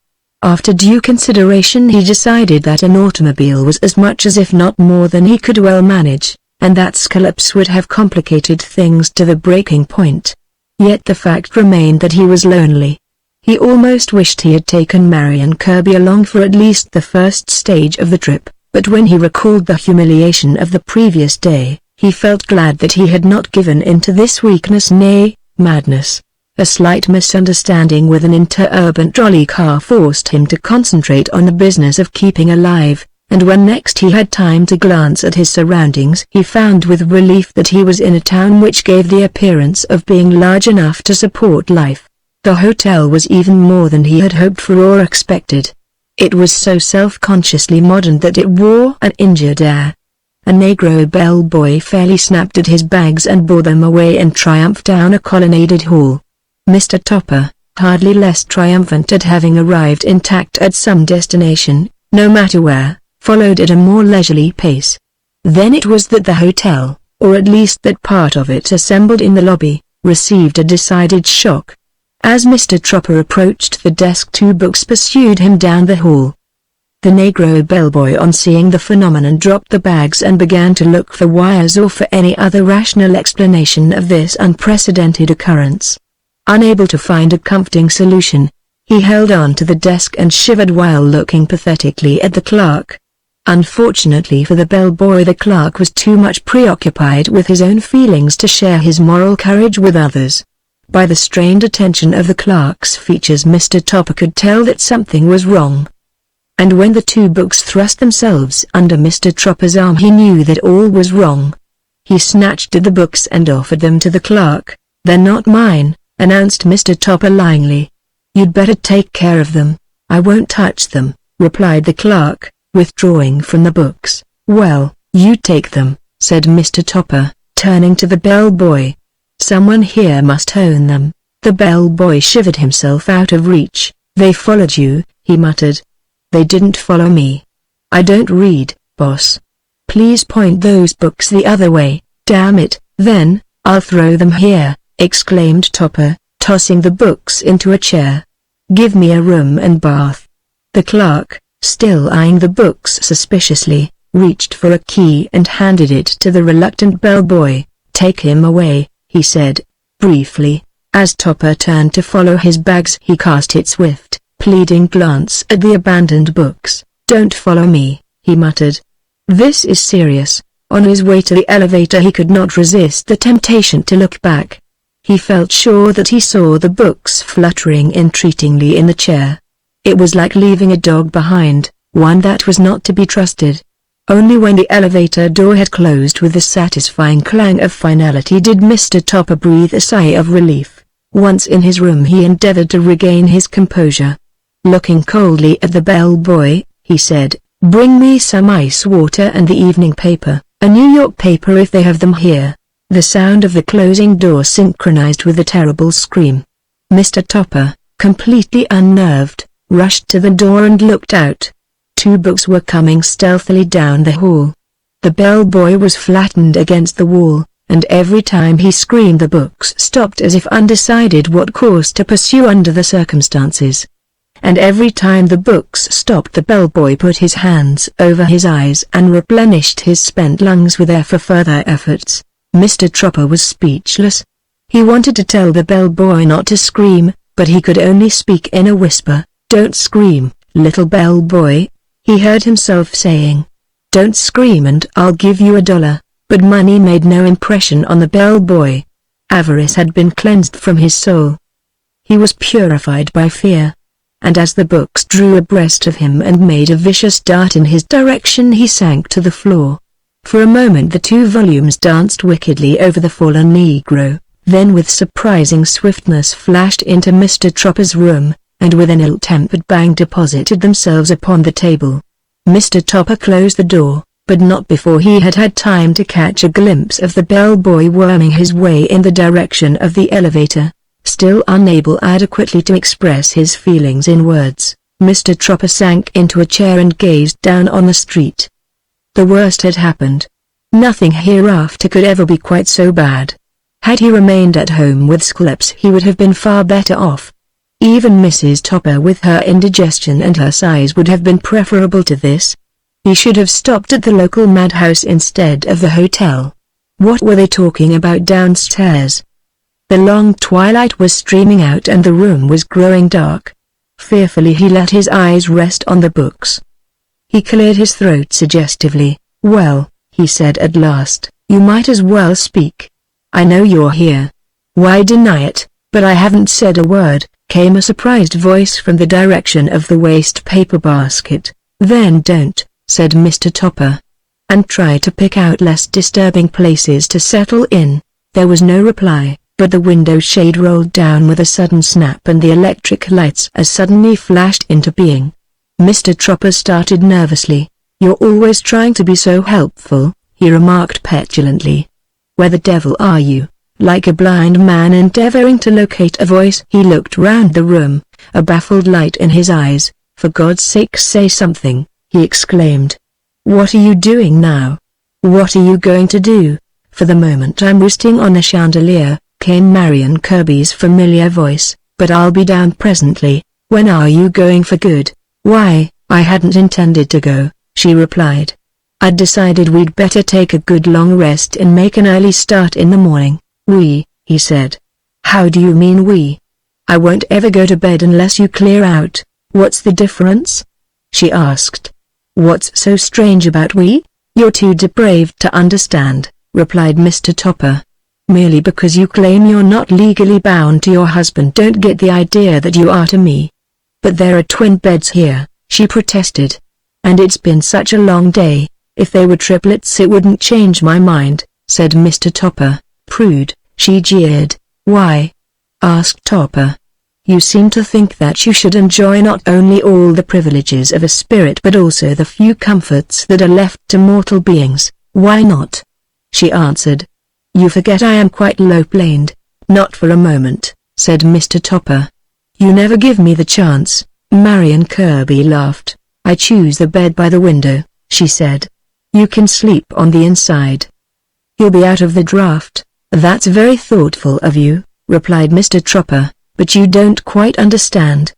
After due consideration he decided that an automobile was as much as if not more than he could well manage, and that Scollops would have complicated things to the breaking point. Yet the fact remained that he was lonely. He almost wished he had taken Marion Kirby along for at least the first stage of the trip, but when he recalled the humiliation of the previous day, he felt glad that he had not given in to this weakness, nay, madness. A slight misunderstanding with an interurban trolley car forced him to concentrate on the business of keeping alive, and when next he had time to glance at his surroundings he found with relief that he was in a town which gave the appearance of being large enough to support life. The hotel was even more than he had hoped for or expected. It was so self-consciously modern that it wore an injured air. A negro bellboy fairly snapped at his bags and bore them away in triumph down a colonnaded hall. Mr. Topper, hardly less triumphant at having arrived intact at some destination, no matter where, followed at a more leisurely pace. Then it was that the hotel, or at least that part of it assembled in the lobby, received a decided shock. As Mr. Topper approached the desk 2 books pursued him down the hall. The negro bellboy on seeing the phenomenon dropped the bags and began to look for wires or for any other rational explanation of this unprecedented occurrence. Unable to find a comforting solution, he held on to the desk and shivered while looking pathetically at the clerk. Unfortunately for the bellboy, the clerk was too much preoccupied with his own feelings to share his moral courage with others. By the strained attention of the clerk's features Mr. Topper could tell that something was wrong. And when the 2 books thrust themselves under Mr. Topper's arm he knew that all was wrong. He snatched at the books and offered them to the clerk. "They're not mine," announced Mr. Topper lyingly. "You'd better take care of them." "I won't touch them," replied the clerk, withdrawing from the books. "Well, you take them," said Mr. Topper, turning to the bellboy. "Someone here must own them." The bellboy shivered himself out of reach. "They followed you," he muttered. "They didn't follow me. I don't read, boss." Please point those books the other way, damn it. Then, I'll throw them here, exclaimed Topper, tossing the books into a chair. Give me a room and bath. The clerk, still eyeing the books suspiciously, reached for a key and handed it to the reluctant bellboy. Take him away, he said, briefly. As Topper turned to follow his bags, he cast a swift, pleading glance at the abandoned books. Don't follow me, he muttered. This is serious. On his way to the elevator he could not resist the temptation to look back. He felt sure that he saw the books fluttering entreatingly in the chair. It was like leaving a dog behind, one that was not to be trusted. Only when the elevator door had closed with the satisfying clang of finality did Mr. Topper breathe a sigh of relief. Once in his room he endeavored to regain his composure. Looking coldly at the bellboy, he said, Bring me some ice water and the evening paper, a New York paper if they have them here. The sound of the closing door synchronized with the terrible scream. Mr. Topper, completely unnerved, rushed to the door and looked out. 2 books were coming stealthily down the hall. The bellboy was flattened against the wall, and every time he screamed the books stopped as if undecided what course to pursue under the circumstances. And every time the books stopped the bellboy put his hands over his eyes and replenished his spent lungs with air for further efforts. Mr. Topper was speechless. He wanted to tell the bellboy not to scream, but he could only speak in a whisper. Don't scream, little bellboy, he heard himself saying. Don't scream and I'll give you $1. But money made no impression on the bellboy. Avarice had been cleansed from his soul. He was purified by fear. And as the books drew abreast of him and made a vicious dart in his direction he sank to the floor. For a moment the 2 volumes danced wickedly over the fallen Negro, then with surprising swiftness flashed into Mr. Topper's room, and with an ill-tempered bang deposited themselves upon the table. Mr. Topper closed the door, but not before he had had time to catch a glimpse of the bellboy worming his way in the direction of the elevator. Still unable adequately to express his feelings in words, Mr. Topper sank into a chair and gazed down on the street. The worst had happened. Nothing hereafter could ever be quite so bad. Had he remained at home with Scleps he would have been far better off. Even Mrs. Topper with her indigestion and her sighs would have been preferable to this. He should have stopped at the local madhouse instead of the hotel. What were they talking about downstairs? The long twilight was streaming out and the room was growing dark. Fearfully he let his eyes rest on the books. He cleared his throat suggestively. Well, he said at last, you might as well speak. I know you're here. Why deny it? But I haven't said a word, came a surprised voice from the direction of the waste paper basket. Then don't, said Mr. Topper. And try to pick out less disturbing places to settle in. There was no reply. But the window shade rolled down with a sudden snap and the electric lights as suddenly flashed into being. Mr. Topper started nervously. You're always trying to be so helpful, he remarked petulantly. Where the devil are you? Like a blind man endeavoring to locate a voice he looked round the room, a baffled light in his eyes. For God's sake say something, he exclaimed. What are you doing now? What are you going to do? For the moment I'm resting on a chandelier, came Marion Kirby's familiar voice, but I'll be down presently. When are you going for good? Why, I hadn't intended to go, she replied. I'd decided we'd better take a good long rest and make an early start in the morning. We, he said. How do you mean we? I won't ever go to bed unless you clear out. What's the difference? She asked. What's so strange about we? You're too depraved to understand, replied Mr. Topper. Merely because you claim you're not legally bound to your husband don't get the idea that you are to me. But there are twin beds here, she protested. And it's been such a long day. If they were triplets it wouldn't change my mind, said Mr. Topper. Prude, she jeered. Why? Asked Topper. You seem to think that you should enjoy not only all the privileges of a spirit but also the few comforts that are left to mortal beings. Why not? She answered. You forget I am quite low-planed. Not for a moment, said Mr. Topper. You never give me the chance. Marion Kirby laughed. I choose the bed by the window, she said. You can sleep on the inside. You'll be out of the draft. That's very thoughtful of you, replied Mr. Tropper, but you don't quite understand.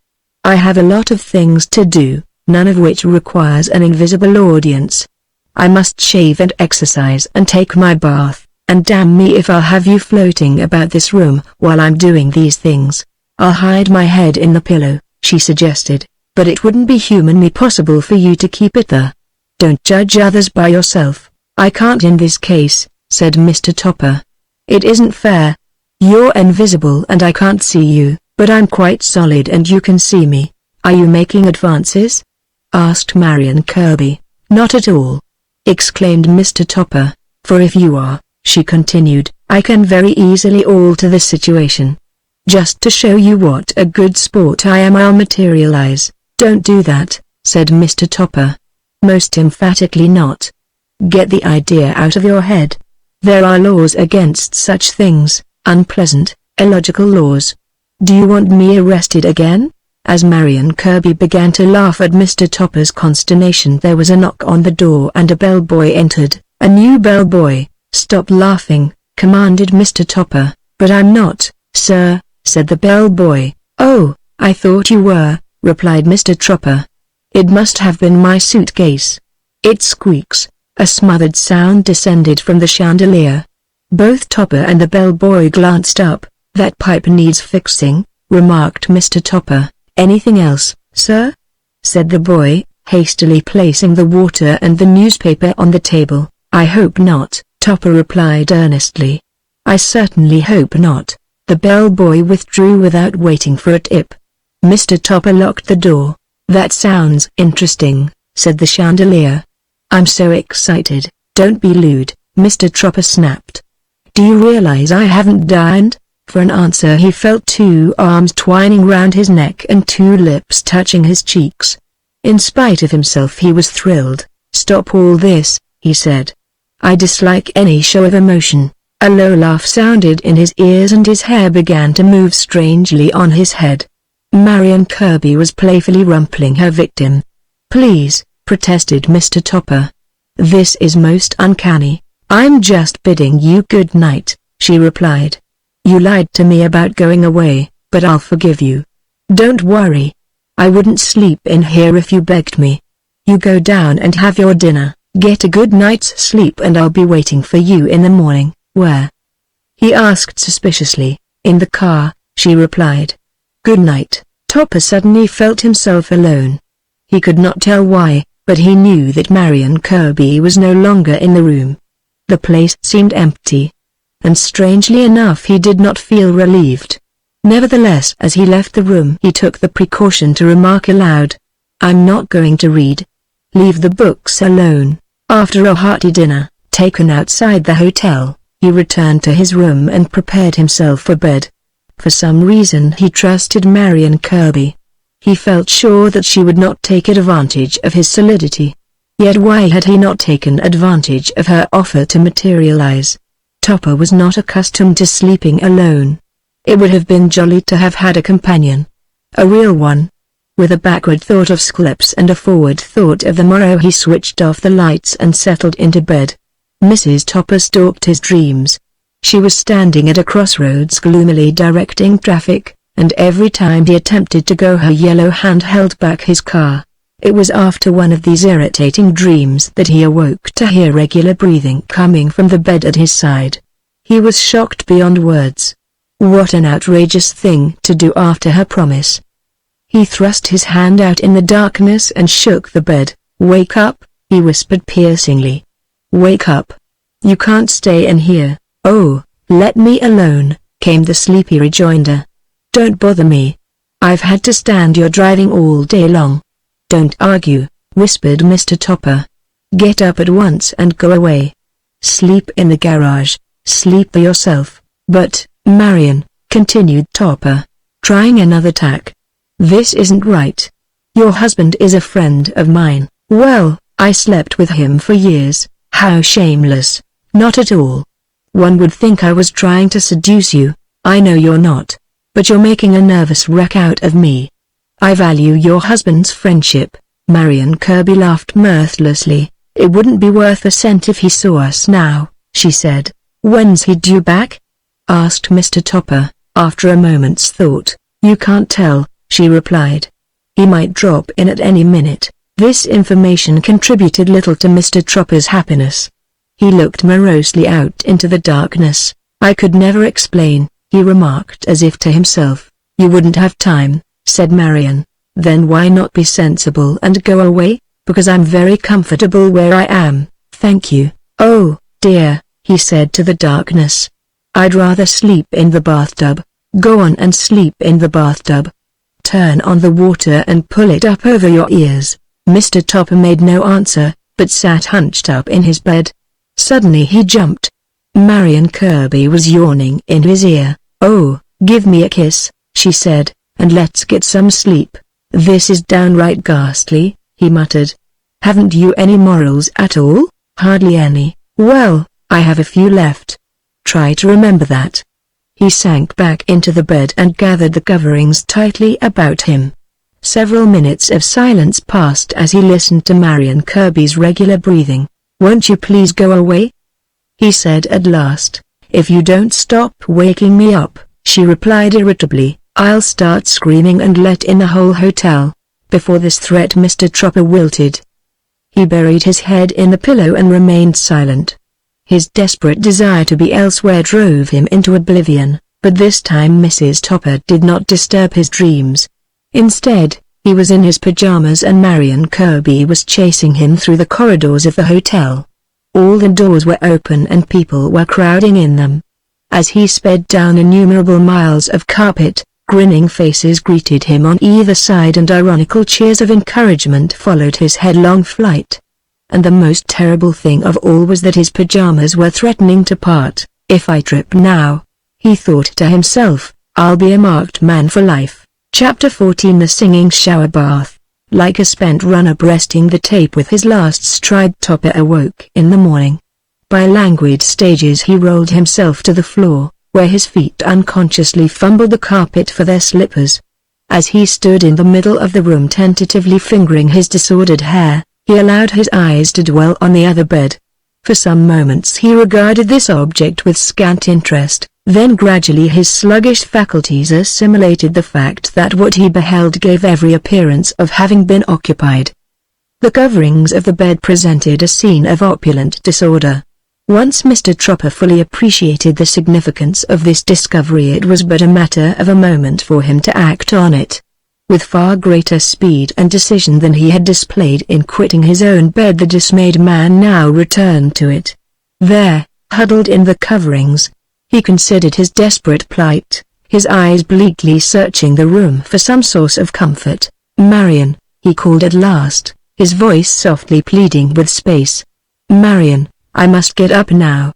I have a lot of things to do, none of which requires an invisible audience. I must shave and exercise and take my bath, and damn me if I'll have you floating about this room while I'm doing these things. I'll hide my head in the pillow, she suggested, but it wouldn't be humanly possible for you to keep it there. Don't judge others by yourself. I can't in this case, said Mr. Topper. It isn't fair. You're invisible and I can't see you, but I'm quite solid and you can see me. Are you making advances? Asked Marion Kirby. Not at all, exclaimed Mr. Topper, for if you are, she continued, I can very easily alter the situation. Just to show you what a good sport I am, I'll materialize. Don't do that, said Mr. Topper. Most emphatically not. Get the idea out of your head. There are laws against such things, unpleasant, illogical laws. Do you want me arrested again? As Marion Kirby began to laugh at Mr. Topper's consternation, there was a knock on the door and a bellboy entered. A new bellboy. Stop laughing, commanded Mr. Topper. But I'm not, sir, said the bellboy. Oh, I thought you were, replied Mr. Tropper. It must have been my suitcase. It squeaks. A smothered sound descended from the chandelier. Both Topper and the bellboy glanced up. That pipe needs fixing, remarked Mr. Topper. Anything else, sir? Said the boy, hastily placing the water and the newspaper on the table. I hope not, Topper replied earnestly. I certainly hope not. The bellboy withdrew without waiting for a tip. Mr. Topper locked the door. That sounds interesting, said the chandelier. I'm so excited. Don't be lewd, Mr. Tropper snapped. Do you realize I haven't dined? For an answer he felt two arms twining round his neck and two lips touching his cheeks. In spite of himself he was thrilled. Stop all this, he said. I dislike any show of emotion. A low laugh sounded in his ears and his hair began to move strangely on his head. Marion Kirby was playfully rumpling her victim. Please, protested Mr. Topper. This is most uncanny. I'm just bidding you good night, she replied. You lied to me about going away, but I'll forgive you. Don't worry. I wouldn't sleep in here if you begged me. You go down and have your dinner, get a good night's sleep, and I'll be waiting for you in the morning. Where? He asked suspiciously. In the car, she replied. Good night. Topper suddenly felt himself alone. He could not tell why, but he knew that Marion Kirby was no longer in the room. The place seemed empty. And strangely enough he did not feel relieved. Nevertheless, as he left the room he took the precaution to remark aloud, I'm not going to read. Leave the books alone. After a hearty dinner, taken outside the hotel, he returned to his room and prepared himself for bed. For some reason he trusted Marion Kirby. He felt sure that she would not take advantage of his solidity. Yet why had he not taken advantage of her offer to materialize? Topper was not accustomed to sleeping alone. It would have been jolly to have had a companion. A real one. With a backward thought of Sclips and a forward thought of the morrow he switched off the lights and settled into bed. Mrs. Topper stalked his dreams. She was standing at a crossroads gloomily directing traffic, and every time he attempted to go her yellow hand held back his car. It was after one of these irritating dreams that he awoke to hear regular breathing coming from the bed at his side. He was shocked beyond words. What an outrageous thing to do after her promise. He thrust his hand out in the darkness and shook the bed. Wake up, he whispered piercingly. Wake up. You can't stay in here. Oh, let me alone, came the sleepy rejoinder. Don't bother me. I've had to stand your driving all day long. Don't argue, whispered Mr. Topper. Get up at once and go away. Sleep in the garage, sleep by yourself. But, Marion, continued Topper, trying another tack. This isn't right. Your husband is a friend of mine. Well, I slept with him for years. How shameless. Not at all. One would think I was trying to seduce you. I know you're not. But you're making a nervous wreck out of me. I value your husband's friendship. Marion Kirby laughed mirthlessly. "It wouldn't be worth a cent if he saw us now," she said. "When's he due back?" asked Mr. Topper, after a moment's thought. "You can't tell," she replied. "He might drop in at any minute." This information contributed little to Mr. Topper's happiness. He looked morosely out into the darkness. "I could never explain," he remarked as if to himself. "You wouldn't have time," said Marion. "Then why not be sensible and go away?" "Because I'm very comfortable where I am, thank you." "Oh, dear," he said to the darkness. "I'd rather sleep in the bathtub." "Go on and sleep in the bathtub. Turn on the water and pull it up over your ears." Mr. Topper made no answer, but sat hunched up in his bed. Suddenly he jumped. Marion Kirby was yawning in his ear. "Oh, give me a kiss," she said, "and let's get some sleep." "This is downright ghastly," he muttered. "Haven't you any morals at all?" "Hardly any." "Well, I have a few left. Try to remember that." He sank back into the bed and gathered the coverings tightly about him. Several minutes of silence passed as he listened to Marion Kirby's regular breathing. "Won't you please go away?" he said at last. "If you don't stop waking me up," she replied irritably, "I'll start screaming and let in the whole hotel." Before this threat Mr. Topper wilted. He buried his head in the pillow and remained silent. His desperate desire to be elsewhere drove him into oblivion, but this time Mrs. Topper did not disturb his dreams. Instead, he was in his pajamas and Marion Kirby was chasing him through the corridors of the hotel. All the doors were open and people were crowding in them. As he sped down innumerable miles of carpet, grinning faces greeted him on either side and ironical cheers of encouragement followed his headlong flight. And the most terrible thing of all was that his pajamas were threatening to part. "If I trip now," he thought to himself, "I'll be a marked man for life." Chapter 14 The Singing Shower Bath. Like a spent runner breasting the tape with his last stride, Topper awoke in the morning. By languid stages he rolled himself to the floor, where his feet unconsciously fumbled the carpet for their slippers. As he stood in the middle of the room tentatively fingering his disordered hair, he allowed his eyes to dwell on the other bed. For some moments he regarded this object with scant interest. Then gradually his sluggish faculties assimilated the fact that what he beheld gave every appearance of having been occupied. The coverings of the bed presented a scene of opulent disorder. Once Mr. Topper fully appreciated the significance of this discovery, it was but a matter of a moment for him to act on it. With far greater speed and decision than he had displayed in quitting his own bed, the dismayed man now returned to it. There, huddled in the coverings, he considered his desperate plight, his eyes bleakly searching the room for some source of comfort. "Marion," he called at last, his voice softly pleading with space. "Marion, I must get up now.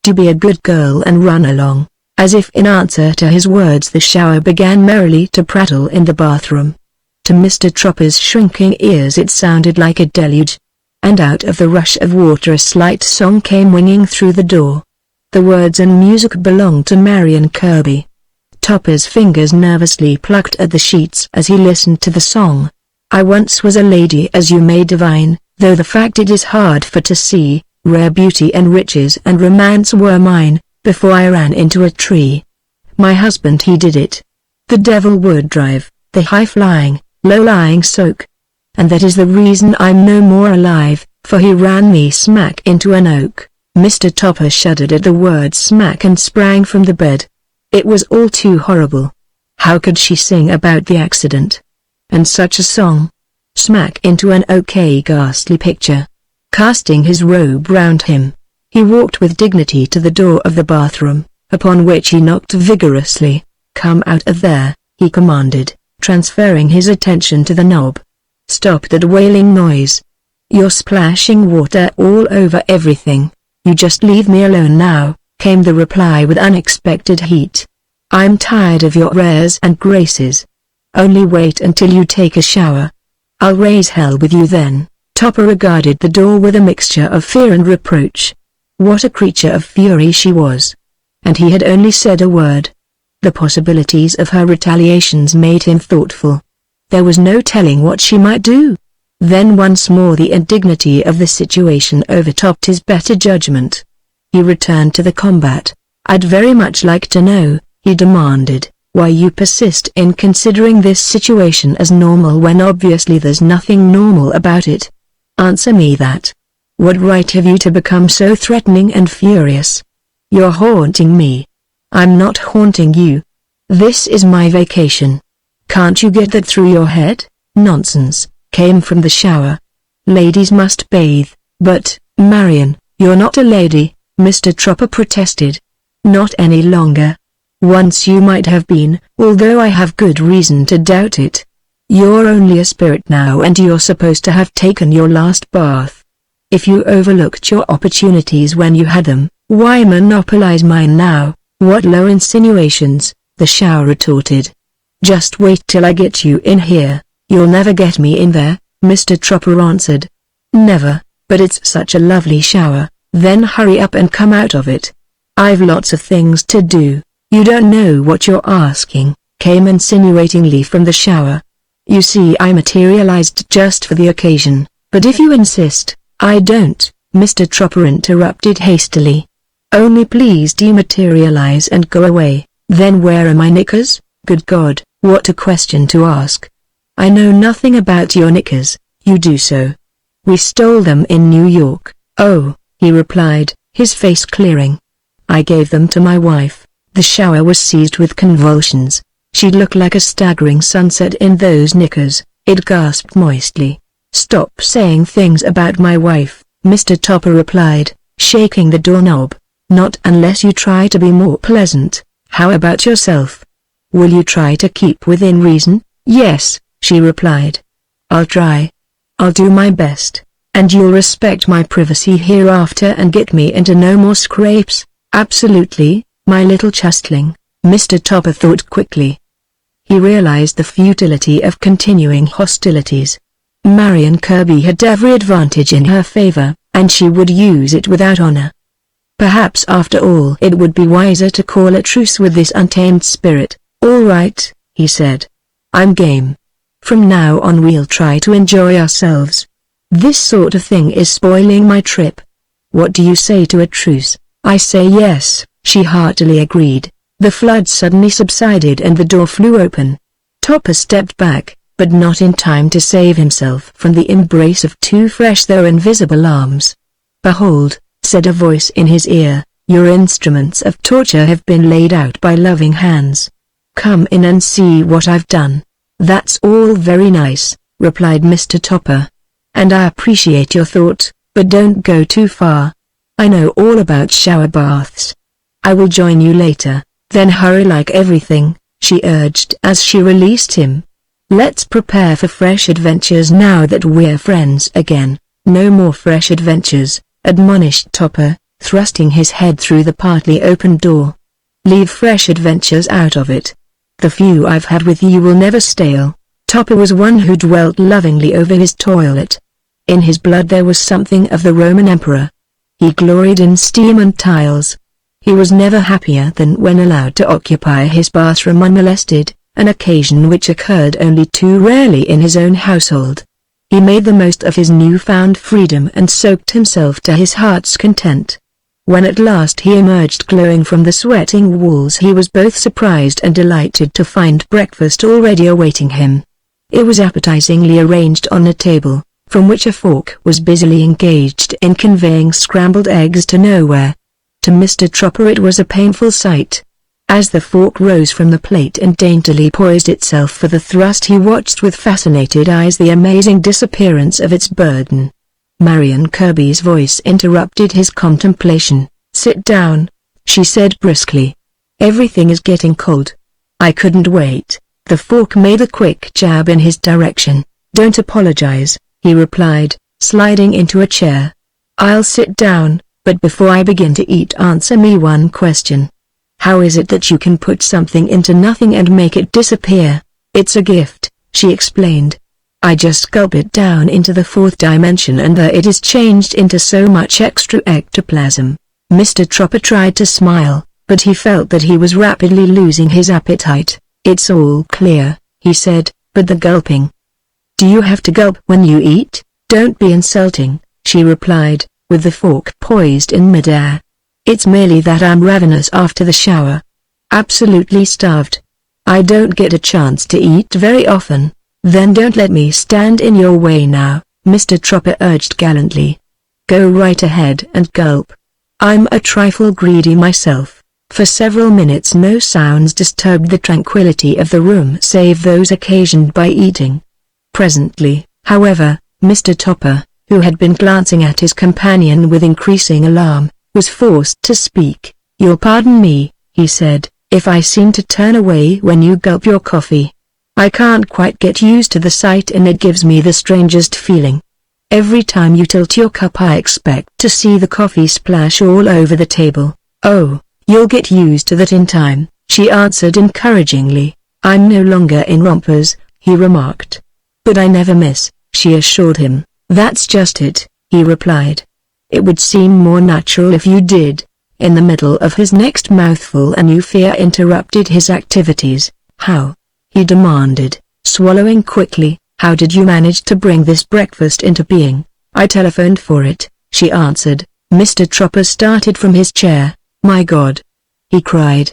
Do be a good girl and run along." As if in answer to his words, the shower began merrily to prattle in the bathroom. To Mr. Topper's shrinking ears it sounded like a deluge. And out of the rush of water a slight song came winging through the door. The words and music belonged to Marion Kirby. Topper's fingers nervously plucked at the sheets as he listened to the song. "I once was a lady as you may divine, though the fact it is hard for to see, rare beauty and riches and romance were mine, before I ran into a tree. My husband he did it. The devil would drive, the high-flying, low-lying soak. And that is the reason I'm no more alive, for he ran me smack into an oak." Mr. Topper shuddered at the word smack and sprang from the bed. It was all too horrible. How could she sing about the accident? And such a song. Smack into an oak, a ghastly picture. Casting his robe round him, he walked with dignity to the door of the bathroom, upon which he knocked vigorously. "Come out of there," he commanded, transferring his attention to the knob. "Stop that wailing noise. You're splashing water all over everything. You just leave me alone now," came the reply with unexpected heat. "I'm tired of your airs and graces. Only wait until you take a shower. I'll raise hell with you then." Topper regarded the door with a mixture of fear and reproach. What a creature of fury she was. And he had only said a word. The possibilities of her retaliations made him thoughtful. There was no telling what she might do. Then once more the indignity of the situation overtopped his better judgment. He returned to the combat. "I'd very much like to know," he demanded, "why you persist in considering this situation as normal when obviously there's nothing normal about it. Answer me that. What right have you to become so threatening and furious? You're haunting me." "I'm not haunting you. This is my vacation. Can't you get that through your head?" "Nonsense," came from the shower. "Ladies must bathe." "But, Marion, you're not a lady," Mr. Tropper protested. "Not any longer. Once you might have been, although I have good reason to doubt it. You're only a spirit now and you're supposed to have taken your last bath. If you overlooked your opportunities when you had them, why monopolize mine now?" "What low insinuations," the shower retorted. "Just wait till I get you in here." "You'll never get me in there," Mr. Tropper answered. "Never, but it's such a lovely shower." "Then hurry up and come out of it." "I've lots of things to do." "You don't know what you're asking," came insinuatingly from the shower. "You see, I materialized just for the occasion, but if you insist." "I don't," Mr. Tropper interrupted hastily. "Only please dematerialize and go away." "Then where are my knickers?" "Good God, what a question to ask. I know nothing about your knickers." "You do so." "We stole them in New York." "Oh," he replied, his face clearing. "I gave them to my wife." The shower was seized with convulsions. "She'd look like a staggering sunset in those knickers," it gasped moistly. "Stop saying things about my wife," Mr. Topper replied, shaking the doorknob. "Not unless you try to be more pleasant. How about yourself? Will you try to keep within reason?" "Yes," she replied. "I'll try. I'll do my best. And you'll respect my privacy hereafter and get me into no more scrapes?" "Absolutely, my little chustling," Mr. Topper thought quickly. He realized the futility of continuing hostilities. Marion Kirby had every advantage in her favor, and she would use it without honor. Perhaps after all it would be wiser to call a truce with this untamed spirit. "All right," he said. "I'm game. From now on we'll try to enjoy ourselves. This sort of thing is spoiling my trip. What do you say to a truce?" "I say yes," she heartily agreed. The flood suddenly subsided and the door flew open. Topper stepped back, but not in time to save himself from the embrace of two fresh though invisible arms. "Behold," said a voice in his ear, "your instruments of torture have been laid out by loving hands. Come in and see what I've done." "That's all very nice," replied Mr. Topper. "And I appreciate your thought, but don't go too far. I know all about shower baths. I will join you later." "Then hurry like everything," she urged as she released him. "Let's prepare for fresh adventures now that we're friends again." "No more fresh adventures," admonished Topper, thrusting his head through the partly open door. "Leave fresh adventures out of it. The few I've had with you will never stale." Topper was one who dwelt lovingly over his toilet. In his blood there was something of the Roman emperor. He gloried in steam and tiles. He was never happier than when allowed to occupy his bathroom unmolested, an occasion which occurred only too rarely in his own household. He made the most of his newfound freedom and soaked himself to his heart's content. When at last he emerged glowing from the sweating walls, he was both surprised and delighted to find breakfast already awaiting him. It was appetizingly arranged on a table, from which a fork was busily engaged in conveying scrambled eggs to nowhere. To Mr. Tropper it was a painful sight. As the fork rose from the plate and daintily poised itself for the thrust, he watched with fascinated eyes the amazing disappearance of its burden. Marion Kirby's voice interrupted his contemplation. "Sit down," she said briskly. "Everything is getting cold." "I couldn't wait." The fork made a quick jab in his direction. "Don't apologize," he replied, sliding into a chair. "I'll sit down, but before I begin to eat, answer me one question. How is it that you can put something into nothing and make it disappear?" "It's a gift," she explained. "I just gulp it down into the fourth dimension and there it is changed into so much extra ectoplasm." Mr. Tropper tried to smile, but he felt that he was rapidly losing his appetite. "It's all clear," he said, "but the gulping. Do you have to gulp when you eat? Don't be insulting, she replied, with the fork poised in midair. It's merely that I'm ravenous after the shower. Absolutely starved. I don't get a chance to eat very often. Then don't let me stand in your way now, Mr. Tropper urged gallantly. Go right ahead and gulp. I'm a trifle greedy myself. For several minutes no sounds disturbed the tranquility of the room save those occasioned by eating. Presently, however, Mr. Topper, who had been glancing at his companion with increasing alarm, was forced to speak. You'll pardon me, he said, if I seem to turn away when you gulp your coffee. I can't quite get used to the sight and it gives me the strangest feeling. Every time you tilt your cup I expect to see the coffee splash all over the table. Oh, you'll get used to that in time, she answered encouragingly. I'm no longer in rompers, he remarked. But I never miss, she assured him. That's just it, he replied. It would seem more natural if you did. In the middle of his next mouthful a new fear interrupted his activities. How? He demanded, swallowing quickly. How did you manage to bring this breakfast into being? I telephoned for it, she answered. Mr. Tropper started from his chair. My God! He cried.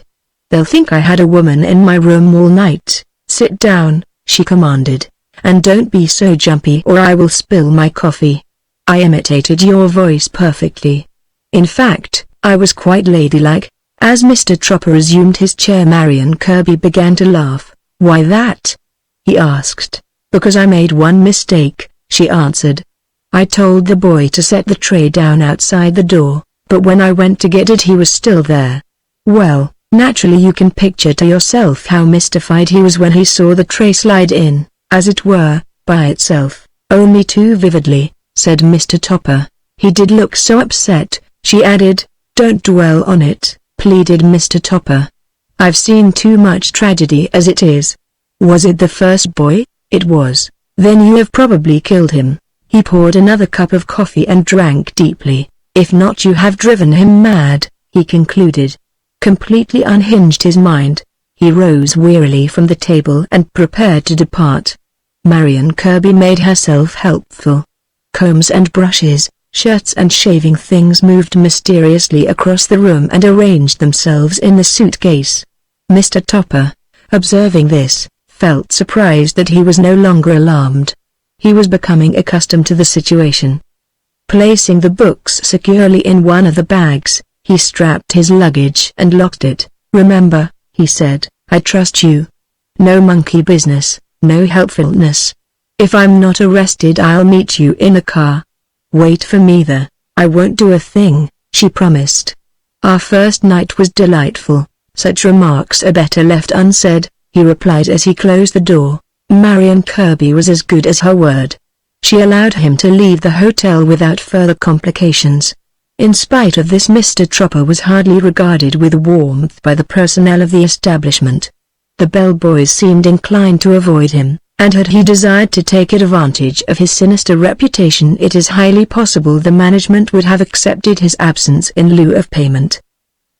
They'll think I had a woman in my room all night. Sit down, she commanded. And don't be so jumpy or I will spill my coffee. I imitated your voice perfectly. In fact, I was quite ladylike. As Mr. Tropper resumed his chair Marion Kirby began to laugh. Why that? He asked. Because I made one mistake, she answered. I told the boy to set the tray down outside the door, but when I went to get it he was still there. Well, naturally you can picture to yourself how mystified he was when he saw the tray slide in, as it were, by itself. Only too vividly, said Mr. Topper. He did look so upset, she added. Don't dwell on it, pleaded Mr. Topper. I've seen too much tragedy as it is. Was it the first boy? It was. Then you have probably killed him. He poured another cup of coffee and drank deeply. If not you have driven him mad, he concluded. Completely unhinged his mind, he rose wearily from the table and prepared to depart. Marion Kirby made herself helpful. Combs and brushes, shirts and shaving things moved mysteriously across the room and arranged themselves in the suitcase. Mr. Topper, observing this, felt surprised that he was no longer alarmed. He was becoming accustomed to the situation. Placing the books securely in one of the bags, he strapped his luggage and locked it. Remember, he said, I trust you. No monkey business, no helpfulness. If I'm not arrested I'll meet you in the car. Wait for me there. I won't do a thing, she promised. Our first night was delightful. Such remarks are better left unsaid, he replied as he closed the door. Marion Kirby was as good as her word. She allowed him to leave the hotel without further complications. In spite of this Mr. Tropper was hardly regarded with warmth by the personnel of the establishment. The bellboys seemed inclined to avoid him, and had he desired to take advantage of his sinister reputation it is highly possible the management would have accepted his absence in lieu of payment.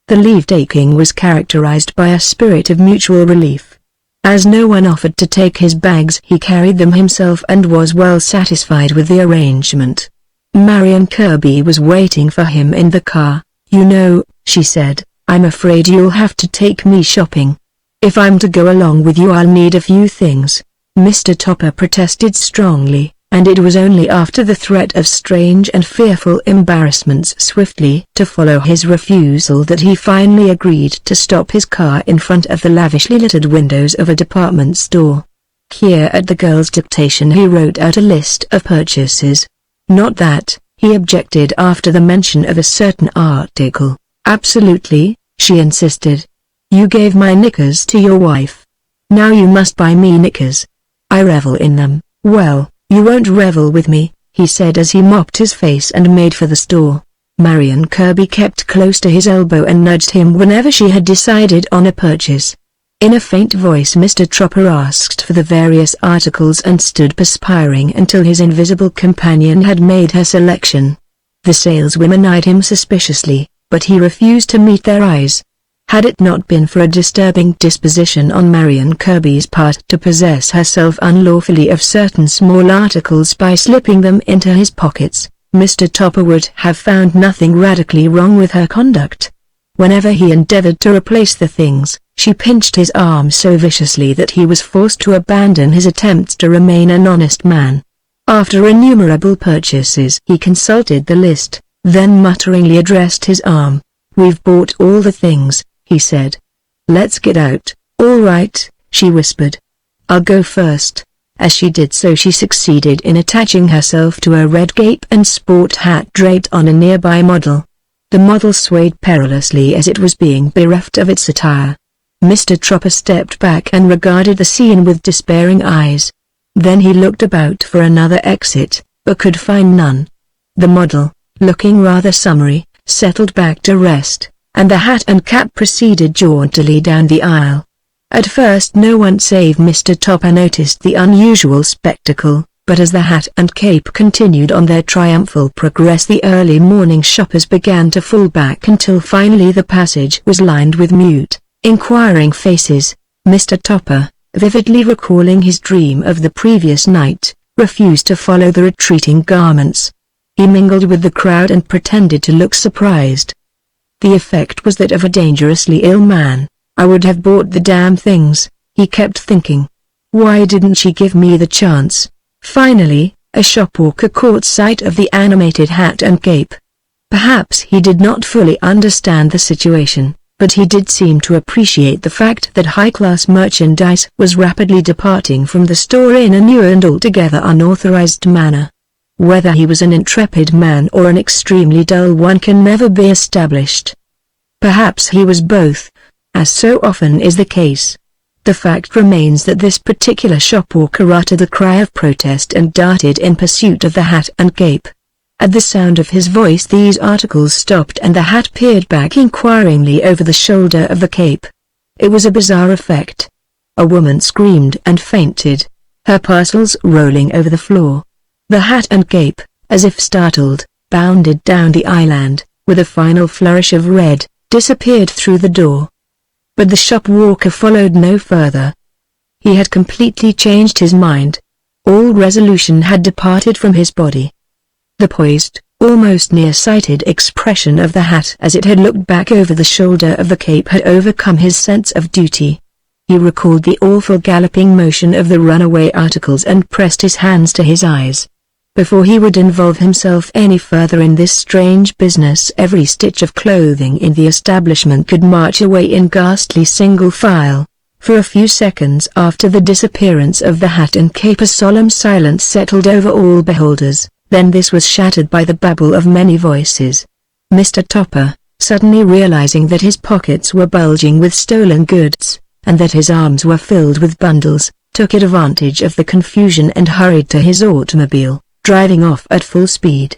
The leave-taking was characterized by a spirit of mutual relief. As no one offered to take his bags he carried them himself and was well satisfied with the arrangement. Marion Kirby was waiting for him in the car. You know, she said, I'm afraid you'll have to take me shopping. If I'm to go along with you I'll need a few things. Mr. Topper protested strongly, and it was only after the threat of strange and fearful embarrassments swiftly to follow his refusal that he finally agreed to stop his car in front of the lavishly littered windows of a department store. Here at the girl's dictation he wrote out a list of purchases. Not that, he objected after the mention of a certain article. Absolutely, she insisted. You gave my knickers to your wife. Now you must buy me knickers. I revel in them. Well, you won't revel with me, he said as he mopped his face and made for the store. Marion Kirby kept close to his elbow and nudged him whenever she had decided on a purchase. In a faint voice Mr. Tropper asked for the various articles and stood perspiring until his invisible companion had made her selection. The saleswomen eyed him suspiciously, but he refused to meet their eyes. Had it not been for a disturbing disposition on Marion Kirby's part to possess herself unlawfully of certain small articles by slipping them into his pockets, Mr. Topper would have found nothing radically wrong with her conduct. Whenever he endeavored to replace the things, she pinched his arm so viciously that he was forced to abandon his attempts to remain an honest man. After innumerable purchases he consulted the list, then mutteringly addressed his arm. "We've bought all the things," he said. "Let's get out." "All right," she whispered. "I'll go first." As she did so she succeeded in attaching herself to a red cape and sport hat draped on a nearby model. The model swayed perilously as it was being bereft of its attire. Mr. Tropper stepped back and regarded the scene with despairing eyes. Then he looked about for another exit, but could find none. The model, looking rather summary, settled back to rest, and the hat and cap proceeded jauntily down the aisle. At first no one save Mr. Topper noticed the unusual spectacle, but as the hat and cape continued on their triumphal progress the early morning shoppers began to fall back until finally the passage was lined with mute, inquiring faces. Mr. Topper, vividly recalling his dream of the previous night, refused to follow the retreating garments. He mingled with the crowd and pretended to look surprised. The effect was that of a dangerously ill man. "I would have bought the damn things," he kept thinking. "Why didn't she give me the chance?" Finally, a shopwalker caught sight of the animated hat and cape. Perhaps he did not fully understand the situation, but he did seem to appreciate the fact that high-class merchandise was rapidly departing from the store in a new and altogether unauthorized manner. Whether he was an intrepid man or an extremely dull one can never be established. Perhaps he was both, as so often is the case. The fact remains that this particular shopwalker uttered a cry of protest and darted in pursuit of the hat and cape. At the sound of his voice these articles stopped and the hat peered back inquiringly over the shoulder of the cape. It was a bizarre effect. A woman screamed and fainted, her parcels rolling over the floor. The hat and cape, as if startled, bounded down the island, with a final flourish of red, disappeared through the door. But the shopwalker followed no further. He had completely changed his mind. All resolution had departed from his body. The poised, almost nearsighted expression of the hat as it had looked back over the shoulder of the cape had overcome his sense of duty. He recalled the awful galloping motion of the runaway articles and pressed his hands to his eyes. Before he would involve himself any further in this strange business, every stitch of clothing in the establishment could march away in ghastly single file. For a few seconds after the disappearance of the hat and cape a solemn silence settled over all beholders, then this was shattered by the babble of many voices. Mr. Topper, suddenly realizing that his pockets were bulging with stolen goods, and that his arms were filled with bundles, took advantage of the confusion and hurried to his automobile, driving off at full speed.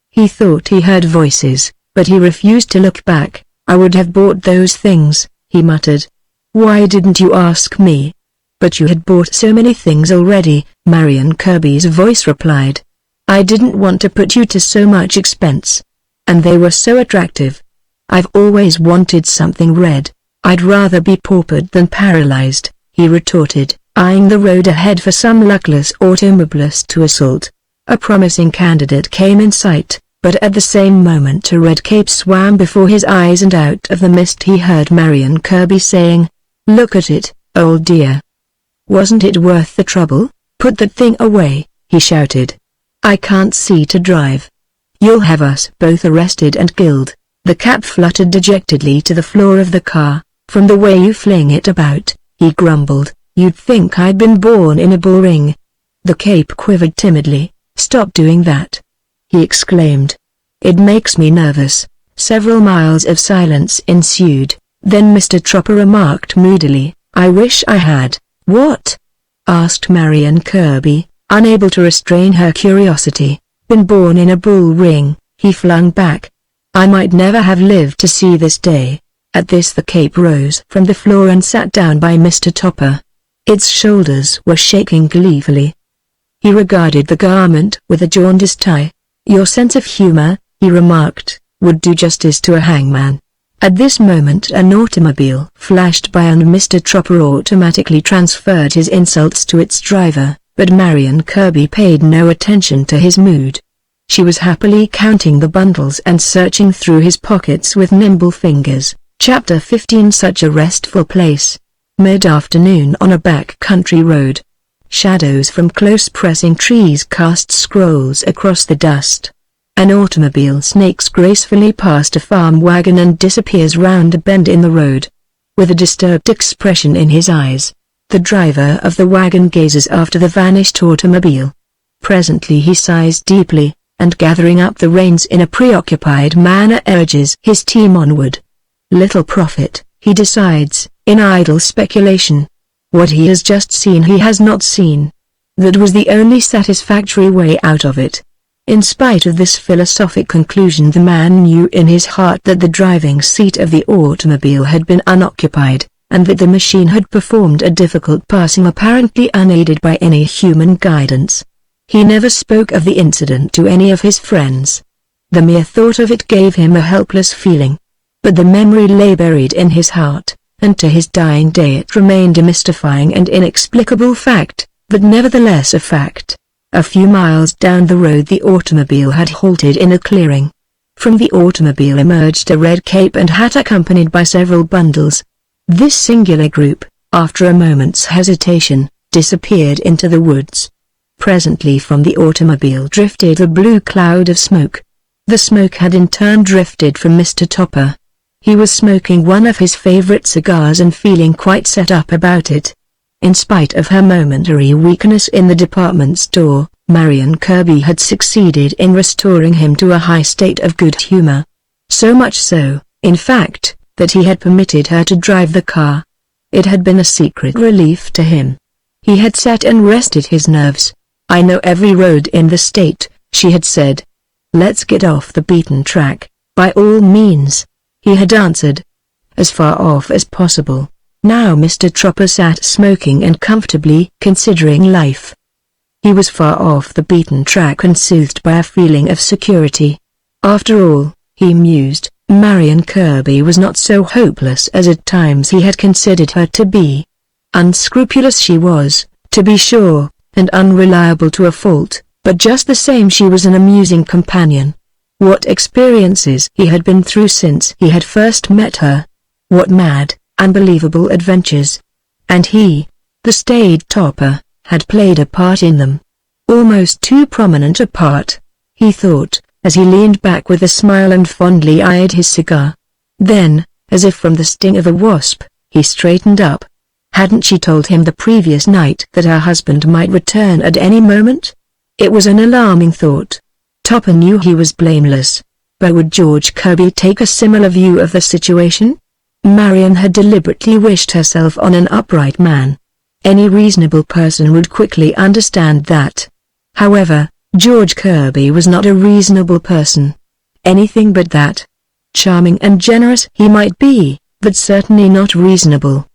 He thought he heard voices, but he refused to look back. "I would have bought those things," he muttered. "Why didn't you ask me?" "But you had bought so many things already," Marion Kirby's voice replied. "I didn't want to put you to so much expense. And they were so attractive. I've always wanted something red. I'd rather be paupered than paralyzed," he retorted, eyeing the road ahead for some luckless automobilist to assault. A promising candidate came in sight, but at the same moment a red cape swam before his eyes and out of the mist he heard Marion Kirby saying, "Look at it, old dear. Wasn't it worth the trouble? Put that thing away," he shouted. "I can't see to drive. You'll have us both arrested and killed." The cap fluttered dejectedly to the floor of the car. "From the way you fling it about," he grumbled, "you'd think I'd been born in a bull ring." The cape quivered timidly. "Stop doing that," he exclaimed. "It makes me nervous." Several miles of silence ensued. Then Mr. Tropper remarked moodily, "I wish I had." "What?" asked Marion Kirby, unable to restrain her curiosity. "Been born in a bull ring," he flung back. "I might never have lived to see this day." At this the cape rose from the floor and sat down by Mr. Topper. Its shoulders were shaking gleefully. He regarded the garment with a jaundiced eye. "Your sense of humor," he remarked, "would do justice to a hangman. At this moment an automobile flashed by and Mr. Tropper automatically transferred his insults to its driver, but Marion Kirby paid no attention to his mood. She was happily counting the bundles and searching through his pockets with nimble fingers. Chapter 15. Such a restful place. Mid-afternoon on a back-country road. Shadows from close-pressing trees cast scrolls across the dust. An automobile snakes gracefully past a farm wagon and disappears round a bend in the road. With a disturbed expression in his eyes, the driver of the wagon gazes after the vanished automobile. Presently he sighs deeply, and gathering up the reins in a preoccupied manner urges his team onward. Little profit, he decides, in idle speculation. What he has just seen he has not seen. That was the only satisfactory way out of it. In spite of this philosophic conclusion, the man knew in his heart that the driving seat of the automobile had been unoccupied, and that the machine had performed a difficult passing apparently unaided by any human guidance. He never spoke of the incident to any of his friends. The mere thought of it gave him a helpless feeling. But the memory lay buried in his heart, and to his dying day it remained a mystifying and inexplicable fact, but nevertheless a fact. A few miles down the road the automobile had halted in a clearing. From the automobile emerged a red cape and hat accompanied by several bundles. This singular group, after a moment's hesitation, disappeared into the woods. Presently from the automobile drifted a blue cloud of smoke. The smoke had in turn drifted from Mr. Topper. He was smoking one of his favorite cigars and feeling quite set up about it. In spite of her momentary weakness in the department store, Marion Kirby had succeeded in restoring him to a high state of good humor. So much so, in fact, that he had permitted her to drive the car. It had been a secret relief to him. He had sat and rested his nerves. "I know every road in the state," she had said. "Let's get off the beaten track, by all means," he had answered. "As far off as possible." Now Mr. Tropper sat smoking and comfortably considering life. He was far off the beaten track and soothed by a feeling of security. After all, he mused, Marion Kirby was not so hopeless as at times he had considered her to be. Unscrupulous she was, to be sure, and unreliable to a fault, but just the same she was an amusing companion. What experiences he had been through since he had first met her. What mad, unbelievable adventures. And he, the staid Topper, had played a part in them. Almost too prominent a part, he thought, as he leaned back with a smile and fondly eyed his cigar. Then, as if from the sting of a wasp, he straightened up. Hadn't she told him the previous night that her husband might return at any moment? It was an alarming thought. Topper knew he was blameless, but would George Kirby take a similar view of the situation? Marion had deliberately wished herself on an upright man. Any reasonable person would quickly understand that. However, George Kirby was not a reasonable person. Anything but that. Charming and generous he might be, but certainly not reasonable.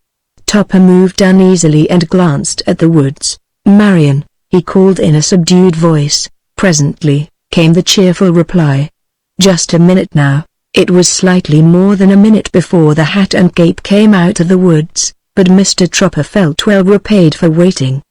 Topper moved uneasily and glanced at the woods. "Marion," he called in a subdued voice. Presently, came the cheerful reply. "Just a minute now." It was slightly more than a minute before the hat and cape came out of the woods, but Mr. Tropper felt well repaid for waiting.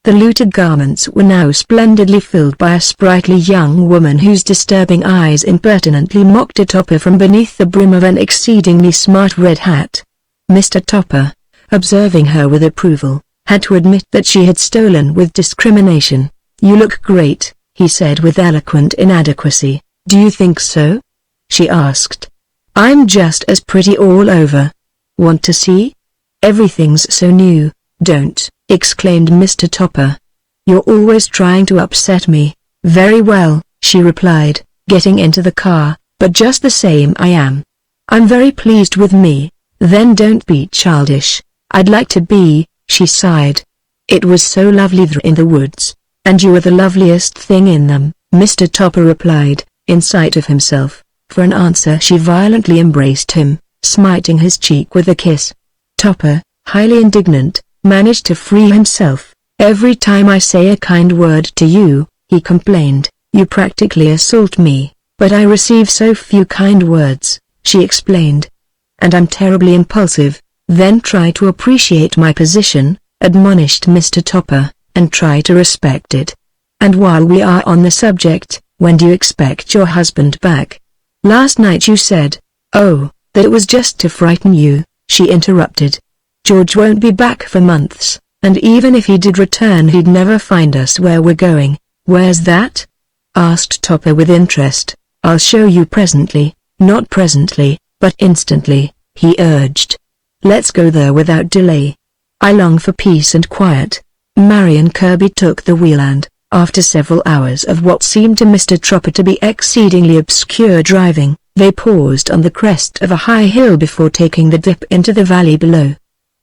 The looted garments were now splendidly filled by a sprightly young woman whose disturbing eyes impertinently mocked at Topper from beneath the brim of an exceedingly smart red hat. Mr. Topper, observing her with approval, had to admit that she had stolen with discrimination. "You look great," he said with eloquent inadequacy. "Do you think so?" she asked. "I'm just as pretty all over. Want to see? Everything's so new." "Don't," exclaimed Mr. Topper. "You're always trying to upset me." "Very well," she replied, getting into the car, "but just the same I am. I'm very pleased with me." "Then don't be childish." "I'd like to be," she sighed. "It was so lovely there in the woods, and you were the loveliest thing in them," Mr. Topper replied, in sight of himself. For an answer she violently embraced him, smiting his cheek with a kiss. Topper, highly indignant, managed to free himself. "Every time I say a kind word to you," he complained, "you practically assault me." "But I receive so few kind words," she explained. and I'm terribly impulsive. Then try to appreciate my position, admonished Mr. Topper, and try to respect it. And while we are on the subject, when do you expect your husband back? Last night you said, oh, that it was just to frighten you, she interrupted. George won't be back for months, and even if he did return he'd never find us where we're going. Where's that? Asked Topper with interest. I'll show you presently. Not presently, but instantly, he urged. Let's go there without delay. I long for peace and quiet. Marion Kirby took the wheel and, after several hours of what seemed to Mr. Tropper to be exceedingly obscure driving, they paused on the crest of a high hill before taking the dip into the valley below.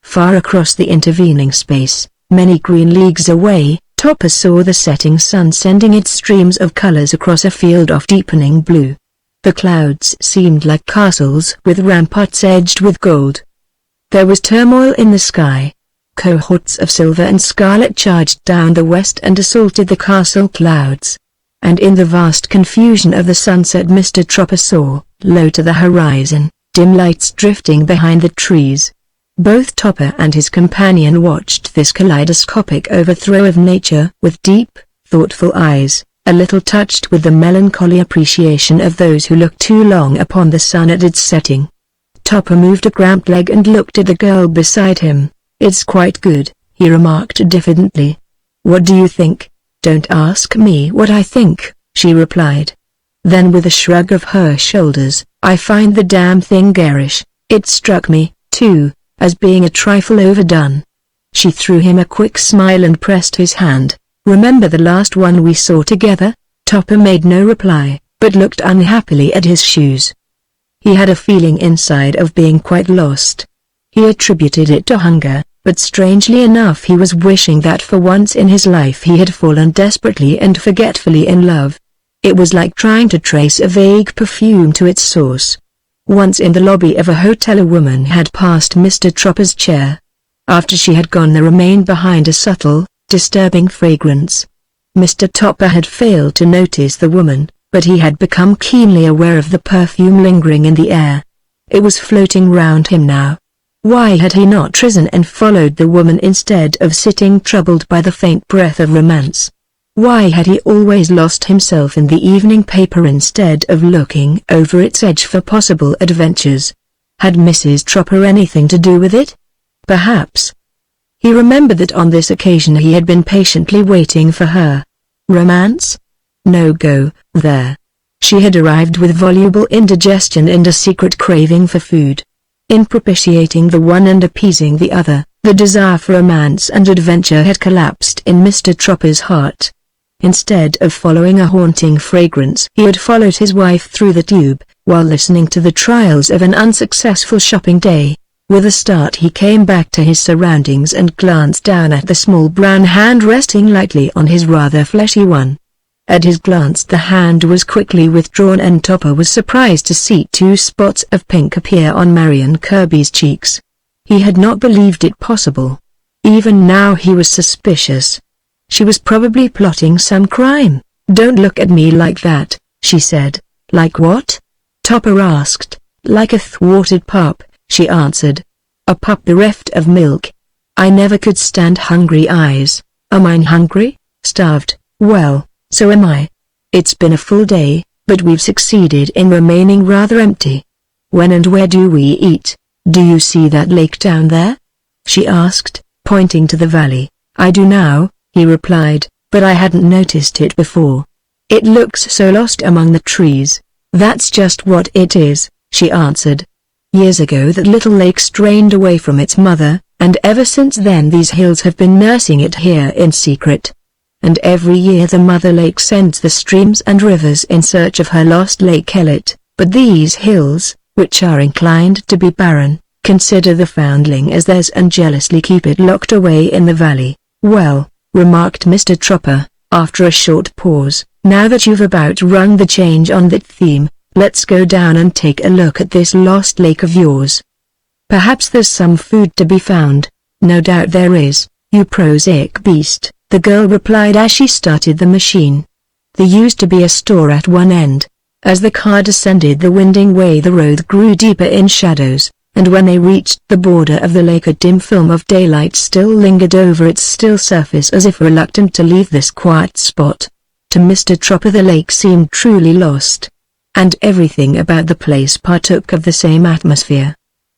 Far across the intervening space, many green leagues away, Topper saw the setting sun sending its streams of colors across a field of deepening blue. The clouds seemed like castles with ramparts edged with gold. There was turmoil in the sky. Cohorts of silver and scarlet charged down the west and assaulted the castle clouds. And in the vast confusion of the sunset Mr. Tropper saw, low to the horizon, dim lights drifting behind the trees. Both Topper and his companion watched this kaleidoscopic overthrow of nature with deep, thoughtful eyes, a little touched with the melancholy appreciation of those who look too long upon the sun at its setting. Topper moved a cramped leg and looked at the girl beside him. It's quite good, he remarked diffidently. What do you think? Don't ask me what I think, she replied. Then with a shrug of her shoulders, I find the damn thing garish. It struck me, too, as being a trifle overdone. She threw him a quick smile and pressed his hand. Remember the last one we saw together? Topper made no reply, but looked unhappily at his shoes. He had a feeling inside of being quite lost. He attributed it to hunger, but strangely enough he was wishing that for once in his life he had fallen desperately and forgetfully in love. It was like trying to trace a vague perfume to its source. Once in the lobby of a hotel a woman had passed Mr. Tropper's chair. After she had gone there remained behind a subtle, disturbing fragrance. Mr. Topper had failed to notice the woman, but he had become keenly aware of the perfume lingering in the air. It was floating round him now. Why had he not risen and followed the woman instead of sitting troubled by the faint breath of romance? Why had he always lost himself in the evening paper instead of looking over its edge for possible adventures? Had Mrs. Tropper anything to do with it? Perhaps. He remembered that on this occasion he had been patiently waiting for her. Romance? No go, there. She had arrived with voluble indigestion and a secret craving for food. In propitiating the one and appeasing the other, the desire for romance and adventure had collapsed in Mr. Tropper's heart. Instead of following a haunting fragrance he had followed his wife through the tube, while listening to the trials of an unsuccessful shopping day. With a start he came back to his surroundings and glanced down at the small brown hand resting lightly on his rather fleshy one. At his glance the hand was quickly withdrawn and Topper was surprised to see 2 spots of pink appear on Marion Kirby's cheeks. He had not believed it possible. Even now he was suspicious. She was probably plotting some crime. Don't look at me like that, she said. Like what? Topper asked. Like a thwarted pup, she answered. A pup bereft of milk. I never could stand hungry eyes. Am I hungry? Starved? Well, so am I. It's been a full day, but we've succeeded in remaining rather empty. When and where do we eat? Do you see that lake down there? She asked, pointing to the valley. I do now, he replied, but I hadn't noticed it before. It looks so lost among the trees. That's just what it is, she answered. Years ago that little lake strained away from its mother, and ever since then these hills have been nursing it here in secret. And every year the mother lake sends the streams and rivers in search of her lost lakelet, but these hills, which are inclined to be barren, consider the foundling as theirs and jealously keep it locked away in the valley. Well, remarked Mr. Tropper, after a short pause, now that you've about rung the change on that theme, let's go down and take a look at this lost lake of yours. Perhaps there's some food to be found. No doubt there is, you prosaic beast, the girl replied as she started the machine. There used to be a store at one end. As the car descended the winding way the road grew deeper in shadows, and when they reached the border of the lake a dim film of daylight still lingered over its still surface as if reluctant to leave this quiet spot. To Mr. Tropper the lake seemed truly lost, and everything about the place partook of the same atmosphere.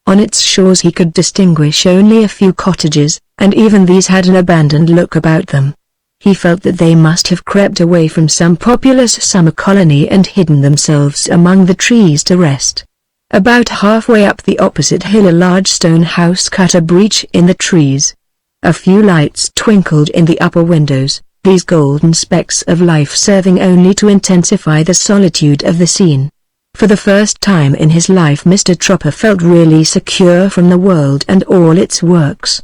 On its shores he could distinguish only a few cottages, and even these had an abandoned look about them. He felt that they must have crept away from some populous summer colony and hidden themselves among the trees to rest. About halfway up the opposite hill a large stone house cut a breach in the trees. A few lights twinkled in the upper windows, these golden specks of life serving only to intensify the solitude of the scene. For the first time in his life Mr. Tropper felt really secure from the world and all its works.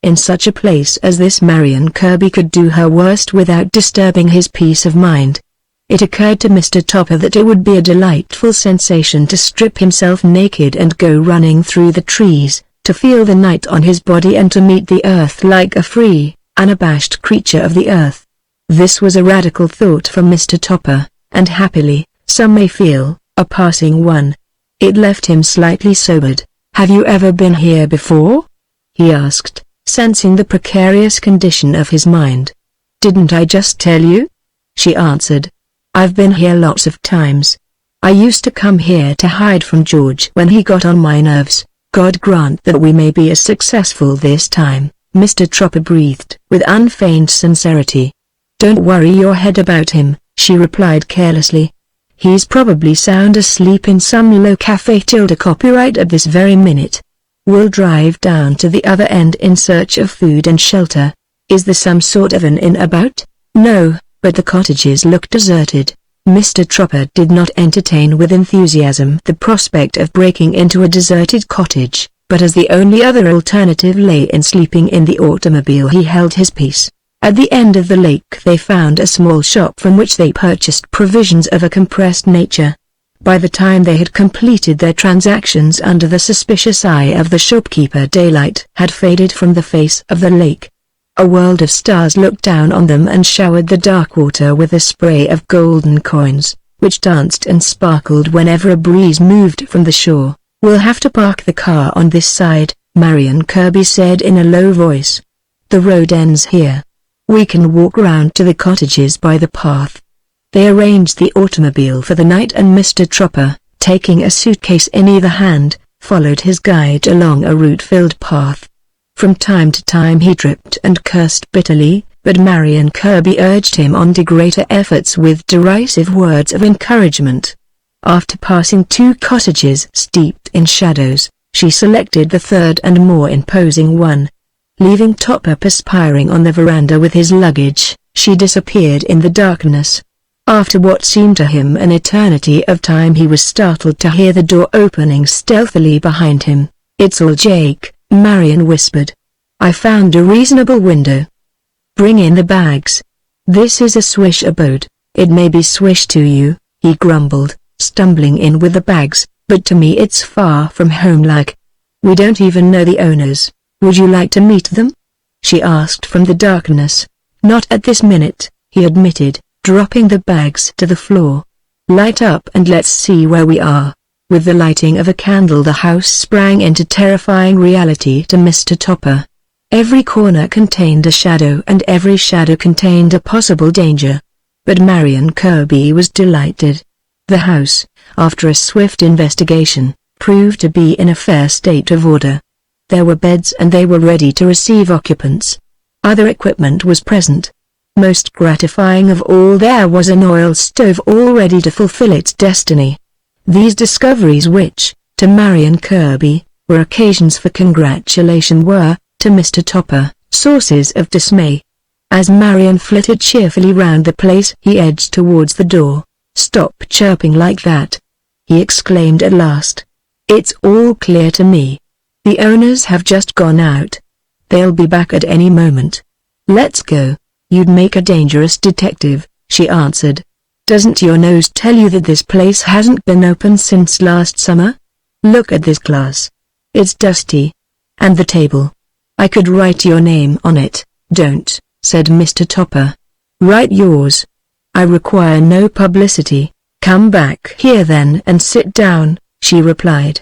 In such a place as this Marion Kirby could do her worst without disturbing his peace of mind. It occurred to Mr. Topper that it would be a delightful sensation to strip himself naked and go running through the trees, to feel the night on his body and to meet the earth like a free, unabashed creature of the earth. This was a radical thought from Mr. Topper, and happily, some may feel, a passing one. It left him slightly sobered. "Have you ever been here before?" he asked, sensing the precarious condition of his mind. "Didn't I just tell you?" she answered. "I've been here lots of times. I used to come here to hide from George when he got on my nerves. God grant that we may be as successful this time," Mr. Tropper breathed with unfeigned sincerity. "Don't worry your head about him," she replied carelessly. "He's probably sound asleep in some low cafe tilde copyright at this very minute. We'll drive down to the other end in search of food and shelter. Is there some sort of an inn about?" "No, but the cottages look deserted." Mr. Tropper did not entertain with enthusiasm the prospect of breaking into a deserted cottage, but as the only other alternative lay in sleeping in the automobile he held his peace. At the end of the lake they found a small shop from which they purchased provisions of a compressed nature. By the time they had completed their transactions under the suspicious eye of the shopkeeper daylight had faded from the face of the lake. A world of stars looked down on them and showered the dark water with a spray of golden coins, which danced and sparkled whenever a breeze moved from the shore. "We'll have to park the car on this side," Marion Kirby said in a low voice. "The road ends here. We can walk round to the cottages by the path." They arranged the automobile for the night and Mr. Tropper, taking a suitcase in either hand, followed his guide along a root-filled path. From time to time he tripped and cursed bitterly, but Marion Kirby urged him on to greater efforts with derisive words of encouragement. After passing 2 cottages steeped in shadows, she selected the third and more imposing one. Leaving Topper perspiring on the veranda with his luggage, she disappeared in the darkness. After what seemed to him an eternity of time he was startled to hear the door opening stealthily behind him. "It's all Jake," Marion whispered. "I found a reasonable window. Bring in the bags. This is a swish abode. It may be swish to you," he grumbled, stumbling in with the bags, "but to me it's far from home-like. We don't even know the owners. Would you like to meet them?" she asked from the darkness. "Not at this minute," he admitted, dropping the bags to the floor. "Light up and let's see where we are." With the lighting of a candle the house sprang into terrifying reality to Mr. Topper. Every corner contained a shadow and every shadow contained a possible danger. But Marion Kirby was delighted. The house, after a swift investigation, proved to be in a fair state of order. There were beds and they were ready to receive occupants. Other equipment was present. Most gratifying of all, there was an oil stove all ready to fulfill its destiny. These discoveries, which, to Marion Kirby, were occasions for congratulation, were, to Mr. Topper, sources of dismay. As Marion flitted cheerfully round the place he edged towards the door. "Stop chirping like that," he exclaimed at last. "It's all clear to me. The owners have just gone out. They'll be back at any moment. Let's go." "You'd make a dangerous detective," she answered. "Doesn't your nose tell you that this place hasn't been open since last summer? Look at this glass. It's dusty. And the table. I could write your name on it." "Don't," said Mr. Topper. "Write yours. I require no publicity." "Come back here then and sit down," she replied.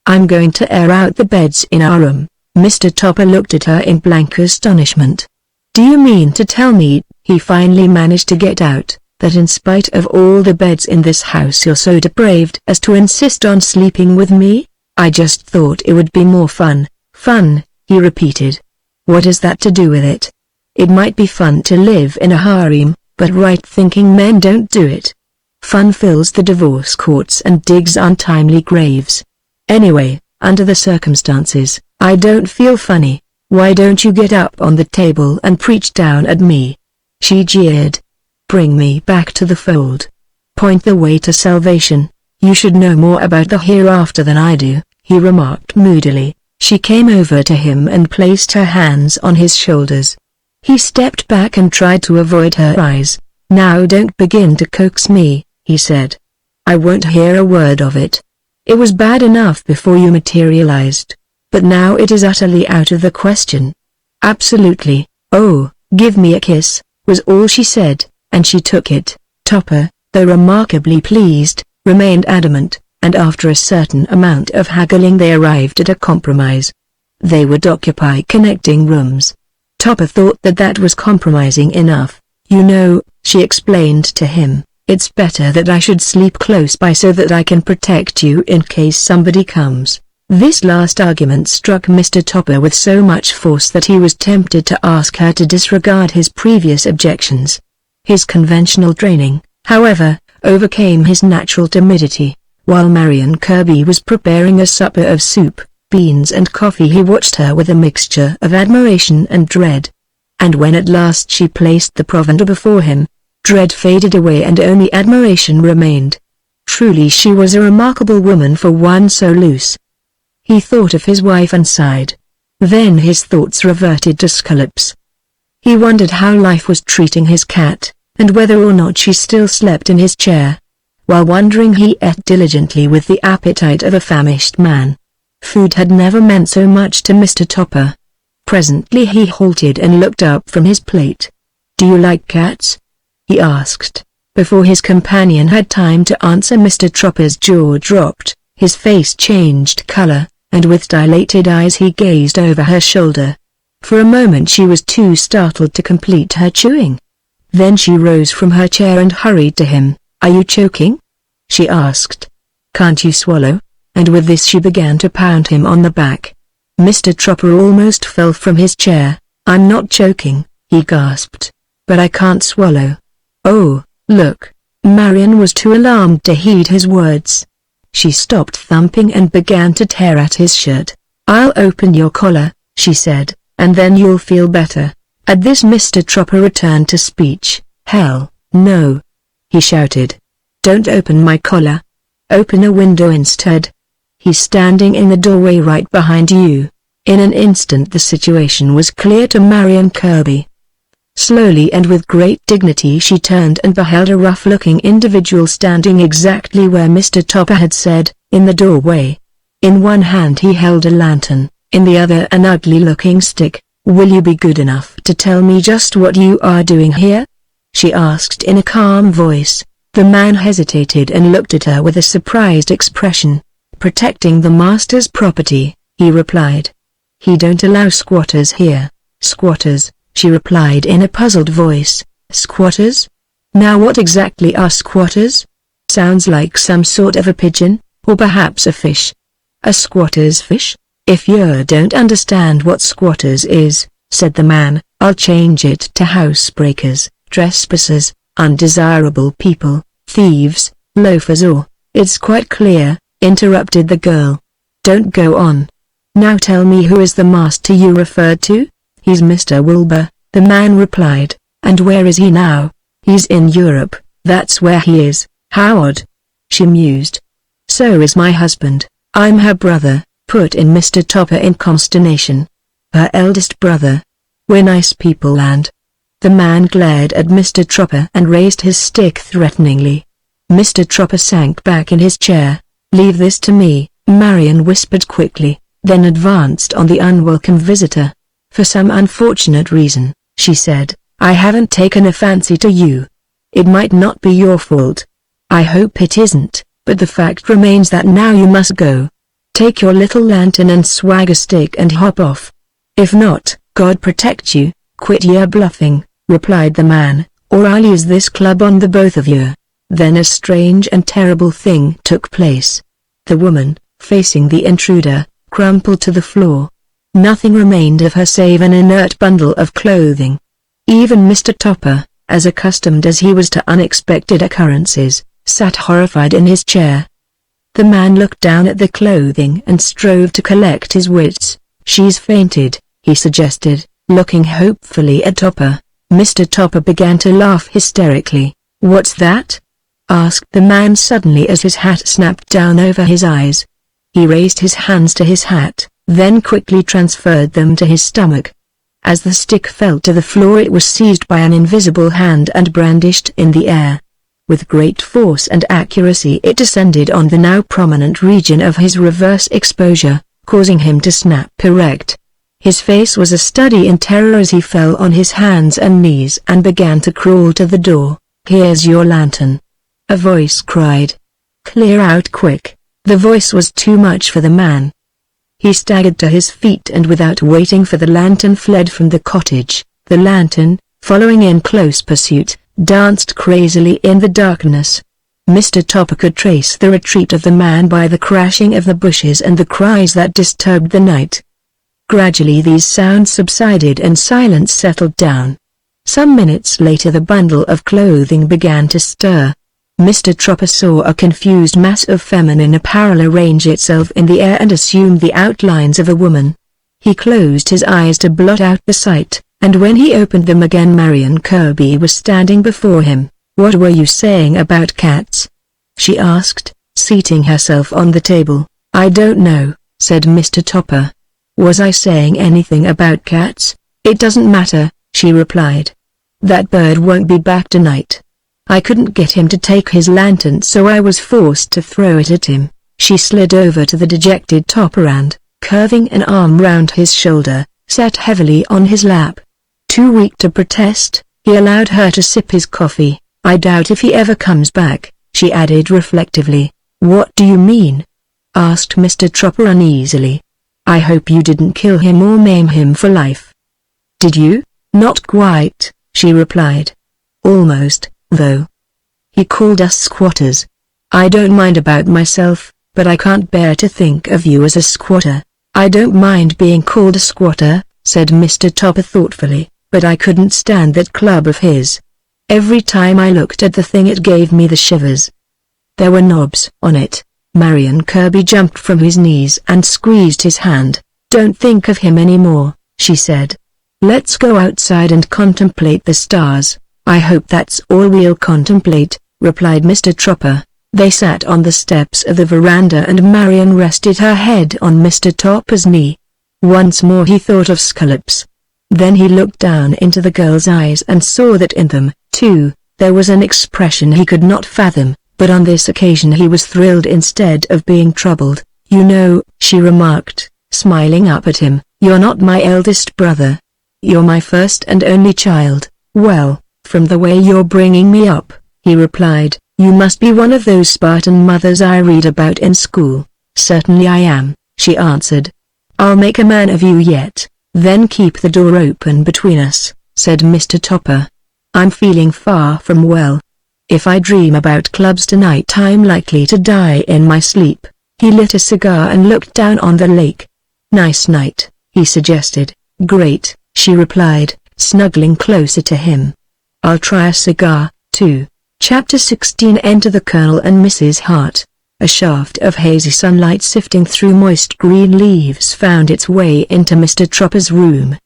I'm going to air out the beds in our room." Mr. Topper looked at her in blank astonishment. "Do you mean to tell me," he finally managed to get out, "that in spite of all the beds in this house you're so depraved as to insist on sleeping with me? I just thought it would be more fun." "Fun," he repeated. "What has that to do with it? It might be fun to live in a harem, but right-thinking men don't do it. Fun fills the divorce courts and digs untimely graves. Anyway, under the circumstances, I don't feel funny. Why don't you get up on the table and preach down at me?" She jeered. "Bring me back to the fold. Point the way to salvation. You should know more about the hereafter than I do," he remarked moodily. She came over to him and placed her hands on his shoulders. He stepped back and tried to avoid her eyes. "Now don't begin to coax me," he said. "I won't hear a word of it. It was bad enough before you materialized, but now it is utterly out of the question." "Absolutely. Oh, give me a kiss," was all she said, and she took it. Topper, though remarkably pleased, remained adamant, and after a certain amount of haggling they arrived at a compromise. They would occupy connecting rooms. Topper thought that that was compromising enough. "You know," she explained to him, "it's better that I should sleep close by so that I can protect you in case somebody comes." This last argument struck Mr. Topper with so much force that he was tempted to ask her to disregard his previous objections. His conventional training, however, overcame his natural timidity. While Marion Kirby was preparing a supper of soup, beans and coffee, he watched her with a mixture of admiration and dread. And when at last she placed the provender before him, dread faded away and only admiration remained. Truly she was a remarkable woman for one so loose. He thought of his wife and sighed. Then his thoughts reverted to Scollops. He wondered how life was treating his cat, and whether or not she still slept in his chair. While wondering, he ate diligently with the appetite of a famished man. Food had never meant so much to Mr. Topper. Presently he halted and looked up from his plate. "Do you like cats?" he asked. Before his companion had time to answer, Mr. Topper's jaw dropped, his face changed color, and with dilated eyes he gazed over her shoulder. For a moment she was too startled to complete her chewing. Then she rose from her chair and hurried to him. "Are you choking?" she asked. "Can't you swallow?" And with this she began to pound him on the back. Mr. Topper almost fell from his chair. "I'm not choking," he gasped. "But I can't swallow." "Oh, look." Marion was too alarmed to heed his words. She stopped thumping and began to tear at his shirt. "I'll open your collar," she said, "and then you'll feel better." At this Mr. Topper returned to speech. "Hell, no!" he shouted. "Don't open my collar. Open a window instead. He's standing in the doorway right behind you." In an instant the situation was clear to Marion Kirby. Slowly and with great dignity she turned and beheld a rough-looking individual standing exactly where Mr. Topper had said, in the doorway. In one hand he held a lantern, in the other an ugly-looking stick. "Will you be good enough to tell me just what you are doing here?" she asked in a calm voice. The man hesitated and looked at her with a surprised expression. "Protecting the master's property," he replied. "He don't allow squatters here." "Squatters," she replied in a puzzled voice. "Squatters? Now what exactly are squatters? Sounds like some sort of a pigeon, or perhaps a fish." "A squatter's fish? If you don't understand what squatters is," said the man, "I'll change it to housebreakers, trespassers, undesirable people, thieves, loafers or—" "It's quite clear," interrupted the girl. "Don't go on. Now tell me, who is the master you referred to?" "He's Mr. Wilbur," the man replied. "And where is he now?" "He's in Europe, that's where he is." "How odd," she mused. "So is my husband." "I'm her brother," put in Mr. Topper in consternation. "Her eldest brother. We're nice people and—" The man glared at Mr. Topper and raised his stick threateningly. Mr. Topper sank back in his chair. "Leave this to me," Marion whispered quickly, then advanced on the unwelcome visitor. "For some unfortunate reason," she said, "I haven't taken a fancy to you. It might not be your fault. I hope it isn't, but the fact remains that now you must go. Take your little lantern and swagger stick and hop off. If not, God protect you, quit your bluffing, replied the man, or I'll use this club on the both of you. Then a strange and terrible thing took place. The woman, facing the intruder, crumpled to the floor. Nothing remained of her save an inert bundle of clothing. Even Mr. Topper, as accustomed as he was to unexpected occurrences, sat horrified in his chair. The man looked down at the clothing and strove to collect his wits. She's fainted, he suggested, looking hopefully at Topper. Mr. Topper began to laugh hysterically. What's that? Asked the man suddenly as his hat snapped down over his eyes. He raised his hands to his hat, then quickly transferred them to his stomach. As the stick fell to the floor it was seized by an invisible hand and brandished in the air. With great force and accuracy it descended on the now prominent region of his reverse exposure, causing him to snap erect. His face was a study in terror as he fell on his hands and knees and began to crawl to the door. Here's your lantern. A voice cried. Clear out quick. The voice was too much for the man. He staggered to his feet and without waiting for the lantern fled from the cottage. The lantern, following in close pursuit, danced crazily in the darkness. Mr. Topper could trace the retreat of the man by the crashing of the bushes and the cries that disturbed the night. Gradually these sounds subsided and silence settled down. Some minutes later the bundle of clothing began to stir. Mr. Topper saw a confused mass of feminine apparel arrange itself in the air and assume the outlines of a woman. He closed his eyes to blot out the sight, and when he opened them again Marion Kirby was standing before him. What were you saying about cats? She asked, seating herself on the table. I don't know, said Mr. Topper. Was I saying anything about cats? It doesn't matter, she replied. That bird won't be back tonight. I couldn't get him to take his lantern so I was forced to throw it at him. She slid over to the dejected Topper and, curving an arm round his shoulder, sat heavily on his lap. Too weak to protest, he allowed her to sip his coffee. I doubt if he ever comes back, she added reflectively. What do you mean? Asked Mr. Topper uneasily. I hope you didn't kill him or maim him for life. Did you? Not quite, she replied. Almost, though. He called us squatters. I don't mind about myself, but I can't bear to think of you as a squatter. I don't mind being called a squatter, said Mr. Topper thoughtfully, but I couldn't stand that club of his. Every time I looked at the thing it gave me the shivers. There were knobs on it. Marion Kirby jumped from his knees and squeezed his hand. Don't think of him anymore, she said. Let's go outside and contemplate the stars. I hope that's all we'll contemplate, replied Mr. Topper. They sat on the steps of the veranda and Marion rested her head on Mr. Topper's knee. Once more he thought of scallops. Then he looked down into the girl's eyes and saw that in them, too, there was an expression he could not fathom, but on this occasion he was thrilled instead of being troubled. You know, she remarked, smiling up at him, you're not my eldest brother. You're my first and only child. Well, from the way you're bringing me up, he replied, you must be one of those Spartan mothers I read about in school. Certainly I am, she answered. I'll make a man of you yet, then keep the door open between us, said Mr. Topper. I'm feeling far from well. If I dream about clubs tonight I'm likely to die in my sleep. He lit a cigar and looked down on the lake. Nice night, he suggested. Great, she replied, snuggling closer to him. I'll try a cigar, too. Chapter 16 Enter the Colonel and Mrs. Hart. A shaft of hazy sunlight sifting through moist green leaves found its way into Mr. Topper's room.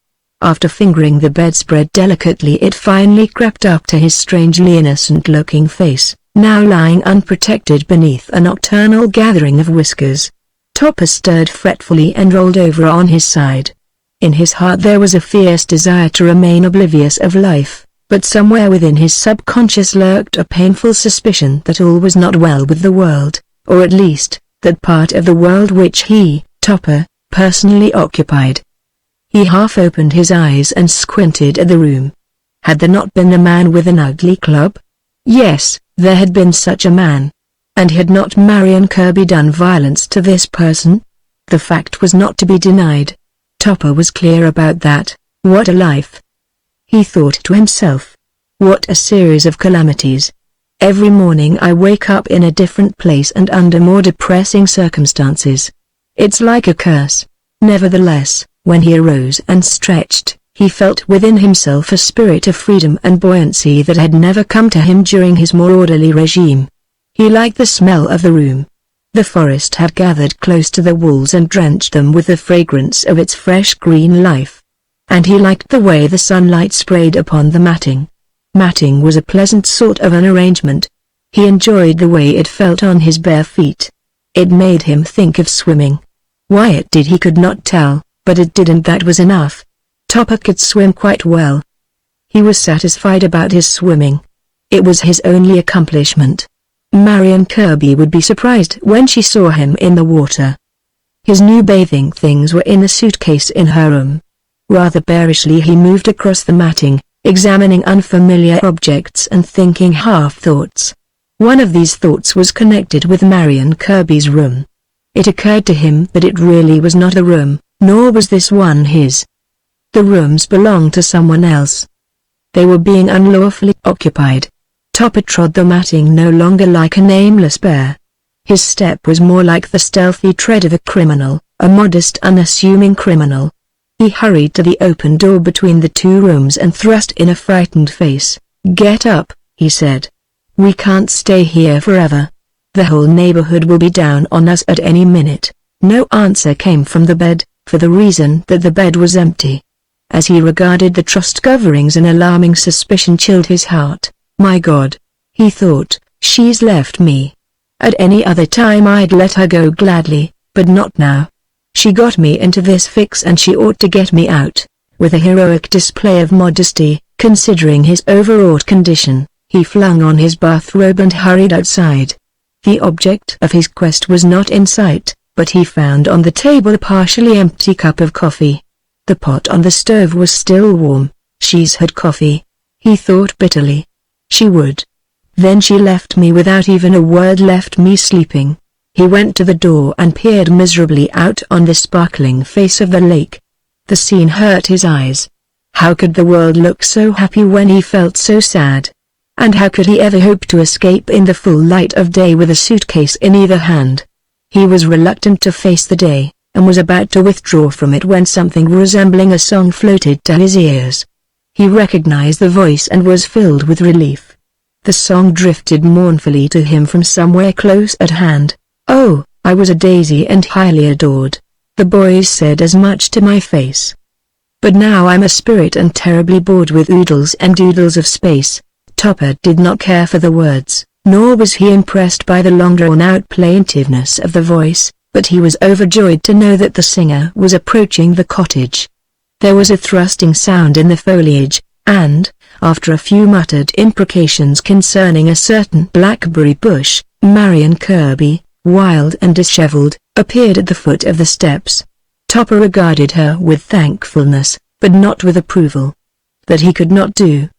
After fingering the bedspread delicately it finally crept up to his strangely innocent-looking face, now lying unprotected beneath a nocturnal gathering of whiskers. Topper stirred fretfully and rolled over on his side. In his heart there was a fierce desire to remain oblivious of life, but somewhere within his subconscious lurked a painful suspicion that all was not well with the world, or at least, that part of the world which he, Topper, personally occupied. He half opened his eyes and squinted at the room. Had there not been a man with an ugly club? Yes, there had been such a man. And had not Marion Kirby done violence to this person? The fact was not to be denied. Topper was clear about that. What a life! He thought to himself. What a series of calamities. Every morning I wake up in a different place and under more depressing circumstances. It's like a curse. Nevertheless, when he arose and stretched, he felt within himself a spirit of freedom and buoyancy that had never come to him during his more orderly regime. He liked the smell of the room. The forest had gathered close to the walls and drenched them with the fragrance of its fresh green life. And he liked the way the sunlight sprayed upon the matting. Matting was a pleasant sort of an arrangement. He enjoyed the way it felt on his bare feet. It made him think of swimming. Why it did he could not tell, but it didn't, that was enough. Topper could swim quite well. He was satisfied about his swimming. It was his only accomplishment. Marion Kirby would be surprised when she saw him in the water. His new bathing things were in a suitcase in her room. Rather bearishly he moved across the matting, examining unfamiliar objects and thinking half thoughts. One of these thoughts was connected with Marion Kirby's room. It occurred to him that it really was not a room, nor was this one his. The rooms belonged to someone else. They were being unlawfully occupied. Topper trod the matting no longer like a nameless bear. His step was more like the stealthy tread of a criminal, a modest unassuming criminal. He hurried to the open door between the two rooms and thrust in a frightened face. "Get up," he said. "We can't stay here forever. The whole neighborhood will be down on us at any minute." No answer came from the bed, for the reason that the bed was empty. As he regarded the trussed coverings, an alarming suspicion chilled his heart. "My God," he thought, "she's left me. At any other time I'd let her go gladly, but not now. She got me into this fix and she ought to get me out." With a heroic display of modesty, considering his overwrought condition, he flung on his bathrobe and hurried outside. The object of his quest was not in sight, but he found on the table a partially empty cup of coffee. The pot on the stove was still warm. She's had coffee, he thought bitterly. She would. Then she left me without even a word, left me sleeping. He went to the door and peered miserably out on the sparkling face of the lake. The scene hurt his eyes. How could the world look so happy when he felt so sad? And how could he ever hope to escape in the full light of day with a suitcase in either hand? He was reluctant to face the day, and was about to withdraw from it when something resembling a song floated to his ears. He recognized the voice and was filled with relief. The song drifted mournfully to him from somewhere close at hand. "Oh, I was a daisy and highly adored. The boys said as much to my face. But now I'm a spirit and terribly bored with oodles and doodles of space." Topper did not care for the words, nor was he impressed by the long drawn-out plaintiveness of the voice, but he was overjoyed to know that the singer was approaching the cottage. There was a thrusting sound in the foliage, and, after a few muttered imprecations concerning a certain blackberry bush, Marion Kirby, wild and disheveled, appeared at the foot of the steps. Topper regarded her with thankfulness, but not with approval. That he could not do.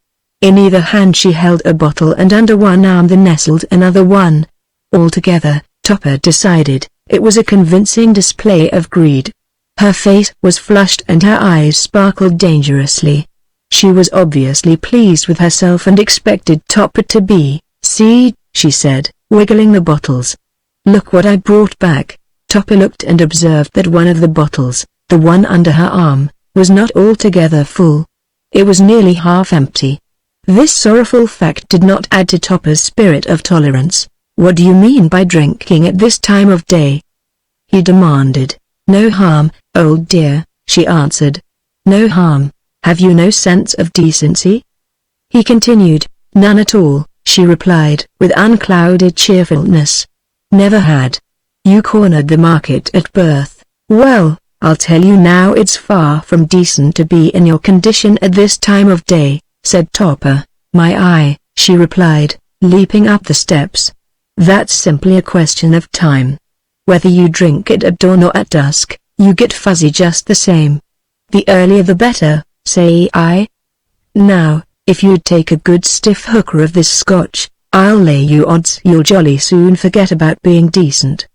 In either hand she held a bottle and under one arm there nestled another one. Altogether, Topper decided, it was a convincing display of greed. Her face was flushed and her eyes sparkled dangerously. She was obviously pleased with herself and expected Topper to be. "See," she said, wiggling the bottles. "Look what I brought back." Topper looked and observed that one of the bottles, the one under her arm, was not altogether full. It was nearly half empty. This sorrowful fact did not add to Topper's spirit of tolerance. "What do you mean by drinking at this time of day?" he demanded. "No harm, old dear," she answered. "No harm. Have you no sense of decency?" he continued. "None at all," she replied, with unclouded cheerfulness. "Never had. You cornered the market at birth. Well, I'll tell you now, it's far from decent to be in your condition at this time of day," said Topper. "My eye," she replied, leaping up the steps. "That's simply a question of time. Whether you drink it at dawn or at dusk, you get fuzzy just the same. The earlier the better, say I. Now, if you'd take a good stiff hooker of this scotch, I'll lay you odds you'll jolly soon forget about being decent."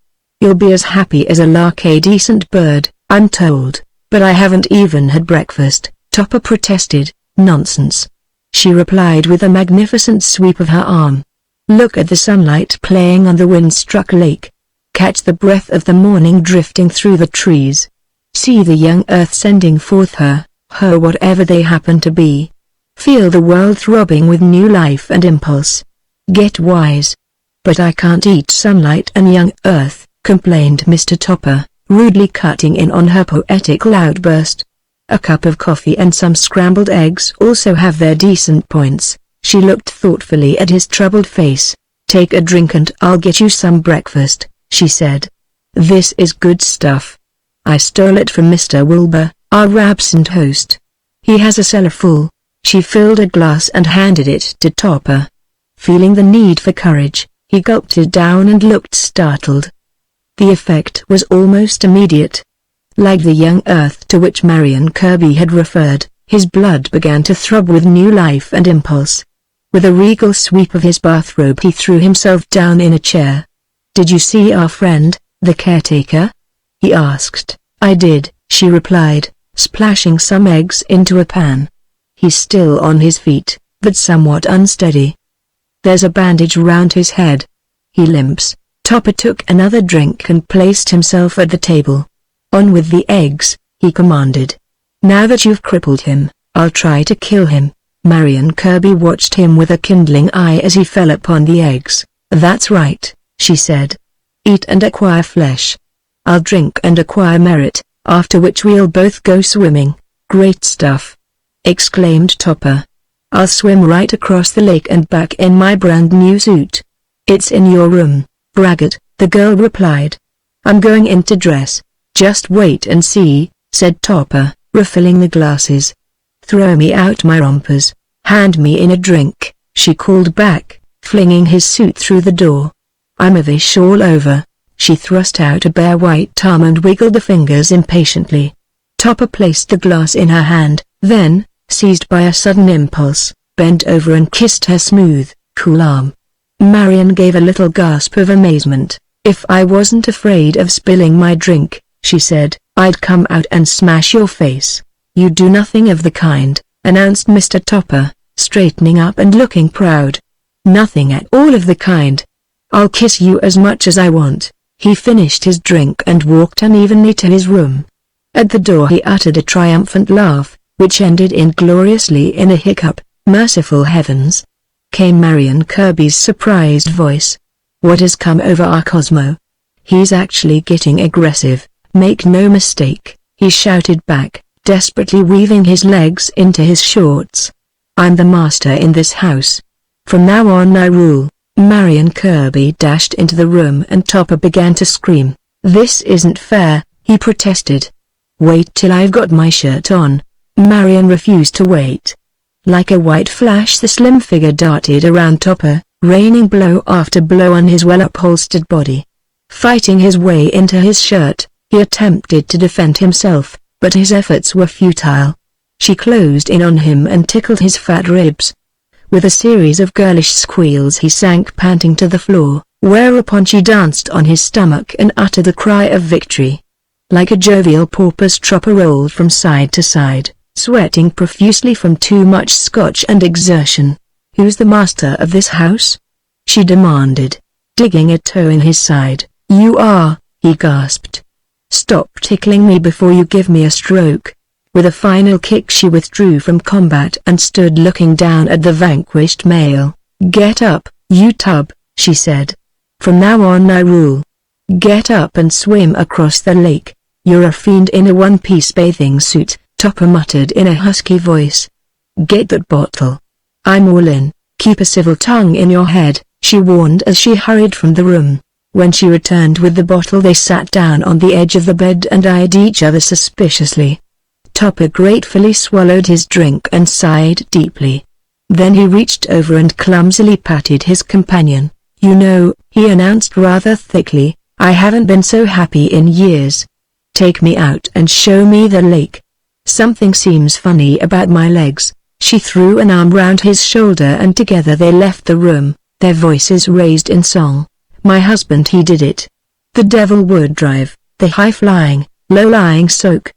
You'll be as happy as a lark, a decent bird, I'm told, but I haven't even had breakfast," Topper protested. "Nonsense," she replied with a magnificent sweep of her arm. "Look at the sunlight playing on the wind-struck lake. Catch the breath of the morning drifting through the trees. See the young earth sending forth her whatever they happen to be. Feel the world throbbing with new life and impulse. Get wise." "But I can't eat sunlight and young earth," complained Mr. Topper, rudely cutting in on her poetical outburst. "A cup of coffee and some scrambled eggs also have their decent points." She looked thoughtfully at his troubled face. "Take a drink and I'll get you some breakfast," she said. "This is good stuff. I stole it from Mr. Wilbur, our absent host. He has a cellar full." She filled a glass and handed it to Topper. Feeling the need for courage, he gulped it down and looked startled. The effect was almost immediate. Like the young earth to which Marion Kirby had referred, his blood began to throb with new life and impulse. With a regal sweep of his bathrobe he threw himself down in a chair. "Did you see our friend, the caretaker?" he asked. "I did," she replied, splashing some eggs into a pan. "He's still on his feet, but somewhat unsteady. There's a bandage round his head. He limps." Topper took another drink and placed himself at the table. "On with the eggs," he commanded. "Now that you've crippled him, I'll try to kill him." Marion Kirby watched him with a kindling eye as he fell upon the eggs. "That's right," she said. "Eat and acquire flesh. I'll drink and acquire merit, after which we'll both go swimming." "Great stuff!" exclaimed Topper. "I'll swim right across the lake and back in my brand new suit." "It's in your room, Braggart," the girl replied. "I'm going in to dress." "Just wait and see," said Topper, refilling the glasses. "Throw me out my rompers. Hand me in a drink," she called back, flinging his suit through the door. "I'm a wish all over." She thrust out a bare white arm and wiggled the fingers impatiently. Topper placed the glass in her hand, then, seized by a sudden impulse, bent over and kissed her smooth, cool arm. Marion gave a little gasp of amazement. "If I wasn't afraid of spilling my drink," she said, "I'd come out and smash your face." "You do nothing of the kind," announced Mr. Topper, straightening up and looking proud. "Nothing at all of the kind. I'll kiss you as much as I want." He finished his drink and walked unevenly to his room. At the door he uttered a triumphant laugh, which ended ingloriously in a hiccup. "Merciful heavens!" came Marion Kirby's surprised voice. "What has come over our Cosmo? He's actually getting aggressive, make no mistake," he shouted back, desperately weaving his legs into his shorts. "I'm the master in this house. From now on I rule." Marion Kirby dashed into the room and Topper began to scream. "This isn't fair," he protested. "Wait till I've got my shirt on." Marion refused to wait. Like a white flash the slim figure darted around Topper, raining blow after blow on his well-upholstered body. Fighting his way into his shirt, he attempted to defend himself, but his efforts were futile. She closed in on him and tickled his fat ribs. With a series of girlish squeals he sank panting to the floor, whereupon she danced on his stomach and uttered a cry of victory. Like a jovial porpoise Topper rolled from side to side, sweating profusely from too much scotch and exertion. "Who's the master of this house?" she demanded, digging a toe in his side. "You are," he gasped. "Stop tickling me before you give me a stroke." With a final kick she withdrew from combat and stood looking down at the vanquished male. "Get up, you tub," she said. "From now on I rule. Get up and swim across the lake." "You're a fiend in a one-piece bathing suit," Topper muttered in a husky voice. "Get that bottle." "I'm all in." "Keep a civil tongue in your head," she warned as she hurried from the room. When she returned with the bottle they sat down on the edge of the bed and eyed each other suspiciously. Topper gratefully swallowed his drink and sighed deeply. Then he reached over and clumsily patted his companion. "You know," he announced rather thickly, "I haven't been so happy in years. Take me out and show me the lake. Something seems funny about my legs." She threw an arm round his shoulder and together they left the room, their voices raised in song. "My husband, he did it. The devil would drive, the high-flying, low-lying soak.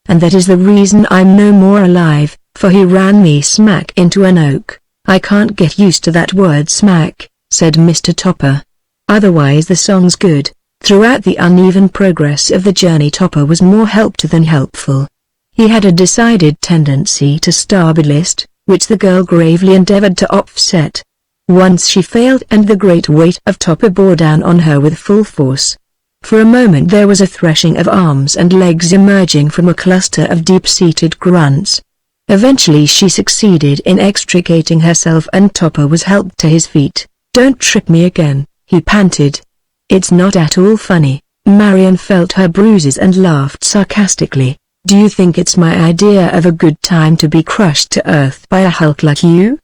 And that is the reason I'm no more alive, for he ran me smack into an oak. I can't get used to that word smack, said Mr. Topper. Otherwise the song's good. Throughout the uneven progress of the journey Topper was more helped than helpful. He had a decided tendency to starboard list, which the girl gravely endeavored to offset. Once she failed and the great weight of Topper bore down on her with full force. For a moment there was a threshing of arms and legs emerging from a cluster of deep-seated grunts. Eventually she succeeded in extricating herself and Topper was helped to his feet. "Don't trip me again," he panted. "It's not at all funny." Marion felt her bruises and laughed sarcastically. "Do you think it's my idea of a good time to be crushed to earth by a hulk like you?"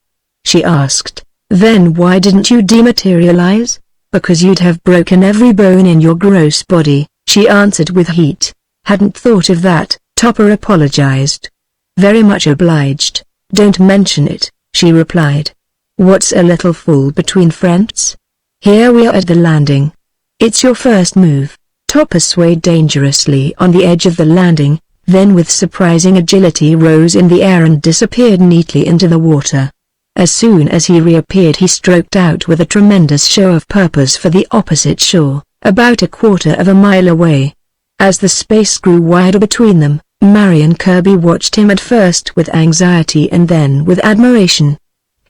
she asked. "Then why didn't you dematerialize?" "Because you'd have broken every bone in your gross body," she answered with heat. "Hadn't thought of that," Topper apologized. "Very much obliged. Don't mention it," she replied. "What's a little fool between friends? Here we are at the landing. It's your first move." Topper swayed dangerously on the edge of the landing, then with surprising agility rose in the air and disappeared neatly into the water. As soon as he reappeared he stroked out with a tremendous show of purpose for the opposite shore, about a quarter of a mile away. As the space grew wider between them, Marion Kirby watched him at first with anxiety and then with admiration.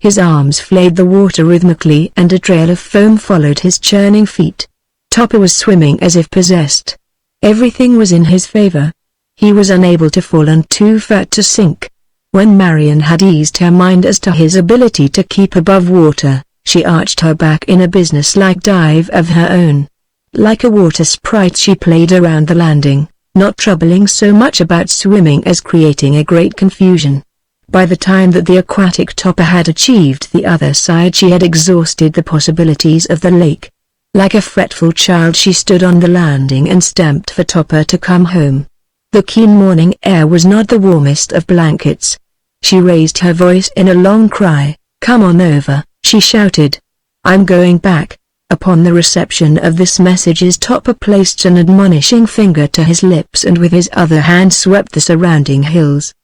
His arms flayed the water rhythmically and a trail of foam followed his churning feet. Topper was swimming as if possessed. Everything was in his favor. He was unable to fall and too fat to sink. When Marion had eased her mind as to his ability to keep above water, she arched her back in a businesslike dive of her own. Like a water sprite she played around the landing, not troubling so much about swimming as creating a great confusion. By the time that the aquatic Topper had achieved the other side she had exhausted the possibilities of the lake. Like a fretful child she stood on the landing and stamped for Topper to come home. The keen morning air was not the warmest of blankets. She raised her voice in a long cry. "Come on over," she shouted. "I'm going back." Upon the reception of this message Topper placed an admonishing finger to his lips and with his other hand swept the surrounding hills.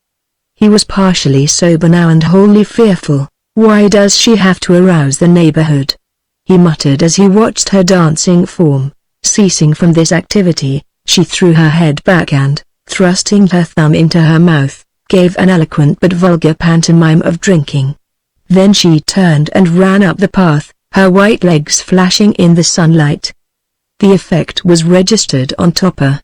He was partially sober now and wholly fearful. "Why does she have to arouse the neighborhood?" he muttered as he watched her dancing form. Ceasing from this activity, she threw her head back and, thrusting her thumb into her mouth, gave an eloquent but vulgar pantomime of drinking. Then she turned and ran up the path, her white legs flashing in the sunlight. The effect was registered on Topper.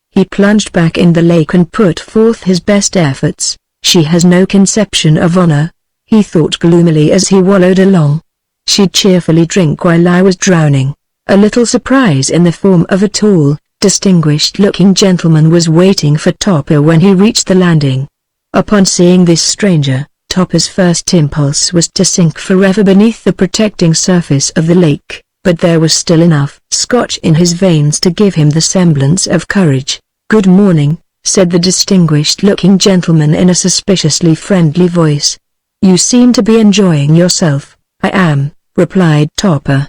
He plunged back in the lake and put forth his best efforts. "She has no conception of honor," he thought gloomily as he wallowed along. "She'd cheerfully drink while I was drowning." A little surprise in the form of a tall, distinguished-looking gentleman was waiting for Topper when he reached the landing. Upon seeing this stranger, Topper's first impulse was to sink forever beneath the protecting surface of the lake, but there was still enough Scotch in his veins to give him the semblance of courage. "Good morning," said the distinguished-looking gentleman in a suspiciously friendly voice. "You seem to be enjoying yourself." "I am," replied Topper.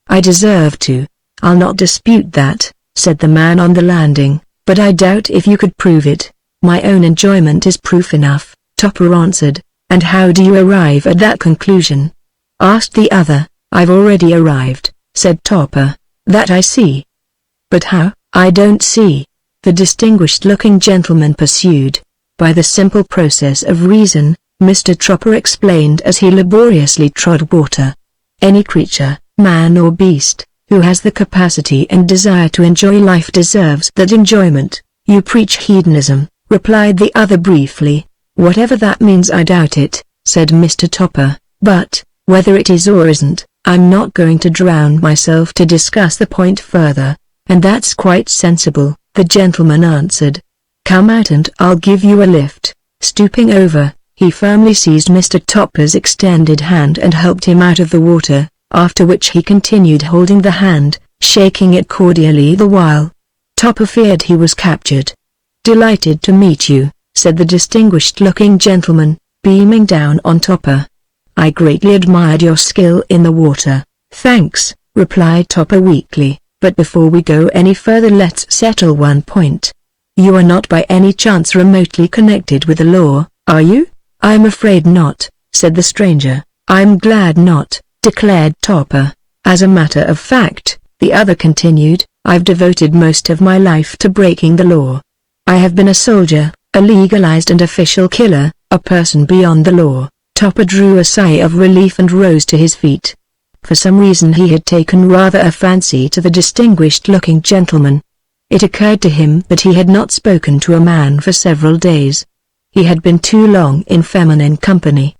"I deserve to." "I'll not dispute that," said the man on the landing, "but I doubt if you could prove it." "My own enjoyment is proof enough," Topper answered. "And how do you arrive at that conclusion?" asked the other. "I've already arrived," said Topper. "That I see." "But how?" "I don't see," the distinguished-looking gentleman pursued. "By the simple process of reason," Mr. Topper explained as he laboriously trod water. "Any creature, man or beast, who has the capacity and desire to enjoy life deserves that enjoyment." "You preach hedonism," replied the other briefly. "Whatever that means I doubt it," said Mr. Topper. "But, whether it is or isn't, I'm not going to drown myself to discuss the point further." "And that's quite sensible," the gentleman answered. "Come out and I'll give you a lift." Stooping over, he firmly seized Mr. Topper's extended hand and helped him out of the water, after which he continued holding the hand, shaking it cordially the while. Topper feared he was captured. "Delighted to meet you," said the distinguished-looking gentleman, beaming down on Topper. "I greatly admired your skill in the water." "Thanks," replied Topper weakly. But before we go any further, let's settle one point. You are not by any chance remotely connected with the law, are you? I'm afraid not, said the stranger. I'm glad not, declared Topper. As a matter of fact, the other continued, I've devoted most of my life to breaking the law. I have been a soldier, a legalized and official killer, a person beyond the law. Topper drew a sigh of relief and rose to his feet. For some reason he had taken rather a fancy to the distinguished-looking gentleman. It occurred to him that he had not spoken to a man for several days. He had been too long in feminine company.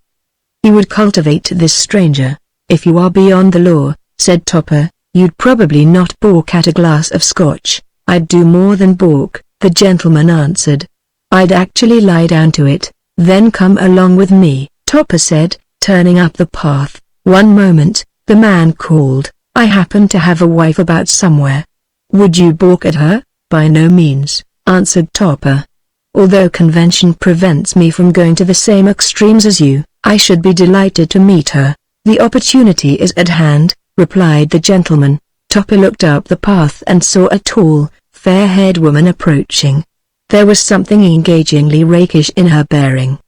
He would cultivate this stranger. If you are beyond the law, said Topper, you'd probably not balk at a glass of scotch. I'd do more than balk, the gentleman answered. I'd actually lie down to it, then come along with me, Topper said, turning up the path. One moment, the man called, I happen to have a wife about somewhere. Would you balk at her? By no means, answered Topper. Although convention prevents me from going to the same extremes as you, I should be delighted to meet her. The opportunity is at hand, replied the gentleman. Topper looked up the path and saw a tall, fair-haired woman approaching. There was something engagingly rakish in her bearing.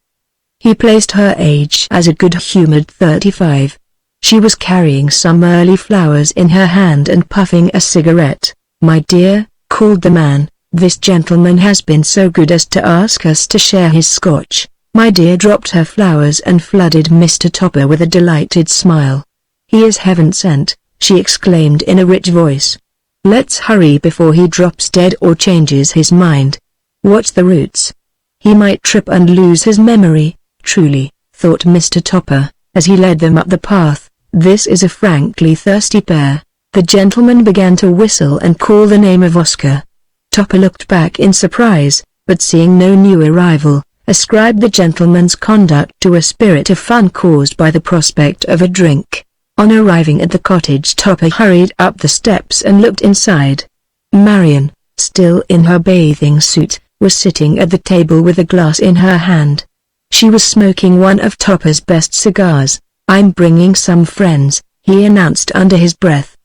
He placed her age as a good-humored 35. She was carrying some early flowers in her hand and puffing a cigarette. My dear, called the man, this gentleman has been so good as to ask us to share his scotch. My dear dropped her flowers and flooded Mr. Topper with a delighted smile. He is heaven sent, she exclaimed in a rich voice. Let's hurry before he drops dead or changes his mind. Watch the roots. He might trip and lose his memory, truly, thought Mr. Topper, as he led them up the path. This is a frankly thirsty pair. The gentleman began to whistle and call the name of Oscar. Topper looked back in surprise, but seeing no new arrival, ascribed the gentleman's conduct to a spirit of fun caused by the prospect of a drink. On arriving at the cottage, Topper hurried up the steps and looked inside. Marion, still in her bathing suit, was sitting at the table with a glass in her hand. She was smoking one of Topper's best cigars. I'm bringing some friends, he announced under his breath.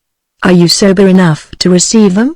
Are you sober enough to receive them?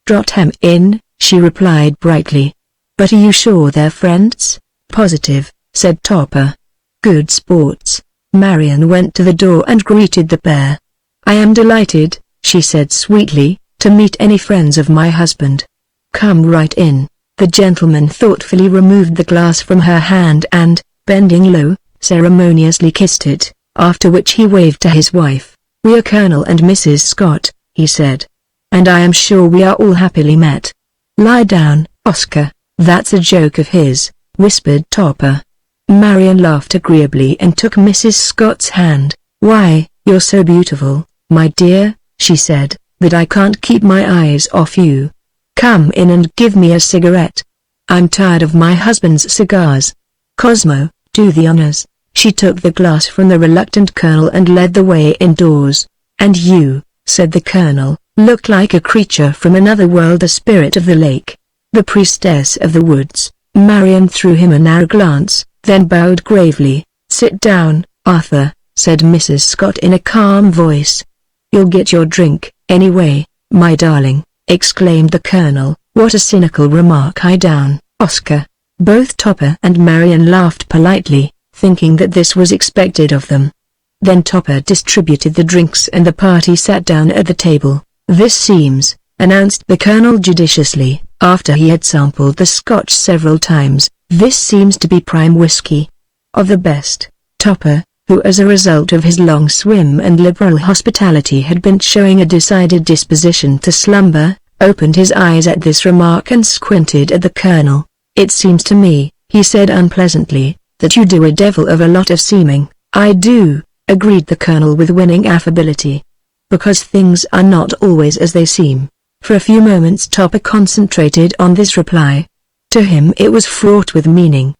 Drop 'em in, she replied brightly. But are you sure they're friends? Positive, said Topper. Good sports. Marion went to the door and greeted the pair. I am delighted, she said sweetly, to meet any friends of my husband. Come right in. The gentleman thoughtfully removed the glass from her hand and, bending low, ceremoniously kissed it, after which he waved to his wife. We are Colonel and Mrs. Scott, he said. And I am sure we are all happily met. Lie down, Oscar, that's a joke of his, whispered Topper. Marion laughed agreeably and took Mrs. Scott's hand. Why, you're so beautiful, my dear, she said, that I can't keep my eyes off you. Come in and give me a cigarette. I'm tired of my husband's cigars. Cosmo, do the honors. She took the glass from the reluctant colonel and led the way indoors. And you, said the colonel, look like a creature from another world, a spirit of the lake. The priestess of the woods. Marion threw him a narrow glance, then bowed gravely. Sit down, Arthur, said Mrs. Scott in a calm voice. You'll get your drink, anyway, my darling, exclaimed the colonel. What a cynical remark. Lie down, Oscar. Both Topper and Marion laughed politely, thinking that this was expected of them. Then Topper distributed the drinks and the party sat down at the table. This seems, announced the colonel judiciously, after he had sampled the scotch several times, this seems to be prime whiskey. Of the best. Topper, who as a result of his long swim and liberal hospitality had been showing a decided disposition to slumber, opened his eyes at this remark and squinted at the colonel. It seems to me, he said unpleasantly, that you do a devil of a lot of seeming. I do, agreed the colonel with winning affability. Because things are not always as they seem. For a few moments Topper concentrated on this reply. To him it was fraught with meaning.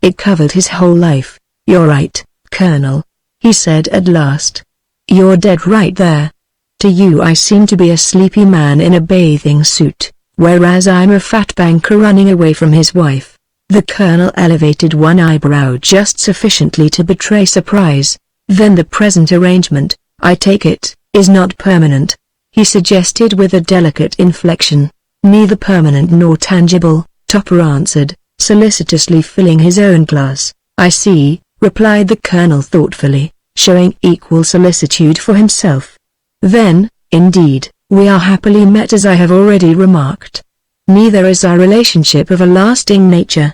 It covered his whole life. You're right, Colonel, he said at last. You're dead right there. To you I seem to be a sleepy man in a bathing suit, whereas I'm a fat banker running away from his wife. The colonel elevated one eyebrow just sufficiently to betray surprise. Then the present arrangement, I take it, is not permanent. he suggested with a delicate inflection. Neither permanent nor tangible, Topper answered, solicitously filling his own glass. I see, replied the Colonel thoughtfully, showing equal solicitude for himself. Then, indeed, we are happily met as I have already remarked. Neither is our relationship of a lasting nature.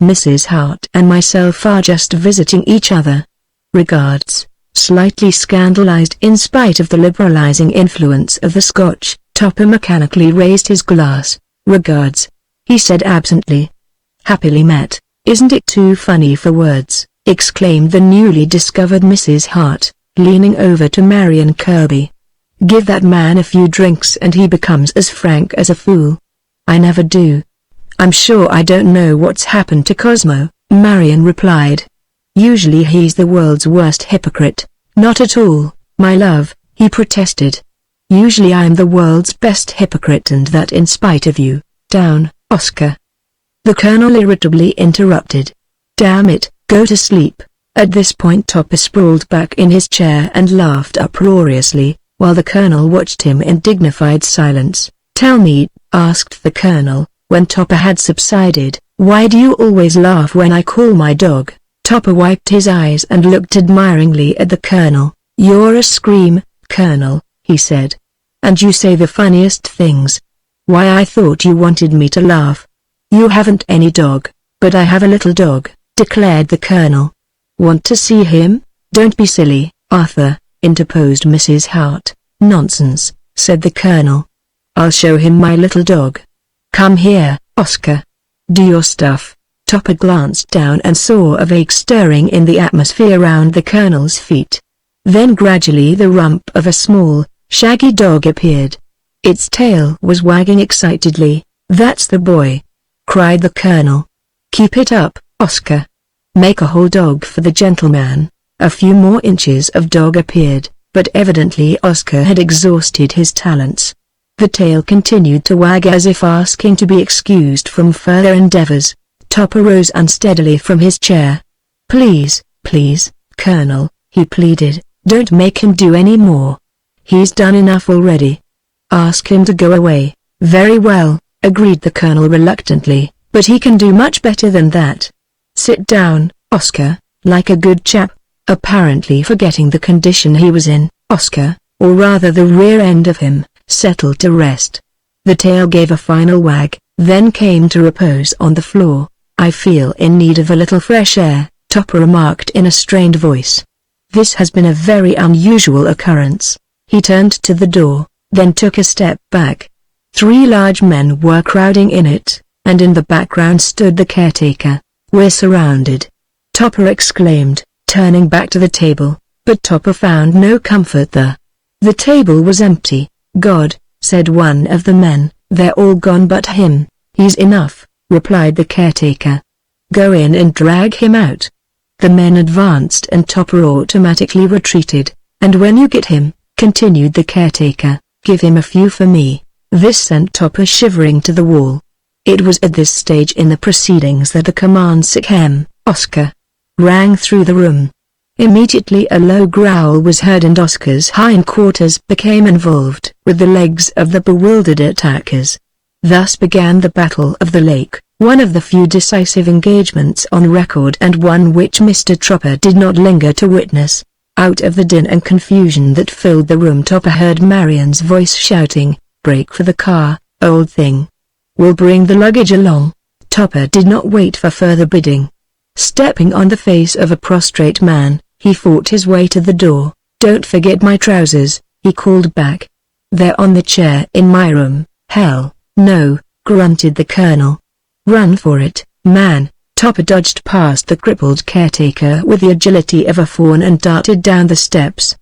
Mrs. Hart and myself are just visiting each other. Regards. Slightly scandalized in spite of the liberalizing influence of the Scotch, Topper mechanically raised his glass. Regards, he said absently. Happily met, isn't it too funny for words, exclaimed the newly discovered Mrs. Hart, leaning over to Marion Kirby. Give that man a few drinks and he becomes as frank as a fool. I never do. I'm sure I don't know what's happened to Cosmo, Marion replied. Usually he's the world's worst hypocrite. Not at all, my love, he protested. Usually I'm the world's best hypocrite, and that in spite of you. Down, Oscar. The Colonel irritably interrupted. Damn it, go to sleep. At this point Topper sprawled back in his chair and laughed uproariously, while the Colonel watched him in dignified silence. Tell me, asked the Colonel, when Topper had subsided, why do you always laugh when I call my dog? Topper wiped his eyes and looked admiringly at the Colonel. You're a scream, Colonel, he said. And you say the funniest things. Why, I thought you wanted me to laugh. You haven't any dog, but I have a little dog, declared the Colonel. Want to see him? Don't be silly, Arthur, interposed Mrs. Hart. Nonsense, said the Colonel. I'll show him my little dog. Come here, Oscar. Do your stuff. Topper glanced down and saw a vague stirring in the atmosphere round the Colonel's feet. Then gradually the rump of a small, shaggy dog appeared. Its tail was wagging excitedly. That's the boy, cried the Colonel. Keep it up, Oscar. Make a whole dog for the gentleman. A few more inches of dog appeared, but evidently Oscar had exhausted his talents. The tail continued to wag as if asking to be excused from further endeavors. Topper rose unsteadily from his chair. Please, Colonel, he pleaded, don't make him do any more. He's done enough already. Ask him to go away. Very well, agreed the Colonel reluctantly, but he can do much better than that. Sit down, Oscar, like a good chap. Apparently forgetting the condition he was in, Oscar, or rather the rear end of him, settled to rest. The tail gave a final wag, then came to repose on the floor. I feel in need of a little fresh air, Topper remarked in a strained voice. This has been a very unusual occurrence. He turned to the door, then took a step back. 3 large men were crowding in it, and in the background stood the caretaker. We're surrounded, Topper exclaimed, turning back to the table, but Topper found no comfort there. The table was empty. God, said one of the men, they're all gone but him. He's enough, replied the caretaker. Go in and drag him out. The men advanced and Topper automatically retreated. And when you get him, continued the caretaker, give him a few for me. This sent Topper shivering to the wall. It was at this stage in the proceedings that the command "Sick Oscar" rang through the room. Immediately a low growl was heard and Oscar's hindquarters became involved with the legs of the bewildered attackers. Thus began the Battle of the Lake, one of the few decisive engagements on record and one which Mr. Tropper did not linger to witness. Out of the din and confusion that filled the room Topper heard Marion's voice shouting, "Brake for the car, old thing. We'll bring the luggage along." Topper did not wait for further bidding. Stepping on the face of a prostrate man, he fought his way to the door. "Don't forget my trousers," he called back. "They're on the chair in my room." "Hell, no," grunted the Colonel. "Run for it, man." Topper dodged past the crippled caretaker with the agility of a fawn and darted down the steps.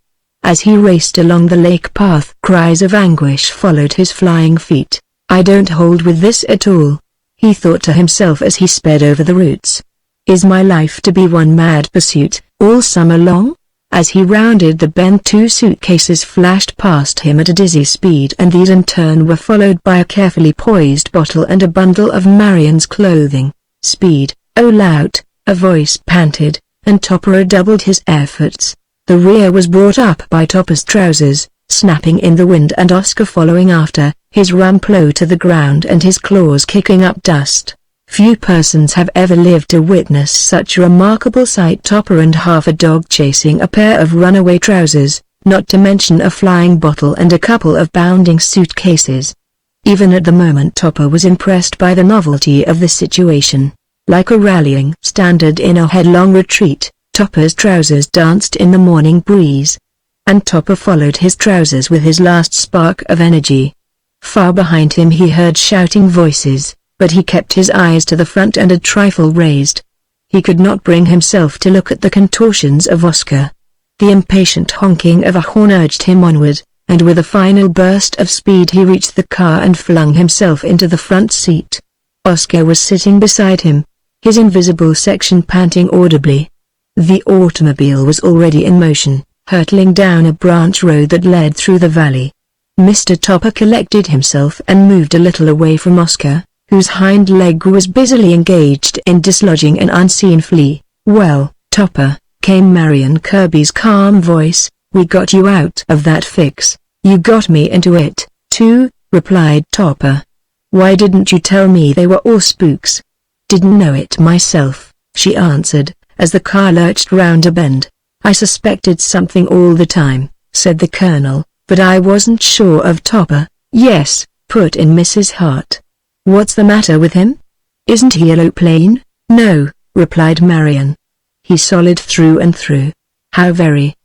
As he raced along the lake path, cries of anguish followed his flying feet. "I don't hold with this at all," he thought to himself as he sped over the roots. "Is my life to be one mad pursuit, all summer long?" As he rounded the bend 2 suitcases flashed past him at a dizzy speed and these in turn were followed by a carefully poised bottle and a bundle of Marion's clothing. "Speed, oh lout," a voice panted, and Topper redoubled his efforts. The rear was brought up by Topper's trousers, snapping in the wind and Oscar following after, his rump low to the ground and his claws kicking up dust. Few persons have ever lived to witness such a remarkable sight. Topper and half a dog chasing a pair of runaway trousers, not to mention a flying bottle and a couple of bounding suitcases. Even at the moment Topper was impressed by the novelty of the situation. Like a rallying standard in a headlong retreat, Topper's trousers danced in the morning breeze. And Topper followed his trousers with his last spark of energy. Far behind him he heard shouting voices, but he kept his eyes to the front and a trifle raised. He could not bring himself to look at the contortions of Oscar. The impatient honking of a horn urged him onward, and with a final burst of speed he reached the car and flung himself into the front seat. Oscar was sitting beside him, his invisible section panting audibly. The automobile was already in motion, hurtling down a branch road that led through the valley. Mr. Topper collected himself and moved a little away from Oscar, whose hind leg was busily engaged in dislodging an unseen flea. "Well, Topper," came Marion Kirby's calm voice, "we got you out of that fix." "You got me into it, too," replied Topper. "Why didn't you tell me they were all spooks?" "Didn't know it myself," she answered, as the car lurched round a bend. "I suspected something all the time," said the Colonel, "but I wasn't sure of Topper." "Yes," put in Mrs. Hart. "What's the matter with him? Isn't he a low plane?" "No," replied Marion. "He's solid through and through." "How very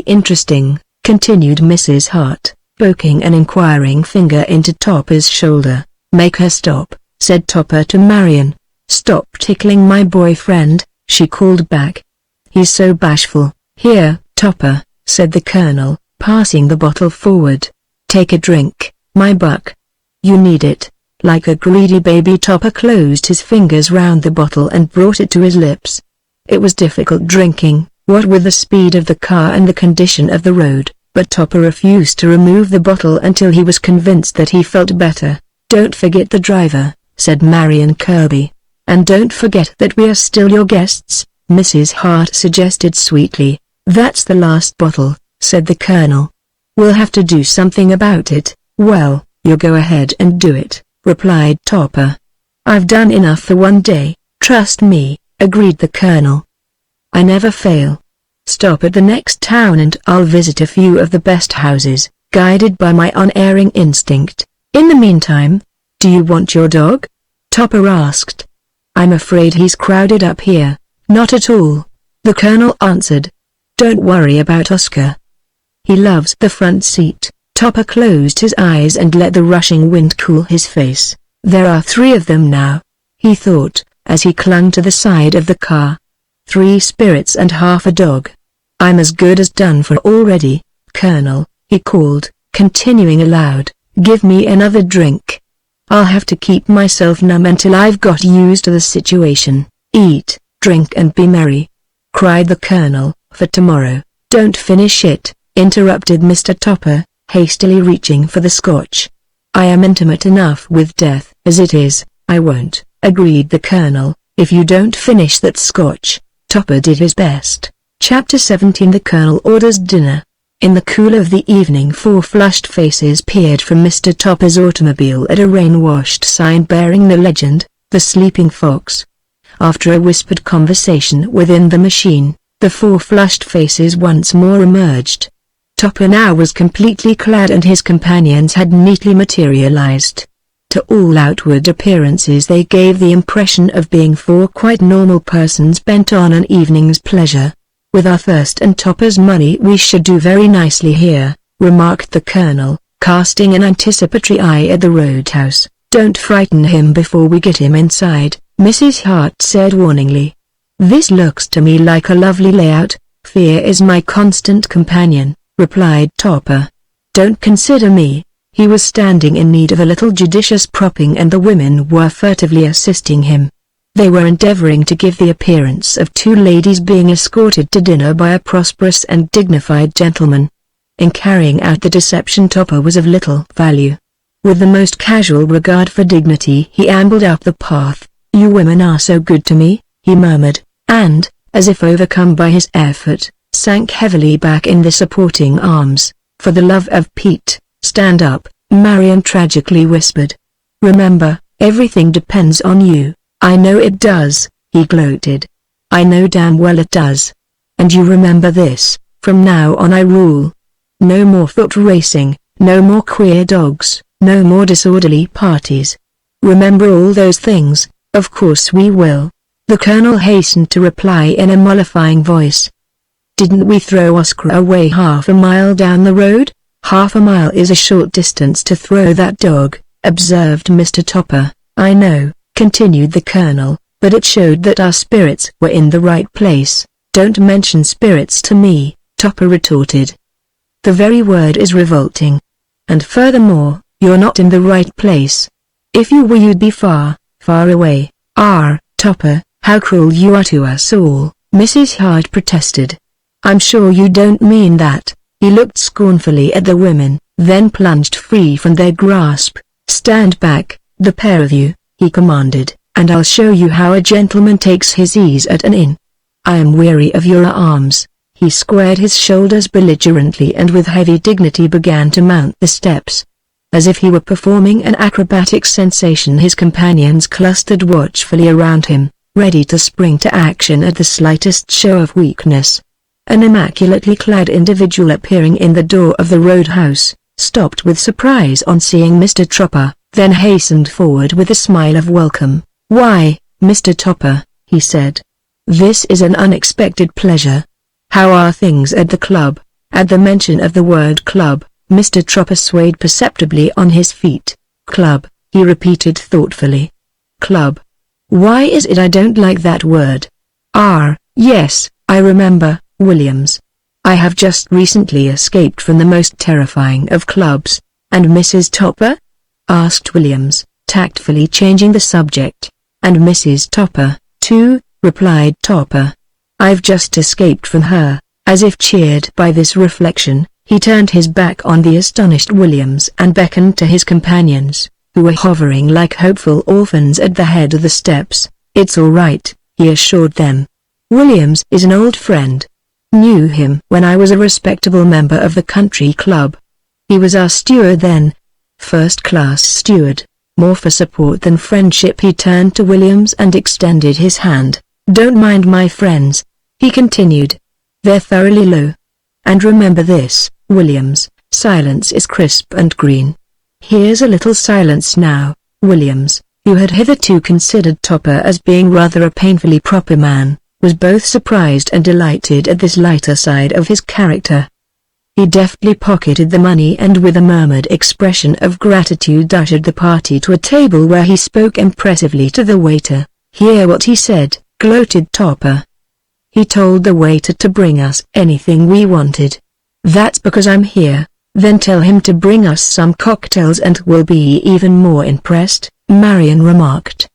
interesting," continued Mrs. Hart, poking an inquiring finger into Topper's shoulder. "Make her stop," said Topper to Marion. "Stop tickling my boyfriend," she called back. "He's so bashful." "Here, Topper," said the Colonel, passing the bottle forward. "Take a drink, my buck. You need it." Like a greedy baby Topper closed his fingers round the bottle and brought it to his lips. It was difficult drinking, what with the speed of the car and the condition of the road, but Topper refused to remove the bottle until he was convinced that he felt better. "Don't forget the driver," said Marion Kirby. "And don't forget that we are still your guests," Mrs. Hart suggested sweetly. "That's the last bottle," said the Colonel. "We'll have to do something about it." "Well, you go ahead and do it," replied Topper. "I've done enough for one day, trust me," agreed the Colonel. "I never fail. Stop at the next town and I'll visit a few of the best houses, guided by my unerring instinct. In the meantime, do you want your dog?" Topper asked. "I'm afraid he's crowded up here." "Not at all," the Colonel answered. "Don't worry about Oscar. He loves the front seat." Topper closed his eyes and let the rushing wind cool his face. "There are 3 of them now," he thought, as he clung to the side of the car. 3 spirits and half a dog. "I'm as good as done for already, Colonel," he called, continuing aloud, "give me another drink. I'll have to keep myself numb until I've got used to the situation." "Eat, drink and be merry," cried the Colonel, "for tomorrow." "Don't finish it," interrupted Mr. Topper, hastily reaching for the scotch. "I am intimate enough with death as it is." "I won't," agreed the Colonel, "if you don't finish that scotch." Topper did his best. Chapter 17 The Colonel orders dinner. In the cool of the evening 4 flushed faces peered from Mr. Topper's automobile at a rain-washed sign bearing the legend, "The Sleeping Fox." After a whispered conversation within the machine, the 4 flushed faces once more emerged. Topper now was completely clad and his companions had neatly materialized. To all outward appearances they gave the impression of being 4 quite normal persons bent on an evening's pleasure. "With our thirst and Topper's money we should do very nicely here," remarked the Colonel, casting an anticipatory eye at the roadhouse. "Don't frighten him before we get him inside," Mrs. Hart said warningly. "This looks to me like a lovely layout. Fear is my constant companion," replied Topper. "Don't consider me." He was standing in need of a little judicious propping and the women were furtively assisting him. They were endeavoring to give the appearance of 2 ladies being escorted to dinner by a prosperous and dignified gentleman. In carrying out the deception Topper was of little value. With the most casual regard for dignity he ambled up the path. "You women are so good to me," he murmured, and, as if overcome by his effort, sank heavily back in the supporting arms. For the love of Pete, stand up, Marion tragically whispered. Remember, everything depends on you. I know it does, he gloated. I know damn well it does. And you remember this, from now on I rule. No more foot racing, no more queer dogs, no more disorderly parties. Remember all those things. Of course we will. The colonel hastened to reply in a mollifying voice. Didn't we throw Oscar away half a mile down the road? Half a mile is a short distance to throw that dog, observed Mr. Topper. I know, continued the colonel, but it showed that our spirits were in the right place. Don't mention spirits to me, Topper retorted. The very word is revolting. And furthermore, you're not in the right place. If you were you'd be far, far away. Topper, how cruel you are to us all, Mrs. Hart protested. I'm sure you don't mean that. He looked scornfully at the women, then plunged free from their grasp. Stand back, the pair of you, he commanded, and I'll show you how a gentleman takes his ease at an inn. I am weary of your arms. He squared his shoulders belligerently and with heavy dignity began to mount the steps. As if he were performing an acrobatic sensation, his companions clustered watchfully around him, ready to spring to action at the slightest show of weakness. An immaculately clad individual appearing in the door of the roadhouse, stopped with surprise on seeing Mr. Topper, then hastened forward with a smile of welcome. Why, Mr. Topper, he said. This is an unexpected pleasure. How are things at the club? At the mention of the word club, Mr. Topper swayed perceptibly on his feet. Club, he repeated thoughtfully. Club. Why is it I don't like that word? Yes, I remember, Williams. I have just recently escaped from the most terrifying of clubs. And Mrs. Topper? Asked Williams, tactfully changing the subject. And Mrs. Topper, too, replied Topper. I've just escaped from her. As if cheered by this reflection, he turned his back on the astonished Williams and beckoned to his companions, who were hovering like hopeful orphans at the head of the steps. It's all right, he assured them. Williams is an old friend. Knew him when I was a respectable member of the country club. He was our steward then. First-class steward. More for support than friendship. He turned to Williams and extended his hand. Don't mind my friends, he continued. They're thoroughly low. And remember this, Williams, silence is crisp and green. Here's a little silence now, Williams, who had hitherto considered Topper as being rather a painfully proper man, was both surprised and delighted at this lighter side of his character. He deftly pocketed the money and with a murmured expression of gratitude ushered the party to a table where he spoke impressively to the waiter. Hear what he said, gloated Topper. He told the waiter to bring us anything we wanted. That's because I'm here. Then tell him to bring us some cocktails and we'll be even more impressed, Marion remarked.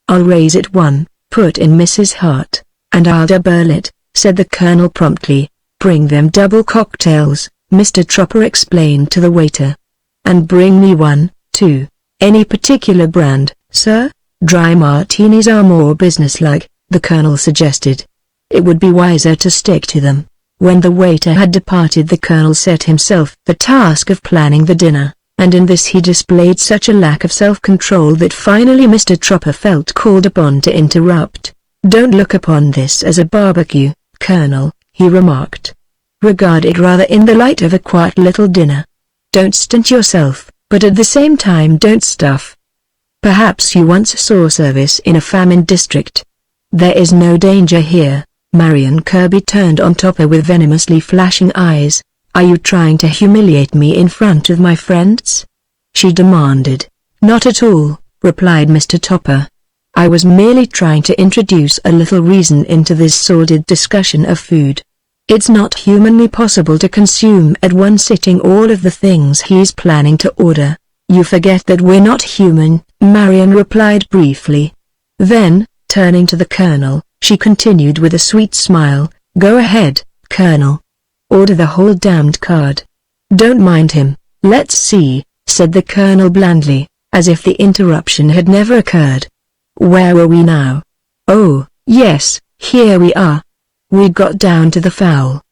I'll raise it one, put in Mrs. Hart. And I'll double it, said the colonel promptly. Bring them double cocktails, Mr. Topper explained to the waiter. And bring me one, too. Any particular brand, sir? Dry martinis are more businesslike, the colonel suggested. It would be wiser to stick to them. When the waiter had departed, the colonel set himself the task of planning the dinner, and in this he displayed such a lack of self-control that finally Mr. Topper felt called upon to interrupt. Don't look upon this as a barbecue, Colonel, he remarked. Regard it rather in the light of a quiet little dinner. Don't stint yourself, but at the same time don't stuff. Perhaps you once saw service in a famine district. There is no danger here. Marion Kirby turned on Topper with venomously flashing eyes. Are you trying to humiliate me in front of my friends? She demanded. Not at all, replied Mr. Topper. I was merely trying to introduce a little reason into this sordid discussion of food. It's not humanly possible to consume at one sitting all of the things he's planning to order. You forget that we're not human, Marion replied briefly. Then, turning to the colonel, she continued with a sweet smile, go ahead, Colonel. Order the whole damned card. Don't mind him, let's see, said the colonel blandly, as if the interruption had never occurred. Where were we now? Oh, yes, here we are. We'd got down to the fowl,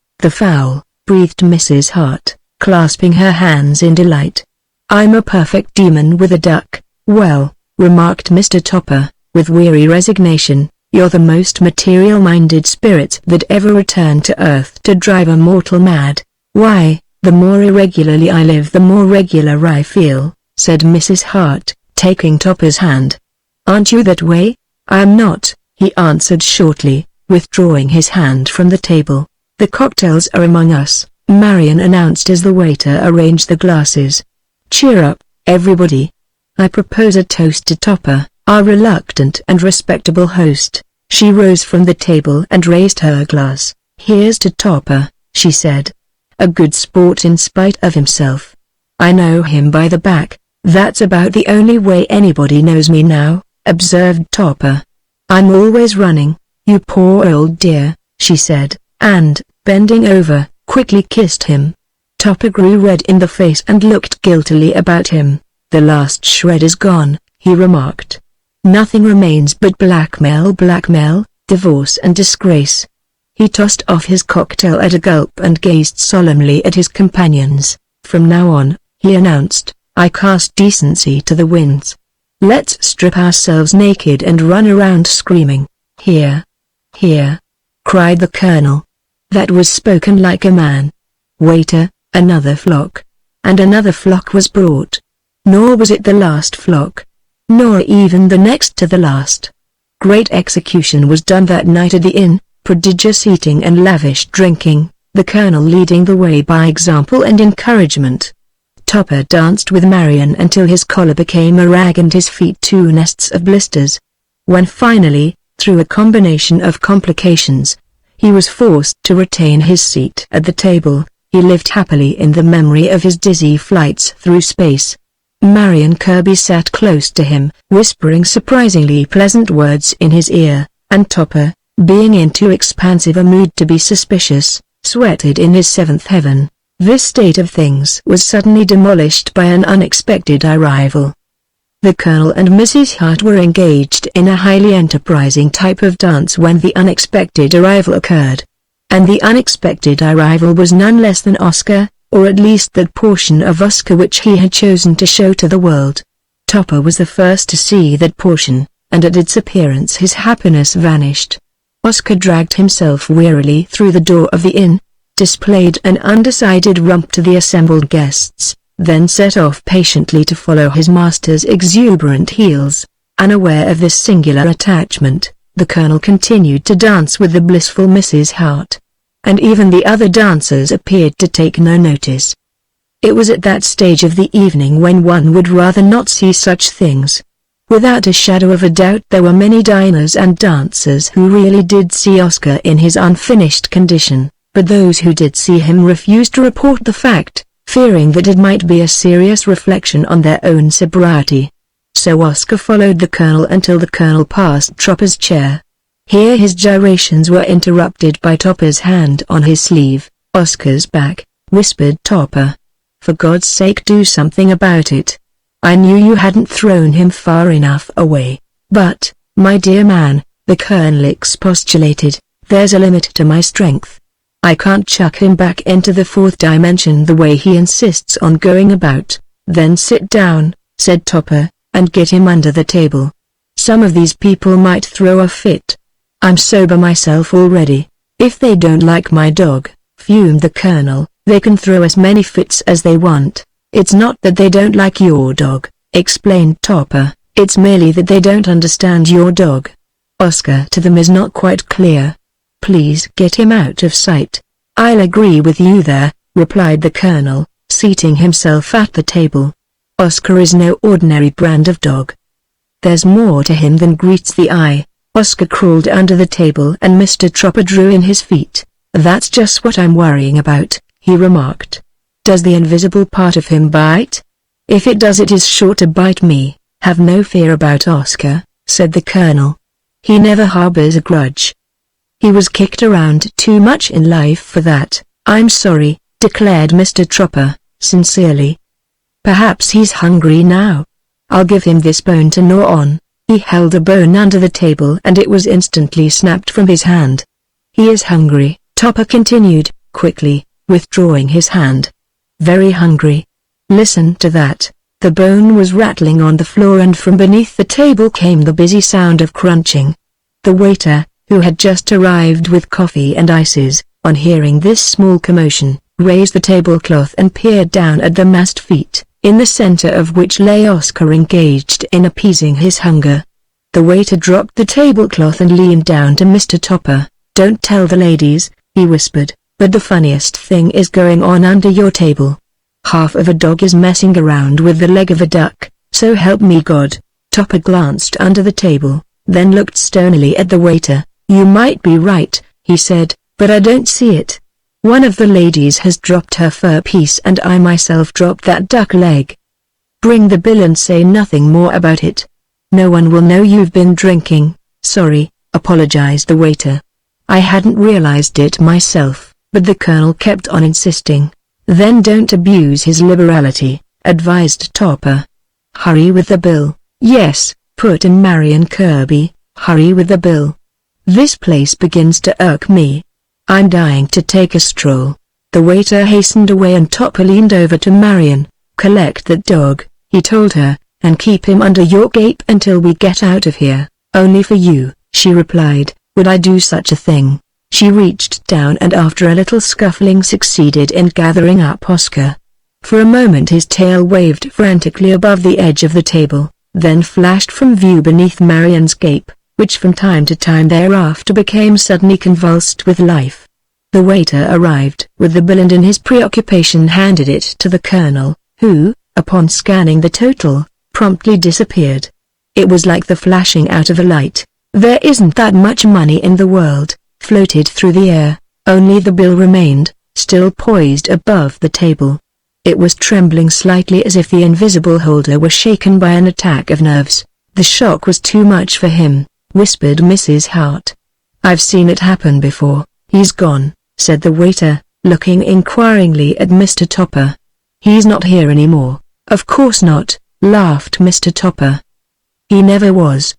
breathed Mrs. Hart, clasping her hands in delight. "I'm a perfect demon with a duck." "Well," remarked Mr. Topper, with weary resignation, "you're the most material-minded spirit that ever returned to Earth to drive a mortal mad." "Why, the more irregularly I live the more regular I feel," said Mrs. Hart, taking Topper's hand. "Aren't you that way?" "I'm not," he answered shortly, withdrawing his hand from the table. "The cocktails are among us," Marion announced as the waiter arranged the glasses. "Cheer up, everybody. I propose a toast to Topper, our reluctant and respectable host." She rose from the table and raised her glass. "Here's to Topper," she said. "A good sport in spite of himself. I know him by the back." "That's about the only way anybody knows me now," observed Topper. "I'm always running, you poor old dear," she said, and, bending over, quickly kissed him. Topper grew red in the face and looked guiltily about him. "The last shred is gone," he remarked. "Nothing remains but blackmail, divorce and disgrace." He tossed off his cocktail at a gulp and gazed solemnly at his companions. "From now on," he announced, "I cast decency to the winds. Let's strip ourselves naked and run around screaming." "Here! Here!" cried the Colonel. That was spoken like a man. "Waiter, another flock." And another flock was brought. Nor was it the last flock. Nor even the next to the last. Great execution was done that night at the inn, prodigious eating and lavish drinking, the Colonel leading the way by example and encouragement. Topper danced with Marion until his collar became a rag and his feet two nests of blisters. When finally, through a combination of complications, he was forced to retain his seat at the table, he lived happily in the memory of his dizzy flights through space. Marion Kirby sat close to him, whispering surprisingly pleasant words in his ear, and Topper, being in too expansive a mood to be suspicious, sweated in his seventh heaven. This state of things was suddenly demolished by an unexpected arrival. The Colonel and Mrs. Hart were engaged in a highly enterprising type of dance when the unexpected arrival occurred. And the unexpected arrival was none less than Oscar, or at least that portion of Oscar which he had chosen to show to the world. Topper was the first to see that portion, and at its appearance his happiness vanished. Oscar dragged himself wearily through the door of the inn, displayed an undecided rump to the assembled guests, then set off patiently to follow his master's exuberant heels. Unaware of this singular attachment, the Colonel continued to dance with the blissful Mrs. Hart. And even the other dancers appeared to take no notice. It was at that stage of the evening when one would rather not see such things. Without a shadow of a doubt there were many diners and dancers who really did see Oscar in his unfinished condition, but those who did see him refused to report the fact, fearing that it might be a serious reflection on their own sobriety. So Oscar followed the Colonel until the Colonel passed Topper's chair. Here his gyrations were interrupted by Topper's hand on his sleeve. "Oscar's back," whispered Topper. "For God's sake do something about it. I knew you hadn't thrown him far enough away." "But, my dear man," the Colonel expostulated, "there's a limit to my strength. I can't chuck him back into the fourth dimension the way he insists on going about." "Then sit down," said Topper, "and get him under the table. Some of these people might throw a fit. I'm sober myself already." "If they don't like my dog," fumed the Colonel, "they can throw as many fits as they want." "It's not that they don't like your dog," explained Topper, "it's merely that they don't understand your dog. Oscar to them is not quite clear. Please get him out of sight." "I'll agree with you there," replied the Colonel, seating himself at the table. "Oscar is no ordinary brand of dog. There's more to him than greets the eye." Oscar crawled under the table and Mr. Topper drew in his feet. "That's just what I'm worrying about," he remarked. "Does the invisible part of him bite? If it does it is sure to bite me." "Have no fear about Oscar," said the Colonel. "He never harbors a grudge. He was kicked around too much in life for that." "I'm sorry," declared Mr. Topper, sincerely. "Perhaps he's hungry now. I'll give him this bone to gnaw on." He held a bone under the table and it was instantly snapped from his hand. "He is hungry," Topper continued, quickly, withdrawing his hand. very hungry. Listen to that. The bone was rattling on the floor and from beneath the table came the busy sound of crunching. The waiter, who had just arrived with coffee and ices, on hearing this small commotion, raised the tablecloth and peered down at the massed feet, in the center of which lay Oscar engaged in appeasing his hunger. The waiter dropped the tablecloth and leaned down to Mr. Topper. "Don't tell the ladies," he whispered, "but the funniest thing is going on under your table. Half of a dog is messing around with the leg of a duck, so help me God." Topper glanced under the table, then looked stonily at the waiter. "You might be right," he said, "but I don't see it. One of the ladies has dropped her fur piece and I myself dropped that duck leg. Bring the bill and say nothing more about it. No one will know you've been drinking." "Sorry," apologized the waiter. "I hadn't realized it myself," but the colonel kept on insisting. "Then don't abuse his liberality," advised Topper. "Hurry with the bill." "Yes," put in Marion Kirby, "hurry with the bill. This place begins to irk me. I'm dying to take a stroll." The waiter hastened away and Topper leaned over to Marion. "Collect that dog," he told her, "and keep him under your cape until we get out of here." "Only for you," she replied. "Would I do such a thing?" She reached down and after a little scuffling succeeded in gathering up Oscar. For a moment his tail waved frantically above the edge of the table, then flashed from view beneath Marion's cape, which from time to time thereafter became suddenly convulsed with life. The waiter arrived with the bill and in his preoccupation handed it to the colonel, who, upon scanning the total, promptly disappeared. It was like the flashing out of a light. "There isn't that much money in the world," floated through the air. Only the bill remained, still poised above the table. It was trembling slightly as if the invisible holder were shaken by an attack of nerves. "The shock was too much for him," whispered Mrs. Hart. "I've seen it happen before." "He's gone," said the waiter, looking inquiringly at Mr. Topper. "He's not here anymore." "Of course not," laughed Mr. Topper. "He never was.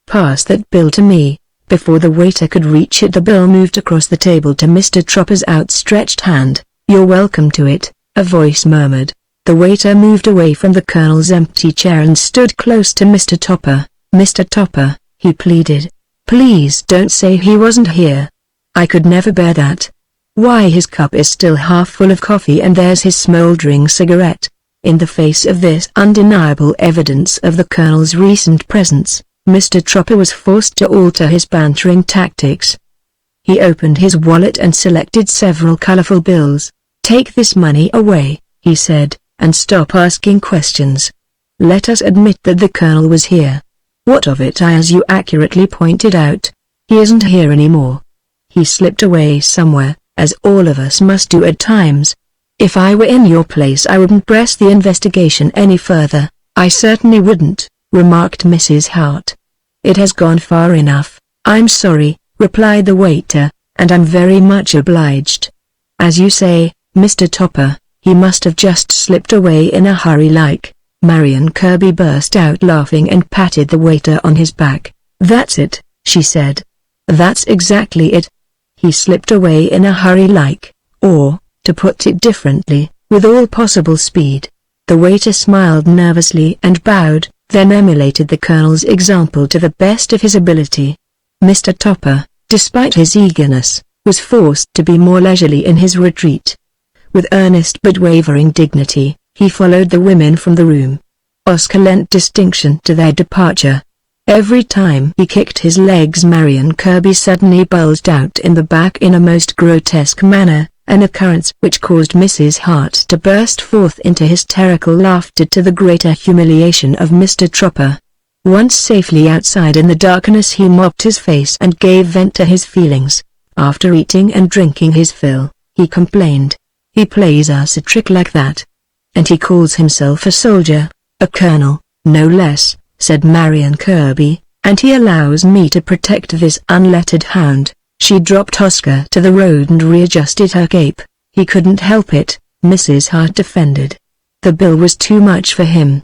Pass that bill to me." Before the waiter could reach it the bill moved across the table to Mr. Topper's outstretched hand. "You're welcome to it," a voice murmured. The waiter moved away from the colonel's empty chair and stood close to Mr. Topper. "Mr. Topper," he pleaded, "please don't say he wasn't here. I could never bear that. Why, his cup is still half full of coffee and there's his smoldering cigarette." In the face of this undeniable evidence of the colonel's recent presence, Mr. Topper was forced to alter his bantering tactics. He opened his wallet and selected several colorful bills. "Take this money away," he said, "and stop asking questions. Let us admit that the colonel was here. What of it? As you accurately pointed out, he isn't here anymore. He slipped away somewhere, as all of us must do at times. If I were in your place I wouldn't press the investigation any further." "I certainly wouldn't," remarked Mrs. Hart. "It has gone far enough." "I'm sorry," replied the waiter, "and I'm very much obliged. As you say, Mr. Topper, he must have just slipped away in a hurry like." Marion Kirby burst out laughing and patted the waiter on his back. "That's it," she said. "That's exactly it. He slipped away in a hurry like, or, to put it differently, with all possible speed." The waiter smiled nervously and bowed, then emulated the colonel's example to the best of his ability. Mr. Topper, despite his eagerness, was forced to be more leisurely in his retreat. With earnest but wavering dignity, he followed the women from the room. Oscar lent distinction to their departure. Every time he kicked his legs Marion Kirby suddenly bulged out in the back in a most grotesque manner, an occurrence which caused Mrs. Hart to burst forth into hysterical laughter to the greater humiliation of Mr. Topper. Once safely outside in the darkness he mopped his face and gave vent to his feelings. After eating and drinking his fill, he complained, "He plays us a trick like that. And he calls himself a soldier, a colonel, no less," said Marion Kirby, "and he allows me to protect this unlettered hound." She dropped Oscar to the road and readjusted her cape. "He couldn't help it," Mrs. Hart defended. "The bill was too much for him.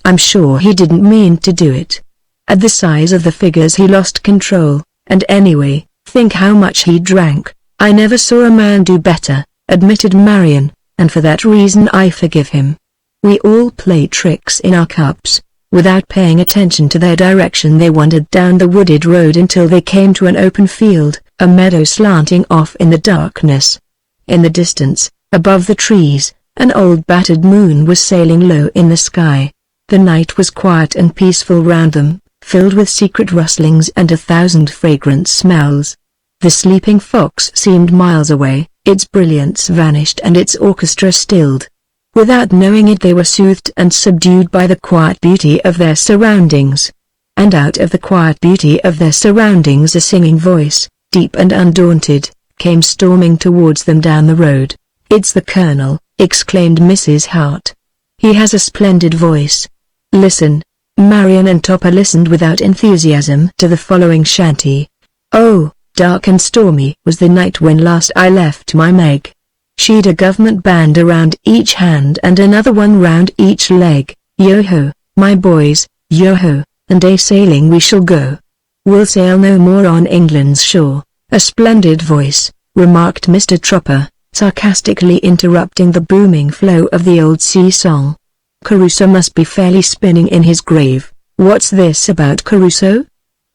I'm sure he didn't mean to do it. At the size of the figures he lost control, and anyway, think how much he drank." "I never saw a man do better," admitted Marion. and for that reason I forgive him. We all play tricks in our cups." Without paying attention to their direction, they wandered down the wooded road until they came to an open field, a meadow slanting off in the darkness. In the distance, above the trees, an old battered moon was sailing low in the sky. The night was quiet and peaceful round them, filled with secret rustlings and 1,000 fragrant smells. The sleeping fox seemed miles away, its brilliance vanished and its orchestra stilled. Without knowing it, they were soothed and subdued by the quiet beauty of their surroundings. And out of the quiet beauty of their surroundings a singing voice, deep and undaunted, came storming towards them down the road. "It's the Colonel," exclaimed Mrs. Hart. "He has a splendid voice. Listen." Marion and Topper listened without enthusiasm to the following shanty. "Oh, dark and stormy was the night when last I left my Meg. She'd a government band around each hand and another one round each leg. Yo-ho, my boys, yo-ho, and a-sailing we shall go. We'll sail no more on England's shore." "A splendid voice," remarked Mr. Tropper, sarcastically interrupting the booming flow of the old sea song. "Caruso must be fairly spinning in his grave." "What's this about Caruso?"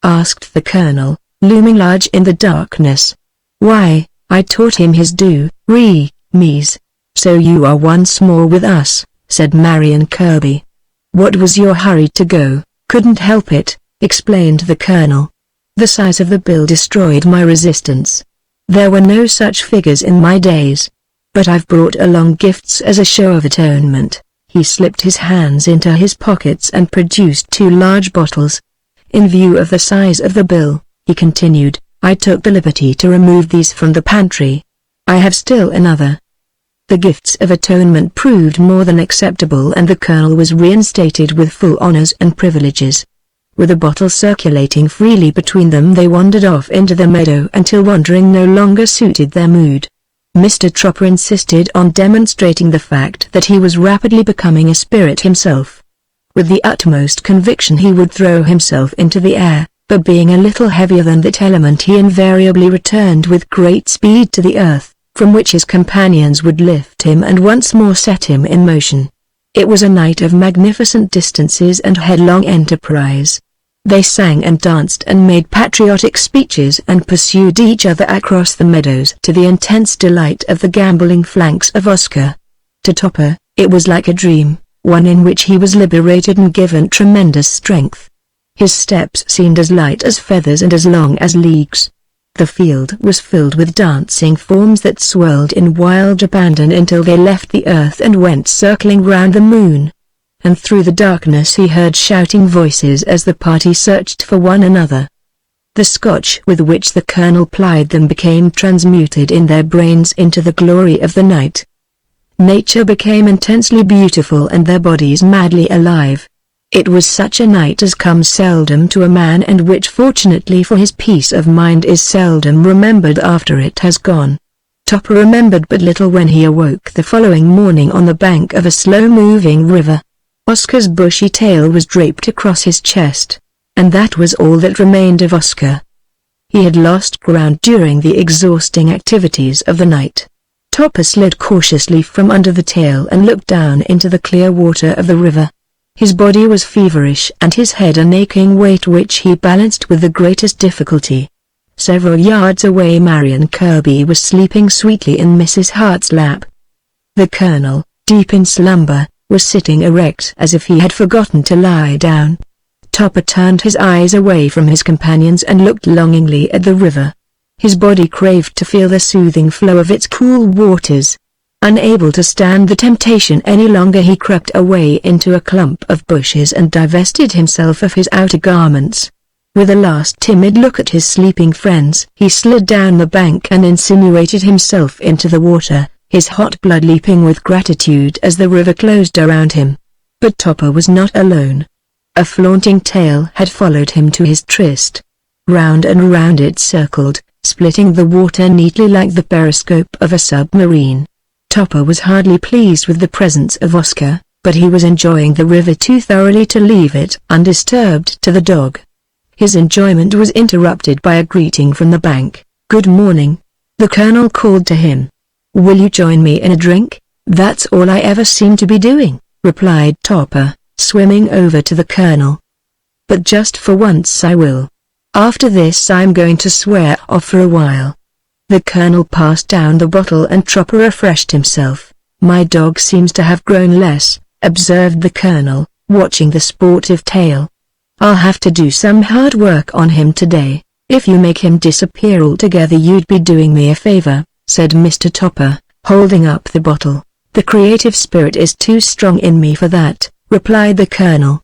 asked the Colonel, looming large in the darkness. "Why, I taught him his do-re-mis. So you are once more with us," said Marion Kirby. "What was your hurry to go?" "Couldn't help it," explained the Colonel. "The size of the bill destroyed my resistance. There were no such figures in my days. But I've brought along gifts as a show of atonement." He slipped his hands into his pockets and produced 2 large bottles. "In view of the size of the bill," he continued, "I took the liberty to remove these from the pantry. I have still another." The gifts of atonement proved more than acceptable and the Colonel was reinstated with full honors and privileges. With a bottle circulating freely between them, they wandered off into the meadow until wandering no longer suited their mood. Mr. Tropper insisted on demonstrating the fact that he was rapidly becoming a spirit himself. With the utmost conviction he would throw himself into the air, but being a little heavier than that element he invariably returned with great speed to the earth, from which his companions would lift him and once more set him in motion. It was a night of magnificent distances and headlong enterprise. They sang and danced and made patriotic speeches and pursued each other across the meadows to the intense delight of the gambolling flanks of Oscar. To Topper, it was like a dream, one in which he was liberated and given tremendous strength. His steps seemed as light as feathers and as long as leagues. The field was filled with dancing forms that swirled in wild abandon until they left the earth and went circling round the moon. And through the darkness he heard shouting voices as the party searched for one another. The Scotch with which the Colonel plied them became transmuted in their brains into the glory of the night. Nature became intensely beautiful and their bodies madly alive. It was such a night as comes seldom to a man and which fortunately for his peace of mind is seldom remembered after it has gone. Topper remembered but little when he awoke the following morning on the bank of a slow-moving river. Oscar's bushy tail was draped across his chest, and that was all that remained of Oscar. He had lost ground during the exhausting activities of the night. Topper slid cautiously from under the tail and looked down into the clear water of the river. His body was feverish and his head an aching weight which he balanced with the greatest difficulty. Several yards away Marion Kirby was sleeping sweetly in Mrs. Hart's lap. The Colonel, deep in slumber, was sitting erect as if he had forgotten to lie down. Topper turned his eyes away from his companions and looked longingly at the river. His body craved to feel the soothing flow of its cool waters. Unable to stand the temptation any longer, he crept away into a clump of bushes and divested himself of his outer garments. With a last timid look at his sleeping friends, he slid down the bank and insinuated himself into the water, his hot blood leaping with gratitude as the river closed around him. But Topper was not alone. A flaunting tail had followed him to his tryst. Round and round it circled, splitting the water neatly like the periscope of a submarine. Topper was hardly pleased with the presence of Oscar, but he was enjoying the river too thoroughly to leave it undisturbed to the dog. His enjoyment was interrupted by a greeting from the bank. "Good morning," the Colonel called to him. "Will you join me in a drink?" "That's all I ever seem to be doing," replied Topper, swimming over to the Colonel. "But just for once I will. After this I'm going to swear off for a while." The Colonel passed down the bottle and Topper refreshed himself. "My dog seems to have grown less," observed the Colonel, watching the sportive tail. "I'll have to do some hard work on him today. If you make him disappear altogether you'd be doing me a favor," said Mr. Topper, holding up the bottle. "The creative spirit is too strong in me for that," replied the Colonel.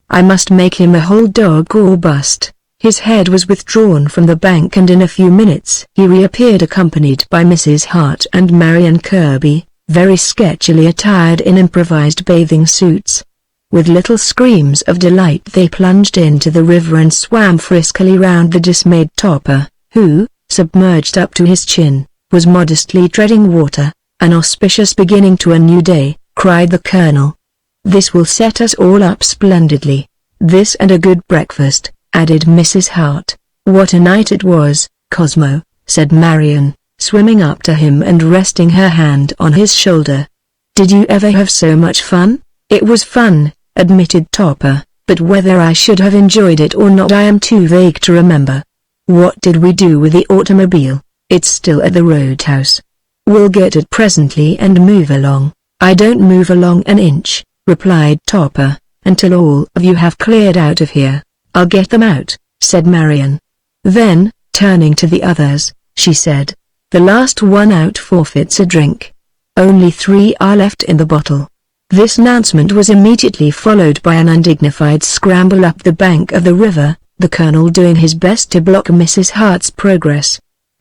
"I must make him a whole dog or bust." His head was withdrawn from the bank and in a few minutes he reappeared accompanied by Mrs. Hart and Marion Kirby, very sketchily attired in improvised bathing suits. With little screams of delight they plunged into the river and swam friskily round the dismayed Topper, who, submerged up to his chin, was modestly treading water. "An auspicious beginning to a new day," cried the Colonel. "This will set us all up splendidly. This and a good breakfast," added Mrs. Hart. "What a night it was, Cosmo," said Marion, swimming up to him and resting her hand on his shoulder. "Did you ever have so much fun?" "It was fun," admitted Topper, "but whether I should have enjoyed it or not I am too vague to remember." "What did we do with the automobile?" "It's still at the roadhouse. We'll get it presently and move along." "I don't move along an inch," replied Topper, "until all of you have cleared out of here." "I'll get them out," said Marion. Then, turning to the others, she said, "The last one out forfeits a drink. Only 3 are left in the bottle." This announcement was immediately followed by an undignified scramble up the bank of the river, the Colonel doing his best to block Mrs. Hart's progress.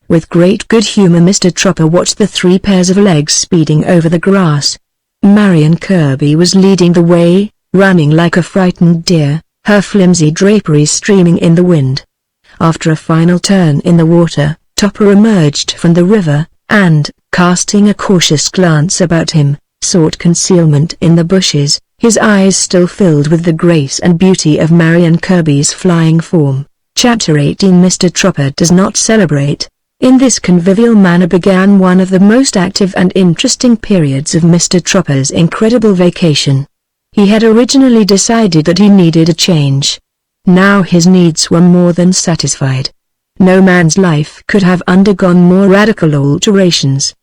With great good humor Mr. Topper watched the 3 pairs of legs speeding over the grass. Marion Kirby was leading the way, running like a frightened deer, her flimsy draperies streaming in the wind. After a final turn in the water, Topper emerged from the river, and, casting a cautious glance about him, sought concealment in the bushes, his eyes still filled with the grace and beauty of Marion Kirby's flying form. Chapter 18 Mr. Topper does not celebrate. In this convivial manner began one of the most active and interesting periods of Mr. Topper's incredible vacation. He had originally decided that he needed a change. Now his needs were more than satisfied. No man's life could have undergone more radical alterations.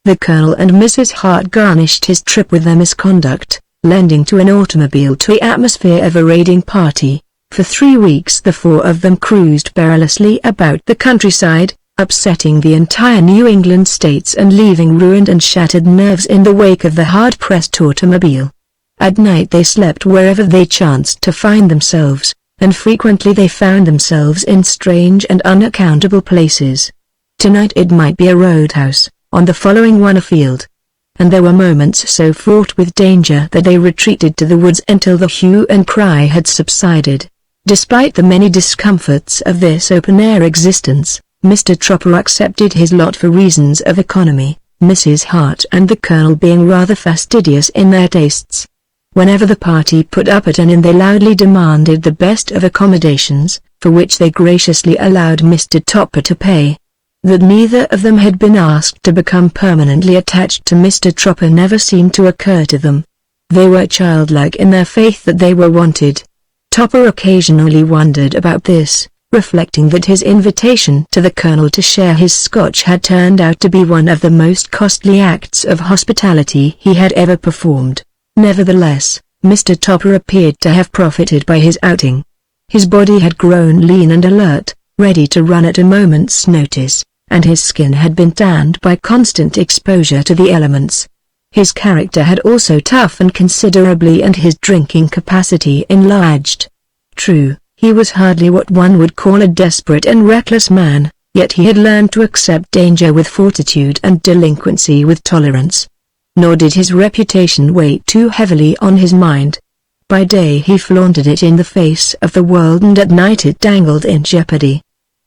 The Colonel and Mrs. Hart garnished his trip with their misconduct, lending to an automobile to the atmosphere of a raiding party. For 3 weeks the 4 of them cruised perilously about the countryside, upsetting the entire New England states and leaving ruined and shattered nerves in the wake of the hard-pressed automobile. At night they slept wherever they chanced to find themselves, and frequently they found themselves in strange and unaccountable places. Tonight it might be a roadhouse, on the following one a field. And there were moments so fraught with danger that they retreated to the woods until the hue and cry had subsided. Despite the many discomforts of this open-air existence, Mr. Topper accepted his lot for reasons of economy, Mrs. Hart and the Colonel being rather fastidious in their tastes. Whenever the party put up at an inn they loudly demanded the best of accommodations, for which they graciously allowed Mr. Topper to pay. That neither of them had been asked to become permanently attached to Mr. Topper never seemed to occur to them. They were childlike in their faith that they were wanted. Topper occasionally wondered about this, reflecting that his invitation to the Colonel to share his scotch had turned out to be one of the most costly acts of hospitality he had ever performed. Nevertheless, Mr. Topper appeared to have profited by his outing. His body had grown lean and alert, ready to run at a moment's notice, and his skin had been tanned by constant exposure to the elements. His character had also toughened considerably and his drinking capacity enlarged. True, he was hardly what one would call a desperate and reckless man, yet he had learned to accept danger with fortitude and delinquency with tolerance. Nor did his reputation weigh too heavily on his mind. By day he flaunted it in the face of the world and at night it dangled in jeopardy.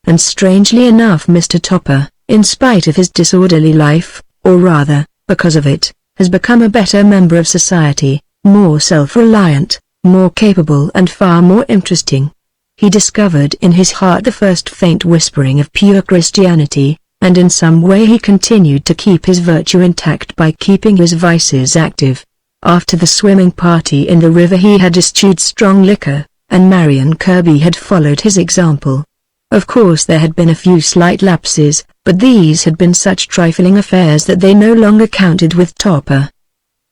And strangely enough Mr. Topper, in spite of his disorderly life, or rather, because of it, has become a better member of society, more self-reliant, more capable and far more interesting. He discovered in his heart the first faint whispering of pure Christianity, and in some way he continued to keep his virtue intact by keeping his vices active. After the swimming party in the river he had eschewed strong liquor, and Marion Kirby had followed his example. Of course there had been a few slight lapses, but these had been such trifling affairs that they no longer counted with Topper.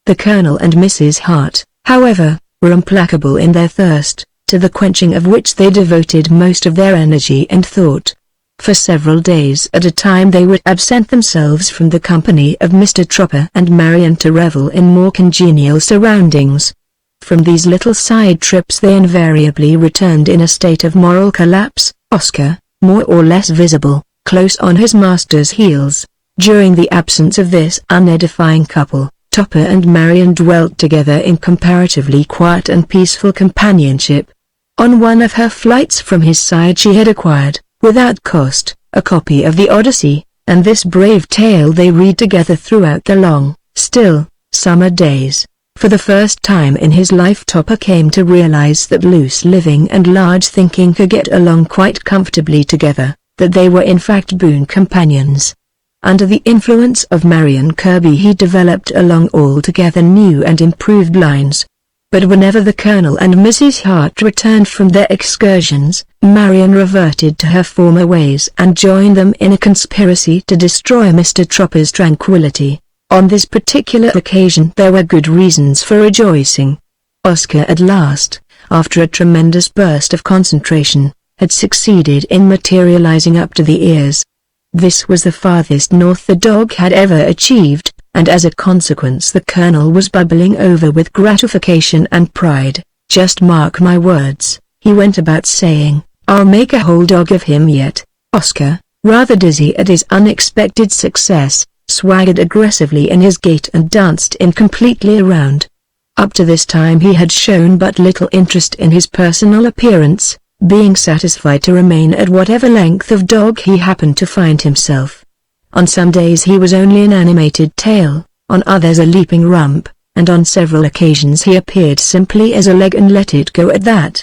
The Colonel and Mrs. Hart, however, were implacable in their thirst, to the quenching of which they devoted most of their energy and thought. For several days at a time they would absent themselves from the company of Mr. Tropper and Marion to revel in more congenial surroundings. From these little side trips they invariably returned in a state of moral collapse, Oscar, more or less visible, close on his master's heels. During the absence of this unedifying couple, Topper and Marion dwelt together in comparatively quiet and peaceful companionship. On one of her flights from his side she had acquired, without cost, a copy of the Odyssey, and this brave tale they read together throughout the long, still, summer days. For the first time in his life Topper came to realize that loose living and large thinking could get along quite comfortably together, that they were in fact boon companions. Under the influence of Marion Kirby he developed along altogether new and improved lines. But whenever the Colonel and Mrs. Hart returned from their excursions, Marion reverted to her former ways and joined them in a conspiracy to destroy Mr. Tropper's tranquility. On this particular occasion there were good reasons for rejoicing. Oscar at last, after a tremendous burst of concentration, had succeeded in materializing up to the ears. This was the farthest north the dog had ever achieved, and as a consequence the Colonel was bubbling over with gratification and pride. "Just mark my words," he went about saying, "I'll make a whole dog of him yet." Oscar, rather dizzy at his unexpected success, swaggered aggressively in his gait and danced incompletely around. Up to this time he had shown but little interest in his personal appearance, being satisfied to remain at whatever length of dog he happened to find himself. On some days he was only an animated tail, on others a leaping rump, and on several occasions he appeared simply as a leg and let it go at that.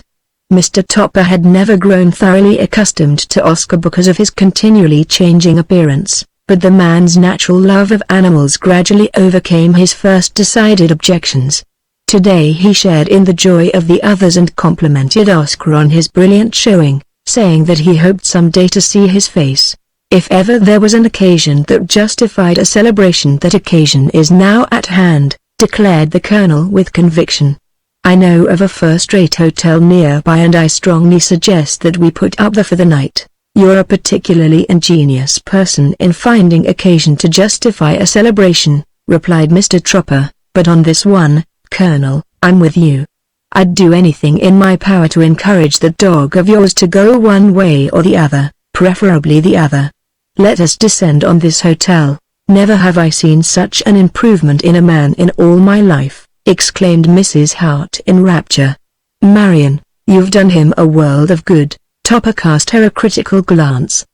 Mr. Topper had never grown thoroughly accustomed to Oscar because of his continually changing appearance, but the man's natural love of animals gradually overcame his first decided objections. Today he shared in the joy of the others and complimented Oscar on his brilliant showing, saying that he hoped someday to see his face. If ever there was an occasion that justified a celebration, that occasion is now at hand, declared the Colonel with conviction. "I know of a first-rate hotel nearby and I strongly suggest that we put up there for the night." "You're a particularly ingenious person in finding occasion to justify a celebration," replied Mr. Tropper, "but on this one, Colonel, I'm with you. I'd do anything in my power to encourage that dog of yours to go one way or the other, preferably the other. Let us descend on this hotel." "Never have I seen such an improvement in a man in all my life," exclaimed Mrs. Hart in rapture. "Marion, you've done him a world of good." Topper cast her a critical glance.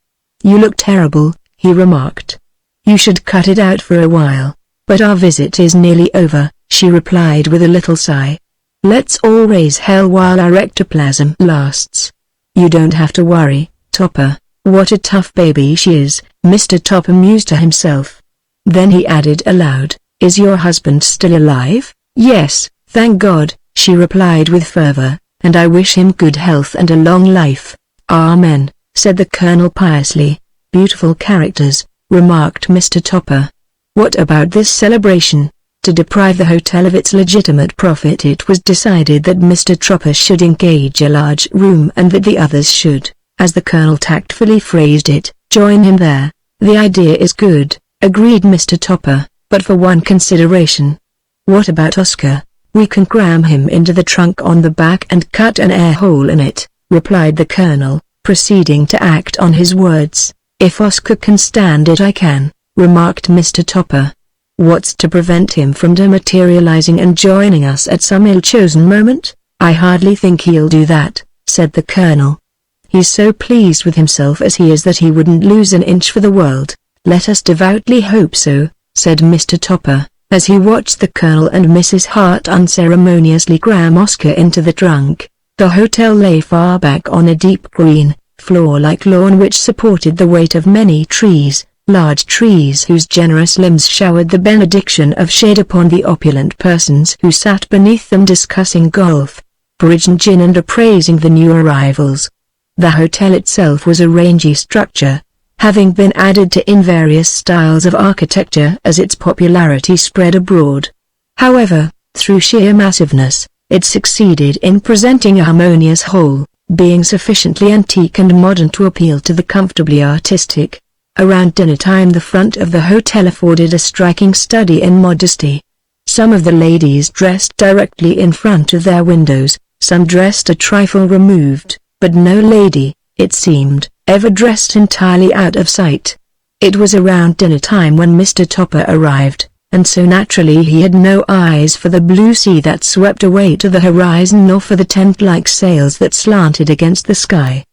"You look terrible," he remarked. "You should cut it out for a while." "But our visit is nearly over," she replied with a little sigh. "Let's all raise hell while our ectoplasm lasts." "You don't have to worry, Topper. What a tough baby she is," Mr. Topper mused to himself. Then he added aloud, "Is your husband still alive?" "Yes, thank God," she replied with fervor, "and I wish him good health and a long life." "Amen," said the Colonel piously. "Beautiful characters," remarked Mr. Topper. "What about this celebration?" To deprive the hotel of its legitimate profit, it was decided that Mr. Tropper should engage a large room and that the others should, as the Colonel tactfully phrased it, join him there. "The idea is good," agreed Mr. Topper, "but for one consideration." "What about Oscar?" "We can cram him into the trunk on the back and cut an air hole in it," replied the Colonel, proceeding to act on his words. "If Oscar can stand it I can," remarked Mr. Topper. "What's to prevent him from dematerializing and joining us at some ill-chosen moment?" "I hardly think he'll do that," said the Colonel. "He's so pleased with himself as he is that he wouldn't lose an inch for the world." "Let us devoutly hope so," said Mr. Topper, as he watched the Colonel and Mrs. Hart unceremoniously cram Oscar into the trunk. The hotel lay far back on a deep green, floor-like lawn which supported the weight of many trees, large trees whose generous limbs showered the benediction of shade upon the opulent persons who sat beneath them discussing golf, bridge and gin and appraising the new arrivals. The hotel itself was a rangy structure, having been added to in various styles of architecture as its popularity spread abroad. However, through sheer massiveness, it succeeded in presenting a harmonious whole, being sufficiently antique and modern to appeal to the comfortably artistic. Around dinner time the front of the hotel afforded a striking study in modesty. Some of the ladies dressed directly in front of their windows, some dressed a trifle removed, but no lady, it seemed, ever dressed entirely out of sight. It was around dinner time when Mr. Topper arrived, and so naturally he had no eyes for the blue sea that swept away to the horizon nor for the tent-like sails that slanted against the sky.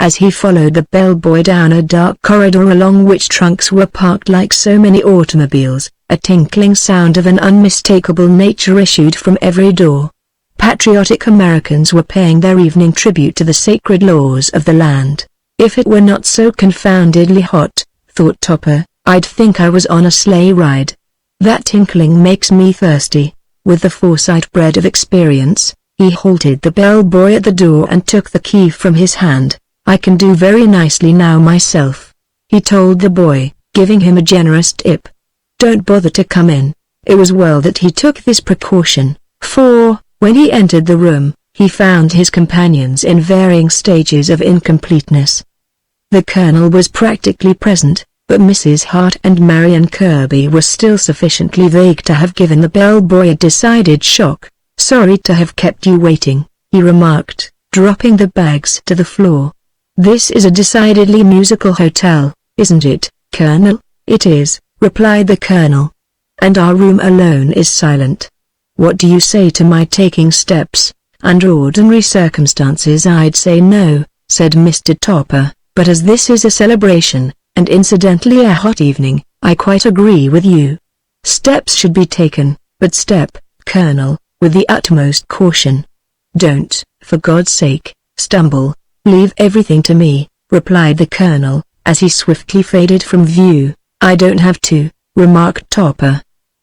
As he followed the bellboy down a dark corridor along which trunks were parked like so many automobiles, a tinkling sound of an unmistakable nature issued from every door. Patriotic Americans were paying their evening tribute to the sacred laws of the land. If it were not so confoundedly hot, thought Topper, I'd think I was on a sleigh ride. That tinkling makes me thirsty. With the foresight bred of experience, he halted the bellboy at the door and took the key from his hand. I can do very nicely now myself, he told the boy, giving him a generous tip. Don't bother to come in. It was well that he took this precaution, for, when he entered the room, he found his companions in varying stages of incompleteness. The Colonel was practically present, but Mrs. Hart and Marion Kirby were still sufficiently vague to have given the bellboy a decided shock. Sorry to have kept you waiting, he remarked, dropping the bags to the floor. This is a decidedly musical hotel, isn't it, Colonel? It is, replied the Colonel. And our room alone is silent. What do you say to my taking steps? Under ordinary circumstances I'd say no, said Mr. Topper, but as this is a celebration, and incidentally a hot evening, I quite agree with you. Steps should be taken, but step, Colonel, with the utmost caution. Don't, for God's sake, stumble. Leave everything to me, replied the Colonel, as he swiftly faded from view. I don't have to, remarked Topper.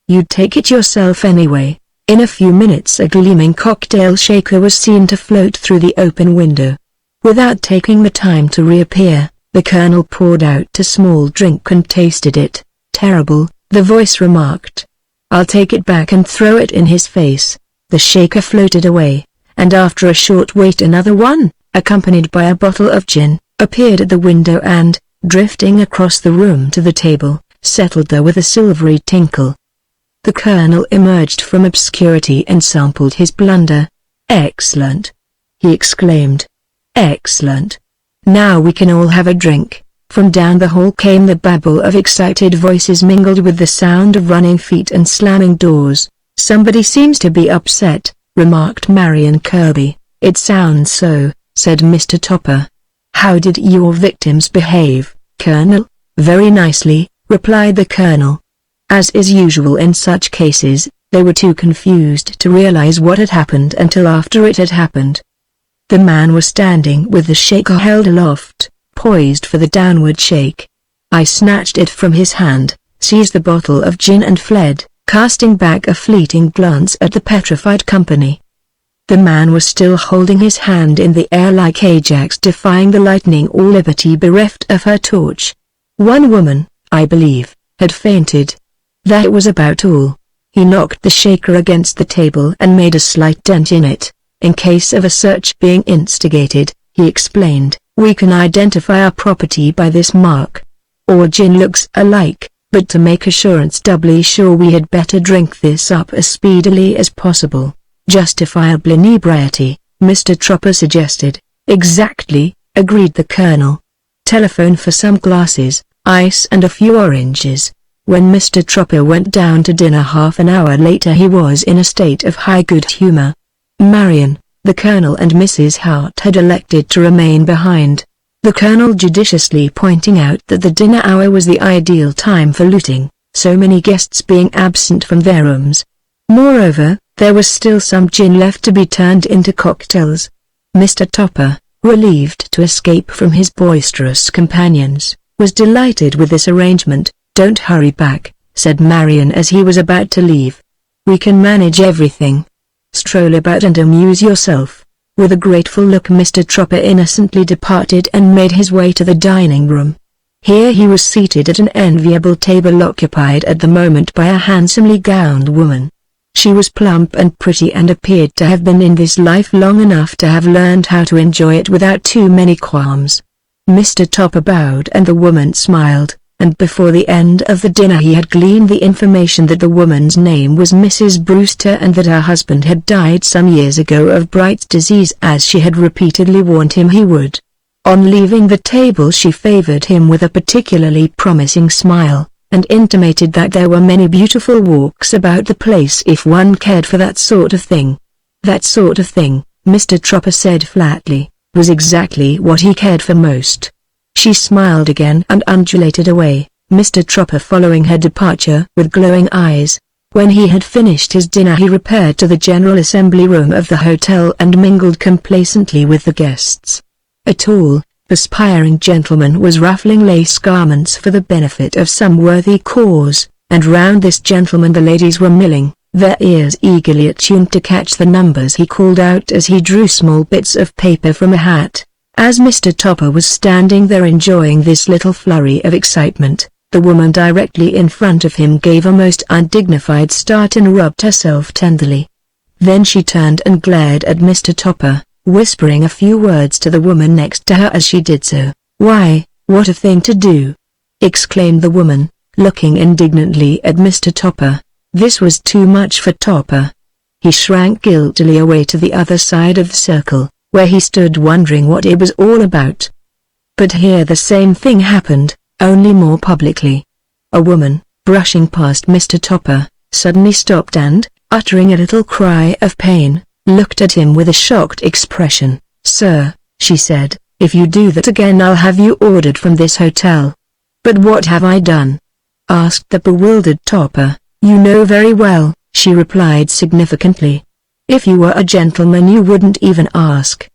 You'd take it yourself anyway. In a few minutes a gleaming cocktail shaker was seen to float through the open window. Without taking the time to reappear, the Colonel poured out a small drink and tasted it. Terrible, the voice remarked. I'll take it back and throw it in his face. The shaker floated away, and after a short wait another one, accompanied by a bottle of gin, appeared at the window and, drifting across the room to the table, settled there with a silvery tinkle. The Colonel emerged from obscurity and sampled his blunder. Excellent, he exclaimed. Excellent. Now we can all have a drink. From down the hall came the babble of excited voices mingled with the sound of running feet and slamming doors. Somebody seems to be upset, remarked Marion Kirby. It sounds so, said Mr. Topper. How did your victims behave, Colonel? Very nicely, replied the Colonel. As is usual in such cases, they were too confused to realize what had happened until after it had happened. The man was standing with the shaker held aloft, poised for the downward shake. I snatched it from his hand, seized the bottle of gin and fled, casting back a fleeting glance at the petrified company. The man was still holding his hand in the air like Ajax defying the lightning or Liberty bereft of her torch. One woman, I believe, had fainted. That was about all. He knocked the shaker against the table and made a slight dent in it. In case of a search being instigated, he explained, we can identify our property by this mark. All gin looks alike, but to make assurance doubly sure we had better drink this up as speedily as possible. Justifiable inebriety, Mr. Topper suggested. Exactly, agreed the Colonel. Telephone for some glasses, ice and a few oranges. When Mr. Topper went down to dinner half an hour later he was in a state of high good humor. Marion, the Colonel and Mrs. Hart had elected to remain behind, the Colonel judiciously pointing out that the dinner hour was the ideal time for looting, so many guests being absent from their rooms. Moreover, there was still some gin left to be turned into cocktails. Mr. Topper, relieved to escape from his boisterous companions, was delighted with this arrangement. "Don't hurry back," said Marion as he was about to leave. "We can manage everything. Stroll about and amuse yourself." With a grateful look, Mr. Tropper innocently departed and made his way to the dining room. Here he was seated at an enviable table occupied at the moment by a handsomely gowned woman. She was plump and pretty and appeared to have been in this life long enough to have learned how to enjoy it without too many qualms. Mr. Topper bowed and the woman smiled, and before the end of the dinner he had gleaned the information that the woman's name was Mrs. Brewster and that her husband had died some years ago of Bright's disease, as she had repeatedly warned him he would. On leaving the table she favored him with a particularly promising smile, and intimated that there were many beautiful walks about the place if one cared for that sort of thing. That sort of thing, Mr. Tropper said flatly, was exactly what he cared for most. She smiled again and undulated away, Mr. Tropper following her departure with glowing eyes. When he had finished his dinner he repaired to the General Assembly room of the hotel and mingled complacently with the guests. A tall, perspiring gentleman was ruffling lace garments for the benefit of some worthy cause, and round this gentleman the ladies were milling, their ears eagerly attuned to catch the numbers he called out as he drew small bits of paper from a hat. As Mr. Topper was standing there enjoying this little flurry of excitement, the woman directly in front of him gave a most undignified start and rubbed herself tenderly. Then she turned and glared at Mr. Topper, whispering a few words to the woman next to her as she did so. "Why, what a thing to do!" exclaimed the woman, looking indignantly at Mr. Topper. This was too much for Topper. He shrank guiltily away to the other side of the circle, where he stood wondering what it was all about. But here the same thing happened, only more publicly. A woman, brushing past Mr. Topper, suddenly stopped and, uttering a little cry of pain, looked at him with a shocked expression. "Sir," she said, "if you do that again I'll have you ordered from this hotel." "But what have I done?" asked the bewildered Topper. "You know very well," she replied significantly. "If you were a gentleman you wouldn't even ask."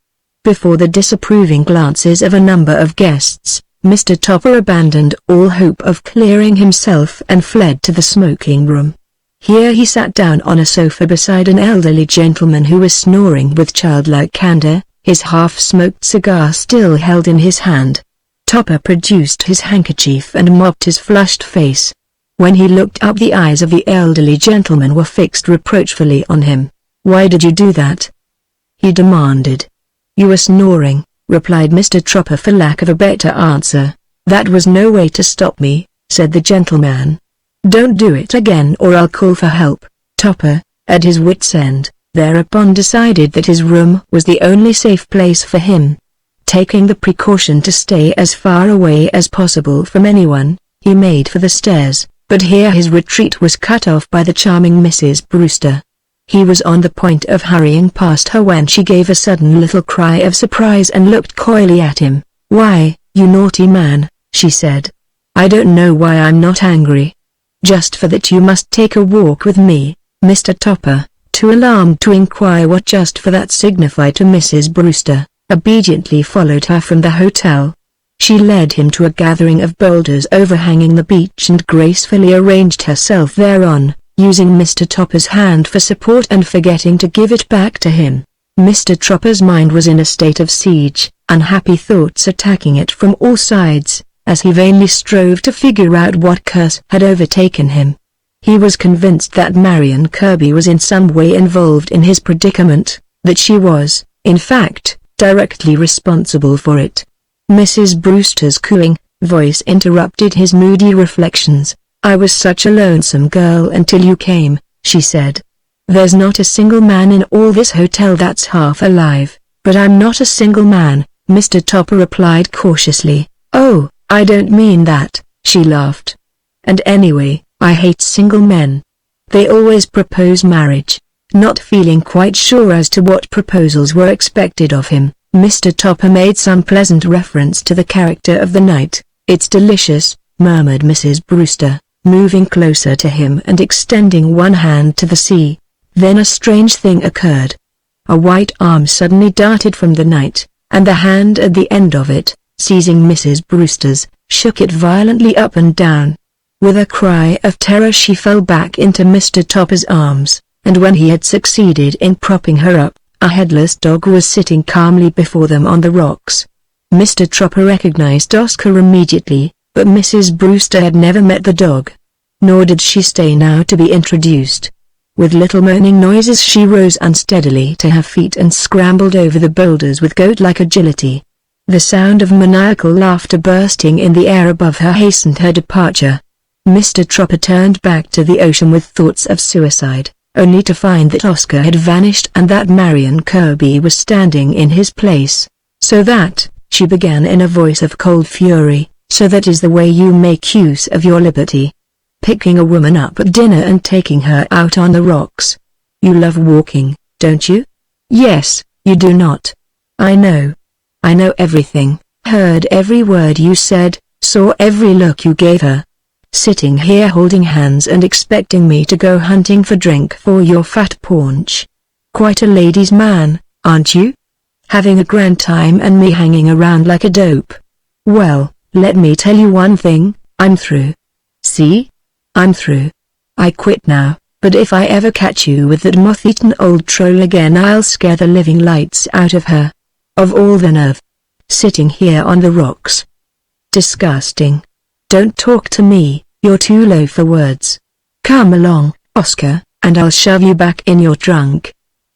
Before the disapproving glances of a number of guests, Mr. Topper abandoned all hope of clearing himself and fled to the smoking room. Here he sat down on a sofa beside an elderly gentleman who was snoring with childlike candor, his half-smoked cigar still held in his hand. Topper produced his handkerchief and mopped his flushed face. When he looked up the eyes of the elderly gentleman were fixed reproachfully on him. "Why did you do that?" he demanded. "You were snoring," replied Mr. Topper for lack of a better answer. "That was no way to stop me," said the gentleman. "Don't do it again or I'll call for help." Topper, at his wit's end, thereupon decided that his room was the only safe place for him. Taking the precaution to stay as far away as possible from anyone, he made for the stairs, but here his retreat was cut off by the charming Mrs. Brewster. He was on the point of hurrying past her when she gave a sudden little cry of surprise and looked coyly at him. "Why, you naughty man," she said. "I don't know why I'm not angry. Just for that you must take a walk with me." Mr. Topper, too alarmed to inquire what just for that signified to Mrs. Brewster, obediently followed her from the hotel. She led him to a gathering of boulders overhanging the beach and gracefully arranged herself thereon, using Mr. Topper's hand for support and forgetting to give it back to him. Mr. Topper's mind was in a state of siege, unhappy thoughts attacking it from all sides, as he vainly strove to figure out what curse had overtaken him. He was convinced that Marion Kirby was in some way involved in his predicament, that she was, in fact, directly responsible for it. Mrs. Brewster's cooing voice interrupted his moody reflections. "I was such a lonesome girl until you came," she said. "There's not a single man in all this hotel that's half alive." "But I'm not a single man," Mr. Topper replied cautiously. "Oh, I don't mean that," she laughed. "And anyway, I hate single men. They always propose marriage." Not feeling quite sure as to what proposals were expected of him, Mr. Topper made some pleasant reference to the character of the night. "It's delicious," murmured Mrs. Brewster, moving closer to him and extending one hand to the sea. Then a strange thing occurred. A white arm suddenly darted from the night, and the hand at the end of it, seizing Mrs. Brewster's, shook it violently up and down. With a cry of terror she fell back into Mr. Topper's arms, and when he had succeeded in propping her up, a headless dog was sitting calmly before them on the rocks. Mr. Topper recognized Oscar immediately, but Mrs. Brewster had never met the dog. Nor did she stay now to be introduced. With little moaning noises she rose unsteadily to her feet and scrambled over the boulders with goat-like agility. The sound of maniacal laughter bursting in the air above her hastened her departure. Mr. Topper turned back to the ocean with thoughts of suicide, only to find that Oscar had vanished and that Marion Kirby was standing in his place. "So that," she began in a voice of cold fury, "so that is the way you make use of your liberty. Picking a woman up at dinner and taking her out on the rocks. You love walking, don't you?" "Yes, you do not." "I know. I know everything, heard every word you said, saw every look you gave her. Sitting here holding hands and expecting me to go hunting for drink for your fat paunch. Quite a ladies' man, aren't you? Having a grand time and me hanging around like a dope. Well, let me tell you one thing, I'm through. See? I'm through. I quit now, but if I ever catch you with that moth-eaten old troll again I'll scare the living lights out of her. Of all the nerve. Sitting here on the rocks. Disgusting. Don't talk to me, you're too low for words. Come along, Oscar, and I'll shove you back in your trunk.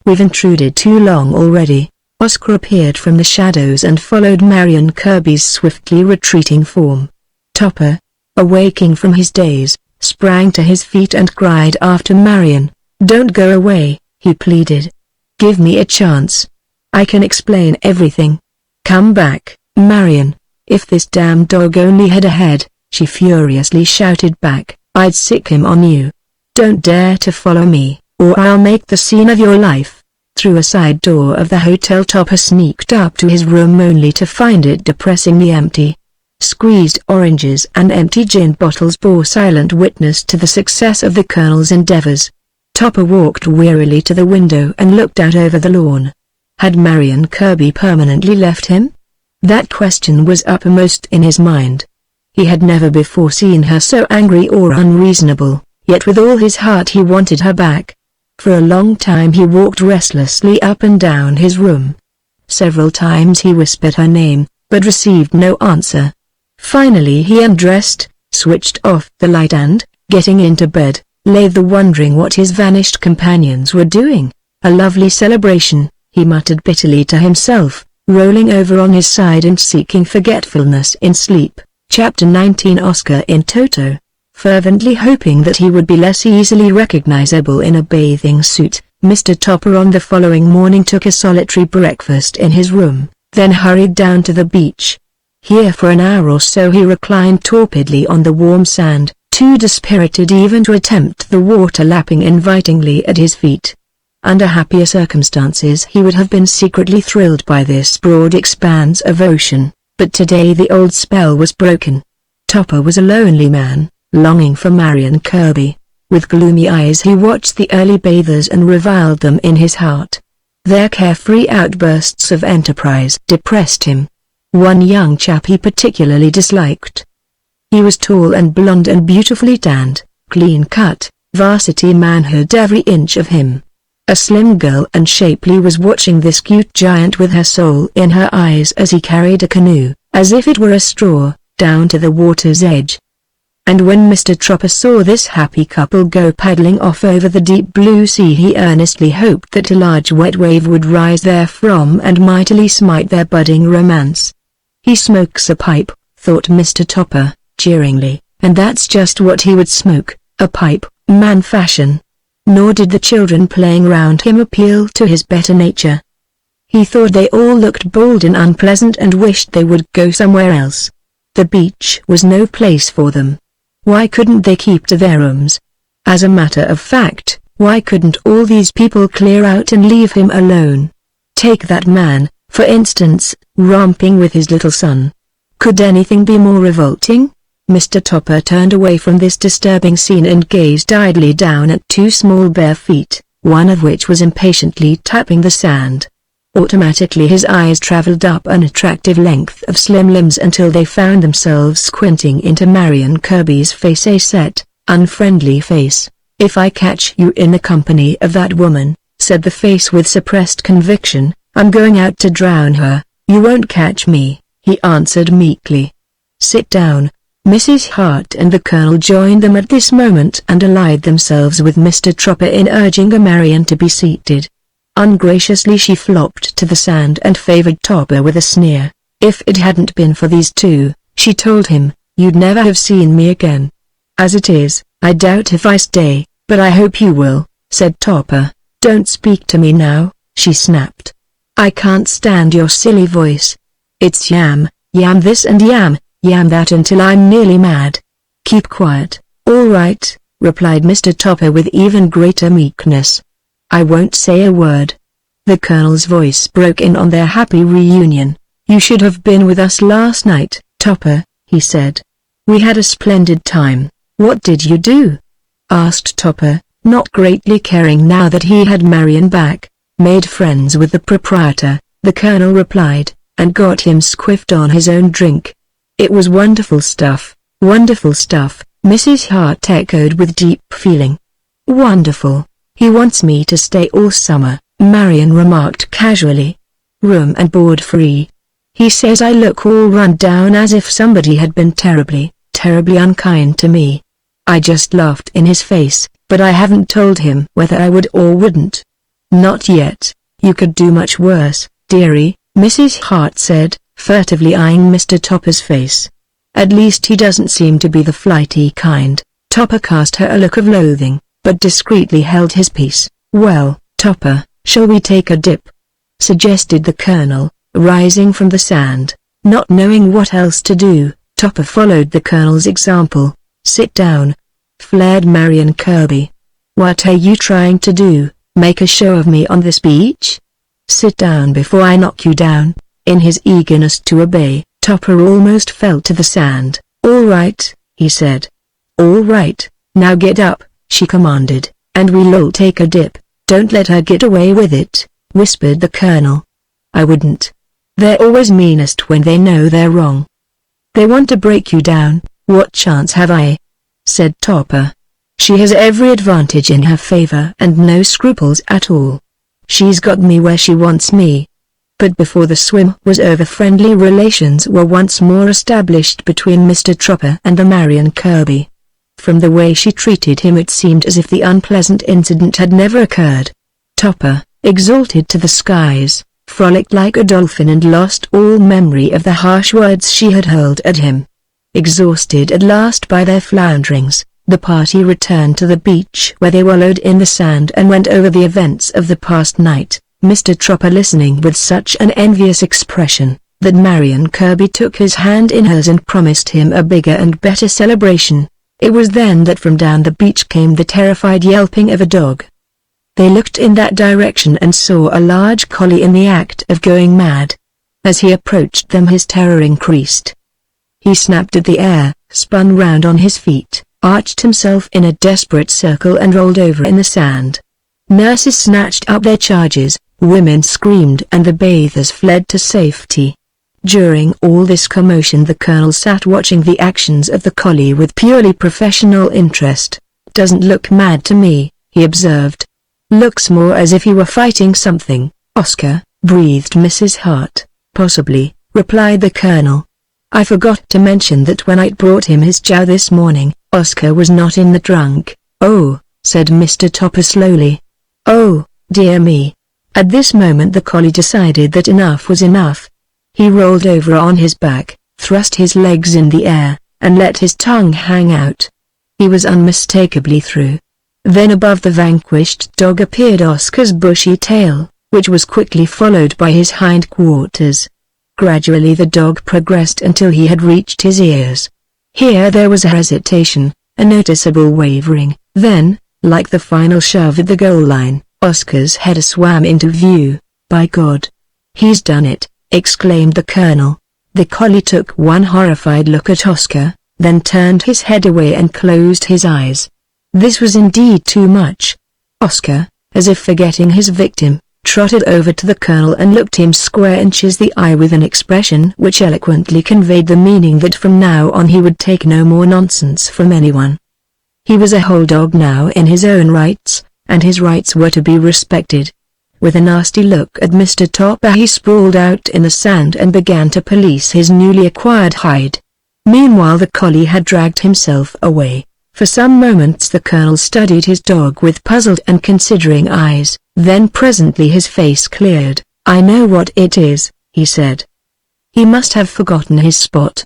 We've intruded too long already." Oscar appeared from the shadows and followed Marion Kirby's swiftly retreating form. Topper, awaking from his daze, sprang to his feet and cried after Marion. "Don't go away," he pleaded. "Give me a chance. I can explain everything. Come back, Marion. If this damn dog only had a head," she furiously shouted back, "I'd sick him on you. Don't dare to follow me, or I'll make the scene of your life." Through a side door of the hotel Topper sneaked up to his room only to find it depressingly empty. Squeezed oranges and empty gin bottles bore silent witness to the success of the Colonel's endeavors. Topper walked wearily to the window and looked out over the lawn. Had Marion Kirby permanently left him? That question was uppermost in his mind. He had never before seen her so angry or unreasonable, yet with all his heart he wanted her back. For a long time he walked restlessly up and down his room. Several times he whispered her name, but received no answer. Finally he undressed, switched off the light and, getting into bed, lay there wondering what his vanished companions were doing. "A lovely celebration," he muttered bitterly to himself, rolling over on his side and seeking forgetfulness in sleep. Chapter 19 Oscar in Toto. Fervently hoping that he would be less easily recognizable in a bathing suit, Mr. Topper on the following morning took a solitary breakfast in his room, then hurried down to the beach. Here for an hour or so he reclined torpidly on the warm sand, too dispirited even to attempt the water lapping invitingly at his feet. Under happier circumstances he would have been secretly thrilled by this broad expanse of ocean, but today the old spell was broken. Topper was a lonely man, longing for Marion Kirby. With gloomy eyes he watched the early bathers and reviled them in his heart. Their carefree outbursts of enterprise depressed him. One young chap he particularly disliked. He was tall and blond and beautifully tanned, clean-cut, varsity manhood every inch of him. A slim girl and shapely was watching this cute giant with her soul in her eyes as he carried a canoe, as if it were a straw, down to the water's edge. And when Mr. Topper saw this happy couple go paddling off over the deep blue sea he earnestly hoped that a large wet wave would rise therefrom and mightily smite their budding romance. "He smokes a pipe," thought Mr. Topper, jeeringly, and that's just what he would smoke, a pipe, man fashion. Nor did the children playing round him appeal to his better nature. He thought they all looked bold and unpleasant and wished they would go somewhere else. The beach was no place for them. Why couldn't they keep to their rooms? As a matter of fact, why couldn't all these people clear out and leave him alone? Take that man, for instance, romping with his little son. Could anything be more revolting? Mr. Topper turned away from this disturbing scene and gazed idly down at two small bare feet, one of which was impatiently tapping the sand. Automatically his eyes traveled up an attractive length of slim limbs until they found themselves squinting into Marion Kirby's face, a set, unfriendly face. "If I catch you in the company of that woman," said the face with suppressed conviction, "I'm going out to drown her." "You won't catch me," he answered meekly. "Sit down." Mrs. Hart and the Colonel joined them at this moment and allied themselves with Mr. Tropper in urging Marion to be seated. Ungraciously she flopped to the sand and favored Topper with a sneer. "If it hadn't been for these two," she told him, "you'd never have seen me again. As it is, I doubt if I stay, but I hope you will," said Topper. "Don't speak to me now," she snapped. "I can't stand your silly voice. It's yam, yam this and yam that until I'm nearly mad." "Keep quiet." "All right," replied Mr. Topper with even greater meekness. "I won't say a word." The Colonel's voice broke in on their happy reunion. "You should have been with us last night, Topper," he said. "We had a splendid time." "What did you do?" asked Topper, not greatly caring now that he had Marion back. "Made friends with the proprietor," the Colonel replied, "and got him squiffed on his own drink." "It was wonderful stuff." "Wonderful stuff," Mrs. Hart echoed with deep feeling. "Wonderful. He wants me to stay all summer," Marion remarked casually. "Room and board free. He says I look all run down as if somebody had been terribly unkind to me." I just laughed in his face, but I haven't told him whether I would or wouldn't. "Not yet. You could do much worse, dearie," Mrs. Hart said, furtively eyeing Mr. Topper's face. "At least he doesn't seem to be the flighty kind." Topper cast her a look of loathing, but discreetly held his peace. "Well, Topper, shall we take a dip?" suggested the Colonel, rising from the sand. Not knowing what else to do, Topper followed the Colonel's example. "Sit down," flared Marion Kirby. "What are you trying to do, make a show of me on this beach? Sit down before I knock you down." In his eagerness to obey, Topper almost fell to the sand. "All right," he said. "All right, now get up," she commanded, "and we'll all take a dip." "Don't let her get away with it," whispered the Colonel. "I wouldn't. They're always meanest when they know they're wrong. They want to break you down." "What chance have I?" said Topper. "She has every advantage in her favor and no scruples at all. She's got me where she wants me." But before the swim was over, friendly relations were once more established between Mr. Tropper and the Marion Kirby. From the way she treated him it seemed as if the unpleasant incident had never occurred. Topper, exalted to the skies, frolicked like a dolphin and lost all memory of the harsh words she had hurled at him. Exhausted at last by their flounderings, the party returned to the beach where they wallowed in the sand and went over the events of the past night, Mr. Tropper listening with such an envious expression, that Marion Kirby took his hand in hers and promised him a bigger and better celebration. It was then that from down the beach came the terrified yelping of a dog. They looked in that direction and saw a large collie in the act of going mad. As he approached them his terror increased. He snapped at the air, spun round on his feet, arched himself in a desperate circle and rolled over in the sand. Nurses snatched up their charges, women screamed and the bathers fled to safety. During all this commotion the Colonel sat watching the actions of the collie with purely professional interest. "Doesn't look mad to me," he observed. "Looks more as if he were fighting something." "Oscar," breathed Mrs. Hart. "Possibly," replied the Colonel. "I forgot to mention that when I brought him his chow this morning, Oscar was not in the trunk." "Oh," said Mr. Topper slowly. "Oh, dear me." At this moment the collie decided that enough was enough. He rolled over on his back, thrust his legs in the air, and let his tongue hang out. He was unmistakably through. Then above the vanquished dog appeared Oscar's bushy tail, which was quickly followed by his hindquarters. Gradually the dog progressed until he had reached his ears. Here there was a hesitation, a noticeable wavering, then, like the final shove at the goal line, Oscar's head swam into view. "By God! He's done it!" exclaimed the Colonel. The collie took one horrified look at Oscar, then turned his head away and closed his eyes. This was indeed too much. Oscar, as if forgetting his victim, trotted over to the Colonel and looked him square in the eye with an expression which eloquently conveyed the meaning that from now on he would take no more nonsense from anyone. He was a whole dog now in his own rights, and his rights were to be respected. With a nasty look at Mr. Topper, he sprawled out in the sand and began to police his newly acquired hide. Meanwhile the collie had dragged himself away. For some moments the Colonel studied his dog with puzzled and considering eyes, then presently his face cleared. "I know what it is," he said. He must have forgotten his spot.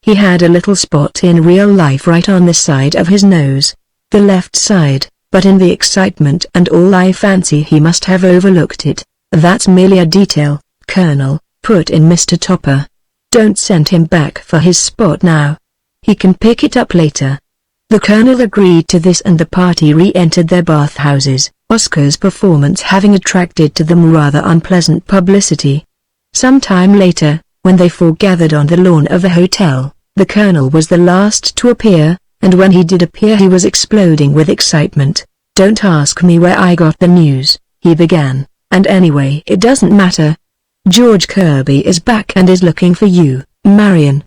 He had a little spot in real life right on the side of his nose. The left side, but in the excitement and all I fancy he must have overlooked it. "That's merely a detail, Colonel," put in Mr. Topper. "Don't send him back for his spot now. He can pick it up later." The Colonel agreed to this and the party re-entered their bathhouses, Oscar's performance having attracted to them rather unpleasant publicity. Some time later, when they foregathered on the lawn of the hotel, the Colonel was the last to appear, and when he did appear he was exploding with excitement. "Don't ask me where I got the news," he began, "and anyway it doesn't matter. George Kirby is back and is looking for you, Marion.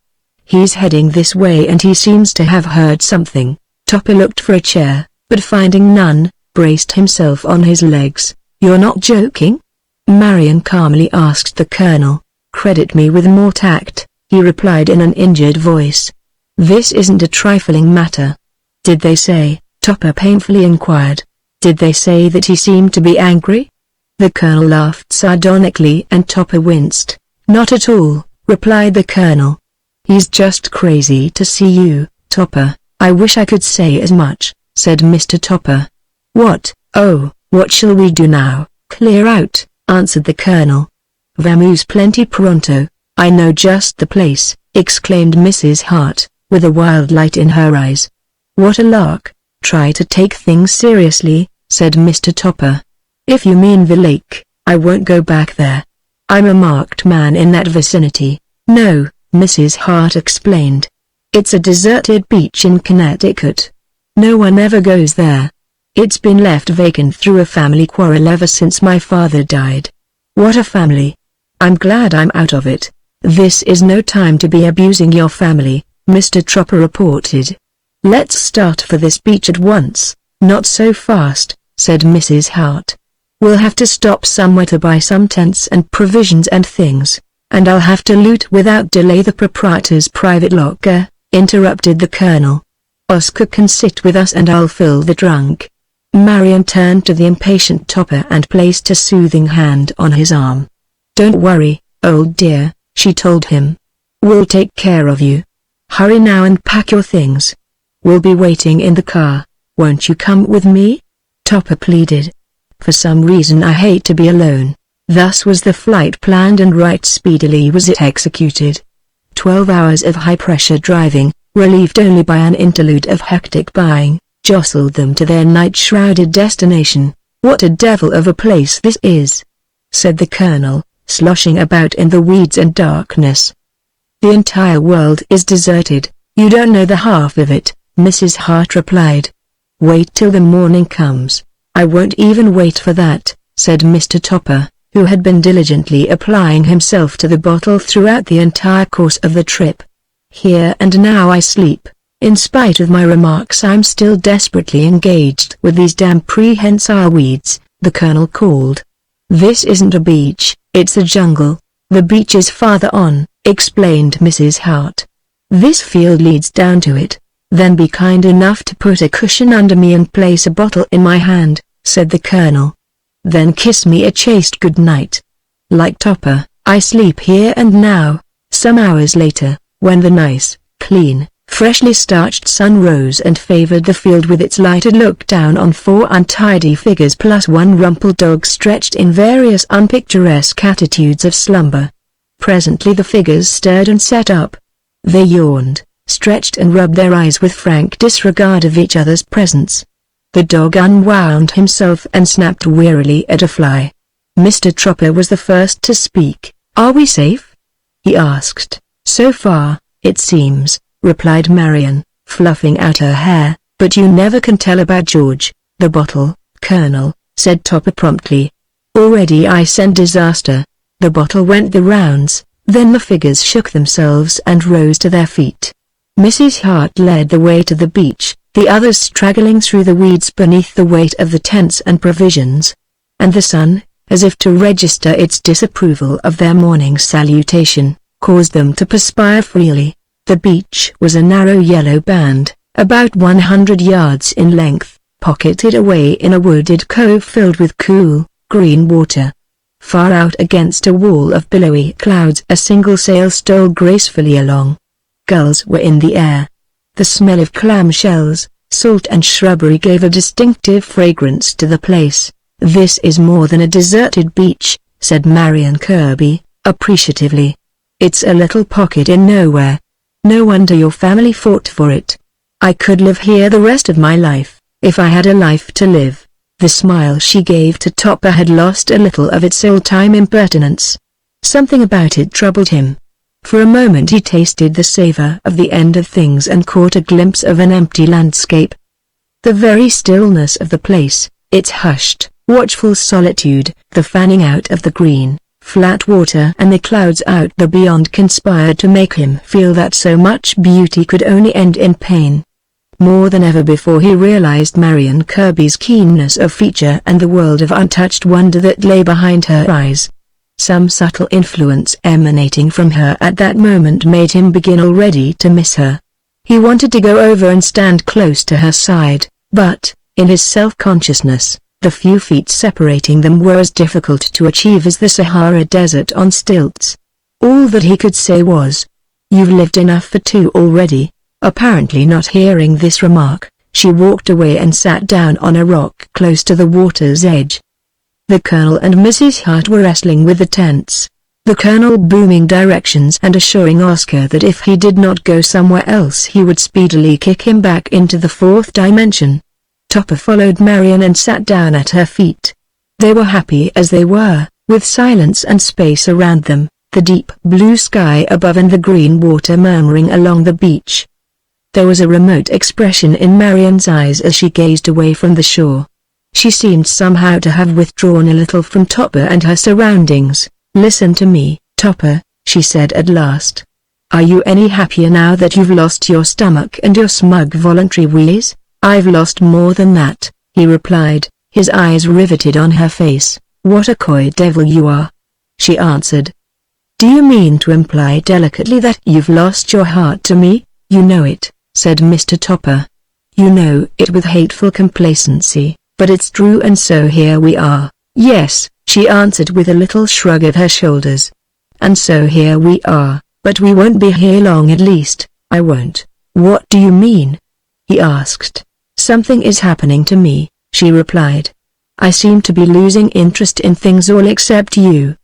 He's heading this way and he seems to have heard something." Topper looked for a chair, but finding none, braced himself on his legs. "You're not joking?" Marion calmly asked the Colonel. "Credit me with more tact," he replied in an injured voice. "This isn't a trifling matter." "Did they say?" Topper painfully inquired. "Did they say that he seemed to be angry?" The Colonel laughed sardonically and Topper winced. "Not at all," replied the Colonel. "He's just crazy to see you, Topper." "I wish I could say as much," said Mr. Topper. "What? Oh, what shall we do now?" "Clear out," answered the Colonel. "Vamos plenty pronto. I know just the place," exclaimed Mrs. Hart, with a wild light in her eyes. "What a lark. Try to take things seriously," said Mr. Topper. "If you mean the lake, I won't go back there. I'm a marked man in that vicinity." "No," Mrs. Hart explained. "It's a deserted beach in Connecticut. No one ever goes there. It's been left vacant through a family quarrel ever since my father died." "What a family! I'm glad I'm out of it." "This is no time to be abusing your family," Mr. Topper reported. "Let's start for this beach at once." "Not so fast," said Mrs. Hart. "We'll have to stop somewhere to buy some tents and provisions and things, and I'll have to loot without delay the proprietor's private locker," interrupted the Colonel. "Oscar can sit with us and I'll fill the trunk." Marion turned to the impatient Topper and placed a soothing hand on his arm. "Don't worry, old dear," she told him. "We'll take care of you. Hurry now and pack your things. We'll be waiting in the car. Won't you come with me?" Topper pleaded. "For some reason I hate to be alone." Thus was the flight planned and right speedily was it executed. 12 hours of high-pressure driving, relieved only by an interlude of hectic buying, jostled them to their night-shrouded destination. "What a devil of a place this is," said the Colonel, sloshing about in the weeds and darkness. "The entire world is deserted. You don't know the half of it," Mrs. Hart replied. "Wait till the morning comes." "I won't even wait for that," said Mr. Topper, who had been diligently applying himself to the bottle throughout the entire course of the trip. "Here and now I sleep. In spite of my remarks I'm still desperately engaged with these damn prehensile weeds," the Colonel called. "This isn't a beach, it's a jungle. The beach is farther on," explained Mrs. Hart. "This field leads down to it." "Then be kind enough to put a cushion under me and place a bottle in my hand," said the Colonel. "Then kiss me a chaste good night." Like Topper, I sleep here and now. Some hours later, when the nice, clean, freshly starched sun rose and favored the field with its light, it looked down on 4 untidy figures plus one rumpled dog stretched in various unpicturesque attitudes of slumber. Presently the figures stirred and sat up. They yawned, stretched and rubbed their eyes with frank disregard of each other's presence. The dog unwound himself and snapped wearily at a fly. Mr. Topper was the first to speak. "Are we safe?" he asked. "So far, it seems," replied Marion, fluffing out her hair, "but you never can tell about George." "The bottle, Colonel," said Topper promptly. Already I scent disaster. The bottle went the rounds, then the figures shook themselves and rose to their feet. Mrs. Hart led the way to the beach, the others straggling through the weeds beneath the weight of the tents and provisions. And the sun, as if to register its disapproval of their morning salutation, caused them to perspire freely. The beach was a narrow yellow band, about 100 yards in length, pocketed away in a wooded cove filled with cool, green water. Far out against a wall of billowy clouds a single sail stole gracefully along. Gulls were in the air. The smell of clam shells, salt and shrubbery gave a distinctive fragrance to the place. "This is more than a deserted beach," said Marion Kirby, appreciatively. "It's a little pocket in nowhere. No wonder your family fought for it. I could live here the rest of my life, if I had a life to live." The smile she gave to Topper had lost a little of its old-time impertinence. Something about it troubled him. For a moment he tasted the savor of the end of things and caught a glimpse of an empty landscape. The very stillness of the place, its hushed, watchful solitude, the fanning out of the green, flat water and the clouds out there beyond conspired to make him feel that so much beauty could only end in pain. More than ever before he realized Marion Kirby's keenness of feature and the world of untouched wonder that lay behind her eyes. Some subtle influence emanating from her at that moment made him begin already to miss her. He wanted to go over and stand close to her side, but, in his self-consciousness, the few feet separating them were as difficult to achieve as the Sahara Desert on stilts. All that he could say was, "You've lived enough for two already." Apparently not hearing this remark, she walked away and sat down on a rock close to the water's edge. The Colonel and Mrs. Hart were wrestling with the tents, the Colonel booming directions and assuring Oscar that if he did not go somewhere else he would speedily kick him back into the fourth dimension. Topper followed Marion and sat down at her feet. They were happy as they were, with silence and space around them, the deep blue sky above and the green water murmuring along the beach. There was a remote expression in Marion's eyes as she gazed away from the shore. She seemed somehow to have withdrawn a little from Topper and her surroundings. "Listen to me, Topper," she said at last. "Are you any happier now that you've lost your stomach and your smug voluntary wheeze?" "I've lost more than that," he replied, his eyes riveted on her face. "What a coy devil you are," she answered. "Do you mean to imply delicately that you've lost your heart to me?" "You know it," said Mr. Topper. "You know it with hateful complacency, but it's true and so here we are." "Yes," she answered with a little shrug of her shoulders. "And so here we are, but we won't be here long at least." "I won't." "What do you mean?" he asked. "Something is happening to me," she replied. "I seem to be losing interest in things all except you."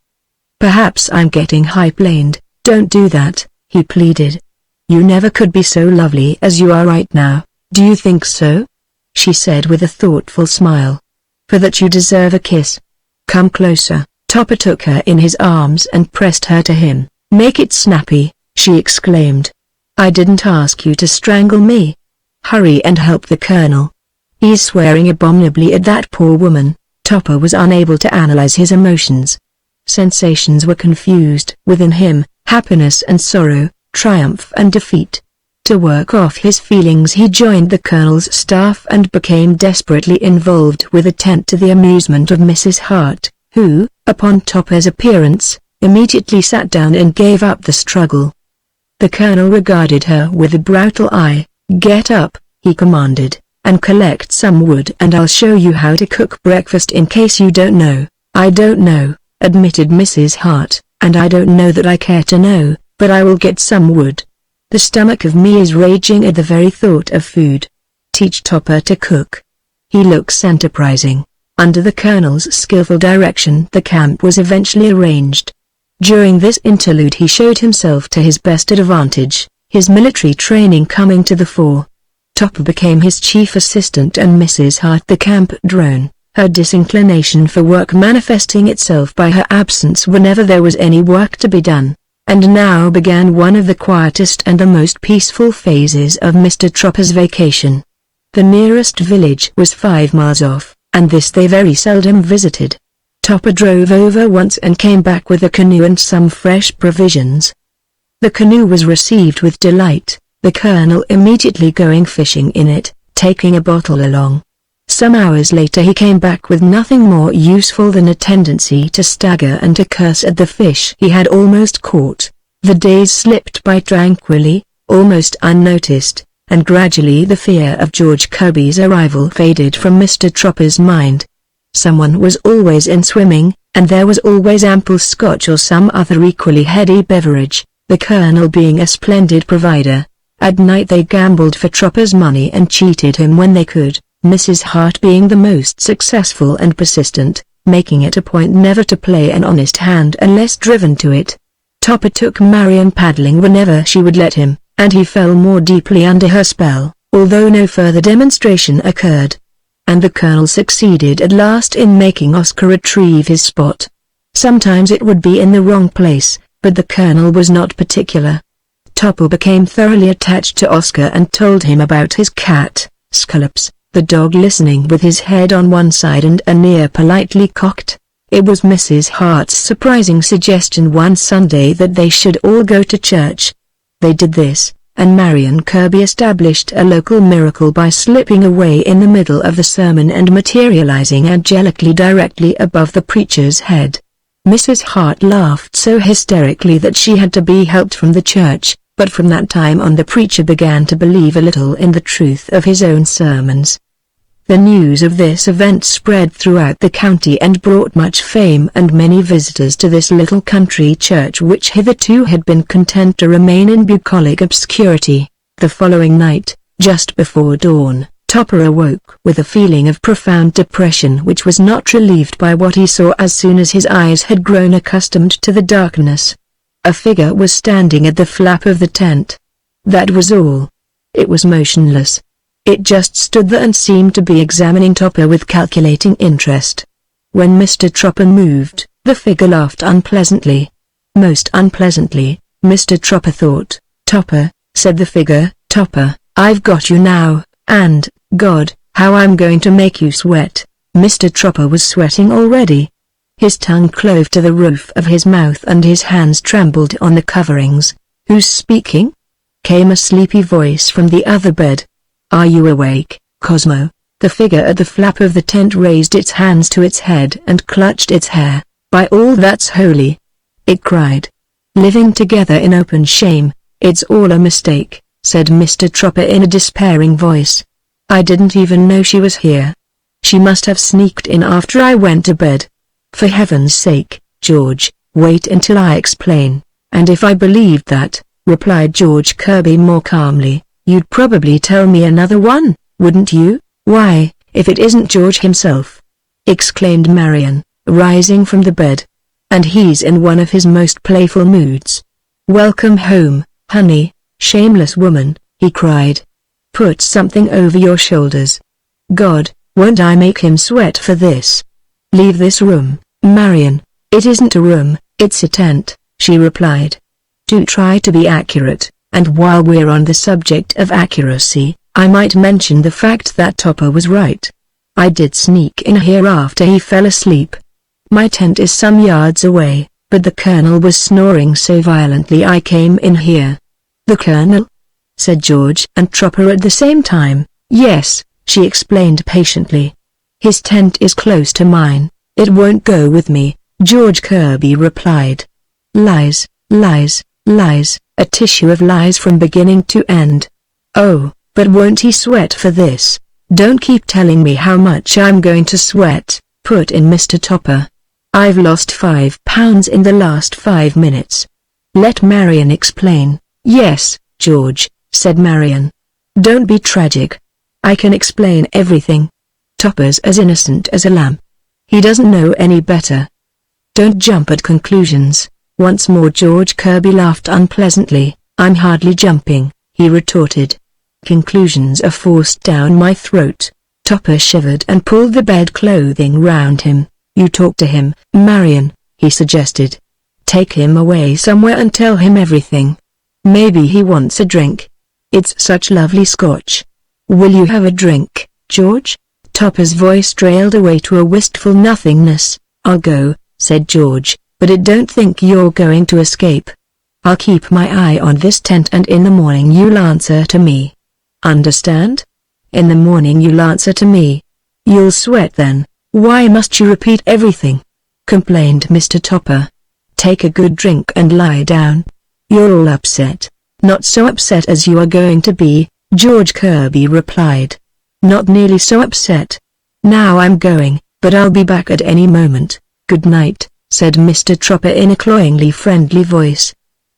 "Perhaps I'm getting high-planed." "Don't do that," he pleaded. "You never could be so lovely as you are right now." "Do you think so?" she said with a thoughtful smile. "For that you deserve a kiss. Come closer." Topper took her in his arms and pressed her to him. "Make it snappy," she exclaimed. "I didn't ask you to strangle me. Hurry and help the Colonel. He's swearing abominably at that poor woman." Topper was unable to analyze his emotions. Sensations were confused within him, happiness and sorrow, triumph and defeat. To work off his feelings he joined the Colonel's staff and became desperately involved with a tent to the amusement of Mrs. Hart, who, upon Topper's appearance, immediately sat down and gave up the struggle. The Colonel regarded her with a brutal eye. "Get up," he commanded, "and collect some wood and I'll show you how to cook breakfast in case you don't know." "I don't know," admitted Mrs. Hart, "and I don't know that I care to know, but I will get some wood. The stomach of me is raging at the very thought of food." "Teach Topper to cook." He looks enterprising. Under the Colonel's skillful direction the camp was eventually arranged. During this interlude he showed himself to his best advantage, his military training coming to the fore. Topper became his chief assistant and Mrs. Hart the camp drone, her disinclination for work manifesting itself by her absence whenever there was any work to be done. And now began one of the quietest and the most peaceful phases of Mr. Tropper's vacation. The nearest village was 5 miles off, and this they very seldom visited. Topper drove over once and came back with a canoe and some fresh provisions. The canoe was received with delight, the Colonel immediately going fishing in it, taking a bottle along. Some hours later he came back with nothing more useful than a tendency to stagger and to curse at the fish he had almost caught. The days slipped by tranquilly, almost unnoticed, and gradually the fear of George Kirby's arrival faded from Mr. Tropper's mind. Someone was always in swimming, and there was always ample scotch or some other equally heady beverage, the Colonel being a splendid provider. At night they gambled for Tropper's money and cheated him when they could, Mrs. Hart being the most successful and persistent, making it a point never to play an honest hand unless driven to it. Topper took Marion paddling whenever she would let him, and he fell more deeply under her spell, although no further demonstration occurred. And the Colonel succeeded at last in making Oscar retrieve his spot. Sometimes it would be in the wrong place, but the Colonel was not particular. Topper became thoroughly attached to Oscar and told him about his cat, Scollops, the dog listening with his head on one side and an ear politely cocked. It was Mrs. Hart's surprising suggestion one Sunday that they should all go to church. They did this, and Marion Kirby established a local miracle by slipping away in the middle of the sermon and materializing angelically directly above the preacher's head. Mrs. Hart laughed so hysterically that she had to be helped from the church, but from that time on the preacher began to believe a little in the truth of his own sermons. The news of this event spread throughout the county and brought much fame and many visitors to this little country church which hitherto had been content to remain in bucolic obscurity. The following night, just before dawn, Topper awoke with a feeling of profound depression which was not relieved by what he saw as soon as his eyes had grown accustomed to the darkness. A figure was standing at the flap of the tent. That was all. It was motionless. It just stood there and seemed to be examining Topper with calculating interest. When Mr. Tropper moved, the figure laughed unpleasantly. Most unpleasantly, Mr. Tropper thought. "Topper," said the figure, "Topper, I've got you now, and, God, how I'm going to make you sweat." Mr. Tropper was sweating already. His tongue clove to the roof of his mouth and his hands trembled on the coverings. "Who's speaking?" came a sleepy voice from the other bed. "Are you awake, Cosmo?" The figure at the flap of the tent raised its hands to its head and clutched its hair. "By all that's holy!" it cried. "Living together in open shame, it's all a mistake," said Mr. Tropper in a despairing voice. "I didn't even know she was here. She must have sneaked in after I went to bed." "For heaven's sake, George, wait until I explain, and if I believed that," replied George Kirby more calmly, "you'd probably tell me another one, wouldn't you?" "Why, if it isn't George himself!" exclaimed Marion, rising from the bed. "And he's in one of his most playful moods. Welcome home, honey, shameless woman," he cried. "Put something over your shoulders. God, won't I make him sweat for this?" "Leave this room, Marion." "It isn't a room, it's a tent," she replied. "Do try to be accurate, and while we're on the subject of accuracy, I might mention the fact that Topper was right. I did sneak in here after he fell asleep. My tent is some yards away, but the Colonel was snoring so violently I came in here." "The Colonel?" said George and Tropper at the same time. "Yes," she explained patiently. "His tent is close to mine. It won't go with me," George Kirby replied. "Lies, lies, lies, a tissue of lies from beginning to end." "Oh, but won't he sweat for this?" "Don't keep telling me how much I'm going to sweat," put in Mr. Topper. "I've lost 5 pounds in the last 5 minutes. Let Marion explain." "Yes, George," said Marion. "Don't be tragic. I can explain everything. Topper's as innocent as a lamb. He doesn't know any better." "Don't jump at conclusions." Once more George Kirby laughed unpleasantly. "I'm hardly jumping," he retorted. "Conclusions are forced down my throat." Topper shivered and pulled the bed clothing round him. "You talk to him, Marion," he suggested. "Take him away somewhere and tell him everything. Maybe he wants a drink. It's such lovely scotch. Will you have a drink, George?" Topper's voice trailed away to a wistful nothingness. "I'll go," said George, "but I don't think you're going to escape. I'll keep my eye on this tent and in the morning you'll answer to me. Understand? In the morning you'll answer to me. You'll sweat then. Why must you repeat everything?" complained Mr. Topper. "Take a good drink and lie down. You're all upset." "Not so upset as you are going to be," George Kirby replied. "Not nearly so upset. Now I'm going, but I'll be back at any moment. Good night," said Mr. Topper in a cloyingly friendly voice.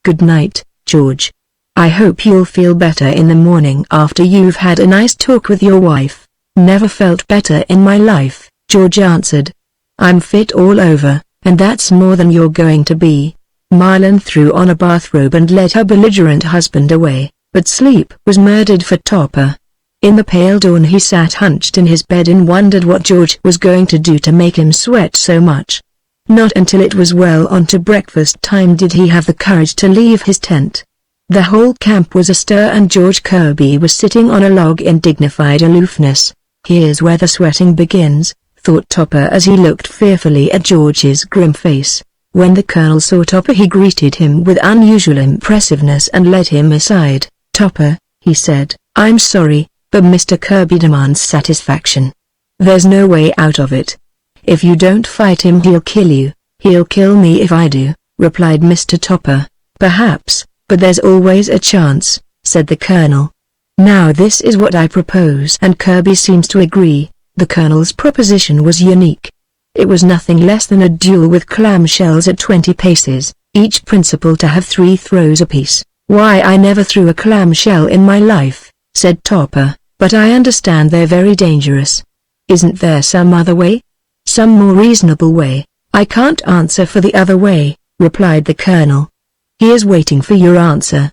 "Good night, George. I hope you'll feel better in the morning after you've had a nice talk with your wife." "Never felt better in my life," George answered. "I'm fit all over, and that's more than you're going to be." Marlon threw on a bathrobe and led her belligerent husband away, but sleep was murdered for Topper. In the pale dawn he sat hunched in his bed and wondered what George was going to do to make him sweat so much. Not until it was well on to breakfast time did he have the courage to leave his tent. The whole camp was astir and George Kirby was sitting on a log in dignified aloofness. "Here's where the sweating begins," thought Topper as he looked fearfully at George's grim face. When the Colonel saw Topper he greeted him with unusual impressiveness and led him aside. "Topper," he said, "I'm sorry, but Mr. Kirby demands satisfaction. There's no way out of it. If you don't fight him he'll kill you." "He'll kill me if I do," replied Mr. Topper. "Perhaps, but there's always a chance," said the Colonel. "Now this is what I propose." And Kirby seems to agree. The Colonel's proposition was unique. It was nothing less than a duel with clamshells at 20 paces, each principal to have 3 throws apiece. "Why, I never threw a clamshell in my life," said Topper, "but I understand they're very dangerous. Isn't there some other way? Some more reasonable way?" "I can't answer for the other way," replied the Colonel. "He is waiting for your answer.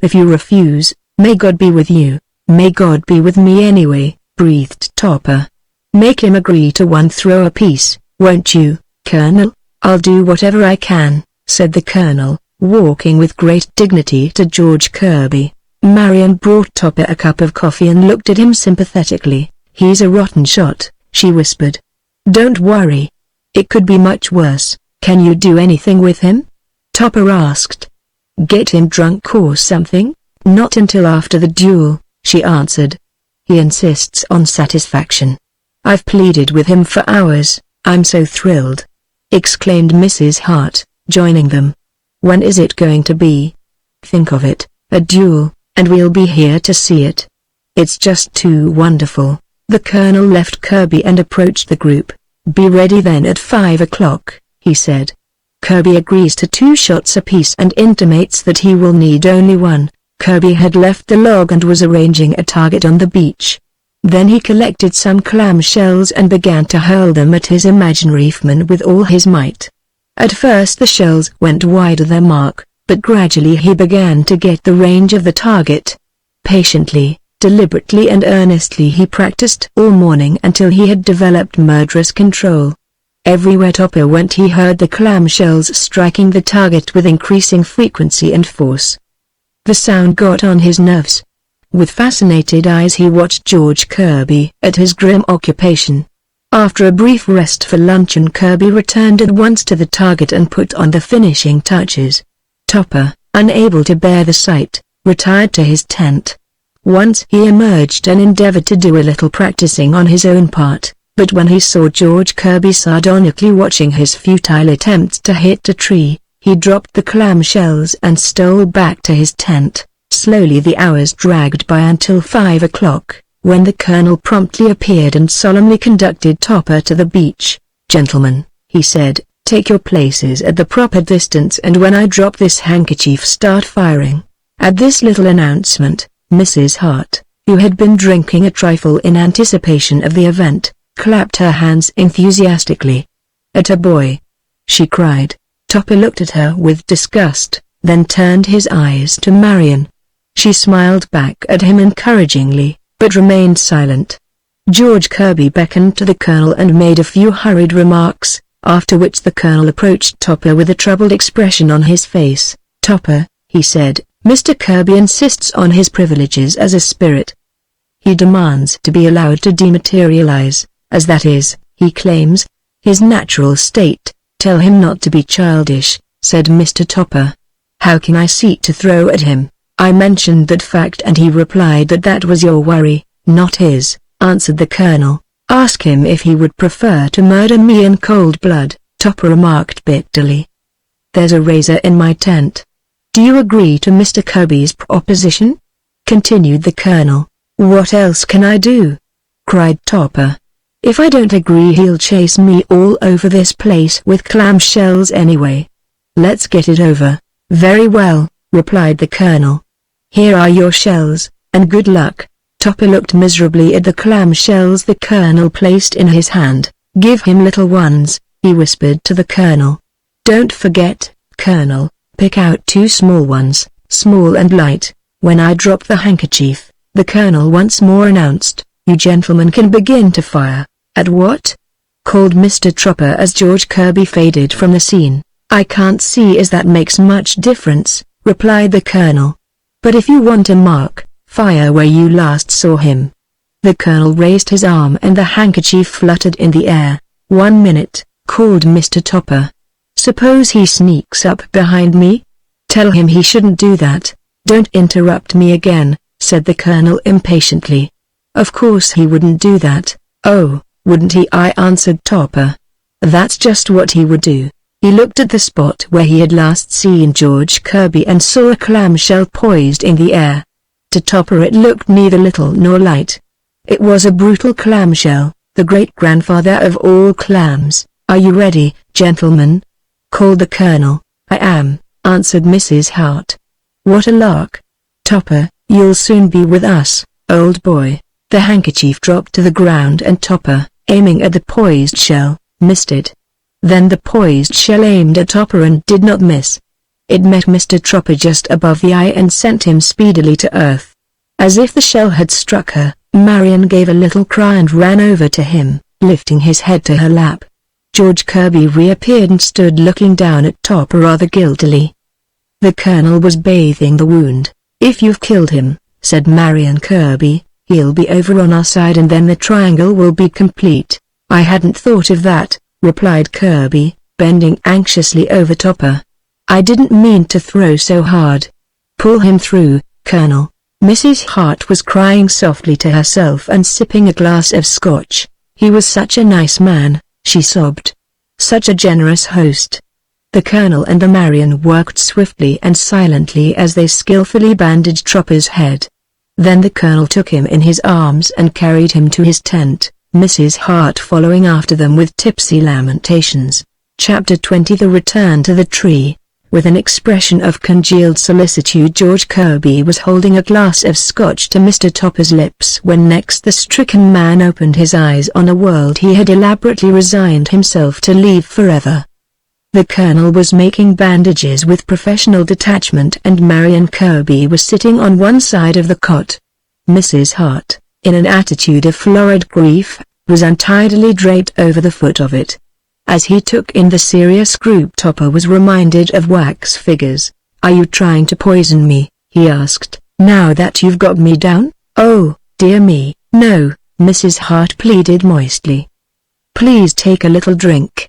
If you refuse, may God be with you." "May God be with me anyway," breathed Topper. "Make him agree to 1 throw apiece, won't you, Colonel?" "I'll do whatever I can," said the Colonel, walking with great dignity to George Kirby. Marion brought Topper a cup of coffee and looked at him sympathetically. "He's a rotten shot," she whispered. "Don't worry. It could be much worse." "Can you do anything with him?" Topper asked. "Get him drunk or something?" "Not until after the duel," she answered. "He insists on satisfaction. I've pleaded with him for hours." "I'm so thrilled," exclaimed Mrs. Hart, joining them. "When is it going to be?" "Think of it, a duel, and we'll be here to see it. It's just too wonderful." The Colonel left Kirby and approached the group. "Be ready then at 5 o'clock, he said. Kirby agrees to 2 shots apiece and intimates that he will need only 1. Kirby had left the log and was arranging a target on the beach. Then he collected some clamshells and began to hurl them at his imaginary foeman with all his might. At first the shells went wide of their mark, but gradually he began to get the range of the target. Patiently, deliberately and earnestly he practiced all morning until he had developed murderous control. Everywhere Topper went he heard the clamshells striking the target with increasing frequency and force. The sound got on his nerves. With fascinated eyes he watched George Kirby at his grim occupation. After a brief rest for luncheon Kirby returned at once to the target and put on the finishing touches. Topper, unable to bear the sight, retired to his tent. Once he emerged and endeavored to do a little practicing on his own part, but when he saw George Kirby sardonically watching his futile attempts to hit a tree, he dropped the clamshells and stole back to his tent. Slowly the hours dragged by until 5 o'clock, when the Colonel promptly appeared and solemnly conducted Topper to the beach. "Gentlemen," he said, "take your places at the proper distance and when I drop this handkerchief start firing." At this little announcement, Mrs. Hart, who had been drinking a trifle in anticipation of the event, clapped her hands enthusiastically. "At a boy!" she cried. Topper looked at her with disgust, then turned his eyes to Marion. She smiled back at him encouragingly, but remained silent. George Kirby beckoned to the Colonel and made a few hurried remarks, after which the Colonel approached Topper with a troubled expression on his face. "Topper," he said, "Mr. Kirby insists on his privileges as a spirit. He demands to be allowed to dematerialize, as that is, he claims. his natural state. Tell him not to be childish, said Mr. Topper. How can I seek to throw at him? I mentioned that fact and he replied that that was your worry, not his, answered the Colonel. Ask him if he would prefer to murder me in cold blood, Topper remarked bitterly. There's a razor in my tent. Do you agree to Mr. Kirby's proposition? Continued the Colonel. What else can I do? Cried Topper. If I don't agree he'll chase me all over this place with clamshells anyway. Let's get it over. Very well, replied the Colonel. Here are your shells, and good luck. Topper looked miserably at the clamshells the Colonel placed in his hand. Give him little ones, he whispered to the Colonel. Don't forget, Colonel, pick out 2 small ones, small and light. When I drop the handkerchief, the Colonel once more announced, you gentlemen can begin to fire. At what? Called Mr. Topper as George Kirby faded from the scene. I can't see as that makes much difference, replied the Colonel. But if you want a mark, fire where you last saw him. The Colonel raised his arm and the handkerchief fluttered in the air. 1 minute, called Mr. Topper. Suppose he sneaks up behind me? Tell him he shouldn't do that. Don't interrupt me again, said the Colonel impatiently. Of course he wouldn't do that. Oh, wouldn't he? I answered Topper. That's just what he would do. He looked at the spot where he had last seen George Kirby and saw a clamshell poised in the air. To Topper it looked neither little nor light. It was a brutal clamshell, the great-grandfather of all clams. Are you ready, gentlemen? Called the Colonel. I am, answered Mrs. Hart. What a lark. Topper, you'll soon be with us, old boy. The handkerchief dropped to the ground and Topper, aiming at the poised shell, missed it. Then the poised shell aimed at Topper and did not miss. It met Mr. Topper just above the eye and sent him speedily to earth. As if the shell had struck her, Marion gave a little cry and ran over to him, lifting his head to her lap. George Kirby reappeared and stood looking down at Topper rather guiltily. The Colonel was bathing the wound. If you've killed him, said Marion Kirby, he'll be over on our side and then the triangle will be complete. I hadn't thought of that, replied Kirby, bending anxiously over Topper. I didn't mean to throw so hard. Pull him through, Colonel. Mrs. Hart was crying softly to herself and sipping a glass of scotch. He was such a nice man, she sobbed. Such a generous host. The Colonel and the Marion worked swiftly and silently as they skillfully bandaged Topper's head. Then the Colonel took him in his arms and carried him to his tent, Mrs. Hart following after them with tipsy lamentations. Chapter 20 The Return to the Tree. With an expression of congealed solicitude George Kirby was holding a glass of scotch to Mr. Topper's lips when next the stricken man opened his eyes on a world he had elaborately resigned himself to leave forever. The Colonel was making bandages with professional detachment and Marion Kirby was sitting on one side of the cot. Mrs. Hart, in an attitude of florid grief, was untidily draped over the foot of it. As he took in the serious group Topper was reminded of wax figures. Are you trying to poison me, he asked, now that you've got me down? Oh, dear me, no, Mrs. Hart pleaded moistly. Please take a little drink.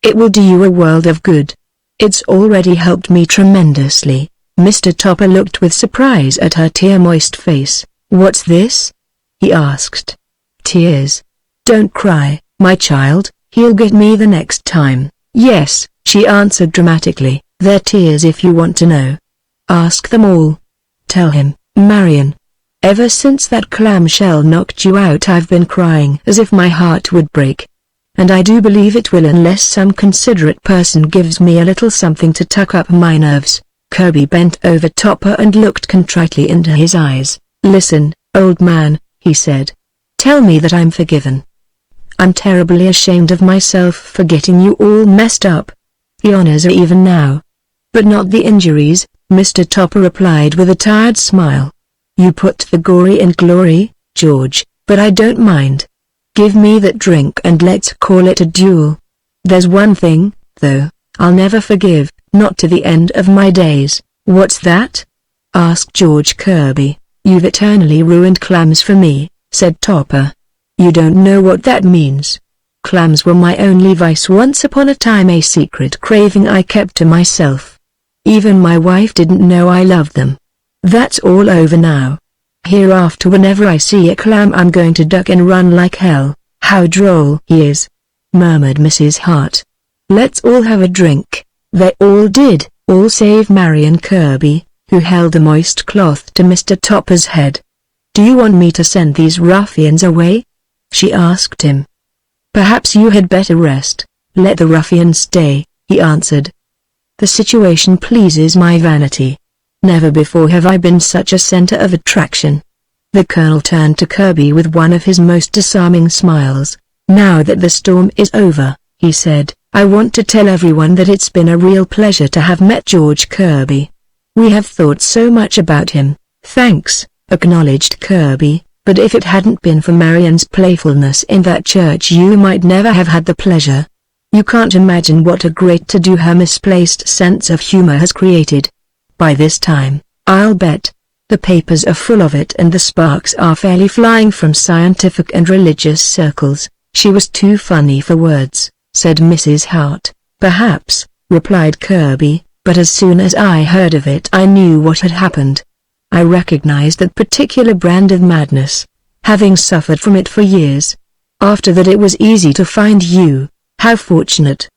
It will do you a world of good. It's already helped me tremendously. Mr. Topper looked with surprise at her tear-moist face. What's this? He asked. Tears. Don't cry, my child, he'll get me the next time. Yes, she answered dramatically, they're tears if you want to know. Ask them all. Tell him, Marion. Ever since that clamshell knocked you out I've been crying as if my heart would break. And I do believe it will unless some considerate person gives me a little something to tuck up my nerves. Kirby bent over Topper and looked contritely into his eyes. Listen, old man, he said. Tell me that I'm forgiven. I'm terribly ashamed of myself for getting you all messed up. The honors are even now. But not the injuries, Mr. Topper replied with a tired smile. You put the gory in glory, George, but I don't mind. Give me that drink and let's call it a duel. There's one thing, though, I'll never forgive, not to the end of my days. What's that? Asked George Kirby. You've eternally ruined clams for me, said Topper. You don't know what that means. Clams were my only vice once upon a time, a secret craving I kept to myself. Even my wife didn't know I loved them. That's all over now. Hereafter whenever I see a clam I'm going to duck and run like hell." "How droll he is," murmured Mrs. Hart. "Let's all have a drink." They all did, all save Marion Kirby, who held a moist cloth to Mr. Topper's head. "Do you want me to send these ruffians away?" she asked him. "Perhaps you had better rest. Let the ruffians stay," he answered. "The situation pleases my vanity. Never before have I been such a center of attraction." The Colonel turned to Kirby with one of his most disarming smiles. "Now that the storm is over," he said, "I want to tell everyone that it's been a real pleasure to have met George Kirby. We have thought so much about him." "Thanks," acknowledged Kirby, "but if it hadn't been for Marion's playfulness in that church you might never have had the pleasure. You can't imagine what a great to-do her misplaced sense of humor has created. By this time, I'll bet, the papers are full of it and the sparks are fairly flying from scientific and religious circles." "She was too funny for words," said Mrs. Hart. "Perhaps," replied Kirby, "but as soon as I heard of it I knew what had happened. I recognized that particular brand of madness, having suffered from it for years. After that it was easy to find you." "How fortunate,"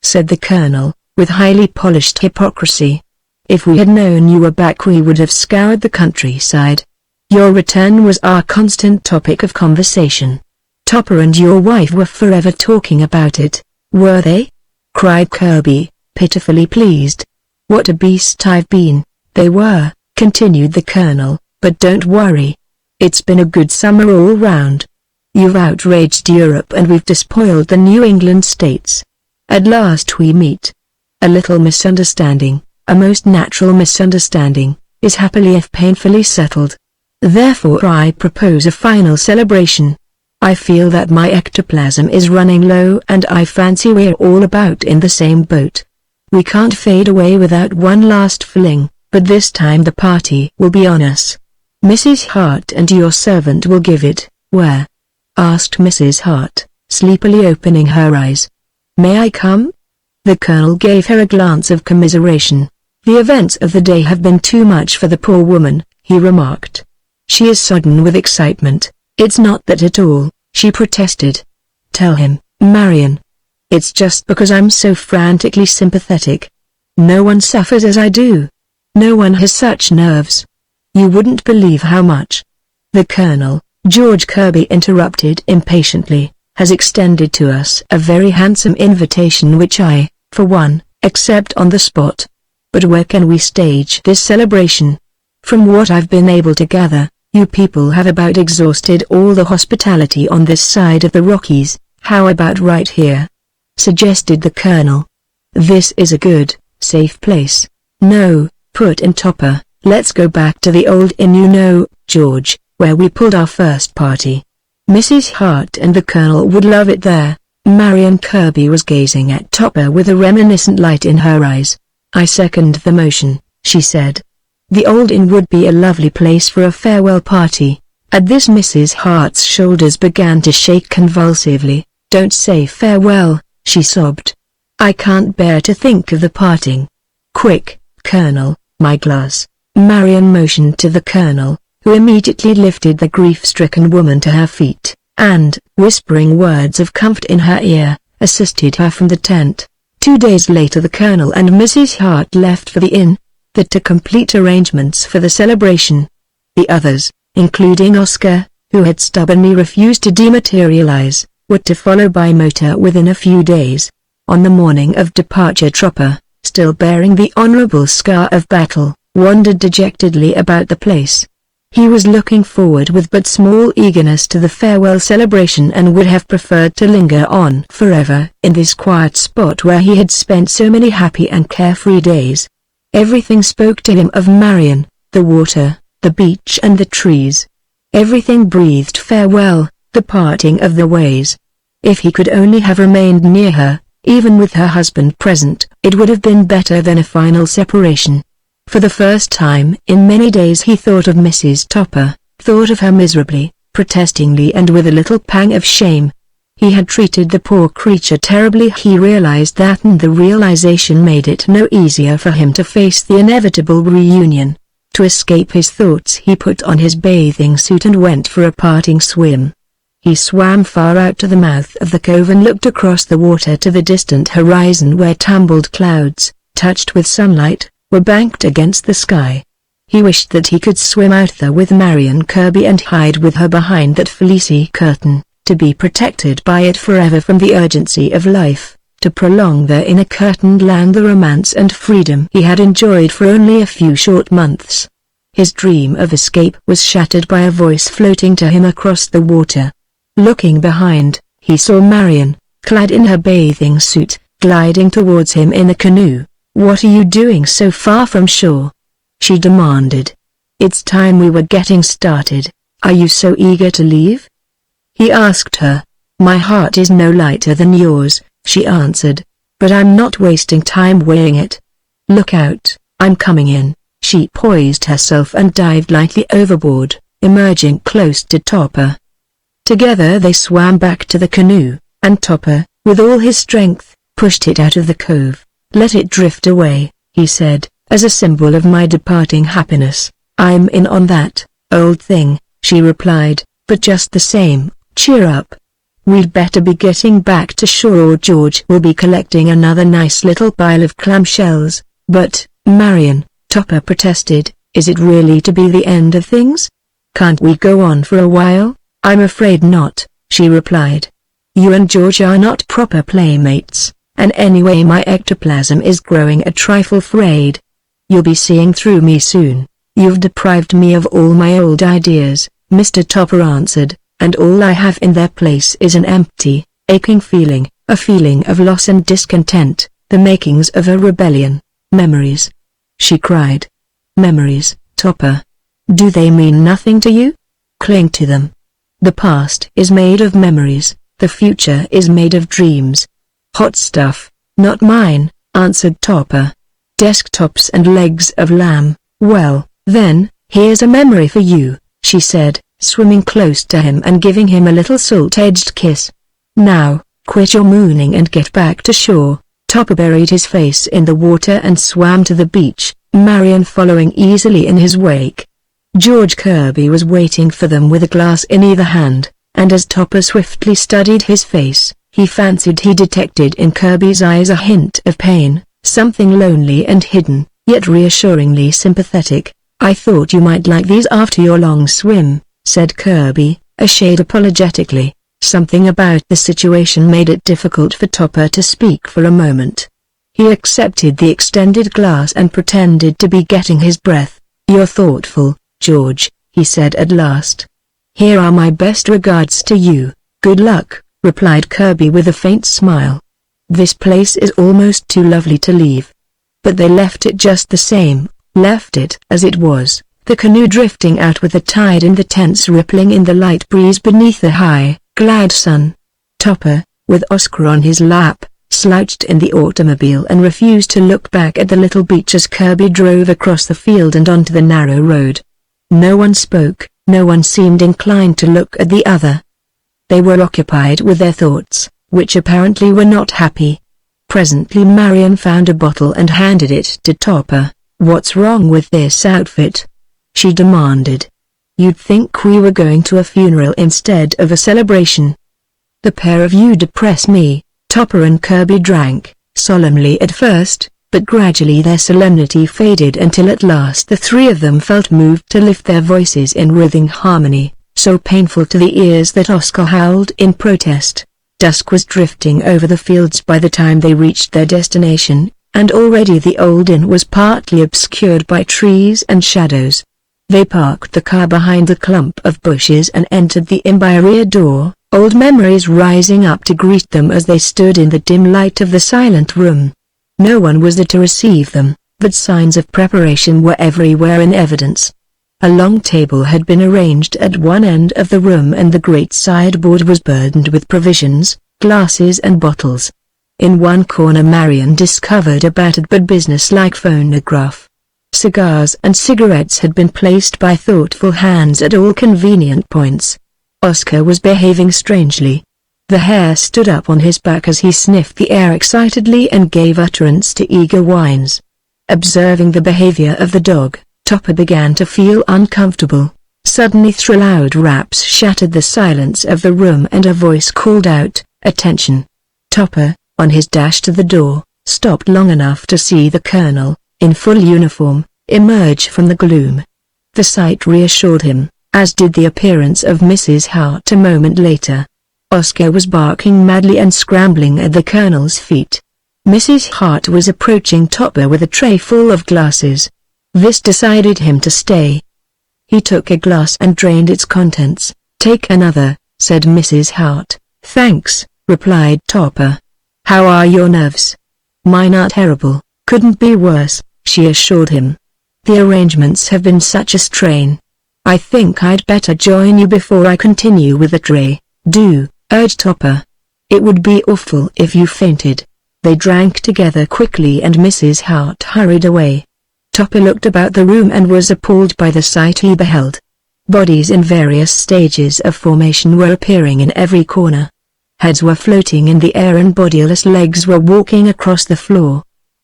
said the Colonel, with highly polished hypocrisy. "If we had known you were back we would have scoured the countryside. Your return was our constant topic of conversation. Topper and your wife were forever talking about it." "Were they?" cried Kirby, pitifully pleased. "What a beast I've been." "They were," continued the Colonel, "but don't worry. It's been a good summer all round. You've outraged Europe and we've despoiled the New England states. At last we meet. A little misunderstanding, a most natural misunderstanding, is happily if painfully settled. Therefore I propose a final celebration. I feel that my ectoplasm is running low and I fancy we're all about in the same boat. We can't fade away without one last fling, but this time the party will be on us. Mrs. Hart and your servant will give it." "Where?" asked Mrs. Hart, sleepily opening her eyes. "May I come?" The Colonel gave her a glance of commiseration. "The events of the day have been too much for the poor woman," he remarked. "She is sodden with excitement." "It's not that at all," she protested. "Tell him, Marion. It's just because I'm so frantically sympathetic. No one suffers as I do. No one has such nerves. You wouldn't believe how much." The Colonel, George Kirby interrupted impatiently, "has extended to us a very handsome invitation which I, for one, accept on the spot. But where can we stage this celebration? From what I've been able to gather, you people have about exhausted all the hospitality on this side of the Rockies. How about right here?" suggested the Colonel. "This is a good, safe place." "No," put in Topper, "let's go back to the old inn you know, George, where we pulled our first party. Mrs. Hart and the Colonel would love it there." Marion Kirby was gazing at Topper with a reminiscent light in her eyes. "I second the motion," she said. "The old inn would be a lovely place for a farewell party." At this Mrs. Hart's shoulders began to shake convulsively. "Don't say farewell," she sobbed. "I can't bear to think of the parting. Quick, Colonel, my glass." Marion motioned to the Colonel, who immediately lifted the grief-stricken woman to her feet, and, whispering words of comfort in her ear, assisted her from the tent. 2 days later the Colonel and Mrs. Hart left for the inn, to complete arrangements for the celebration. The others, including Oscar, who had stubbornly refused to dematerialize, were to follow by motor within a few days. On the morning of departure Topper, still bearing the honorable scar of battle, wandered dejectedly about the place. He was looking forward with but small eagerness to the farewell celebration and would have preferred to linger on forever in this quiet spot where he had spent so many happy and carefree days. Everything spoke to him of Marion, the water, the beach and the trees. Everything breathed farewell, the parting of the ways. If he could only have remained near her, even with her husband present, it would have been better than a final separation. For the first time in many days he thought of Mrs. Topper, thought of her miserably, protestingly and with a little pang of shame. He had treated the poor creature terribly. He realized that, and the realization made it no easier for him to face the inevitable reunion. To escape his thoughts, he put on his bathing suit and went for a parting swim. He swam far out to the mouth of the cove and looked across the water to the distant horizon where tumbled clouds, touched with sunlight, were banked against the sky. He wished that he could swim out there with Marion Kirby and hide with her behind that fleecy curtain, to be protected by it forever from the urgency of life, to prolong there in a curtained land the romance and freedom he had enjoyed for only a few short months. His dream of escape was shattered by a voice floating to him across the water. Looking behind, he saw Marion, clad in her bathing suit, gliding towards him in a canoe. "What are you doing so far from shore?" she demanded. "It's time we were getting started. Are you so eager to leave?" he asked her. "My heart is no lighter than yours," she answered, "but I'm not wasting time weighing it. Look out, I'm coming in." She poised herself and dived lightly overboard, emerging close to Topper. Together they swam back to the canoe, and Topper, with all his strength, pushed it out of the cove. "Let it drift away," he said, "as a symbol of my departing happiness." "I'm in on that, old thing," she replied, "but just the same, cheer up. We'd better be getting back to shore or George will be collecting another nice little pile of clamshells." "But, Marion," Topper protested, "is it really to be the end of things? Can't we go on for a while?" "I'm afraid not," she replied. "You and George are not proper playmates, and anyway my ectoplasm is growing a trifle frayed. You'll be seeing through me soon. You've deprived me of all my old ideas," Mr. Topper answered, "and all I have in their place is an empty, aching feeling, a feeling of loss and discontent, the makings of a rebellion." "Memories," she cried. "Memories, Topper. Do they mean nothing to you? Cling to them. The past is made of memories, the future is made of dreams." "Hot stuff, not mine," answered Topper. "Desktops and legs of lamb." "Well, then, here's a memory for you," she said, swimming close to him and giving him a little salt-edged kiss. "Now, quit your mooning and get back to shore." Topper buried his face in the water and swam to the beach, Marion following easily in his wake. George Kirby was waiting for them with a glass in either hand, and as Topper swiftly studied his face, he fancied he detected in Kirby's eyes a hint of pain, something lonely and hidden, yet reassuringly sympathetic. "I thought you might like these after your long swim," said Kirby, a shade apologetically. Something about the situation made it difficult for Topper to speak for a moment. He accepted the extended glass and pretended to be getting his breath. "You're thoughtful, George," he said at last. "Here are my best regards to you." "Good luck," replied Kirby with a faint smile. "This place is almost too lovely to leave." But they left it just the same, left it as it was, the canoe drifting out with the tide and the tents rippling in the light breeze beneath the high, glad sun. Topper, with Oscar on his lap, slouched in the automobile and refused to look back at the little beach as Kirby drove across the field and onto the narrow road. No one spoke, no one seemed inclined to look at the other. They were occupied with their thoughts, which apparently were not happy. Presently Marion found a bottle and handed it to Topper. "What's wrong with this outfit?" she demanded. "You'd think we were going to a funeral instead of a celebration." "The pair of you depress me." Topper and Kirby drank, solemnly at first, but gradually their solemnity faded until at last the three of them felt moved to lift their voices in rhythmic harmony, so painful to the ears that Oscar howled in protest. Dusk was drifting over the fields by the time they reached their destination, and already the old inn was partly obscured by trees and shadows. They parked the car behind a clump of bushes and entered the inn by a rear door, old memories rising up to greet them as they stood in the dim light of the silent room. No one was there to receive them, but signs of preparation were everywhere in evidence. A long table had been arranged at one end of the room and the great sideboard was burdened with provisions, glasses and bottles. In one corner Marion discovered a battered but businesslike phonograph. Cigars and cigarettes had been placed by thoughtful hands at all convenient points. Oscar was behaving strangely. The hair stood up on his back as he sniffed the air excitedly and gave utterance to eager whines. Observing the behavior of the dog, Topper began to feel uncomfortable. Suddenly loud raps shattered the silence of the room and a voice called out, "Attention!" Topper, on his dash to the door, stopped long enough to see the Colonel, in full uniform, emerge from the gloom. The sight reassured him, as did the appearance of Mrs. Hart a moment later. Oscar was barking madly and scrambling at the Colonel's feet. Mrs. Hart was approaching Topper with a tray full of glasses. This decided him to stay. He took a glass and drained its contents. "Take another," said Mrs. Hart. "Thanks," replied Topper. "How are your nerves?" "Mine are terrible, couldn't be worse," she assured him. "The arrangements have been such a strain. I think I'd better join you before I continue with the tray." "Do," urged Topper. "It would be awful if you fainted." They drank together quickly and Mrs. Hart hurried away. Topper looked about the room and was appalled by the sight he beheld. Bodies in various stages of formation were appearing in every corner. Heads were floating in the air and bodiless legs were walking across the floor.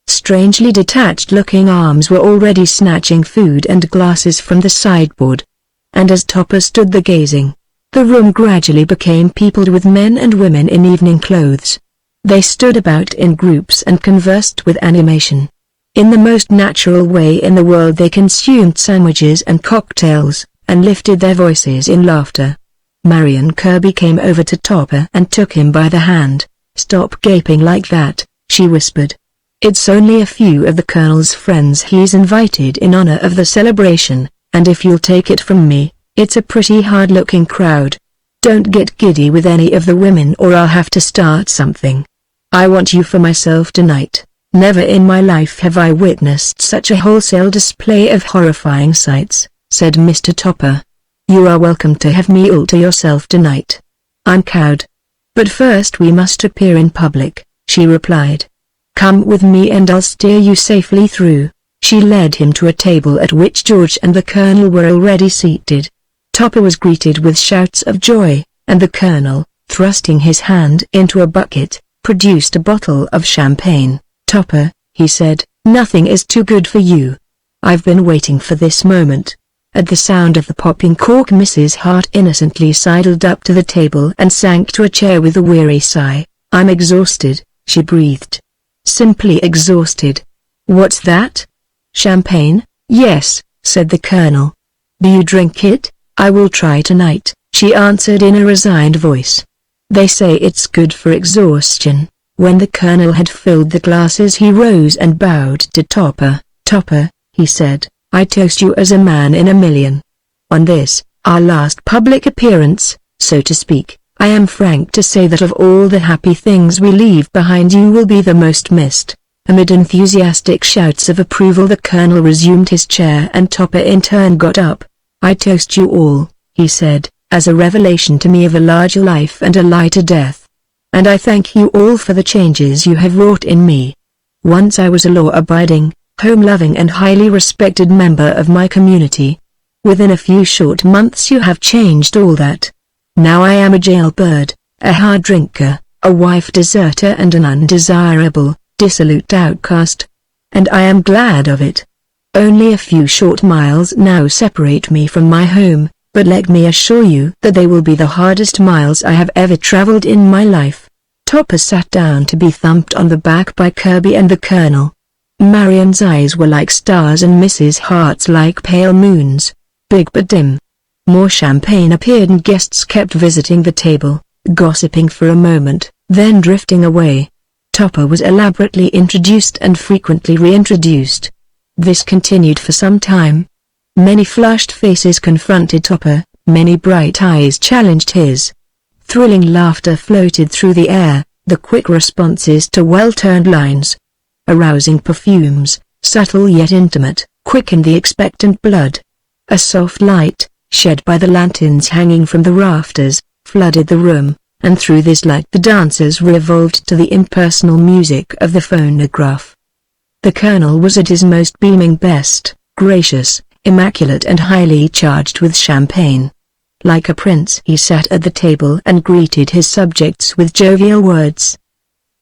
Strangely detached-looking arms were already snatching food and glasses from the sideboard. And as Topper stood there gazing, the room gradually became peopled with men and women in evening clothes. They stood about in groups and conversed with animation. In the most natural way in the world they consumed sandwiches and cocktails, and lifted their voices in laughter. Marion Kirby came over to Topper and took him by the hand. "Stop gaping like that," she whispered. "It's only a few of the Colonel's friends he's invited in honor of the celebration, and if you'll take it from me, it's a pretty hard-looking crowd. Don't get giddy with any of the women or I'll have to start something. I want you for myself tonight." "Never in my life have I witnessed such a wholesale display of horrifying sights," said Mr. Topper. "You are welcome to have me all to yourself tonight. I'm cowed. But first we must appear in public," she replied. "Come with me and I'll steer you safely through." She led him to a table at which George and the Colonel were already seated. Topper was greeted with shouts of joy, and the Colonel, thrusting his hand into a bucket, produced a bottle of champagne. "Topper," he said, "nothing is too good for you. I've been waiting for this moment." At the sound of the popping cork Mrs. Hart innocently sidled up to the table and sank to a chair with a weary sigh. "I'm exhausted," she breathed. "Simply exhausted." "What's that?" "Champagne?" "Yes," said the Colonel. "Do you drink it?" "I will try tonight," she answered in a resigned voice. "They say it's good for exhaustion." When the Colonel had filled the glasses he rose and bowed to Topper. "Topper," he said, "I toast you as a man in a million. On this, our last public appearance, so to speak, I am frank to say that of all the happy things we leave behind you will be the most missed." Amid enthusiastic shouts of approval the Colonel resumed his chair and Topper in turn got up. "I toast you all," he said, "as a revelation to me of a larger life and a lighter death. And I thank you all for the changes you have wrought in me. Once I was a law-abiding, home-loving and highly respected member of my community. Within a few short months you have changed all that. Now I am a jailbird, a hard drinker, a wife deserter and an undesirable, dissolute outcast. And I am glad of it. Only a few short miles now separate me from my home, but let me assure you that they will be the hardest miles I have ever traveled in my life." Topper sat down to be thumped on the back by Kirby and the Colonel. Marion's eyes were like stars and Mrs. Hart's like pale moons, big but dim. More champagne appeared and guests kept visiting the table, gossiping for a moment, then drifting away. Topper was elaborately introduced and frequently reintroduced. This continued for some time. Many flushed faces confronted Topper, many bright eyes challenged his. Thrilling laughter floated through the air, the quick responses to well-turned lines. Arousing perfumes, subtle yet intimate, quickened the expectant blood. A soft light, shed by the lanterns hanging from the rafters, flooded the room, and through this light the dancers revolved to the impersonal music of the phonograph. The Colonel was at his most beaming best, gracious, immaculate and highly charged with champagne. Like a prince he sat at the table and greeted his subjects with jovial words.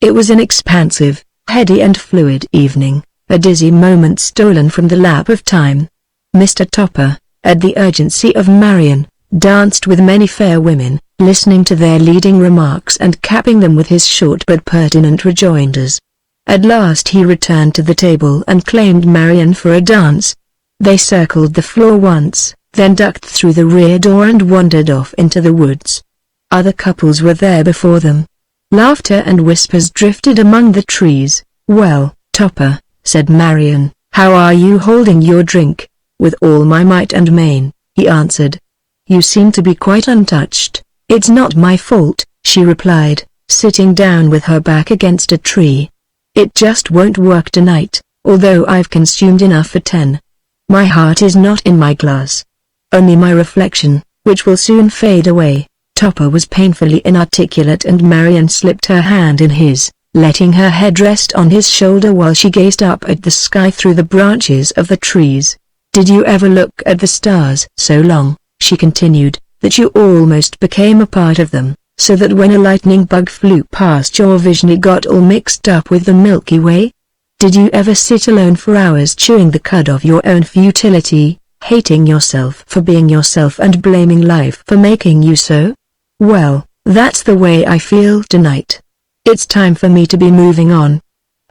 It was an expansive, heady and fluid evening, a dizzy moment stolen from the lap of time. Mr. Topper, at the urgency of Marion, danced with many fair women, listening to their leading remarks and capping them with his short but pertinent rejoinders. At last he returned to the table and claimed Marion for a dance. They circled the floor once, then ducked through the rear door and wandered off into the woods. Other couples were there before them. Laughter and whispers drifted among the trees. "Well, Topper," said Marion, "how are you holding your drink?" "With all my might and main," he answered. "You seem to be quite untouched." "It's not my fault," she replied, sitting down with her back against a tree. "It just won't work tonight, although I've consumed enough for 10. My heart is not in my glass. Only my reflection, which will soon fade away." Topper was painfully inarticulate and Marion slipped her hand in his, letting her head rest on his shoulder while she gazed up at the sky through the branches of the trees. "Did you ever look at the stars so long," she continued, "that you almost became a part of them, so that when a lightning bug flew past your vision it got all mixed up with the Milky Way? Did you ever sit alone for hours chewing the cud of your own futility, hating yourself for being yourself and blaming life for making you so? Well, that's the way I feel tonight. It's time for me to be moving on.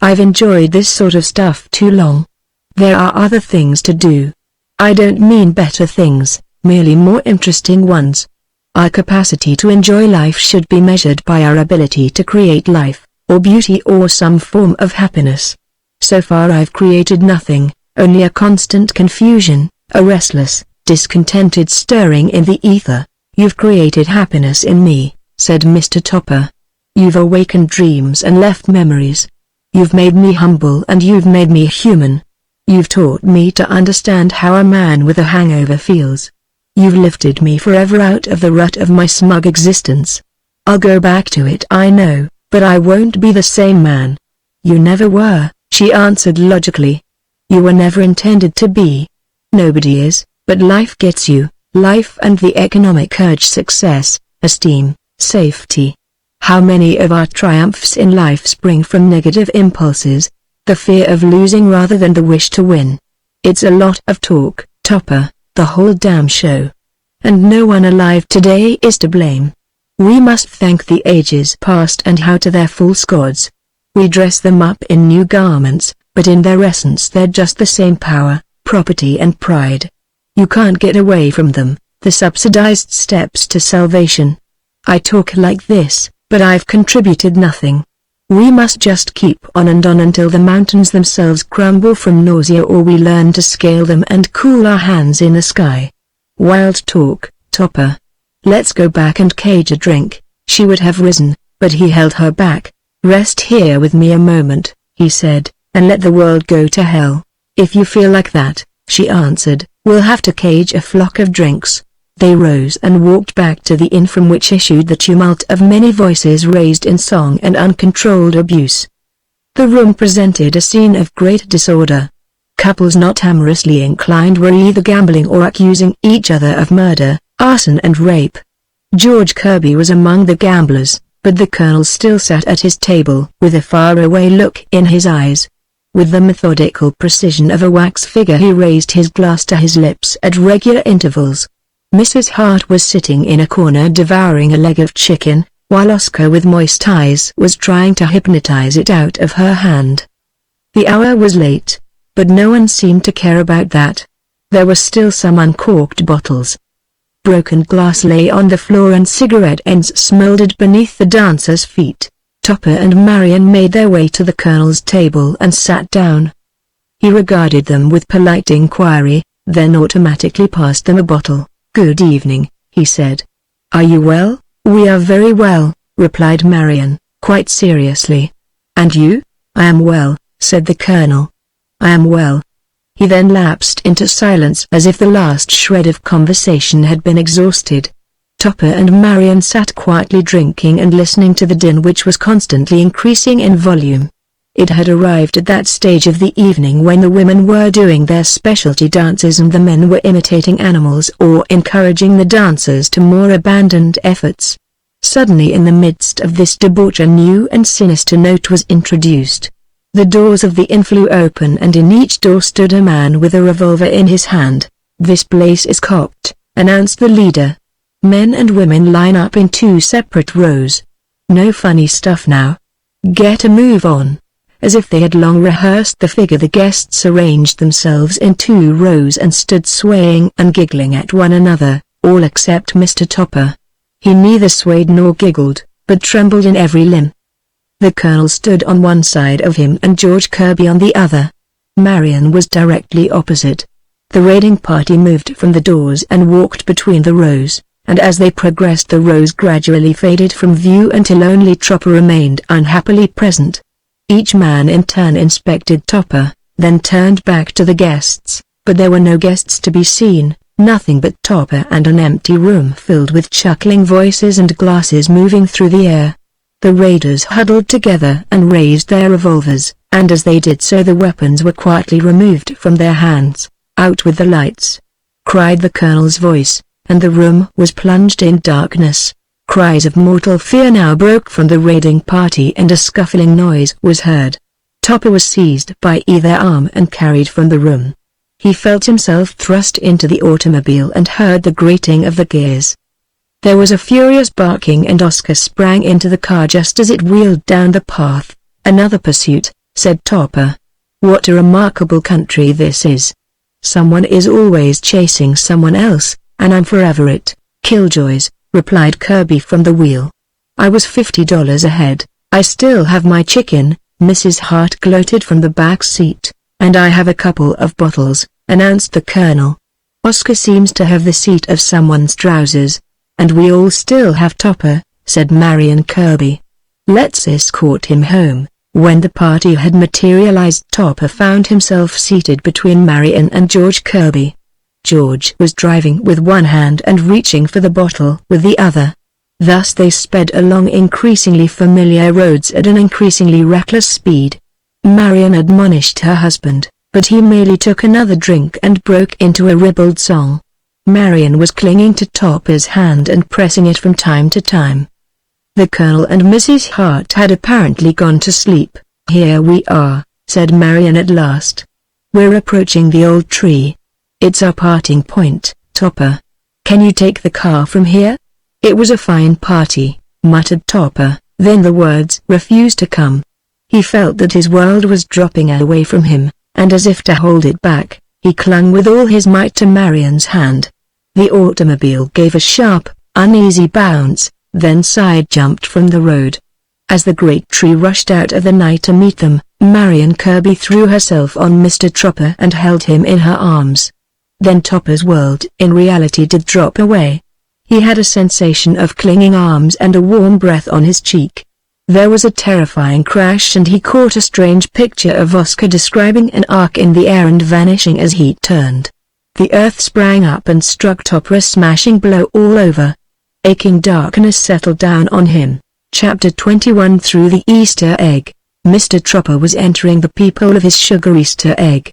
I've enjoyed this sort of stuff too long. There are other things to do. I don't mean better things, merely more interesting ones. Our capacity to enjoy life should be measured by our ability to create life, or beauty or some form of happiness. So far I've created nothing, only a constant confusion, a restless, discontented stirring in the ether. You've created happiness in me," said Mr. Topper. "You've awakened dreams and left memories. You've made me humble and you've made me human. You've taught me to understand how a man with a hangover feels. You've lifted me forever out of the rut of my smug existence. I'll go back to it, I know, but I won't be the same man." "You never were," she answered logically. "You were never intended to be. Nobody is, but life gets you, life and the economic urge, success, esteem, safety. How many of our triumphs in life spring from negative impulses, the fear of losing rather than the wish to win? It's a lot of talk, Topper, the whole damn show. And no one alive today is to blame. We must thank the ages past and how to their false gods. We dress them up in new garments, but in their essence they're just the same power, property and pride. You can't get away from them, the subsidized steps to salvation. I talk like this, but I've contributed nothing. We must just keep on and on until the mountains themselves crumble from nausea or we learn to scale them and cool our hands in the sky. Wild talk, Topper. Let's go back and cage a drink." She would have risen, but he held her back. "Rest here with me a moment," he said, "and let the world go to hell." "If you feel like that," she answered, "we'll have to cage a flock of drinks." They rose and walked back to the inn from which issued the tumult of many voices raised in song and uncontrolled abuse. The room presented a scene of great disorder. Couples not amorously inclined were either gambling or accusing each other of murder, arson and rape. George Kirby was among the gamblers, but the Colonel still sat at his table with a faraway look in his eyes. With the methodical precision of a wax figure he raised his glass to his lips at regular intervals. Mrs. Hart was sitting in a corner devouring a leg of chicken, while Oscar with moist eyes was trying to hypnotize it out of her hand. The hour was late, but no one seemed to care about that. There were still some uncorked bottles. Broken glass lay on the floor and cigarette ends smoldered beneath the dancers' feet. Topper and Marion made their way to the Colonel's table and sat down. He regarded them with polite inquiry, then automatically passed them a bottle. "Good evening," he said. "Are you well?" "We are very well," replied Marion, quite seriously. "And you?" "I am well," said the Colonel. "I am well." He then lapsed into silence as if the last shred of conversation had been exhausted. Topper and Marion sat quietly drinking and listening to the din which was constantly increasing in volume. It had arrived at that stage of the evening when the women were doing their specialty dances and the men were imitating animals or encouraging the dancers to more abandoned efforts. Suddenly in the midst of this debauch a new and sinister note was introduced. The doors of the inn flew open and in each door stood a man with a revolver in his hand. "This place is copped," announced the leader. "Men and women line up in 2 separate rows. No funny stuff now. Get a move on." As if they had long rehearsed the figure, the guests arranged themselves in 2 rows and stood swaying and giggling at one another, all except Mr. Topper. He neither swayed nor giggled, but trembled in every limb. The Colonel stood on one side of him and George Kirby on the other. Marion was directly opposite. The raiding party moved from the doors and walked between the rows, and as they progressed the rows gradually faded from view until only Topper remained unhappily present. Each man in turn inspected Topper, then turned back to the guests, but there were no guests to be seen, nothing but Topper and an empty room filled with chuckling voices and glasses moving through the air. The raiders huddled together and raised their revolvers, and as they did so the weapons were quietly removed from their hands. "Out with the lights!" cried the Colonel's voice, and the room was plunged in darkness. Cries of mortal fear now broke from the raiding party and a scuffling noise was heard. Topper was seized by either arm and carried from the room. He felt himself thrust into the automobile and heard the grating of the gears. There was a furious barking and Oscar sprang into the car just as it wheeled down the path. "Another pursuit," said Topper. "What a remarkable country this is. Someone is always chasing someone else, and I'm forever it." "Killjoys," replied Kirby from the wheel. "I was $50 ahead. I still have my chicken," Mrs. Hart gloated from the back seat. "And I have a couple of bottles," announced the Colonel. "Oscar seems to have the seat of someone's trousers. And we all still have Topper," said Marion Kirby. "Let's escort him home." When the party had materialized, Topper found himself seated between Marion and George Kirby. George was driving with one hand and reaching for the bottle with the other. Thus they sped along increasingly familiar roads at an increasingly reckless speed. Marion admonished her husband, but he merely took another drink and broke into a ribald song. Marion was clinging to Topper's hand and pressing it from time to time. The Colonel and Mrs. Hart had apparently gone to sleep. "Here we are," said Marion at last. "We're approaching the old tree. It's our parting point, Topper. Can you take the car from here?" "It was a fine party," muttered Topper, then the words refused to come. He felt that his world was dropping away from him, and as if to hold it back, he clung with all his might to Marion's hand. The automobile gave a sharp, uneasy bounce, then side-jumped from the road. As the great tree rushed out of the night to meet them, Marion Kirby threw herself on Mr. Topper and held him in her arms. Then Topper's world in reality did drop away. He had a sensation of clinging arms and a warm breath on his cheek. There was a terrifying crash and he caught a strange picture of Oscar describing an arc in the air and vanishing as he turned. The earth sprang up and struck Topper a smashing blow all over. Aching darkness settled down on him. Chapter 21 Through the Easter Egg. Mr. Topper was entering the peephole of his sugar Easter egg.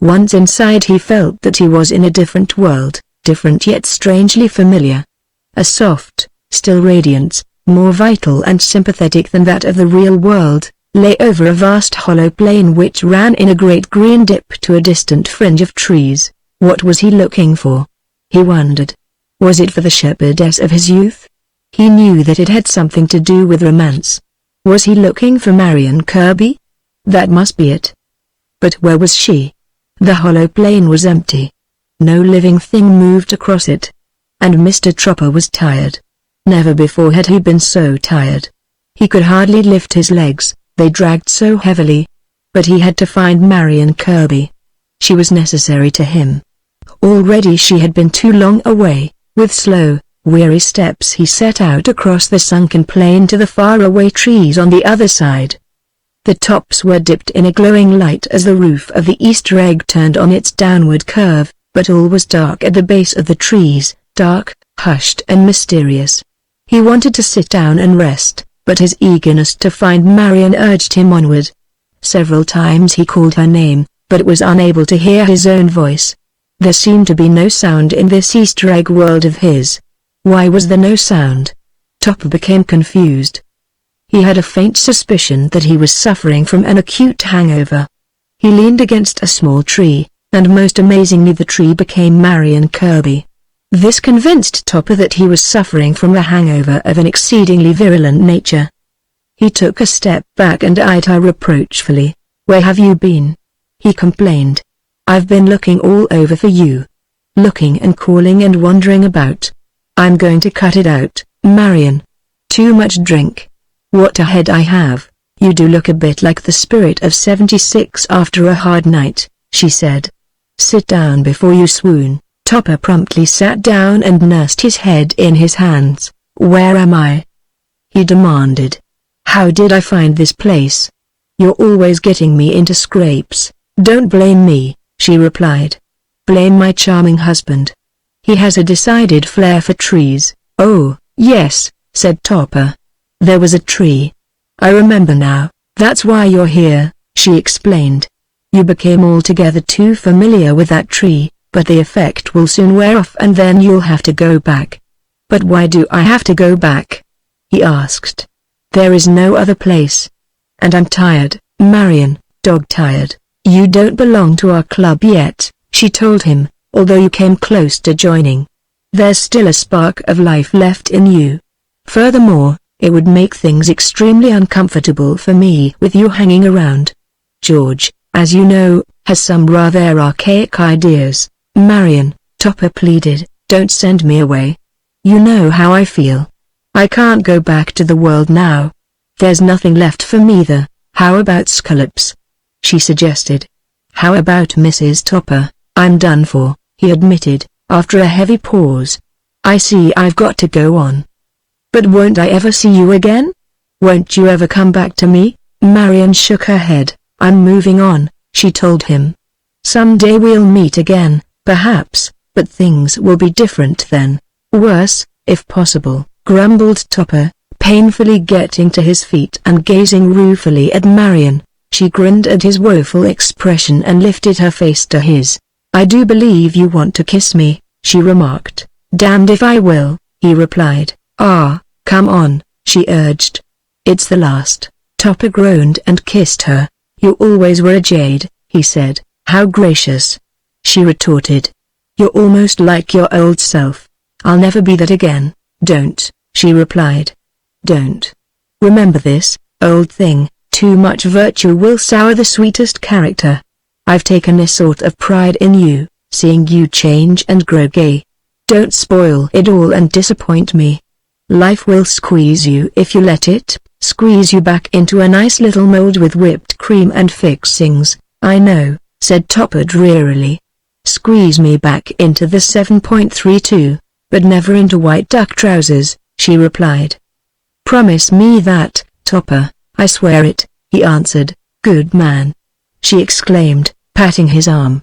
Once inside he felt that he was in a different world, different yet strangely familiar. A soft, still radiance, more vital and sympathetic than that of the real world, lay over a vast hollow plain which ran in a great green dip to a distant fringe of trees. What was he looking for? He wondered. Was it for the shepherdess of his youth? He knew that it had something to do with romance. Was he looking for Marion Kirby? That must be it. But where was she? The hollow plain was empty. No living thing moved across it. And Mr. Topper was tired. Never before had he been so tired. He could hardly lift his legs, they dragged so heavily. But he had to find Marion Kirby. She was necessary to him. Already she had been too long away. With slow, weary steps he set out across the sunken plain to the faraway trees on the other side. The tops were dipped in a glowing light as the roof of the Easter egg turned on its downward curve, but all was dark at the base of the trees, dark, hushed and mysterious. He wanted to sit down and rest, but his eagerness to find Marion urged him onward. Several times he called her name, but was unable to hear his own voice. There seemed to be no sound in this Easter egg world of his. Why was there no sound? Topper became confused. He had a faint suspicion that he was suffering from an acute hangover. He leaned against a small tree, and most amazingly the tree became Marion Kirby. This convinced Topper that he was suffering from a hangover of an exceedingly virulent nature. He took a step back and eyed her reproachfully. "Where have you been?" he complained. "I've been looking all over for you. Looking and calling and wandering about. I'm going to cut it out, Marion. Too much drink. What a head I have. You do look a bit like the spirit of 76 after a hard night," she said. "Sit down before you swoon." Topper promptly sat down and nursed his head in his hands. "Where am I?" he demanded. "How did I find this place? You're always getting me into scrapes." "Don't blame me," she replied. "Blame my charming husband. He has a decided flair for trees." "Oh, yes," said Topper. "There was a tree. I remember now. That's why you're here," she explained. "You became altogether too familiar with that tree, but the effect will soon wear off and then you'll have to go back." "But why do I have to go back?" he asked. "There is no other place. And I'm tired, Marion, dog-tired." "You don't belong to our club yet," she told him, "although you came close to joining. There's still a spark of life left in you. Furthermore, it would make things extremely uncomfortable for me with you hanging around. George, as you know, has some rather archaic ideas." "Marion," Topper pleaded, "don't send me away. You know how I feel. I can't go back to the world now. There's nothing left for me there." "How about Scallops?" she suggested. "How about Mrs. Topper?" "I'm done for," he admitted, after a heavy pause. "I see I've got to go on." "But won't I ever see you again? Won't you ever come back to me?" Marion shook her head. "I'm moving on," she told him. "Someday we'll meet again, perhaps, but things will be different then. Worse, if possible," grumbled Topper, painfully getting to his feet and gazing ruefully at Marion. She grinned at his woeful expression and lifted her face to his. "I do believe you want to kiss me," she remarked. "Damned if I will," he replied. "Ah, come on," she urged. "It's the last." Topper groaned and kissed her. "You always were a jade," he said. "How gracious," she retorted. "You're almost like your old self." "I'll never be that again." "Don't," she replied. "Don't. Remember this, old thing, too much virtue will sour the sweetest character. I've taken a sort of pride in you, seeing you change and grow gay. Don't spoil it all and disappoint me. Life will squeeze you if you let it, squeeze you back into a nice little mold with whipped cream and fixings." "I know," said Topper drearily. "Squeeze me back into the 7.32, but never into white duck trousers," she replied. "Promise me that, Topper." "I swear it," he answered. "Good man," she exclaimed, patting his arm.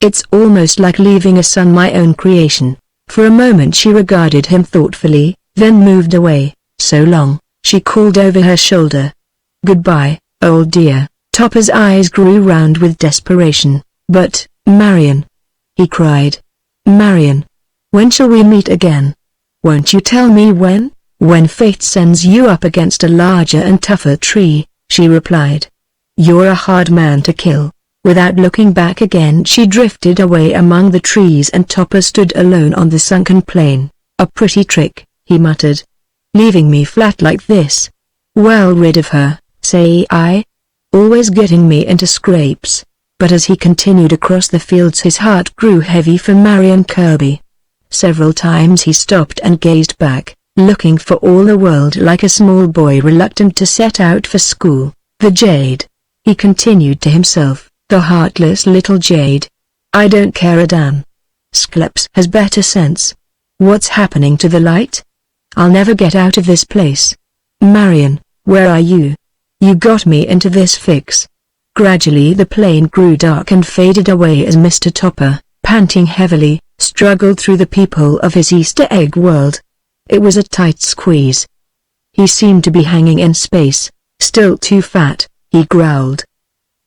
"It's almost like leaving a son my own creation." For a moment she regarded him thoughtfully, then moved away. "So long," she called over her shoulder. "Goodbye, old dear." Topper's eyes grew round with desperation. "But, Marion," he cried. "Marion, when shall we meet again? Won't you tell me when?" "When fate sends you up against a larger and tougher tree," she replied. "You're a hard man to kill." Without looking back again she drifted away among the trees and Topper stood alone on the sunken plain. "A pretty trick," he muttered. "Leaving me flat like this. Well rid of her, say I. Always getting me into scrapes." But as he continued across the fields his heart grew heavy for Marion Kirby. Several times he stopped and gazed back, looking for all the world like a small boy reluctant to set out for school. "The jade," he continued to himself, "the heartless little jade. I don't care a damn. Scallops has better sense. What's happening to the light? I'll never get out of this place. Marion, where are you? You got me into this fix." Gradually the plain grew dark and faded away as Mr. Topper, panting heavily, struggled through the people of his Easter egg world. It was a tight squeeze. He seemed to be hanging in space, still too fat, he growled.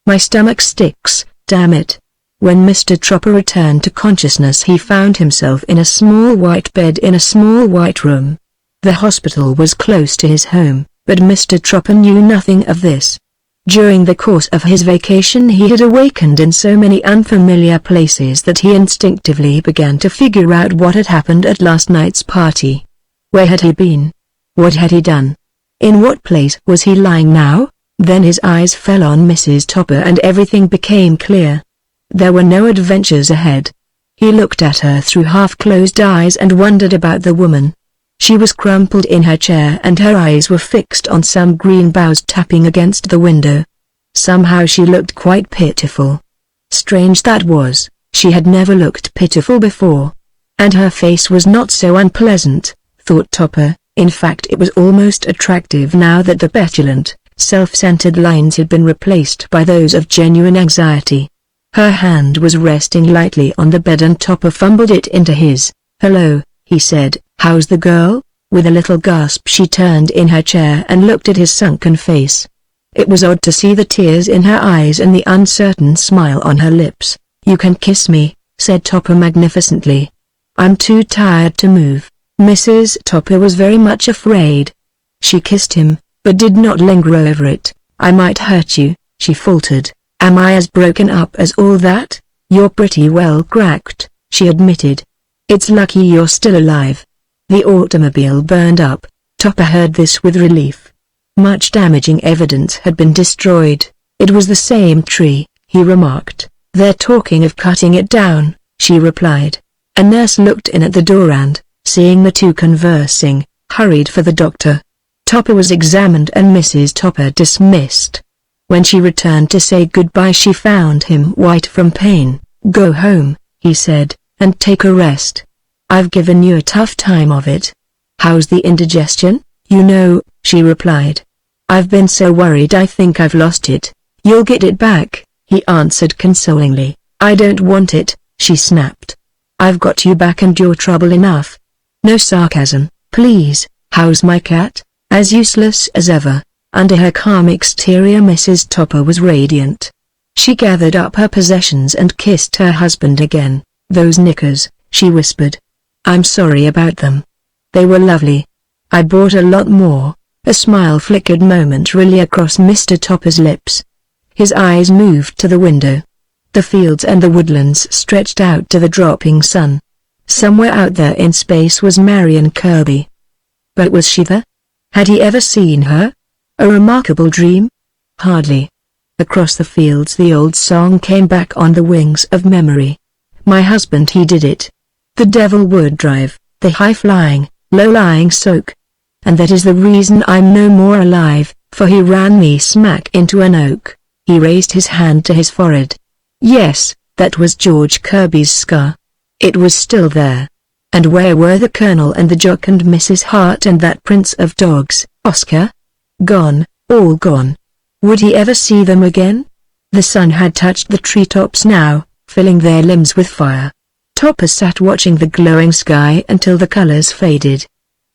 My stomach sticks, damn it. When Mr. Tropper returned to consciousness, he found himself in a small white bed in a small white room. The hospital was close to his home, but Mr. Tropper knew nothing of this. During the course of his vacation he had awakened in so many unfamiliar places that he instinctively began to figure out what had happened at last night's party. Where had he been? What had he done? In what place was he lying now? Then his eyes fell on Mrs. Topper and everything became clear. There were no adventures ahead. He looked at her through half-closed eyes and wondered about the woman. She was crumpled in her chair and her eyes were fixed on some green boughs tapping against the window. Somehow she looked quite pitiful. Strange that was, she had never looked pitiful before. And her face was not so unpleasant, thought Topper. In fact, it was almost attractive now that the petulant, self-centered lines had been replaced by those of genuine anxiety. Her hand was resting lightly on the bed and Topper fumbled it into his. "Hello," he said. "How's the girl?" With a little gasp she turned in her chair and looked at his sunken face. It was odd to see the tears in her eyes and the uncertain smile on her lips. "You can kiss me," said Topper magnificently. "I'm too tired to move." Mrs. Topper was very much afraid. She kissed him, but did not linger over it. "I might hurt you," she faltered. "Am I as broken up as all that?" "You're pretty well cracked," she admitted. "It's lucky you're still alive." The automobile burned up. Topper heard this with relief. Much damaging evidence had been destroyed. "It was the same tree," he remarked. "They're talking of cutting it down," she replied. A nurse looked in at the door and, seeing the two conversing, hurried for the doctor. Topper was examined and Mrs. Topper dismissed. When she returned to say goodbye she found him white from pain. "Go home," he said, "and take a rest. I've given you a tough time of it." "How's the indigestion?" "You know," she replied. "I've been so worried I think I've lost it." "You'll get it back," he answered consolingly. "I don't want it," she snapped. "I've got you back and you're trouble enough." No sarcasm, please. "How's my cat?" As useless as ever. Under her calm exterior Mrs. Topper was radiant. She gathered up her possessions and kissed her husband again. "Those knickers," she whispered. "I'm sorry about them. They were lovely. I bought a lot more." A smile flickered momentarily across Mr. Topper's lips. His eyes moved to the window. The fields and the woodlands stretched out to the dropping sun. Somewhere out there in space was Marion Kirby. But was she there? Had he ever seen her? A remarkable dream? Hardly. Across the fields the old song came back on the wings of memory. "My husband, he did it. The devil would drive, the high-flying, low-lying soak. And that is the reason I'm no more alive, for he ran me smack into an oak." He raised his hand to his forehead. Yes, that was George Kirby's scar. It was still there. And where were the Colonel and the Jock and Mrs. Hart and that prince of dogs, Oscar? Gone, all gone. Would he ever see them again? The sun had touched the treetops now, filling their limbs with fire. Topper sat watching the glowing sky until the colors faded.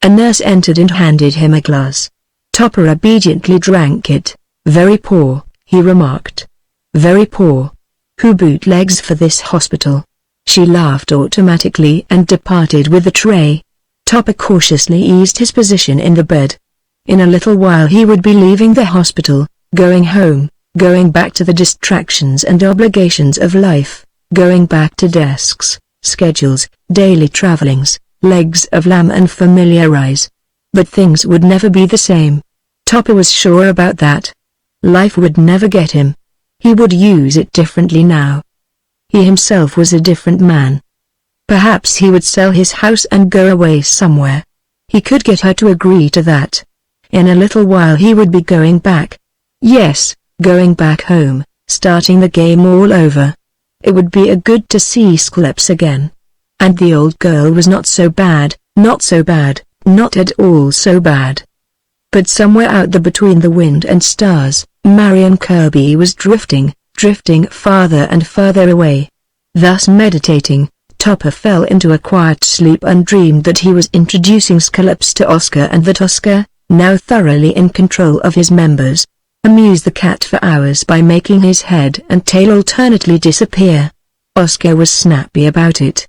A nurse entered and handed him a glass. Topper obediently drank it. "Very poor," he remarked. "Very poor. Who bootlegs for this hospital?" She laughed automatically and departed with the tray. Topper cautiously eased his position in the bed. In a little while he would be leaving the hospital, going home, going back to the distractions and obligations of life, going back to desks, schedules, daily travelings, legs of lamb and familiar eyes. But things would never be the same. Topper was sure about that. Life would never get him. He would use it differently now. He himself was a different man. Perhaps he would sell his house and go away somewhere. He could get her to agree to that. In a little while he would be going back. Yes, going back home, starting the game all over. It would be a good to see Skleps again. And the old girl was not so bad, not so bad, not at all so bad. But somewhere out there between the wind and stars, Marion Kirby was drifting farther and farther away. Thus meditating, Topper fell into a quiet sleep and dreamed that he was introducing Skleps to Oscar and that Oscar, now thoroughly in control of his members, amuse the cat for hours by making his head and tail alternately disappear. Oscar was snappy about it.